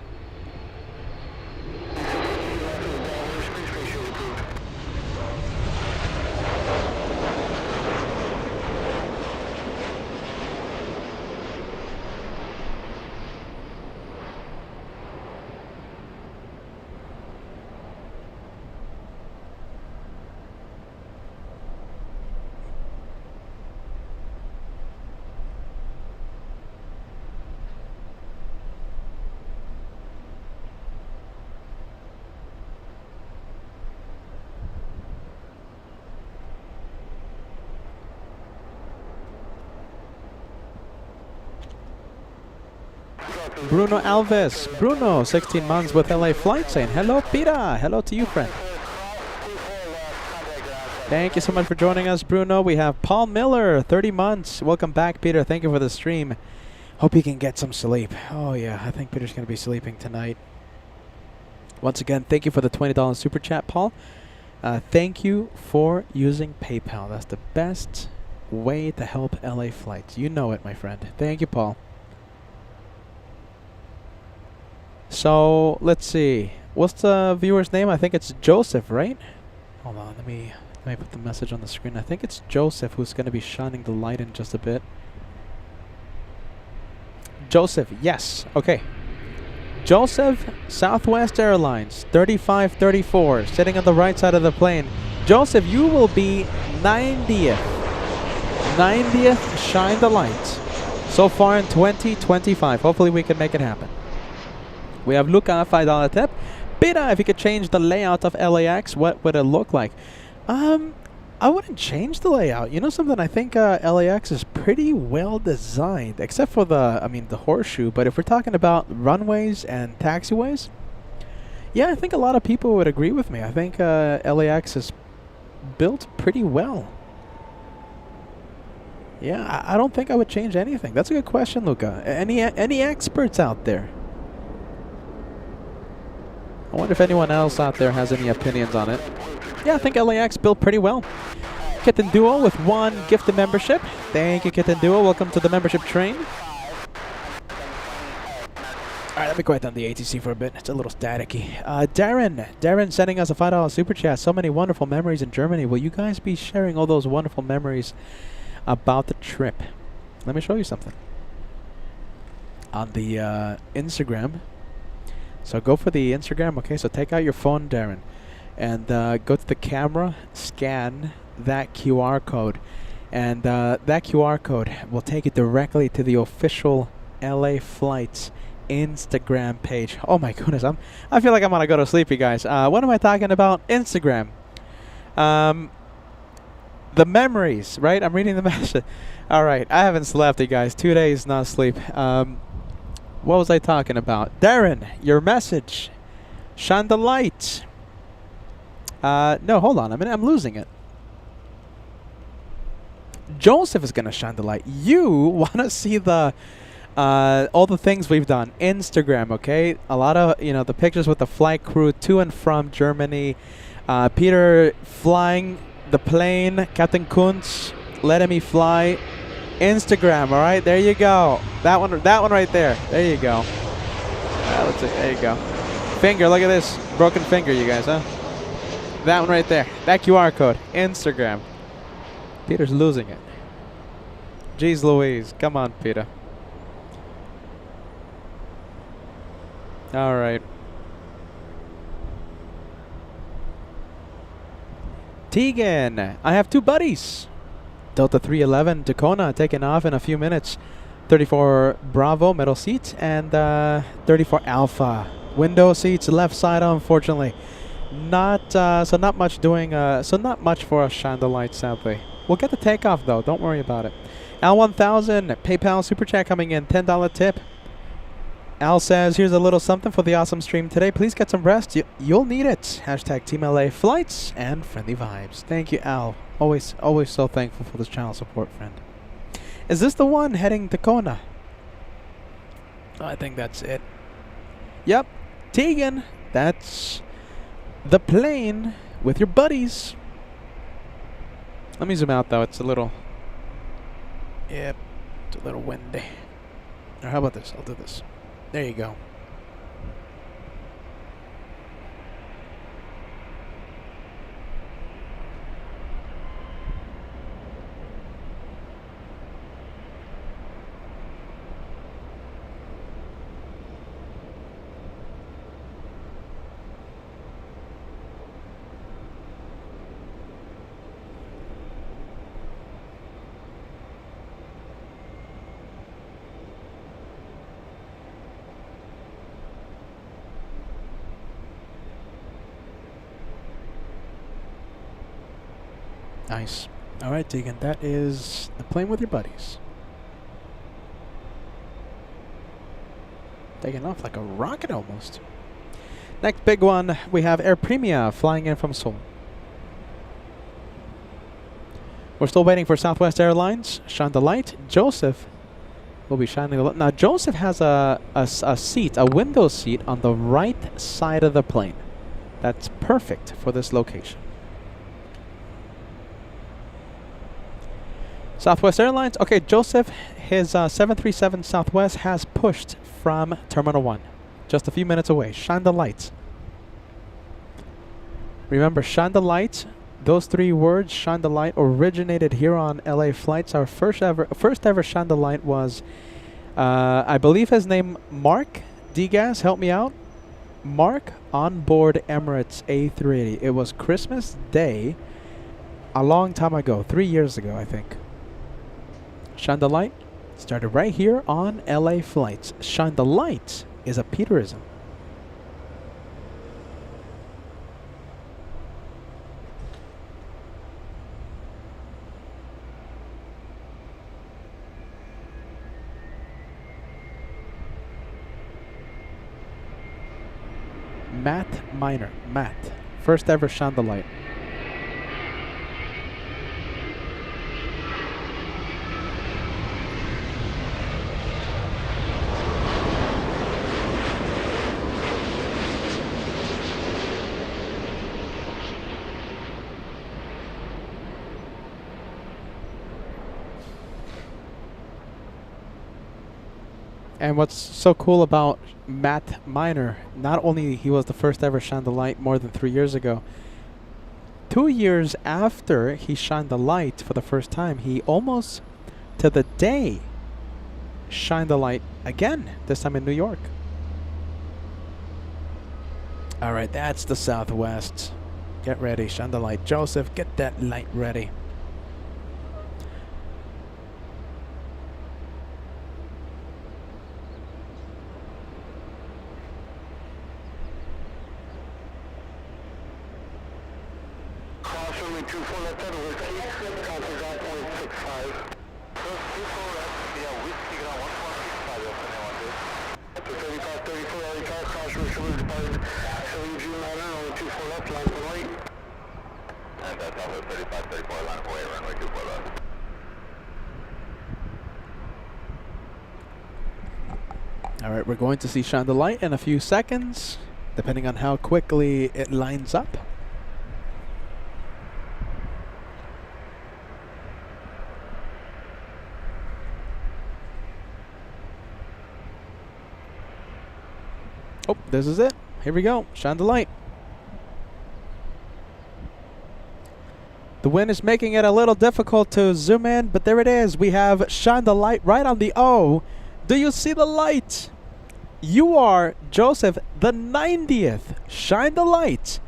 S2: Bruno Alves. Bruno, 16 months with LA Flight, saying hello, Peter. Hello to you, friend. Thank you so much for joining us, Bruno. We have Paul Miller, 30 months. Welcome back, Peter. Thank you for the stream. Hope you can get some sleep. Oh, yeah. I think Peter's going to be sleeping tonight. Once again, thank you for the $20 super chat, Paul. Thank you for using PayPal. That's the best way to help LA Flights. You know it, my friend. Thank you, Paul. So, let's see. What's the viewer's name? I think it's Joseph, right? Hold on, let me put the message on the screen. I think it's Joseph who's going to be shining the light in just a bit. Joseph, yes. Okay. Joseph, Southwest Airlines, 3534, sitting on the right side of the plane. Joseph, you will be 90th. 90th shine the light so far in 2025. Hopefully we can make it happen. We have Luca, $5 tip. Peter, if you could change the layout of LAX, what would it look like? I wouldn't change the layout. You know something? I think LAX is pretty well designed, except for the horseshoe. But if we're talking about runways and taxiways, yeah, I think a lot of people would agree with me. I think LAX is built pretty well. Yeah, I don't think I would change anything. That's a good question, Luca. Any experts out there? I wonder if anyone else out there has any opinions on it. Yeah, I think LAX built pretty well. Kitten Duo with 1 gifted membership. Thank you, Kitten Duo. Welcome to the membership train. Alright, let me quiet down the ATC for a bit. It's a little staticky. Darren sending us a $5 super chat. So many wonderful memories in Germany. Will you guys be sharing all those wonderful memories about the trip? Let me show you something. On the Instagram. So go for the Instagram. Okay, so take out your phone, Darren. And go to the camera, scan that QR code. And that QR code will take you directly to the official LA Flights Instagram page. Oh my goodness, I feel like I'm gonna go to sleep, you guys. What am I talking about? Instagram. The memories, right? I'm reading the message. All right, I haven't slept, you guys. 2 days not sleep. What was I talking about? Darren, your message. Shine the light. No, hold on a minute. I'm losing it. Joseph is gonna shine the light. You wanna see the all the things we've done. Instagram, okay? A lot of the pictures with the flight crew to and from Germany. Peter flying the plane. Captain Kuntz letting me fly. Instagram, all right? There you go. That one right there. There you go. Let's see. There you go. Finger. Look at this broken finger, you guys, huh? That one right there. That QR code. Instagram. Peter's losing it. Jeez Louise. Come on, Peter. All right. Tegan. I have 2 buddies. Delta 311 Tacona taking off in a few minutes. 34 Bravo middle seat and 34 Alpha window seats left side. Unfortunately, not much for us shine the lights, sadly. We'll get the takeoff though. Don't worry about it. Al1000 PayPal super chat coming in. $10 tip. Al says, here's a little something for the awesome stream today. Please get some rest. You'll need it. Hashtag Team LA flights and friendly vibes. Thank you, Al. Always so thankful for this channel support, friend. Is this the one heading to Kona? I think that's it. Yep. Tegan, that's the plane with your buddies. Let me zoom out though. It's a little... Yep. It's a little windy. Or how about this? I'll do this. There you go. Nice. All right, Tegan. That is the plane with your buddies. Taking off like a rocket almost. Next big one, we have Air Premia flying in from Seoul. We're still waiting for Southwest Airlines. Shine the light. Joseph will be shining the light. Now, Joseph has a seat, a window seat on the right side of the plane. That's perfect for this location. Southwest Airlines. Okay, Joseph, his 737 Southwest has pushed from Terminal 1. Just a few minutes away. Shine the lights. Remember, shine the lights. Those 3 words, shine the light, originated here on LA Flights. Our first ever shine the light was, I believe his name, Mark Degas. Help me out. Mark on board Emirates A380. It was Christmas Day a long time ago, 3 years ago, I think. Shine the light started right here on LA Flights. Shine the light is a Peterism. Matt Miner. Matt. First ever shine the light. And what's so cool about Matt Miner, not only he was the first ever shine the light more than 3 years ago, 2 years after he shined the light for the first time, he almost to the day shined the light again, this time in New York. All right, that's the Southwest. Get ready, shine the light. Joseph, get that light ready. Alright, we're going to see shine the light in a few seconds, depending on how quickly it lines up. Oh, this is it. Here we go. Shine the light. The wind is making it a little difficult to zoom in, but there it is. We have shine the light right on the O. Do you see the light? You are, Joseph, the 90th shine the light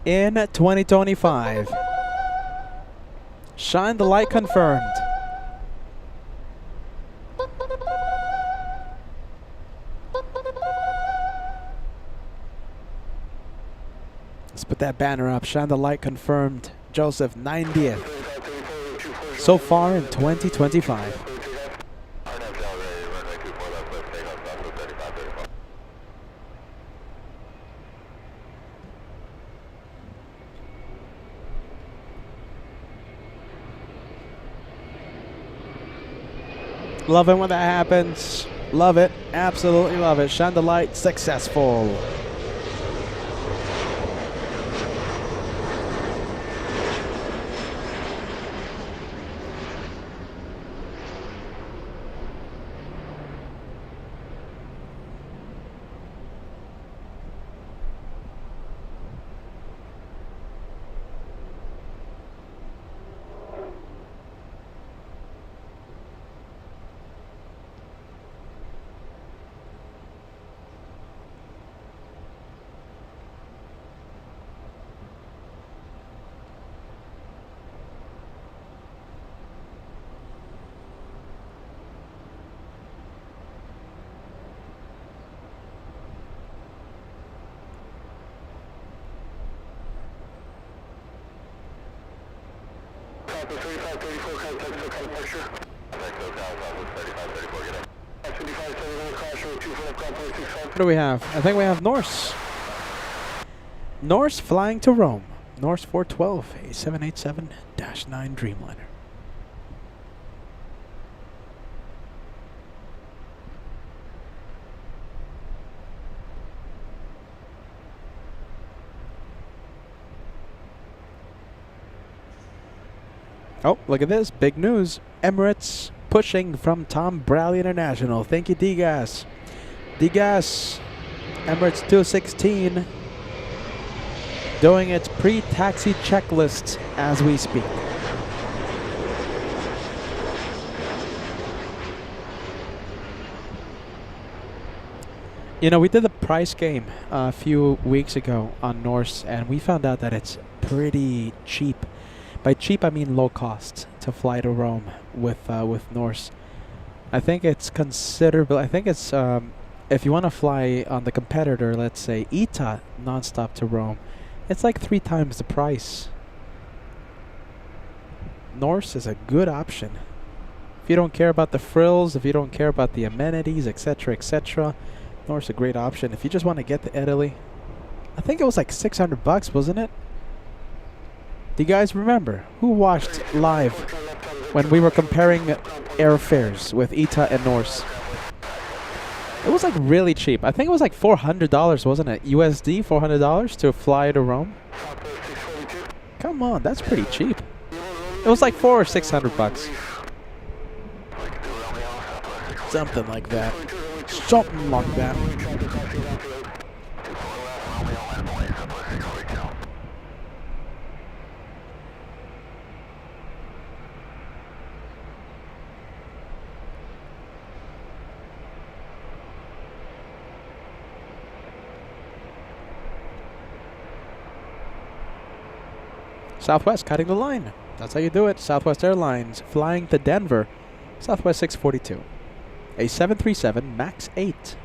S2: in 2025. Shine the light confirmed. Let's put that banner up. Shine the light confirmed. Joseph, 90th so far in 2025. Love it when that happens. Love it. Absolutely love it. Shine the light. Successful. What do we have? I think we have Norse. Norse flying to Rome. Norse 412, a 787-9 Dreamliner. Oh, look at this. Big news. Emirates pushing from Tom Bradley International. Thank you, D-Gas. D-Gas, Emirates 216, doing its pre-taxi checklist as we speak. You know, we did the price game a few weeks ago on Norse, and we found out that it's pretty cheap. By cheap, I mean low cost to fly to Rome with Norse. I think it's considerable. I think it's if you want to fly on the competitor, let's say ITA nonstop to Rome, it's like 3 times the price. Norse is a good option. If you don't care about the frills, if you don't care about the amenities, etc., etc., Norse is a great option. If you just want to get to Italy, I think it was like 600 bucks, wasn't it? Do you guys remember? Who watched live when we were comparing airfares with ITA and Norse? It was like really cheap. I think it was like $400, wasn't it? USD, $400 to fly to Rome. Come on, that's pretty cheap. It was like 400 or 600 bucks. Something like that. Something like that. Southwest cutting the line. That's how you do it. Southwest Airlines flying to Denver. Southwest 642. A 737 MAX 8.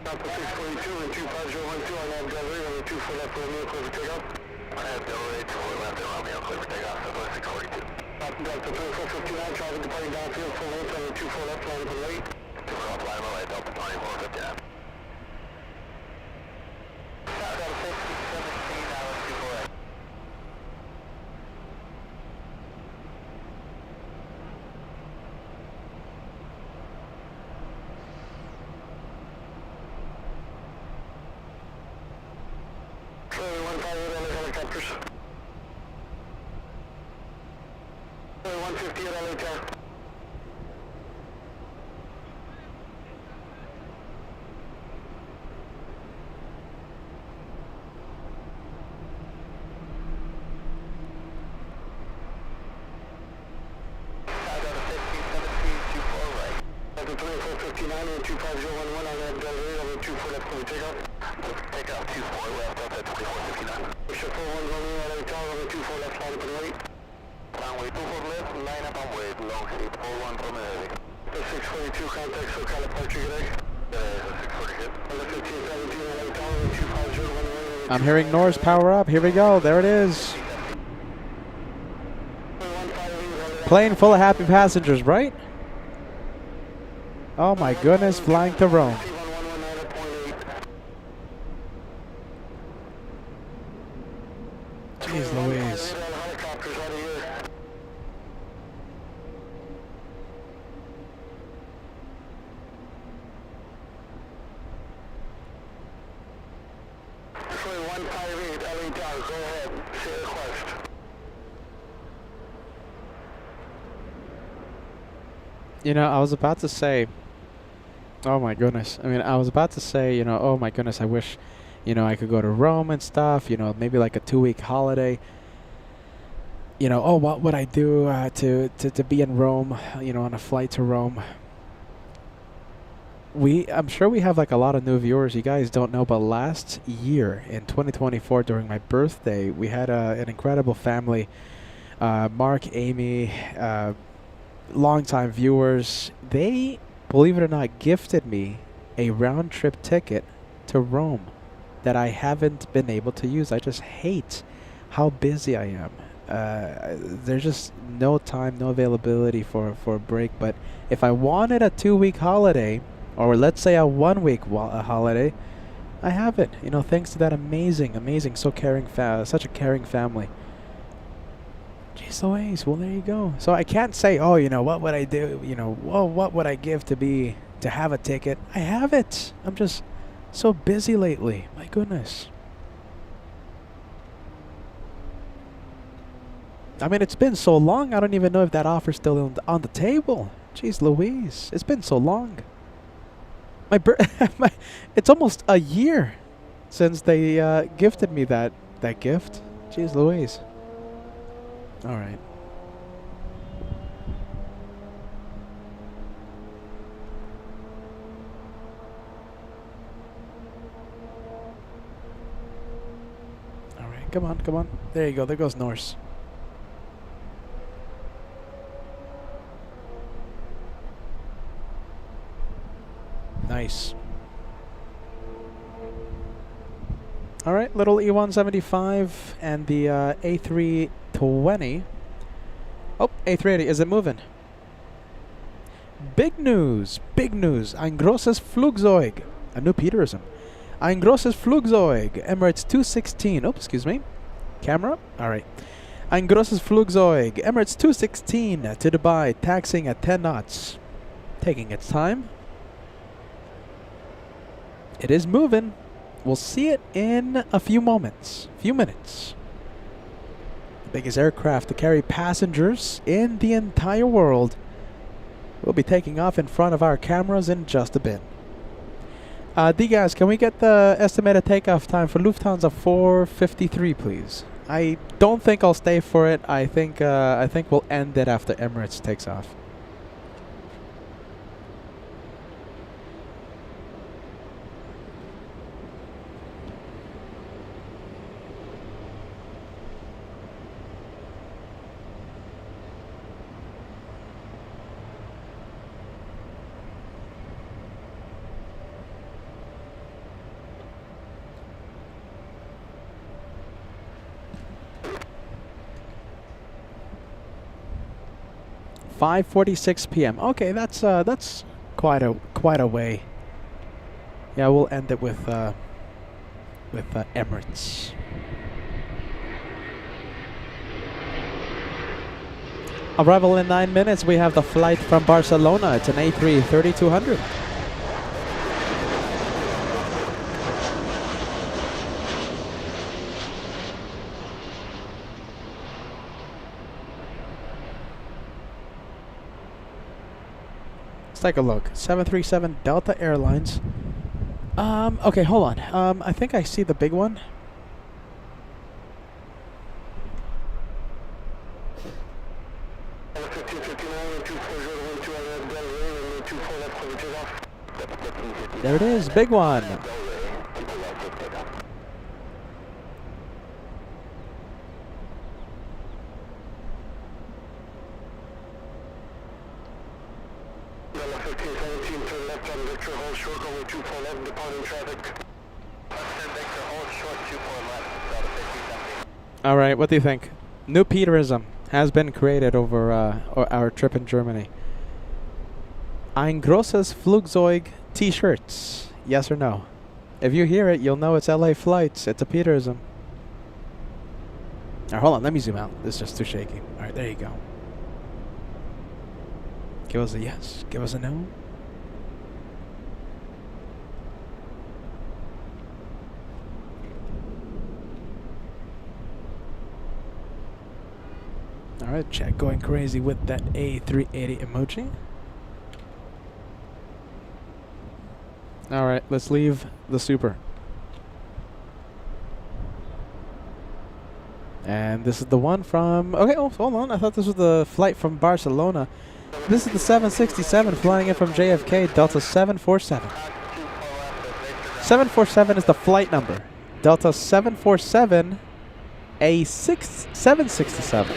S1: Southwest 642 and 25012 on that delivery on the 24 left Romeo, clear for takeoff. I have delivery 24 left Romeo, clear for takeoff, Southwest 642. Delta 2459, traffic departing downfield, full length on the 24 left, line up and late. 24 left, line up and late, Delta 2459. Helicopters. 150 at LA Tower. Delta 2459 and 25011 on that delivery over 24 left for takeoff. Takeoff 24 left, Delta 2459. Push a 41 Romeo at LA Tower over 24 left, line up and wait. Runway 24 left, line up and wait, long seat 41 Romeo. The 642 contact SoCal departure, good day. 642. On the 1517 LA Tower over 25011.
S2: I'm hearing Norse power up. Here we go. There it is. Plane full of happy passengers, right? Oh my goodness, flying to Rome. Jeez Louise. You know, I was about to say, oh my goodness. I mean, I was about to say, you know, oh my goodness, I wish, you know, I could go to Rome and stuff, you know, maybe like a 2-week holiday. You know, oh, what would I do to be in Rome, you know, on a flight to Rome? I'm sure we have like a lot of new viewers. You guys don't know, but last year in 2024 during my birthday, we had an incredible family. Mark, Amy, longtime viewers. They, believe it or not, gifted me a round trip ticket to Rome that I haven't been able to use. I just hate how busy I am. There's just no time, no availability for a break. But if I wanted a 2-week holiday, or let's say a 1-week holiday, I have it. You know, thanks to that amazing, so caring, such a caring family. Jeez Louise, well there you go. So I can't say, oh, you know, what would I do? You know, well, what would I give to have a ticket? I have it. I'm just so busy lately. My goodness. I mean, it's been so long. I don't even know if that offer's still on the table. Jeez Louise, it's been so long. It's almost a year since they gifted me that gift. Jeez Louise. All right. All right, come on. There you go. There goes Norse. Nice. All right, little E175 and the A320. Oh, A380, is it moving? Big news, big news. Ein großes Flugzeug. A new Peterism. Ein großes Flugzeug. Emirates 216. Oh, excuse me. Camera? Alright. Ein großes Flugzeug. Emirates 216 to Dubai, taxiing at 10 knots. Taking its time. It is moving. We'll see it in a few moments. Few minutes. The biggest aircraft to carry passengers in the entire world will be taking off in front of our cameras in just a bit. D-Guys, can we get the estimated takeoff time for Lufthansa 453, please? I don't think I'll stay for it. I think we'll end it after Emirates takes off. .46 p.m. Okay, that's quite a way. Yeah, we'll end it with Emirates. Arrival in 9 minutes. We have the flight from Barcelona. It's an A330-200. Let's take a look. 737 Delta Airlines. Okay, hold on. I think I see the big one. There it is, big one. All right, what do you think? New Peterism has been created over our trip in Germany. Ein großes Flugzeug T-shirts. Yes or no? If you hear it, you'll know it's LA flights. It's a Peterism. All right, hold on. Let me zoom out. This is just too shaky. All right, there you go. Give us a yes. Give us a no. All right, chat going crazy with that A380 emoji. All right, let's leave the Super. And this is the one from... Okay, oh, hold on. I thought this was the flight from Barcelona. This is the 767 flying in from JFK, Delta 747. 747 is the flight number. Delta 747 767.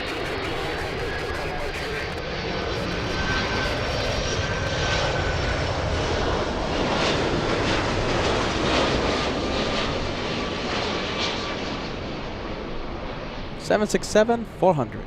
S2: Seven 400.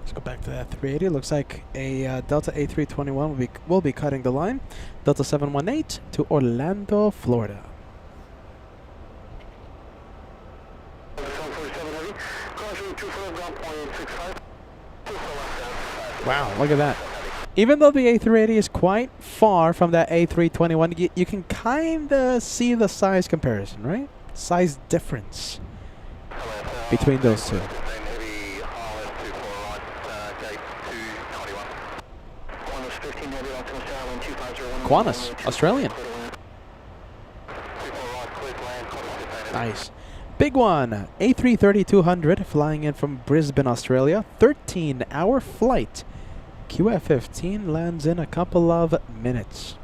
S2: Let's go back to that 380. Looks like a Delta A321 will be cutting the line. Delta 718 to Orlando, Florida. Wow, look at that. Even though the A380 is quite far from that A321, you can kind of see the size comparison, right? Size difference between those two. Qantas, Australian. Nice. Big one. A330-200 flying in from Brisbane, Australia. 13-hour flight. QF15 lands in a couple of minutes.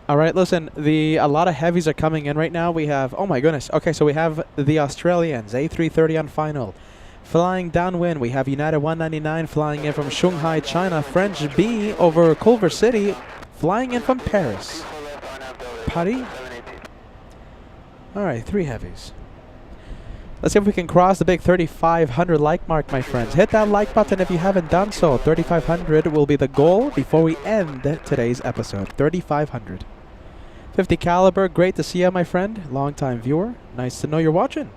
S2: All right, listen, a lot of heavies are coming in right now. We have, oh my goodness. Okay, so we have the Australians, A330 on final. Flying downwind, we have United 199 flying in from Shanghai, China. French B over Culver City, flying in from Paris. Paris? All right, 3 heavies. Let's see if we can cross the big 3,500 like mark, my friends. Hit that like button if you haven't done so. 3,500 will be the goal before we end today's episode. 3,500. 50 caliber, great to see you, my friend. Long-time viewer. Nice to know you're watching.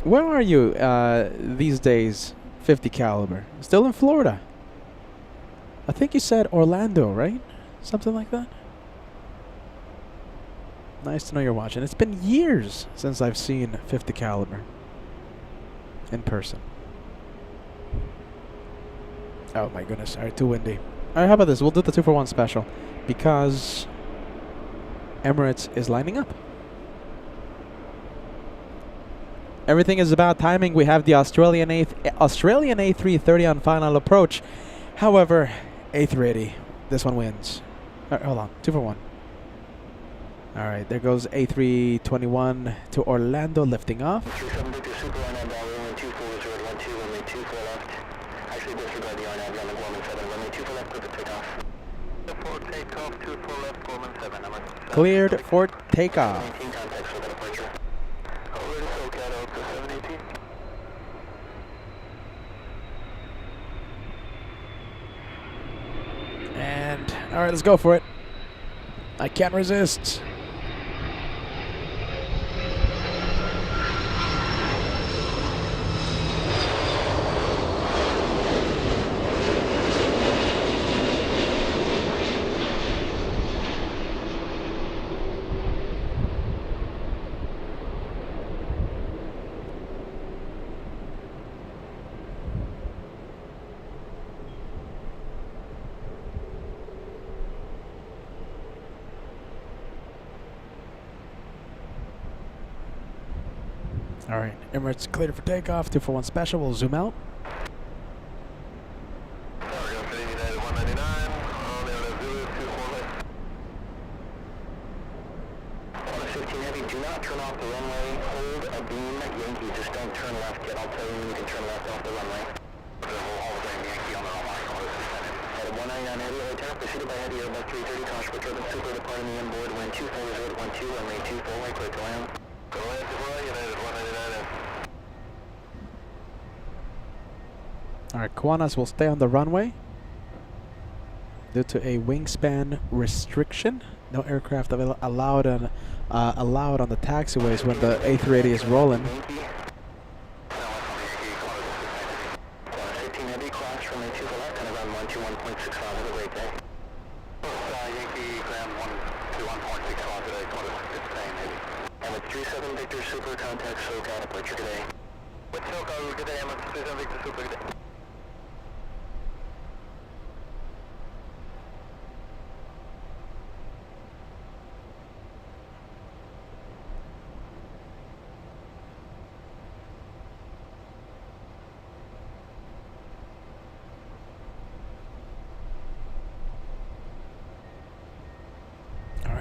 S2: Where are you these days, 50 caliber? Still in Florida? I think you said Orlando, right? Something like that? Nice to know you're watching. It's been years since I've seen 50 caliber in person. Oh my goodness. Alright, too windy. Alright, how about this? We'll do the 2-for-1 special because Emirates is lining up. Everything is about timing. We have the Australian A330 on final approach. However, A380, this one wins. Alright, hold on. 2-for-1. Alright, there goes A321 to Orlando, lifting off.
S1: 37 Victor Super on that runway 24 runway 24 left. Actually disregard the RNAV on the Gorman 7, runway 24 left, perfect takeoff. 4 takeoff, 24 left, Gorman 7.
S2: Cleared for takeoff.
S1: 18 contacts for the departure. Already SoCal out to 718.
S2: And, alright, let's go for it. I can't resist. All right, Emirates cleared for takeoff. 2-for-1 special. We'll zoom out.
S1: United 199, Zulu 24 left. On a 15 heavy, do not turn off the runway. Hold a beam, Yankee. Just don't turn left yet. I'll tell you when you can turn left off the runway. Hold the beam, Yankee on the runway. At 199 heavy, hotel, preceded by heavy Airbus 330, Tosh, Turbine Super, departing the inboard, wind 24012, runway 24, right clear to land. Go ahead, United 199.
S2: All right, Kiwanis will stay on the runway due to a wingspan restriction. No aircraft allowed on the taxiways when the A380 is rolling.
S1: 15 heavy, cross from A2 for left, and around 121.65. Have a great day. Yankee ground 121.65 today, it's same heavy. And with 37 Victor Super, contact SoCal, departure today. With SoCal, good day, Emirates 37 Victor Super, good day.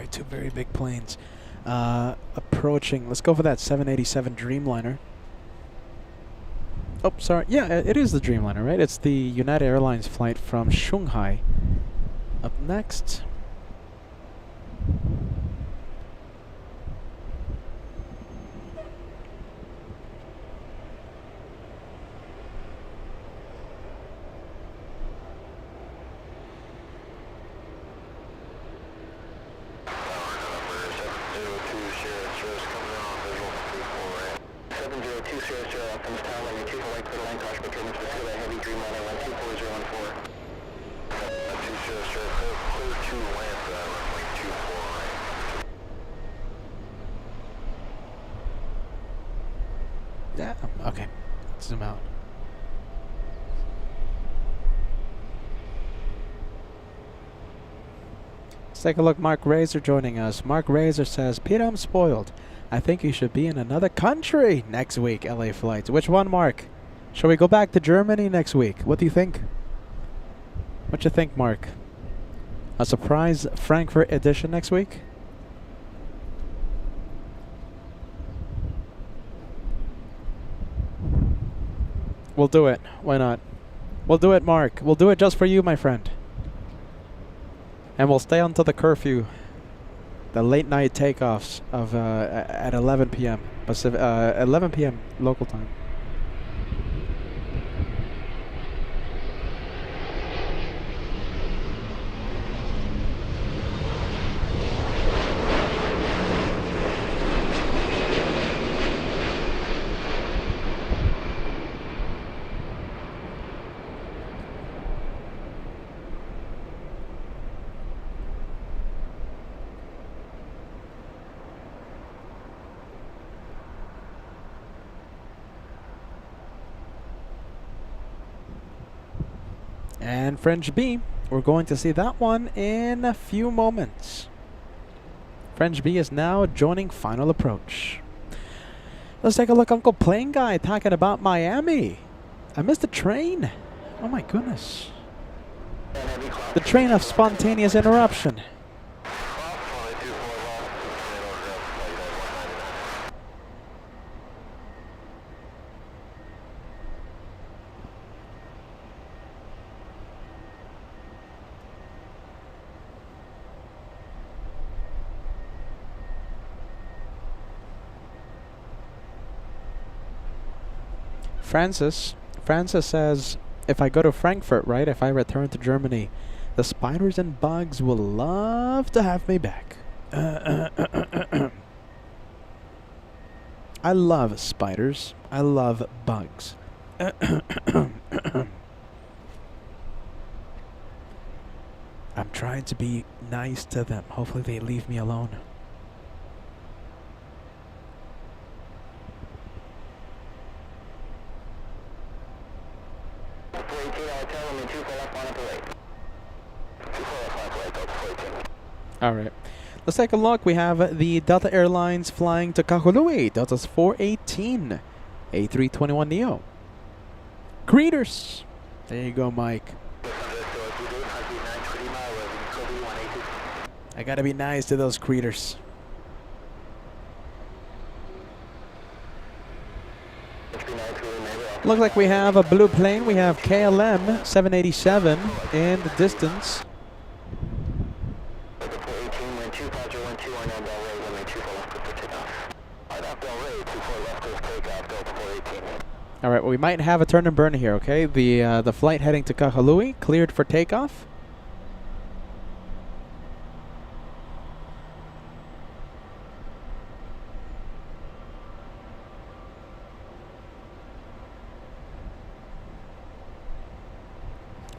S2: Two very big planes approaching. Let's go for that 787 Dreamliner. Oh, sorry. Yeah, it is the Dreamliner, right? It's the United Airlines flight from Shanghai. Up next. Yeah, okay. Let's zoom out. Let's take a look. Mark Razor joining us. Mark Razor says, Peter, I'm spoiled. I think you should be in another country next week, LA flights. Which one, Mark? Shall we go back to Germany next week? What do you think? What you think, Mark? A surprise Frankfurt edition next week? We'll do it. Why not? We'll do it, Mark. We'll do it just for you, my friend. And we'll stay until the curfew. The late night takeoffs of at 11 p.m. Pacific, 11 p.m. local time. And French B, we're going to see that one in a few moments. French B is now joining final approach. Let's take a look. Uncle Plane Guy talking about Miami. I missed the train. Oh my goodness. The train of spontaneous interruption. Francis says, if I go to Frankfurt, right, if I return to Germany, the spiders and bugs will love to have me back. I love spiders. I love bugs. I'm trying to be nice to them. Hopefully they leave me alone. Alright, let's take a look. We have the Delta Airlines flying to Kahului, Delta's 418 A321neo. Greeters! There you go, Mike. I gotta be nice to those greeters. Looks like we have a blue plane. We have KLM 787 in the distance. All right, well, we might have a turn and burn here, okay? The flight heading to Kahului cleared for takeoff.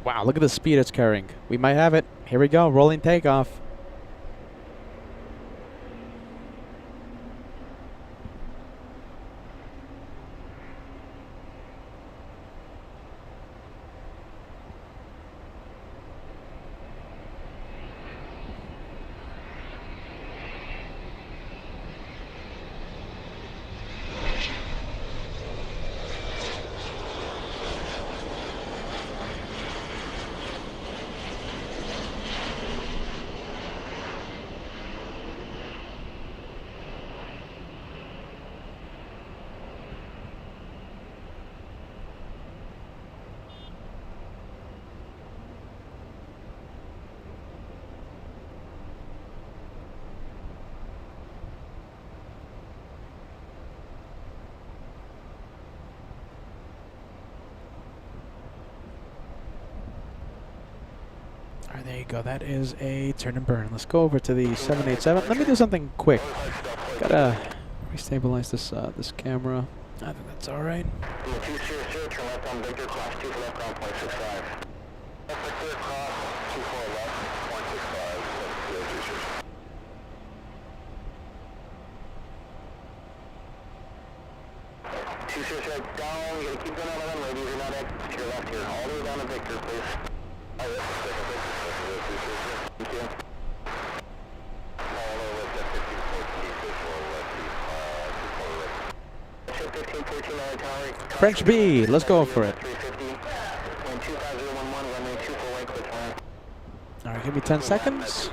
S2: Wow, look at the speed it's carrying. We might have it. Here we go, rolling takeoff. Alright, there you go. That is a turn and burn. Let's go over to the 787. Let me do something quick. Gotta restabilize this this camera. I think that's alright.
S1: Down, you gotta keep going on the runway. These are not exits to your left here. All the way down to Victor, please. Thank you.
S2: French B, let's go for it. Alright, give me 10 seconds.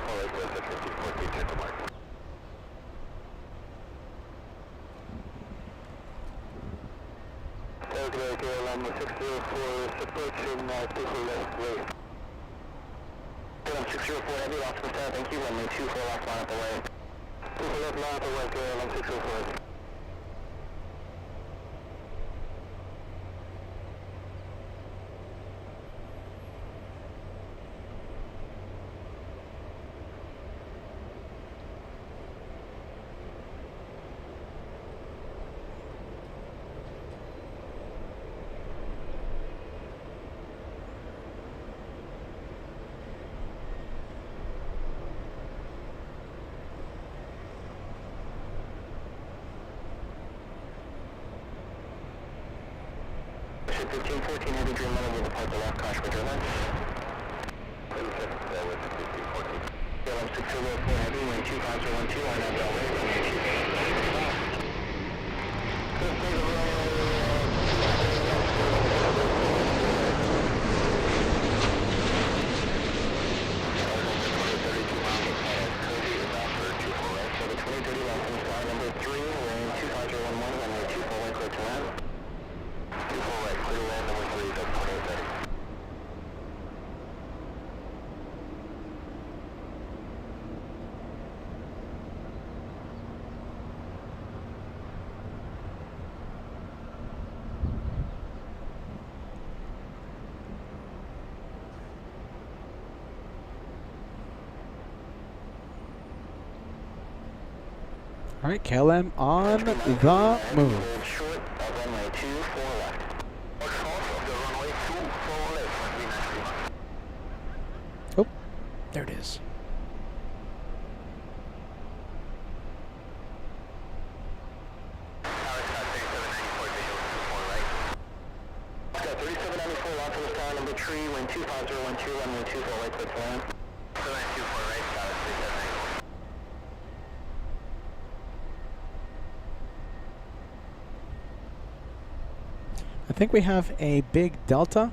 S1: Thank you. Runway 24 left line at the way. 24 left line at the way, KLM 604. Ship 1514 heavy dream level will depart the left crash with turbines. KLM 604 heavy, wind 25012, line up runway, runway 2030 left on star number 3, wind 2011, runway 24 right, clear to land. 24 right, clear to land, number 3, that's 2830.
S2: Alright, KLM on the move.
S1: Short of runway 24 left. Or short of the runway 24 left.
S2: Oh, there it is.
S1: Got 3794 left from the star number 3, wind 25012, runway 24 right, clear to land. 7924 right, got it, 3794.
S2: I think we have a big Delta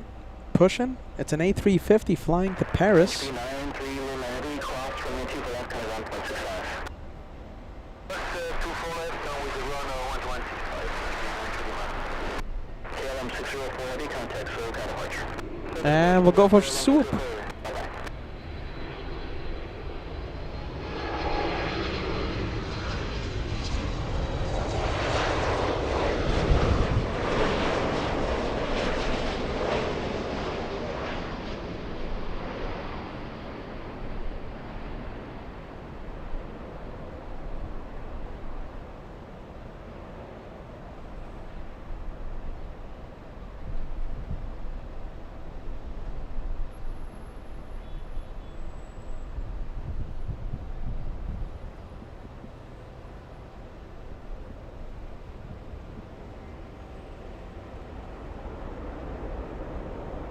S2: pushing. It's an A350 flying to Paris.
S1: 393 Luminity, cross runway 24 left, kind of 1.65. 24 left, down with the run 1165. KLM 604 heavy, contact slow, kind of departure.
S2: And we'll go for soup.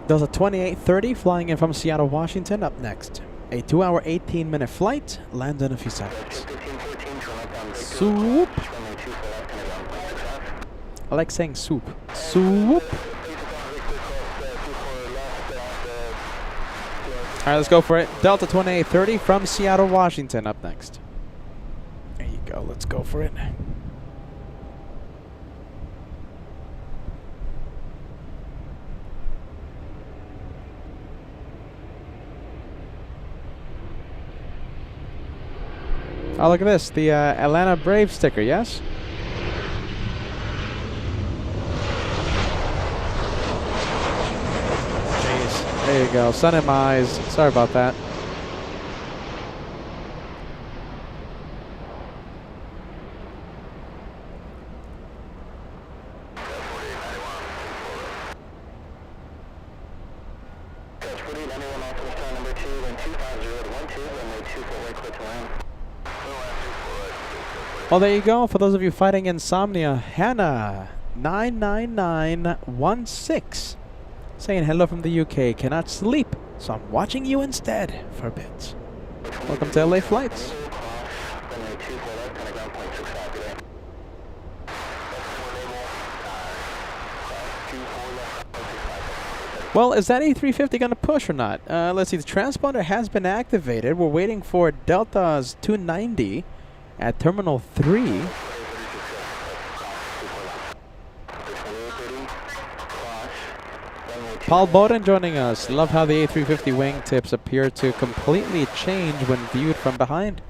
S2: Delta 2830 flying in from Seattle, Washington. Up next, a 2-hour, 18-minute flight. Land in a few seconds. Soup. I like saying soup. Soup. Alright, let's go for it. Delta 2830 from Seattle, Washington. Up next. There you go. Let's go for it. Oh, look at this. The Atlanta Braves sticker, yes? Jeez. There you go. Sun in my eyes. Sorry about that. Well, there you go. For those of you fighting insomnia, Haneda 99916 saying hello from the UK. Cannot sleep, so I'm watching you instead for a bit. Welcome to LA Flights. Well, is that A350 going to push or not? Let's see. The transponder has been activated. We're waiting for Delta's 290 at Terminal 3. Paul Bowden joining us. Love how the A350 wingtips appear to completely change when viewed from behind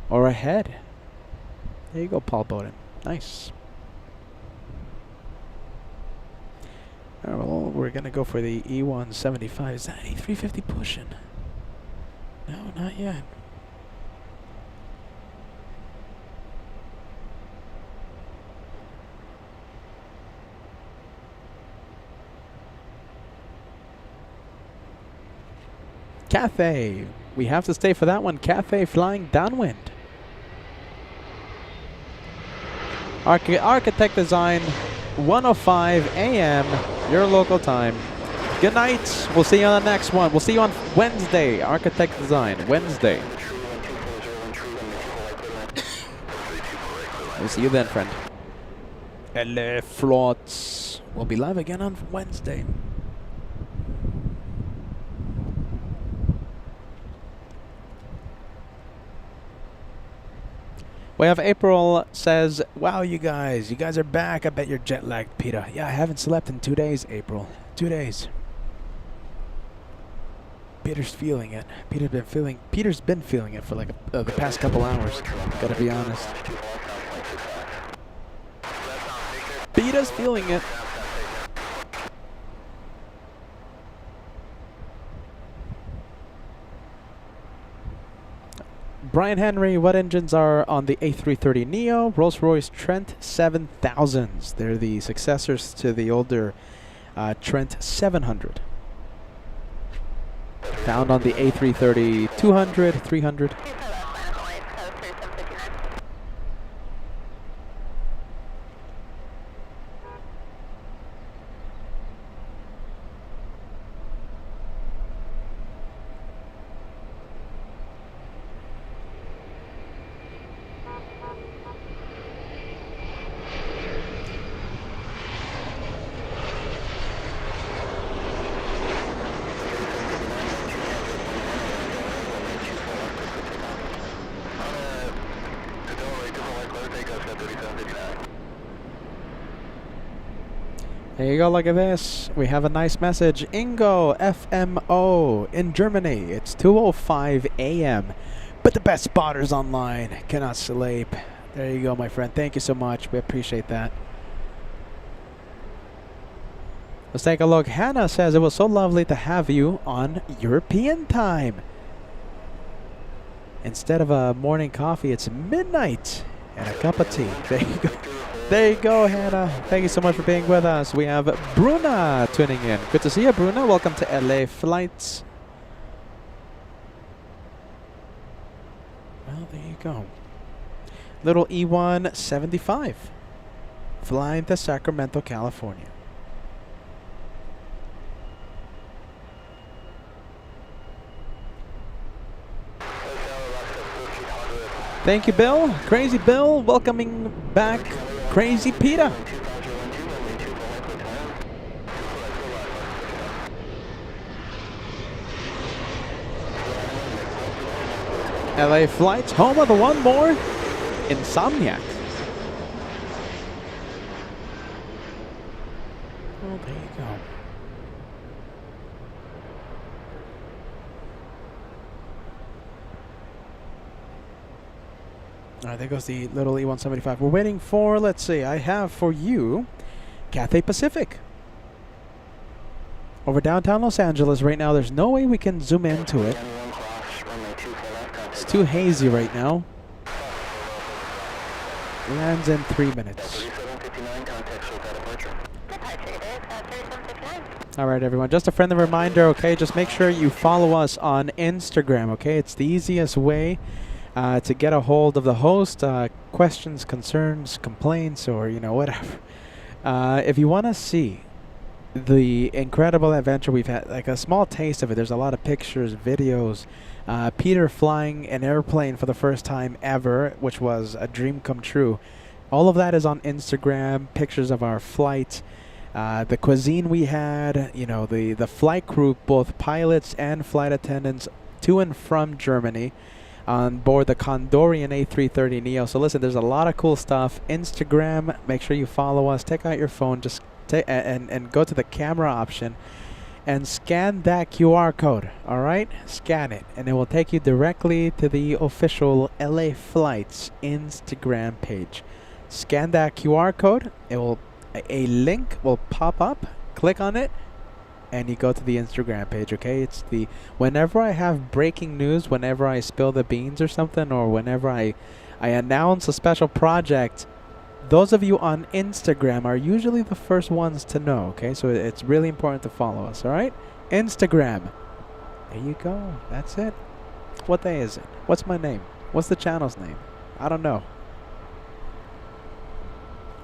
S2: or ahead. There you go, Paul Bowden. Nice. All right, well, we're going to go for the E175. Is that A350 pushing? No, not yet. Cathay. We have to stay for that one. Cathay flying downwind. Architect Design, 1:05 a.m. your local time. Good night. We'll see you on the next one. We'll see you on Wednesday. Architect Design, Wednesday. We'll see you then, friend. LA Floats. We'll be live again on Wednesday. We have April says, wow, you guys are back. I bet you're jet lagged, Peter. Yeah, I haven't slept in 2 days, April. 2 days. Peter's feeling it. Peter's been feeling it for like the past couple hours. Gotta be honest. Peter's feeling it. Brian Henry, what engines are on the A330neo? Rolls-Royce Trent 7000s. They're the successors to the older Trent 700. Found on the A330 200, 300. There you go, look at this. We have a nice message. Ingo FMO in Germany. It's 2:05 a.m. But the best spotters online cannot sleep. There you go, my friend. Thank you so much. We appreciate that. Let's take a look. Hannah says, it was so lovely to have you on European time. Instead of a morning coffee, it's midnight and a cup of tea. There you go. There you go, Hannah. Thank you so much for being with us. We have Bruna tuning in. Good to see you, Bruna. Welcome to LA Flights. Well, there you go. Little E175 flying to Sacramento, California. Thank you, Bill. Crazy Bill, welcoming back Crazy Peter. LA Flights, home of the one more Insomniac. Oh, there you go. All right, there goes the little E175. We're waiting for, let's see, I have for you Cathay Pacific. Over downtown Los Angeles right now. There's no way we can zoom into it. It's too hazy right now. Lands in 3 minutes. All right, everyone. Just a friendly reminder, okay? Just make sure you follow us on Instagram, okay? It's the easiest way to get a hold of the host. Questions, concerns, complaints, or, you know, whatever. If you want to see the incredible adventure we've had, like a small taste of it, there's a lot of pictures, videos. Peter flying an airplane for the first time ever, which was a dream come true. All of that is on Instagram, pictures of our flight. The cuisine we had, you know, the flight crew, both pilots and flight attendants to and from Germany on board the Condorian A330 Neo. So listen, there's a lot of cool stuff. Instagram, make sure you follow us. Take out your phone, just and go to the camera option and scan that QR code. All right, scan it, and it will take you directly to the official LA Flights Instagram page. Scan that QR code. It will a link will pop up. Click on it, and you go to the Instagram page. Okay, it's the whenever I have breaking news, whenever I spill the beans or something, or whenever I announce a special project, those of you on Instagram are usually the first ones to know. Okay, so it's really important to follow us. All right, Instagram. There you go. That's it. What day is it? What's my name? What's the channel's name? I don't know.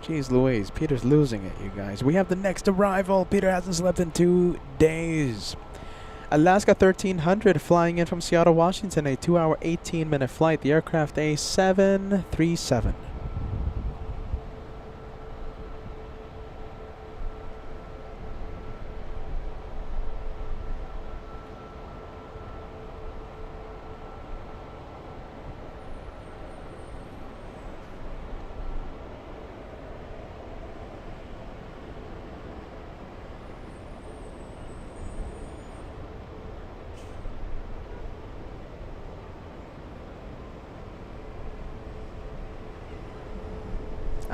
S2: Jeez Louise, Peter's losing it, you guys. We have the next arrival. Peter hasn't slept in 2 days. Alaska 1300 flying in from Seattle, Washington. A 2-hour, 18-minute flight. The aircraft A737.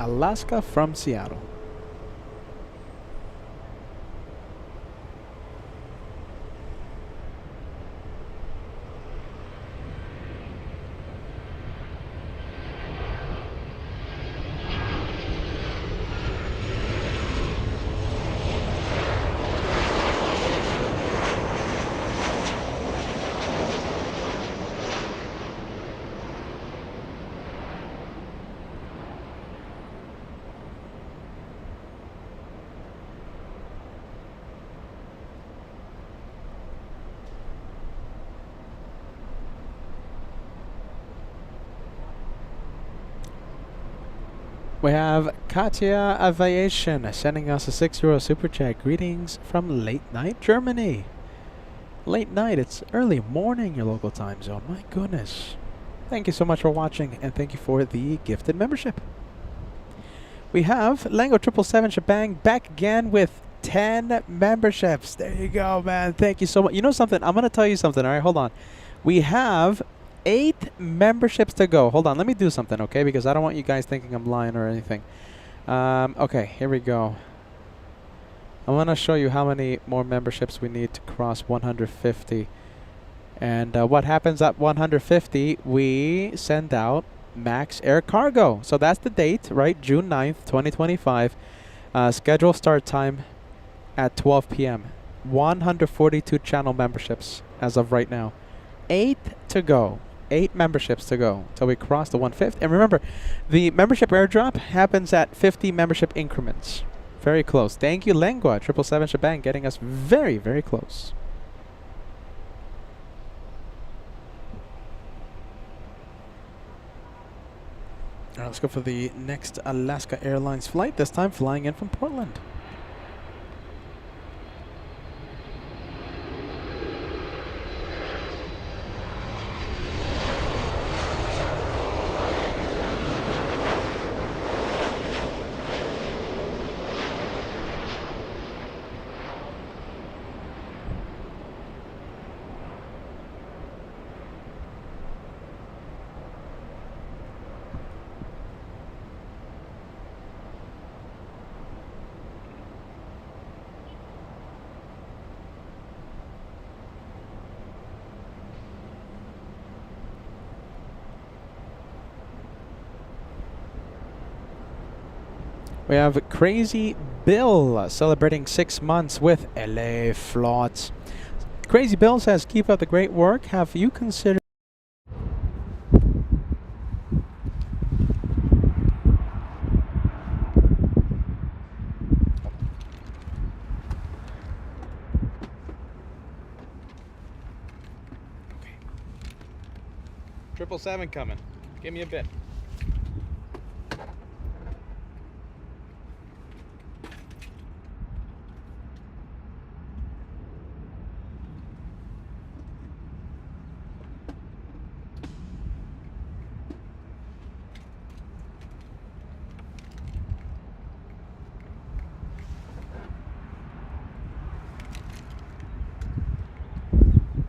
S2: Alaska from Seattle. We have Katia Aviation sending us a €6 super chat. Greetings from late night Germany. Late night, it's early morning your local time zone. My goodness. Thank you so much for watching, and thank you for the gifted membership. We have Lango 777 Shebang back again with 10 memberships. There you go, man. Thank you so much. You know something? I'm going to tell you something. All right, hold on. We have 8 memberships to go. Hold on, let me do something, okay? Because I don't want you guys thinking I'm lying or anything. Okay, here we go. I want to show you how many more memberships we need to cross 150. And what happens at 150, we send out max air cargo. So that's the date, right? June 9th, 2025. Schedule start time at 12 p.m. 142 channel memberships as of right now. 8 to go. 8 memberships to go till we cross the 150. And remember, the membership airdrop happens at 50 membership increments. Very close. Thank you, Lengua 777 Shebang, getting us very, very close. All right, let's go for the next Alaska Airlines flight. This time flying in from Portland. We have Crazy Bill celebrating 6 months with LA Flots. Crazy Bill says, keep up the great work. Have you considered... Okay. 777 coming. Give me a bit.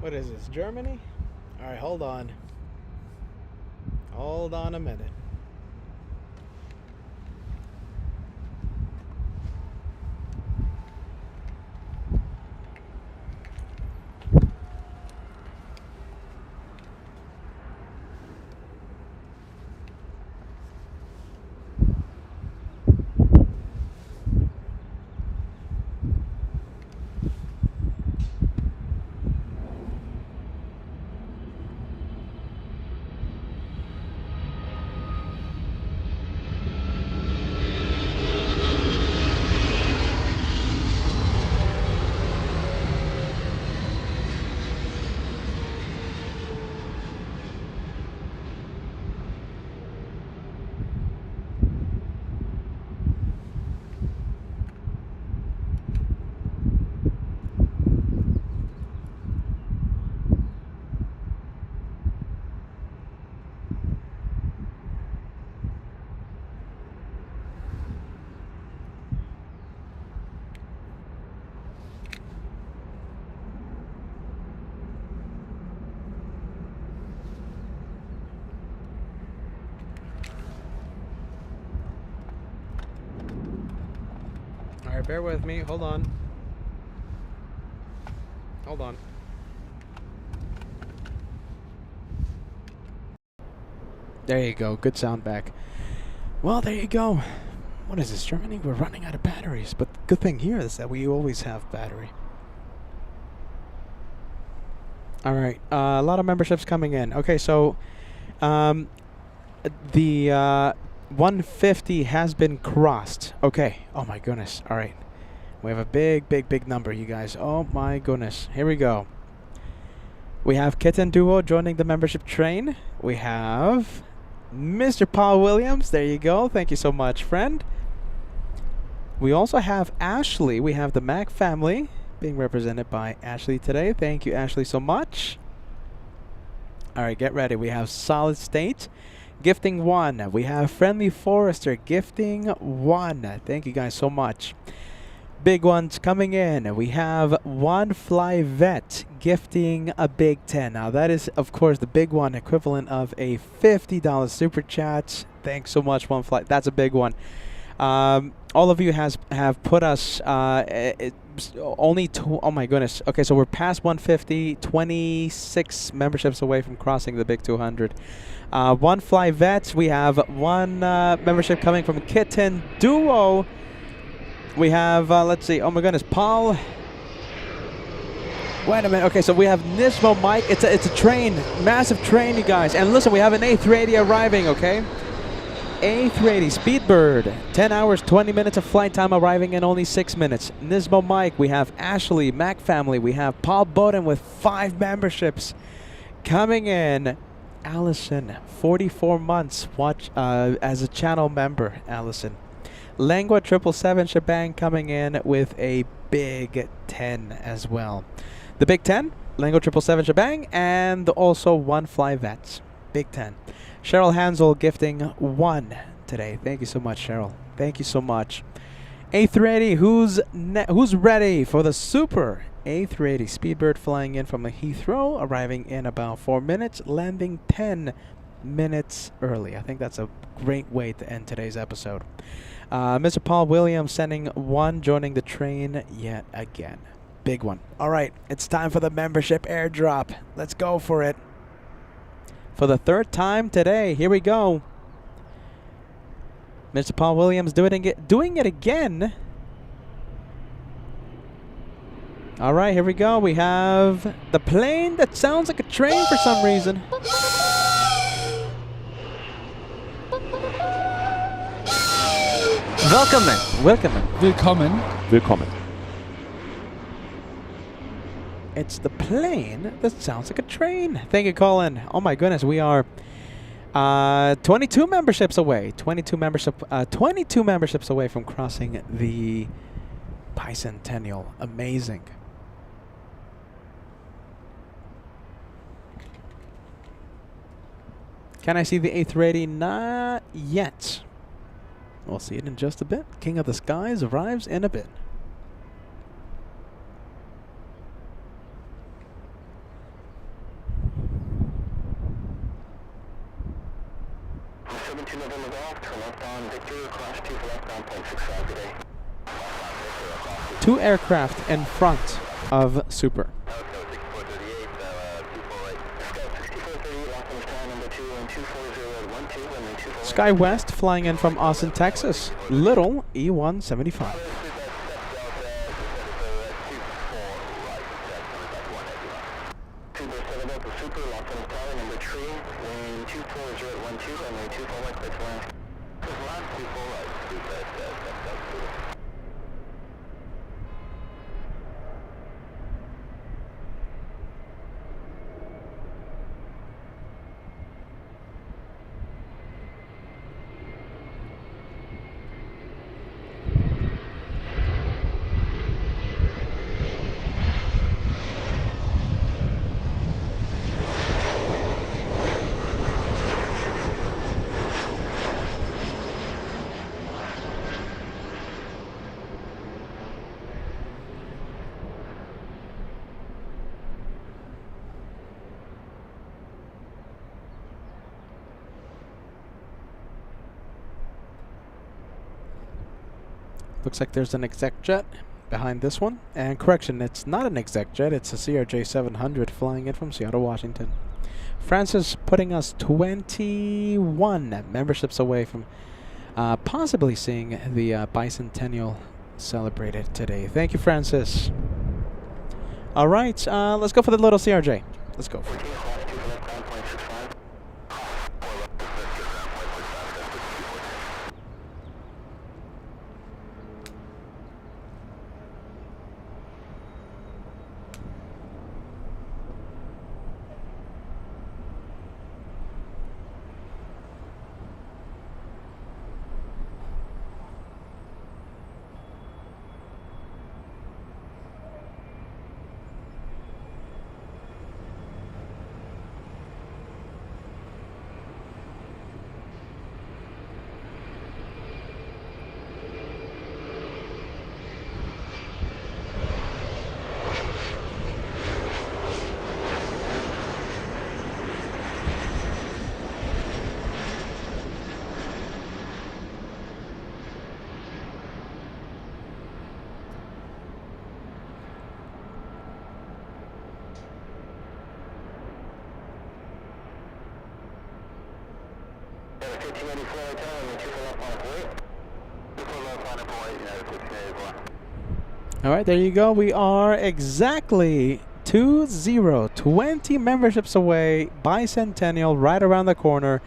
S2: What is this, Germany? Alright, hold on. Hold on a minute. Alright, bear with me. Hold on. Hold on. There you go. Good sound back. Well, there you go. What is this, Germany? We're running out of batteries. But the good thing here is that we always have battery. Alright, a lot of memberships coming in. Okay, so the 150 has been crossed. Okay. Oh my goodness. Alright. We have a big number, you guys. Oh my goodness. Here we go. We have Kitten Duo joining the membership train. We have Mr. Paul Williams. There you go. Thank you so much, friend. We also have Ashley. We have the Mac family being represented by Ashley today. Thank you, Ashley, so much. Alright, get ready. We have Solid State gifting 1. We have Friendly Forester gifting 1. Thank you guys so much. Big ones coming in. We have One Fly Vet gifting a big 10. Now that is, of course, the big one equivalent of a $50 super chat. Thanks so much, One Fly. That's a big one. All of you have put us oh my goodness. Okay, so we're past 150, 26 memberships away from crossing the big 200. One Fly Vet, we have one membership coming from Kitten Duo. We have, let's see, oh my goodness, Paul. Wait a minute. Okay, so we have Nismo Mike. It's a train, massive train, you guys. And listen, we have an A380 arriving, okay? A380 Speedbird, 10 hours, 20 minutes of flight time, arriving in only 6 minutes. Nismo Mike, we have Ashley, Mac family, we have Paul Bowden with 5 memberships coming in. Allison, 44 months watch as a channel member, Allison. Lengua 777 shebang coming in with a big 10 as well. The big 10, Lengua 777 shebang, and also One Fly Vets. Big 10. Cheryl Hansel gifting 1 today. Thank you so much, Cheryl. Thank you so much. A380, who's ready for the Super A380 Speedbird flying in from Heathrow, arriving in about 4 minutes, landing 10 minutes early. I think that's a great way to end today's episode. Mr. Paul Williams sending 1, joining the train yet again. Big one. All right, it's time for the membership airdrop. Let's go for it. For the 3rd time today, here we go. Mr. Paul Williams doing it again. All right, here we go. We have the plane that sounds like a train for some reason.
S4: Willkommen.
S2: It's the plane that sounds like a train. Thank you, Colin. Oh my goodness, we are 22 memberships away. 22 memberships away from crossing the bicentennial. Amazing. Can I see the A380? Not yet. We'll see it in just a bit. King of the Skies arrives in a bit.
S1: 2 November Golf, turn left on Victor, cross 2 for left on 0.65 today.
S2: 2 aircraft in front of Super. Sky West flying in from Austin, Texas. Little E175. Looks like there's an exec jet behind this one. And correction, it's not an exec jet, it's a CRJ 700 flying in from Seattle, Washington. Francis putting us 21 memberships away from possibly seeing the bicentennial celebrated today. Thank you, Francis. All right, let's go for the little CRJ. Let's go. All right, there you go. We are exactly 20 memberships away. Bicentennial right around the corner.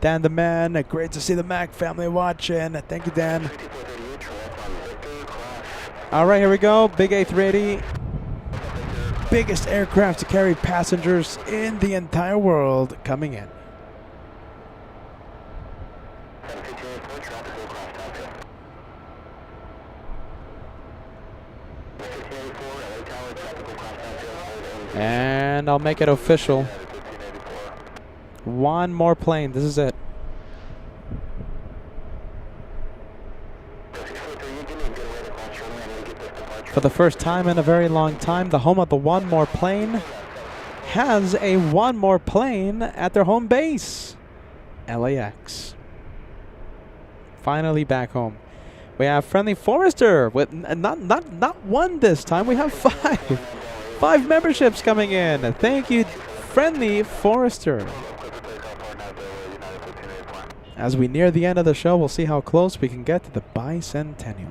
S2: Dan the man, great to see the Mac family watching. Thank you, Dan. All right, here we go. Big A380. Biggest aircraft to carry passengers in the entire world coming in. And I'll make it official. One more plane. This is it. For the first time in a very long time, the home of the one more plane has a one more plane at their home base, LAX. Finally back home. We have Friendly Forester with not one this time. We have 5. 5 memberships coming in. Thank you, Friendly Forester. As we near the end of the show, we'll see how close we can get to the bicentennial.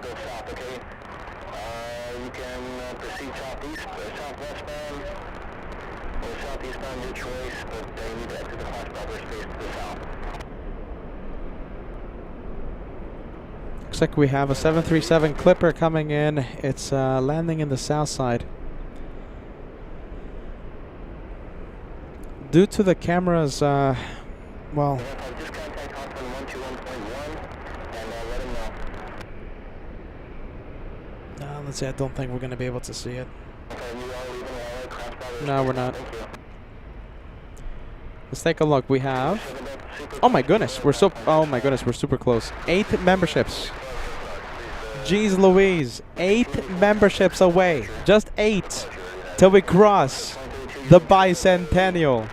S1: Go south, okay? You can proceed southeast, southwestbound, or southeastbound, your choice, but you need to exit the flash buffer space to the south.
S2: Looks like we have a 737 Clipper coming in. It's landing in the south side. Due to the cameras, well...
S1: Just contact Hoffman 121.1 and let him know.
S2: let's see, I don't think we're going to be able to see it.
S1: Okay, you are leaving LA, crash pad.
S2: No, we're not.
S1: Thank you.
S2: Let's take a look. We have... Oh my goodness, we're so... Oh my goodness, we're super close. 8 memberships. Jeez Louise. 8 memberships away. Just 8 till we cross the bicentennial.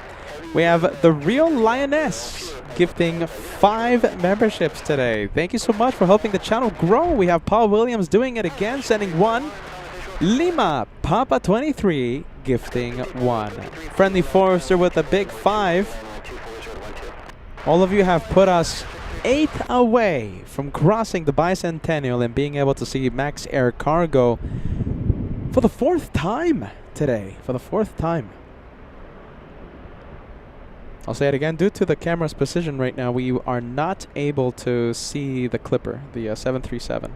S2: We have the Real Lioness gifting 5 memberships today. Thank you so much for helping the channel grow. We have Paul Williams doing it again, sending 1. Lima Papa 23 gifting 1. Friendly Forrester with a big 5. All of you have put us 8 away from crossing the bicentennial and being able to see Max Air Cargo for the 4th time today. For the 4th time. I'll say it again. Due to the camera's precision right now, we are not able to see the Clipper, the 737,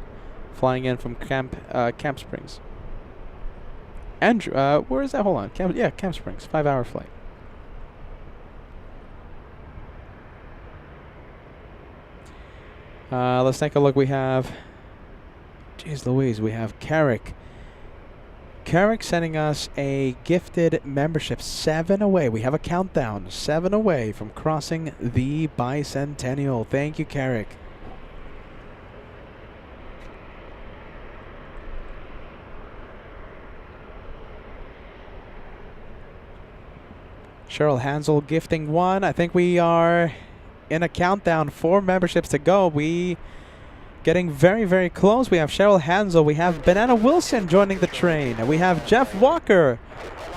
S2: flying in from Camp Springs. Andrew, where is that? Hold on. Camp Springs. 5-hour flight. Let's take a look. We have... Jeez Louise. We have Carrick. Carrick sending us a gifted membership. 7 away. We have a countdown. 7 away from crossing the bicentennial. Thank you, Carrick. Cheryl Hansel gifting 1. I think we are in a countdown. 4 memberships to go. We getting very, very close. We have Cheryl Hansel. We have Banana Wilson joining the train. We have Jeff Walker.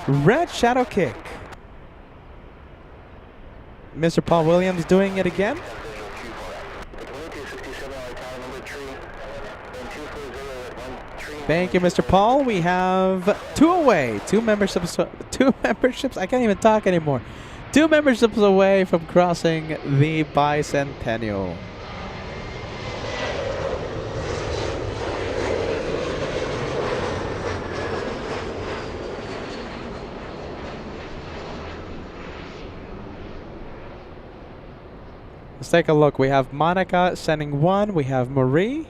S2: Red Shadow Kick. Mr. Paul Williams doing it again. Thank you, Mr. Paul. We have 2 away. 2 memberships. 2 memberships. I can't even talk anymore. 2 memberships away from crossing the bicentennial. Let's take a look. We have Monica sending 1. We have Marie.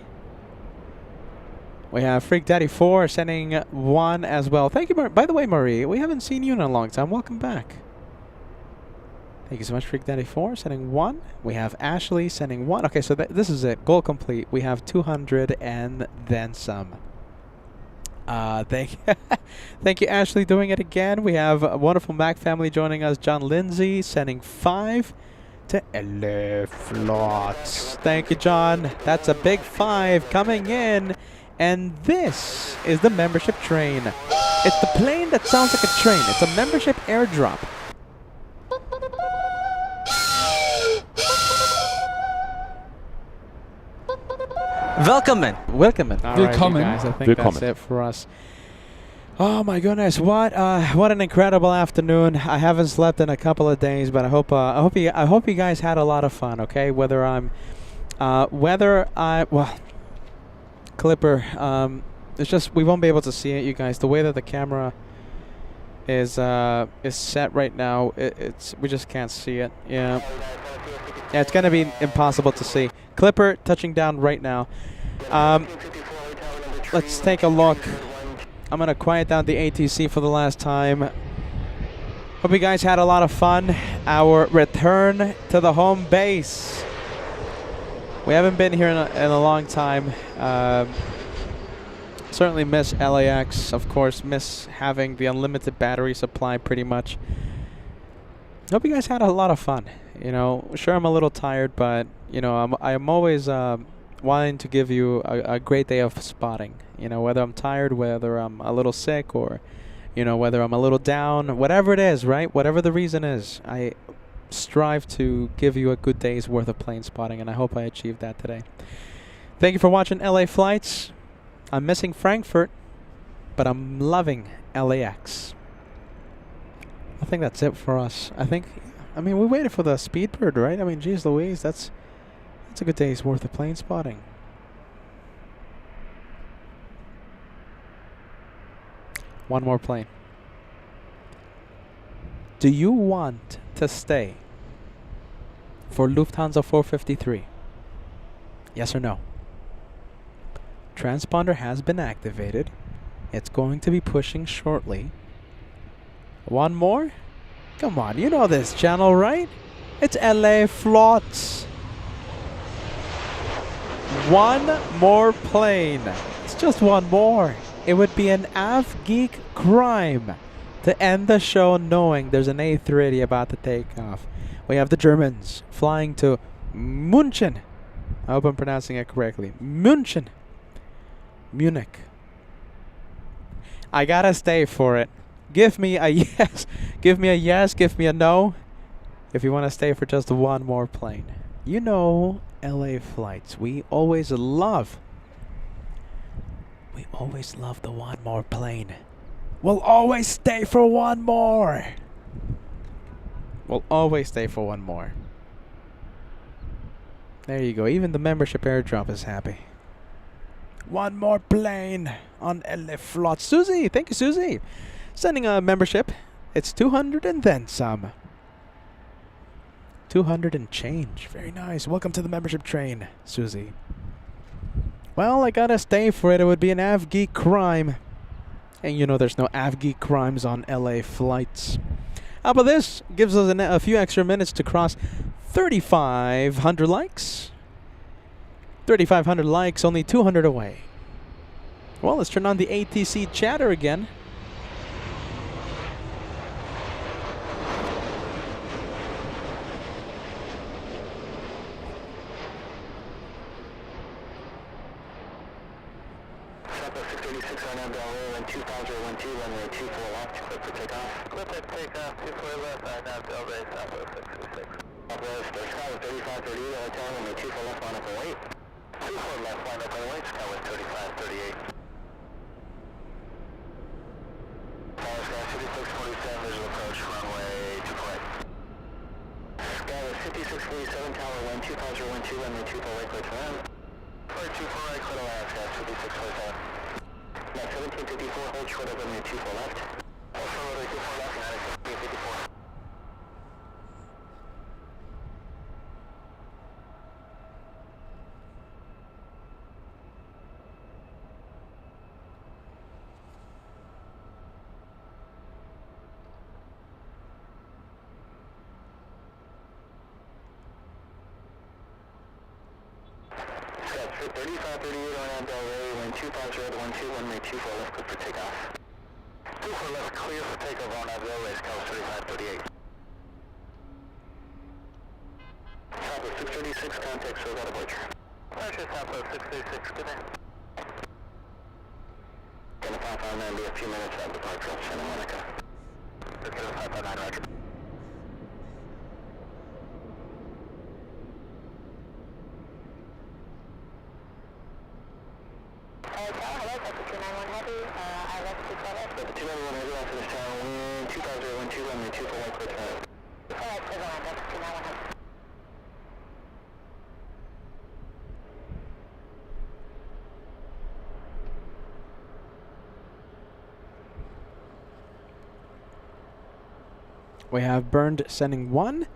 S2: We have Freak Daddy 4 sending 1 as well. Thank you, by the way, Marie. We haven't seen you in a long time. Welcome back. Thank you so much, Freak Daddy 4 sending 1. We have Ashley sending 1. Okay, so this is it. Goal complete. We have 200 and then some. Thank you, Ashley, doing it again. We have a wonderful Mac family joining us. John Lindsay sending 5 to LA Flots. Thank you, John. That's a big 5 coming in. And this is the membership train. It's the plane that sounds like a train. It's a membership airdrop.
S3: Welcome.
S2: Welcome. All right, you guys, I think
S4: Willkommen.
S2: that's it for us. Oh my goodness, what an incredible afternoon. I haven't slept in a couple of days, but I hope you guys had a lot of fun, okay? Clipper, it's just we won't be able to see it, you guys. The way that the camera is set right now, we just can't see it. Yeah, it's gonna be impossible to see. Clipper touching down right now. Let's take a look. I'm gonna quiet down the ATC for the last time. Hope you guys had a lot of fun. Our return to the home base. We haven't been here in a long time. Certainly miss LAX, of course. Miss having the unlimited battery supply, pretty much. Hope you guys had a lot of fun. You know, sure I'm a little tired, but you know I'm always wanting to give you a great day of spotting. You know, whether I'm tired, whether I'm a little sick, or you know, whether I'm a little down, whatever it is, right? Whatever the reason is, I strive to give you a good day's worth of plane spotting, and I hope I achieved that today. Thank you for watching LA Flights. I'm missing Frankfurt, but I'm loving LAX. I think that's it for us. I mean, we waited for the Speedbird, right? I mean, geez Louise, that's a good day's worth of plane spotting. One more plane. Do you want to stay for Lufthansa 453? Yes or no? Transponder has been activated. It's going to be pushing shortly. One more? Come on, you know this channel, right? It's LA Flots. One more plane. It's just one more. It would be an Geek crime to end the show knowing there's an A380 about to take off. We have the Germans flying to München. I hope I'm pronouncing it correctly. München. Munich. I gotta stay for it. Give me a yes. Give me a yes. Give me a no. If you want to stay for just one more plane. You know LA flights. We always love the one more plane. We'll always stay for one more. We'll always stay for one more. There you go. Even the membership airdrop is happy. One more plane on LA Flot. Susie, thank you, Susie. Sending a membership. It's 200 and then some. 200 and change. Very nice. Welcome to the membership train, Susie. Well, I gotta stay for it. It would be an Geek crime. And you know there's no Geek crimes on LA flights. How about this? Gives us a few extra minutes to cross 3,500 likes. 3,500 likes, only 200 away. Well, let's turn on the ATC chatter again. We have Burned sending one.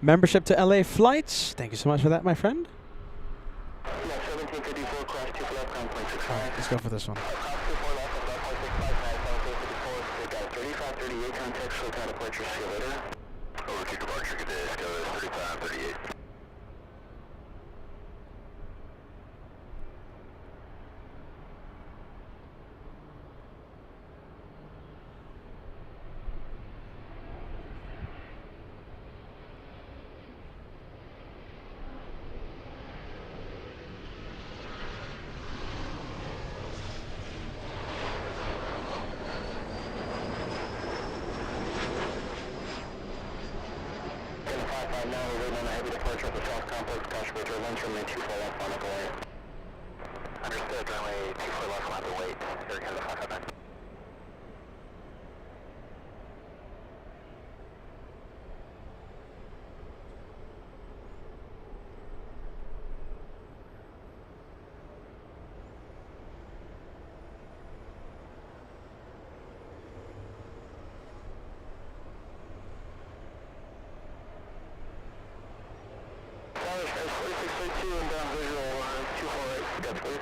S2: Membership to LA Flights. Thank you so much for that, my friend. Alright, let's go for this one.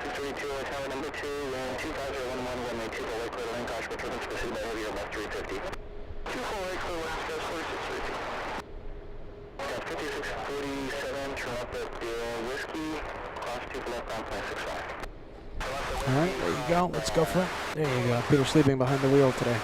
S1: TWA Hotel number 2, land 2011, runway 24 right, clear to land, caution, turbulence pursued by heavy Airbus 350. 24 right, clear west, gust 4630. Got 5647, turn up at the whiskey, cross 2 left, bound 565.
S2: Alright, there you go. Let's go for it. There you go. Peter sleeping behind the wheel today.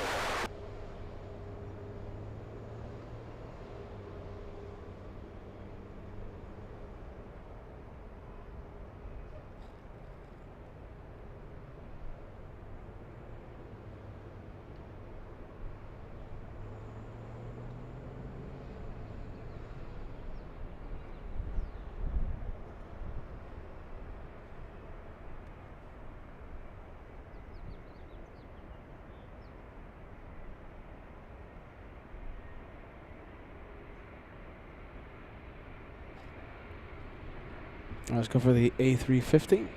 S2: Let's go for the A350.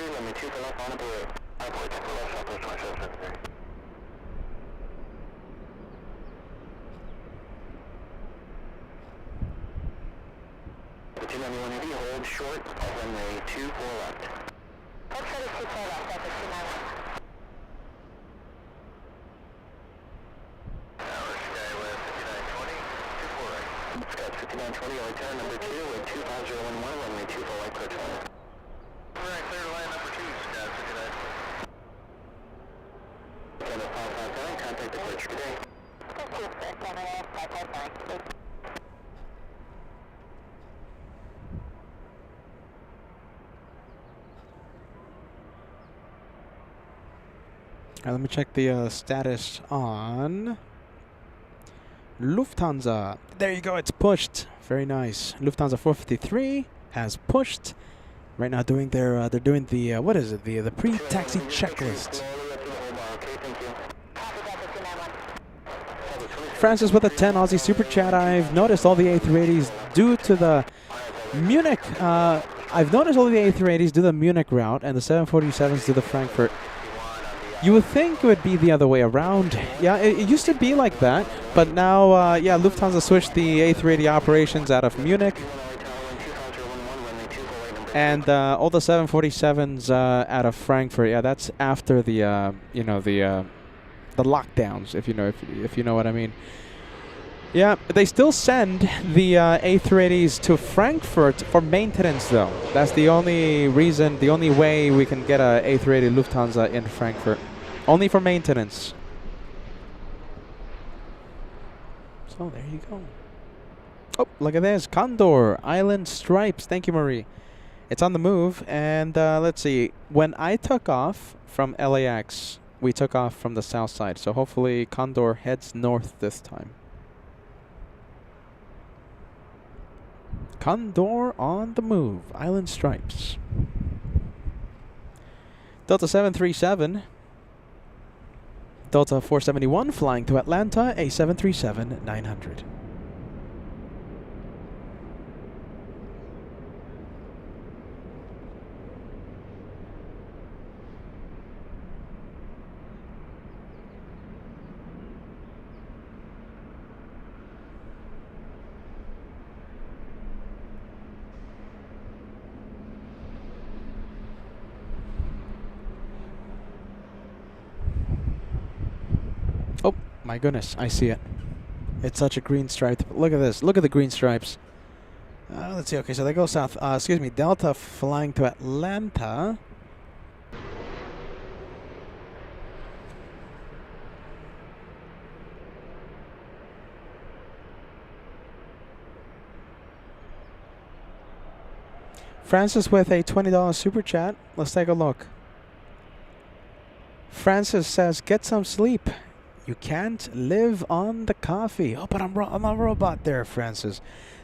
S1: Let me 2 for left on board. Airport, left southwest 2773. The 291 heavy, hold short of runway 24 left. Hold short of 24 left, that's a 291. Tower Skywest 5920, 24 right. Scout 5920, return number 2 with 25011, runway 24 right, clear to land. Right, clear to land number 2, Scout 59. Canada 559, contact the bridge today. Canada 559.
S2: Let me check the status on Lufthansa. There you go, it's pushed. Very nice. Lufthansa 453 has pushed. Right now doing their they're doing the what is it? The pre-taxi checklist. Francis with a 10 Aussie super chat. I've noticed all the A380s due to the Munich. I've noticed all the A380s do the Munich route and the 747s do the Frankfurt. You would think it would be the other way around. Yeah, it used to be like that, but now, yeah, Lufthansa switched the A380 operations out of Munich, and all the 747s out of Frankfurt. Yeah, that's after the you know, the lockdowns, if you know what I mean. Yeah, they still send the A380s to Frankfurt for maintenance, though. That's the only reason, the only way we can get a A380 Lufthansa in Frankfurt. Only for maintenance. So there you go. Oh, look at this. Condor Island Stripes. Thank you, Marie. It's on the move. And let's see. When I took off from LAX, we took off from the south side. So hopefully Condor heads north this time. Condor on the move. Island Stripes. Delta 737. Delta 471 flying to Atlanta, a 737-900. Oh, my goodness, I see it. It's such a green stripe. Look at this. Look at the green stripes. Let's see. Okay, so they go south. Excuse me. Delta flying to Atlanta. Francis with a $20 super chat. Let's take a look. Francis says, get some sleep. You can't live on the coffee. Oh, but I'm a robot there, Francis.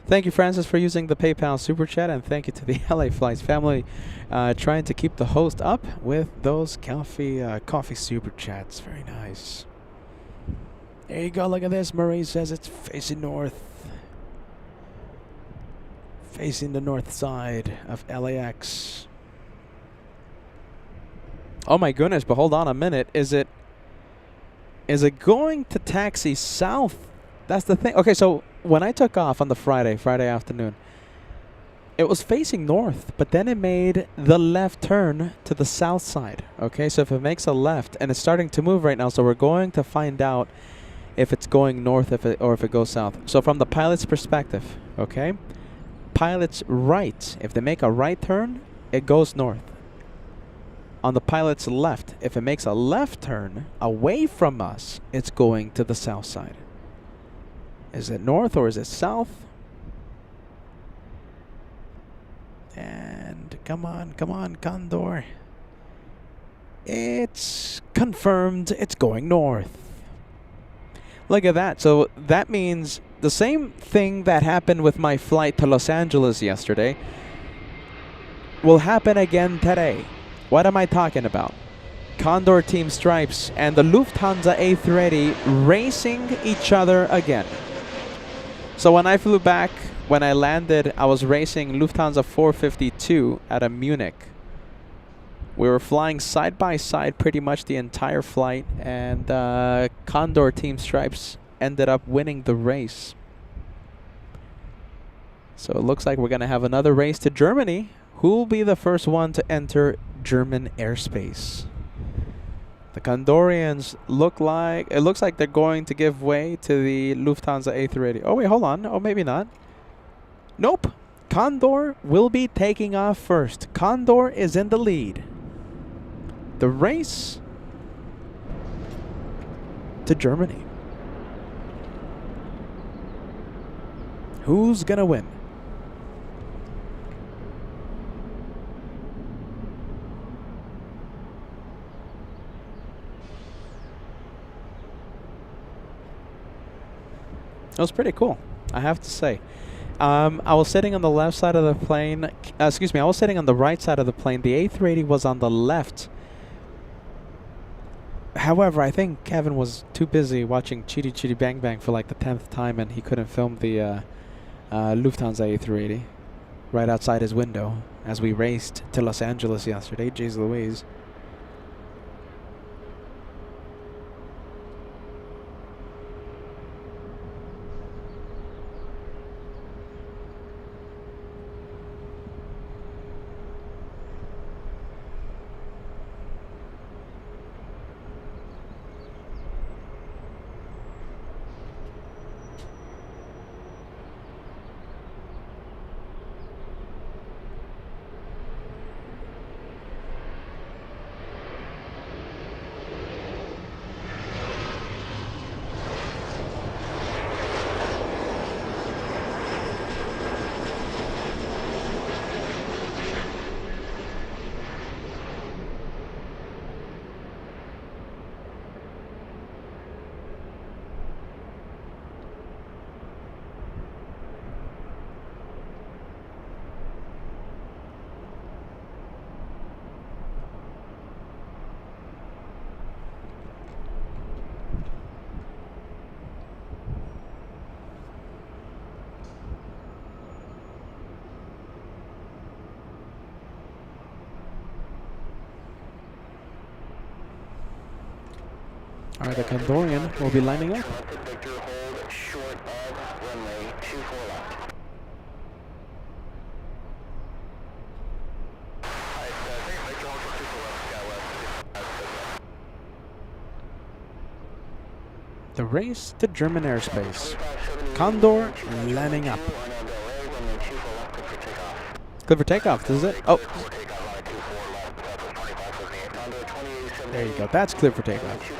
S2: Thank you, Francis, for using the PayPal Super Chat, and thank you to the LA Flights family trying to keep the host up with those coffee Super Chats. Very nice. There you go. Look at this. Marie says it's facing north. Facing the north side of LAX. Oh my goodness, but hold on a minute. Is it going to taxi south? That's the thing. Okay, so when I took off on the Friday afternoon, it was facing north, but then it made the left turn to the south side. Okay, so if it makes a left, and it's starting to move right now, so we're going to find out if it's going north or if it goes south. So from the pilot's perspective, okay, pilot's right, if they make a right turn, it goes north. On the pilot's left, if it makes a left turn away from us, it's going to the south side. Is it north or is it south? And come on, Condor. It's confirmed it's going north. Look at that. So that means the same thing that happened with my flight to Los Angeles yesterday will happen again today. What am I talking about? Condor Team Stripes and the Lufthansa A380 racing each other again. So when I flew back, when I landed, I was racing Lufthansa 452 out of Munich. We were flying side by side pretty much the entire flight, and Condor Team Stripes ended up winning the race. So it looks like we're going to have another race to Germany. Who will be the first one to enter German airspace? The Condorians looks like they're going to give way to the Lufthansa A380. Oh wait, hold on. Oh, maybe not. Nope. Condor will be taking off first. Condor is in the lead. The race to Germany. Who's gonna win? It was pretty cool, I have to say. I was sitting on the left side of the plane. I was sitting on the right side of the plane. The A380 was on the left. However, I think Kevin was too busy watching Chitty Chitty Bang Bang for like the 10th time, and he couldn't film the Lufthansa A380 right outside his window as we raced to Los Angeles yesterday. Jeez Louise. Alright, the Condorian will be lining up.
S1: Victor, hold short of runway 24 left.
S2: The race to German airspace. Condor landing up. Good for takeoff, is it? Oh. There you go. That's clear for takeoff.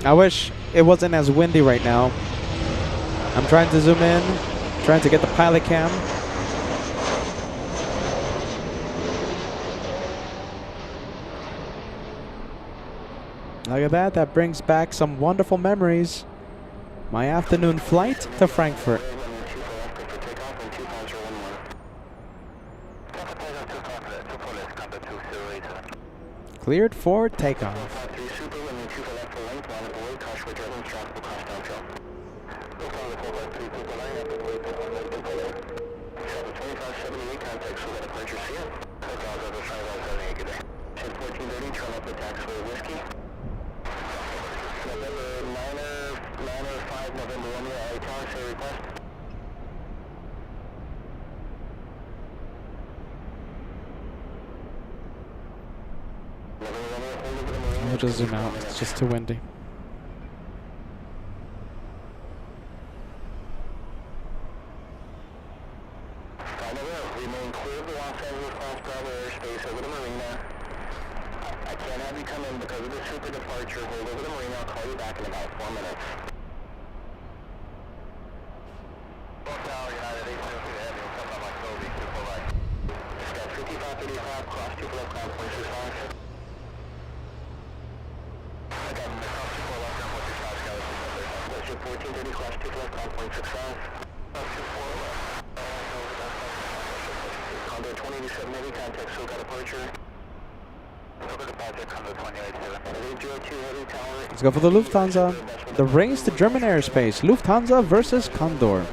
S2: I wish it wasn't as windy right now. I'm trying to zoom in, trying to get the pilot cam. Look at that, that brings back some wonderful memories. My afternoon flight to Frankfurt. Cleared for takeoff. I'll just zoom out, it's just too windy.
S1: Remain clear of the Los Angeles Class Bravo airspace over the marina. I can't have you come in because of the super departure. Hold over the marina. I'll call you back in about 4 minutes. Hotel United A380 Heavy. We'll come on my Kobe. 245. Scout 5535. Cross 2 left ground. 0.65. I got the cross 2 left ground. 0.65. Scout 1430. Cross 2 left ground. 0.65. 24 left. Condor 2087 Navy contact, so got departure. Over departure, Condor 2087. Heavy tower.
S2: Let's go for the Lufthansa. The race to German airspace. Lufthansa versus Condor.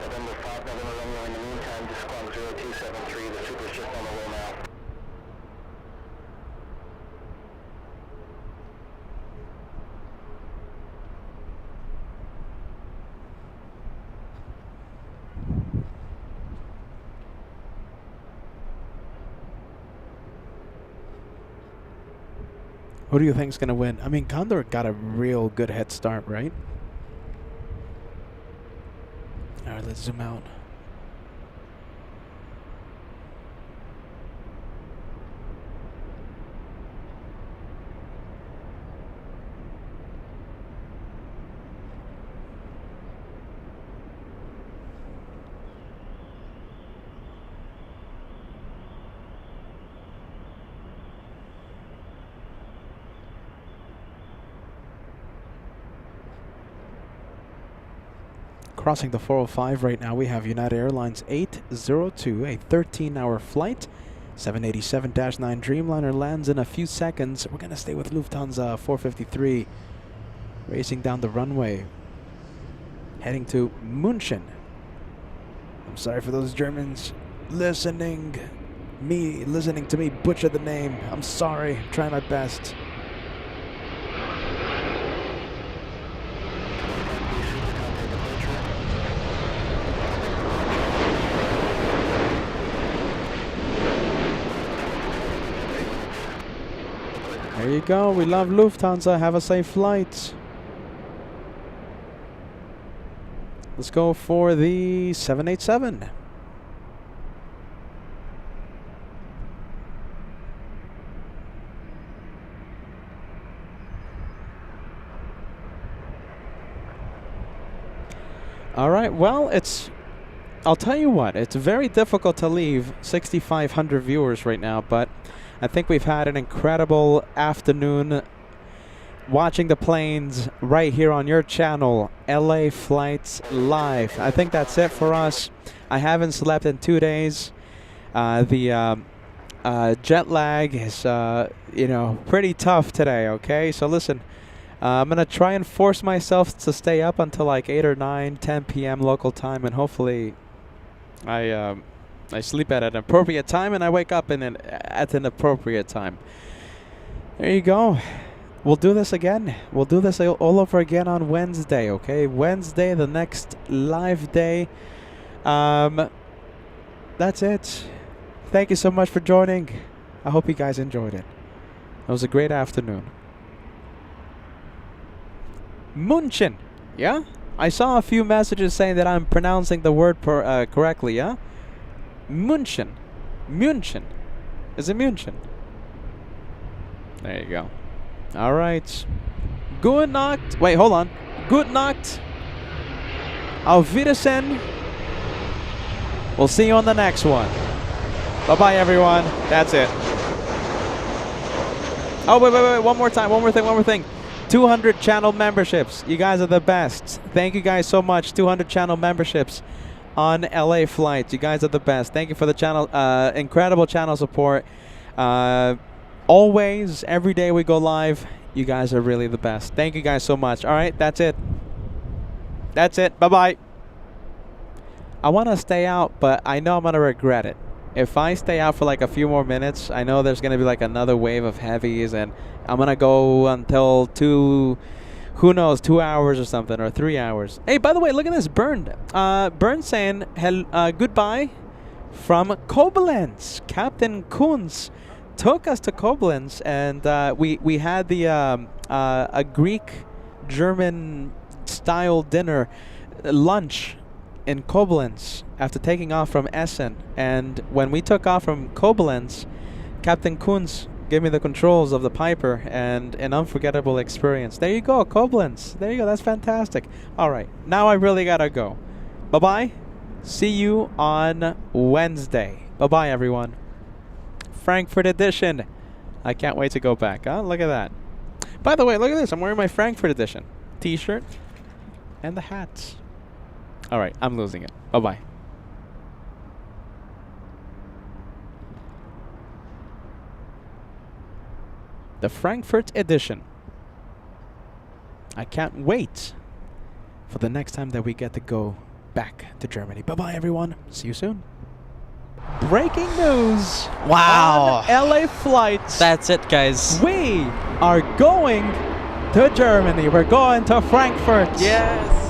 S1: November 5, November Romeo. In the meantime, just squawk 0273. The Super's just on the roll now.
S2: Who do you think's gonna win? I mean, Condor got a real good head start, right? All right, let's zoom out. Crossing the 405 right now, we have United Airlines 802, a 13-hour flight. 787-9 Dreamliner lands in a few seconds. We're going to stay with Lufthansa 453, racing down the runway, heading to München. I'm sorry for those Germans listening to me butcher the name. I'm sorry, I'm trying my best. There you go. We love Lufthansa. Have a safe flight. Let's go for the 787. All right. Well, I'll tell you what. It's very difficult to leave 6,500 viewers right now, but I think we've had an incredible afternoon watching the planes right here on your channel, LA Flights Live. I think that's it for us. I haven't slept in 2 days. The jet lag is, pretty tough today, okay? So listen, I'm going to try and force myself to stay up until like 8 or 9, 10 p.m. local time, and hopefully I sleep at an appropriate time and I wake up at an appropriate time. There you go. We'll do this again. We'll do this all over again on Wednesday, okay? Wednesday, the next live day. That's it. Thank you so much for joining. I hope you guys enjoyed it. It was a great afternoon. München, yeah? I saw a few messages saying that I'm pronouncing the word correctly, yeah? München. München. Is it München? There you go. All right. Gute Nacht. Wait, hold on. Gute Nacht. Auf Wiedersehen. We'll see you on the next one. Bye-bye, everyone. That's it. Oh, wait. One more time. One more thing. 200 channel memberships. You guys are the best. Thank you guys so much. 200 channel memberships on LA flights. You guys are the best. Thank you for the channel, incredible channel support. Always, every day we go live. You guys are really the best. Thank you guys so much. All right, that's it. That's it. Bye-bye. I want to stay out, but I know I'm going to regret it. If I stay out for like a few more minutes, I know there's going to be like another wave of heavies, and I'm going to go until 2 hours or something, or 3 hours. Hey, by the way, look at this. Bernd saying goodbye from Koblenz. Captain Kunz took us to Koblenz, and we had the a Greek-German style dinner, lunch in Koblenz after taking off from Essen. And when we took off from Koblenz, Captain Kunz gave me the controls of the Piper, and an unforgettable experience. There you go, Koblenz. There you go. That's fantastic. All right, now I really gotta go. Bye-bye. See you on Wednesday. Bye-bye, everyone. Frankfurt edition. I can't wait to go back. Huh? Look at that. By the way, look at this. I'm wearing my Frankfurt edition t-shirt and the hats. All right, I'm losing it. Bye-bye. The Frankfurt edition. I can't wait for the next time that we get to go back to Germany. Bye-bye, everyone. See you soon. Breaking news.
S3: Wow.
S2: On LA flights.
S3: That's it, guys.
S2: We are going to Germany. We're going to Frankfurt.
S3: Yes.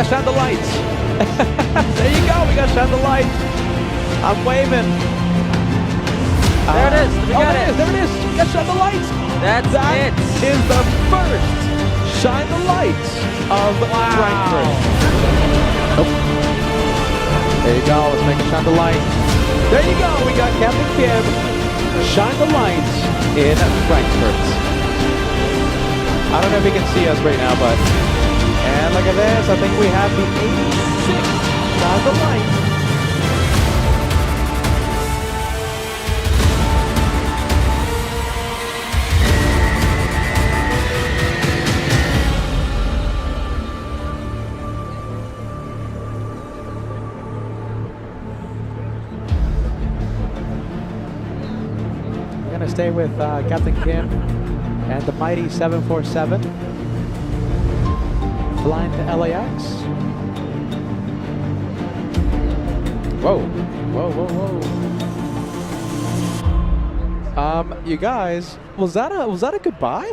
S2: Shine the lights. There you go. We got shine the lights. I'm waving.
S3: There it is. We got it.
S2: There it is. We got shine the lights.
S3: That
S2: it is the first shine the lights of Frankfurt. Oh. There you go. Let's make it shine the lights. There you go. We got Captain Kim. Shine the lights in Frankfurt. I don't know if you can see us right now, but. And look at this, I think we have the 86 shine the light. We're going to stay with Captain Kim and the mighty 747. Flying to LAX. Whoa, whoa, whoa, whoa. You guys, was that a goodbye?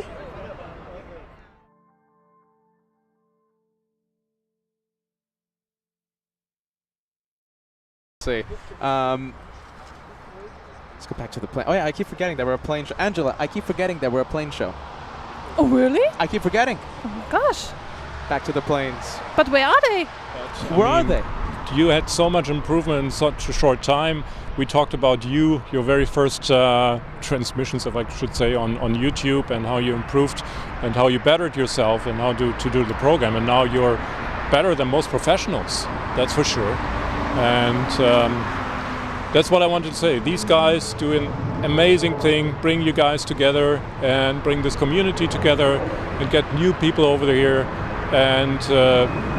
S2: Let's see. Let's go back to the plane. Oh yeah, I keep forgetting that we're a plane show. Angela, I keep forgetting that we're a plane show.
S4: Oh, really?
S2: I keep forgetting.
S4: Oh my gosh.
S2: Back to the planes.
S4: But where are they?
S2: Where are they?
S5: You had so much improvement in such a short time. We talked about your very first transmissions, if I should say, on YouTube, and how you improved and how you bettered yourself and how to do the program. And now you're better than most professionals, that's for sure. And that's what I wanted to say. These guys do an amazing thing, bring you guys together and bring this community together and get new people over here. And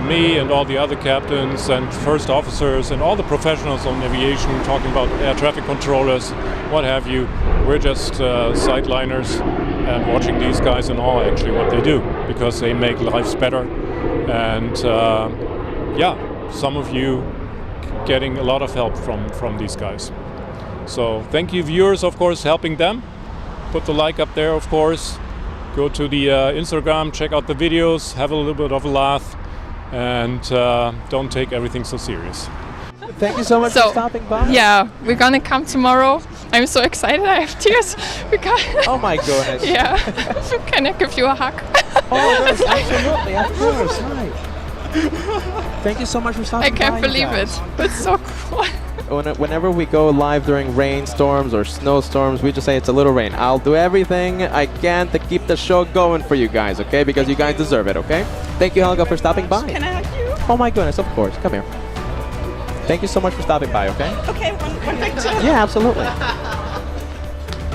S5: me and all the other captains and first officers and all the professionals on aviation, talking about air traffic controllers, what have you, we're just sideliners and watching these guys in awe actually what they do, because they make lives better. And yeah, some of you getting a lot of help from these guys. So thank you viewers, of course, helping them. Put the like up there, of course. Go to the Instagram, check out the videos, have a little bit of a laugh, and don't take everything so serious.
S2: Thank you so much for stopping by.
S4: Yeah, we're gonna come tomorrow. I'm so excited, I have tears.
S2: Oh my goodness.
S4: Yeah, can I give you a hug?
S2: Oh yes, absolutely, of course. Hi. Thank you so much for stopping by.
S4: I can't believe it. It's so cool.
S2: Whenever we go live during rainstorms or snowstorms, we just say it's a little rain. I'll do everything I can to keep the show going for you guys, okay? Because you guys deserve it, okay? Thank you, Helga, for stopping by.
S6: Can I hug you?
S2: Oh my goodness, of course. Come here. Thank you so much for stopping by, okay?
S6: Okay, one picture.
S2: Yeah, absolutely.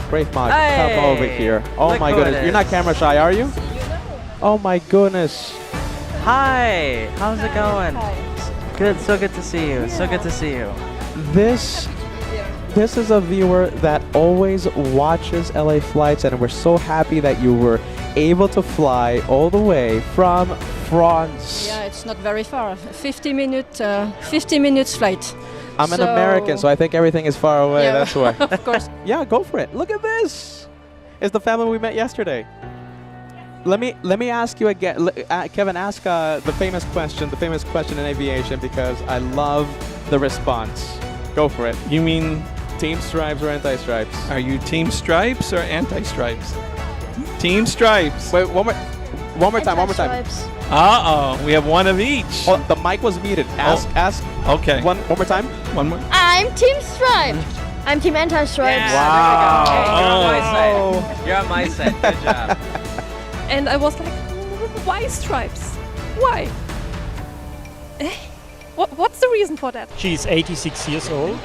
S2: Brave Mog, come over here. Oh
S3: Look
S2: my
S3: who
S2: goodness.
S3: it
S2: You're not
S3: is.
S2: camera shy, are you? Oh my goodness.
S3: Hi, how's it going? Good, so good to see you. So good to see you.
S2: This is a viewer that always watches LA flights, and we're so happy that you were able to fly all the way from France.
S7: Yeah, it's not very far. 50 minutes flight.
S2: I'm an American, so I think everything is far away.
S7: Yeah,
S2: That's why.
S7: of course.
S2: Yeah, go for it. Look at this. It's the family we met yesterday. Let me ask you again, Kevin. Ask the famous question in aviation, because I love the response. Go for it.
S8: You mean,
S2: Team stripes or anti-stripes?
S8: are you team stripes or anti-stripes? Team stripes.
S2: Wait, one more time.
S8: Uh-oh, we have one of each.
S2: Oh, the mic was muted. Ask.
S8: Okay.
S2: One more time.
S8: One more.
S9: I'm Team Stripe. I'm Team Anti-Stripes.
S3: Wow.
S2: Oh.
S3: You're on my side. Good job.
S4: And I was like, why stripes? Why? What's the reason for that?
S10: She's 86 years old,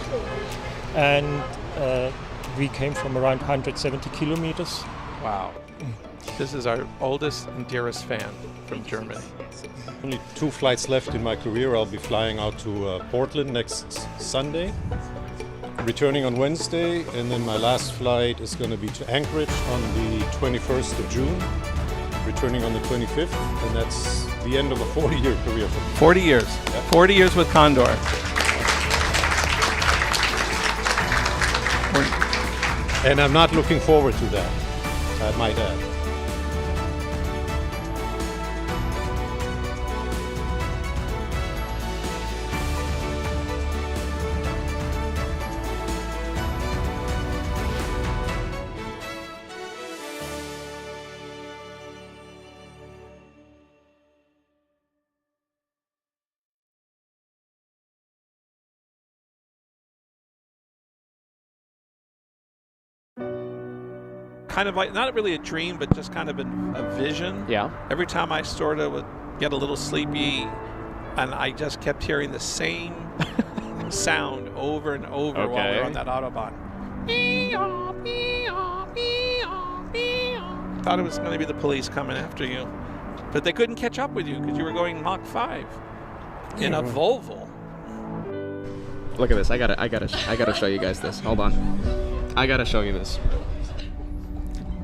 S10: and we came from around 170 kilometers.
S8: Wow. This is our oldest and dearest fan from Germany.
S11: Only 2 flights left in my career. I'll be flying out to Portland next Sunday, returning on Wednesday, and then my last flight is going to be to Anchorage on the 21st of June, returning on the 25th, and that's the end of a 40-year career for me.
S8: 40 years.
S11: Yeah.
S8: 40 years with Condor.
S11: And I'm not looking forward to that, I might add.
S8: Kind of like, not really a dream, but just kind of a vision.
S2: Yeah.
S8: Every time I sort of would get a little sleepy, and I just kept hearing the same sound over and over while we were on that Autobahn. Thought it was going to be the police coming after you, but they couldn't catch up with you because you were going Mach 5 in a Volvo.
S2: Look at this. I gotta show you guys this. Hold on. I gotta show you this.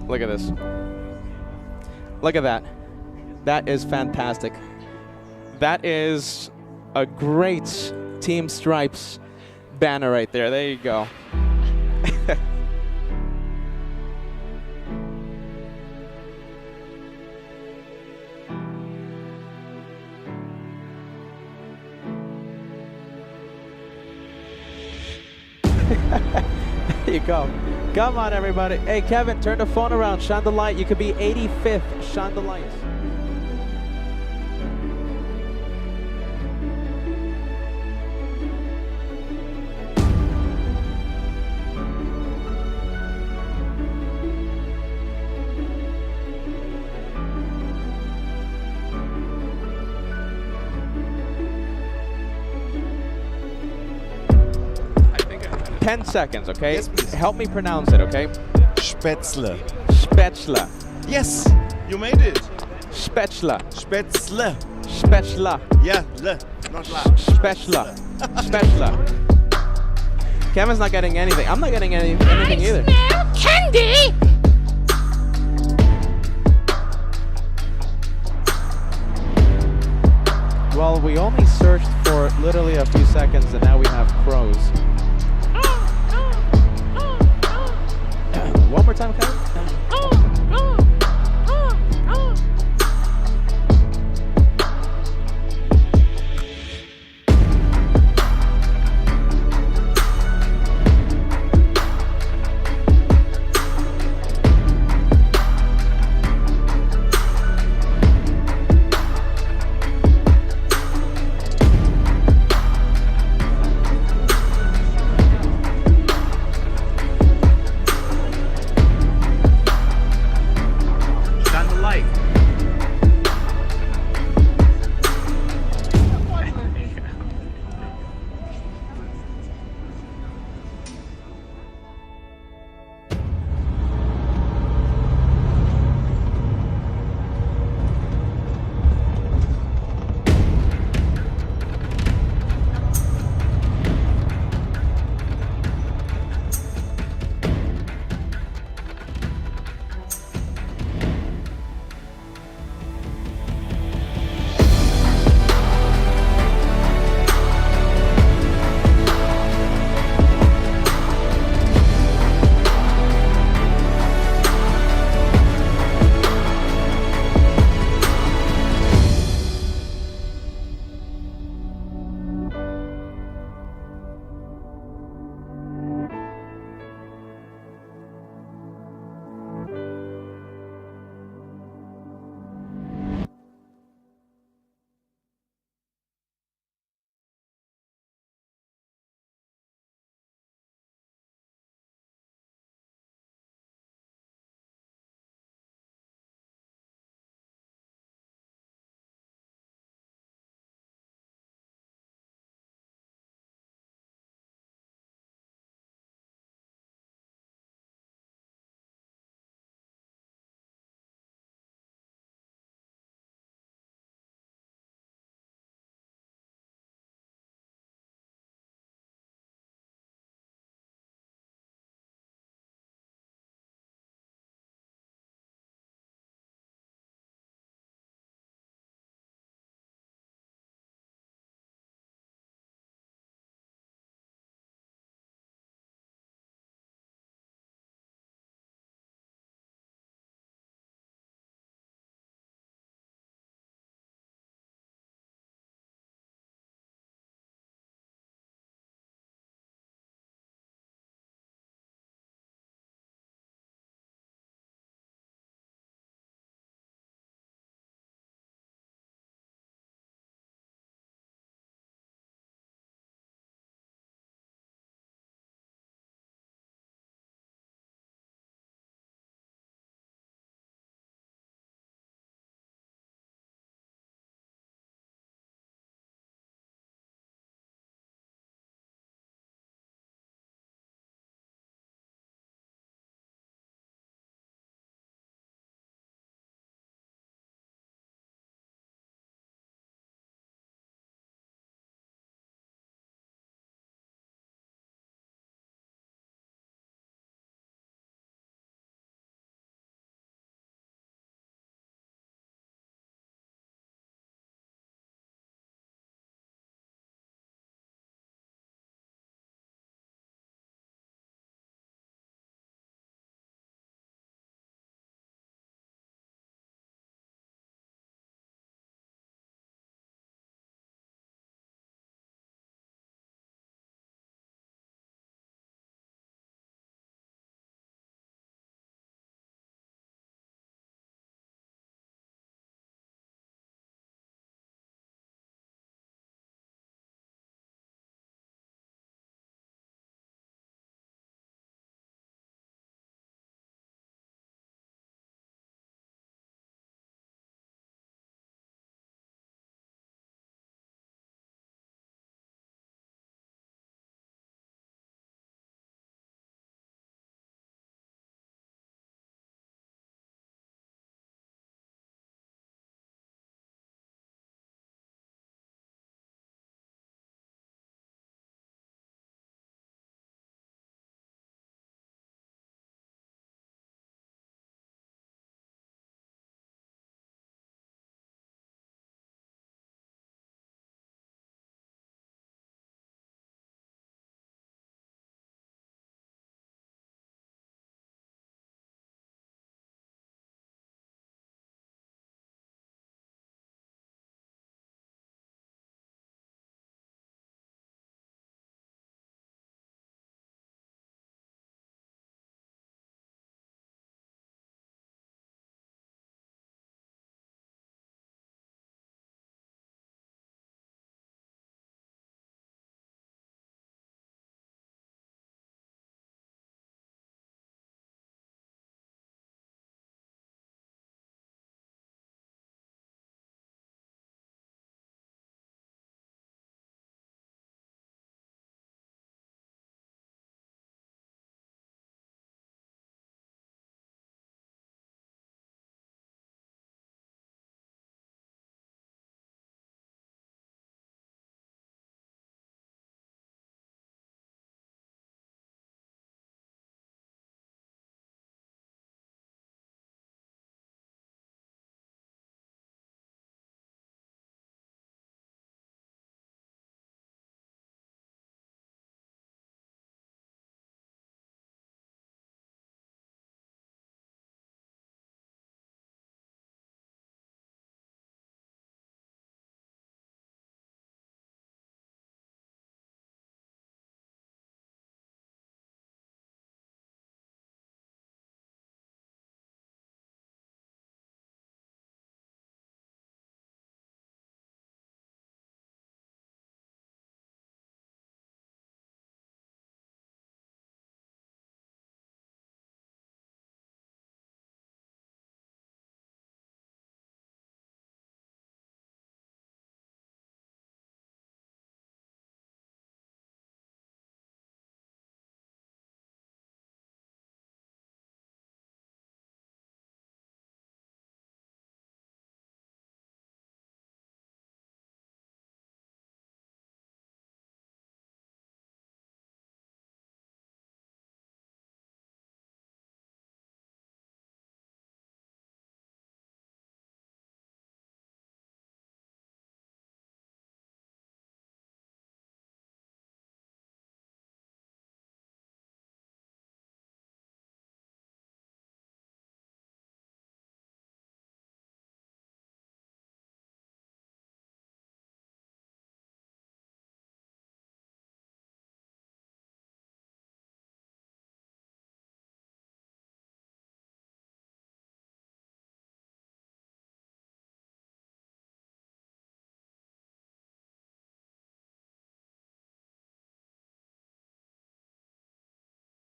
S2: Look at this. Look at that. That is fantastic. That is a great Team Stripes banner right there. There you go. There you go. Come on, everybody. Hey, Kevin, turn the phone around. Shine the light. You could be 85th. Shine the light.
S8: I think I had it.
S2: 10 seconds, okay?
S6: Yes, please.
S2: Help me pronounce it, okay?
S6: Spätzle.
S2: Spätzle.
S6: Yes, you made it.
S2: Spätzle.
S6: Spätzle.
S2: Spätzle.
S6: Yeah, le, not la.
S2: Spätzle. Spätzle. Kevin's not getting anything. I'm not getting anything either.
S9: Candy!
S2: Well, we only searched for literally a few seconds and now we have crows. One more time, Kevin.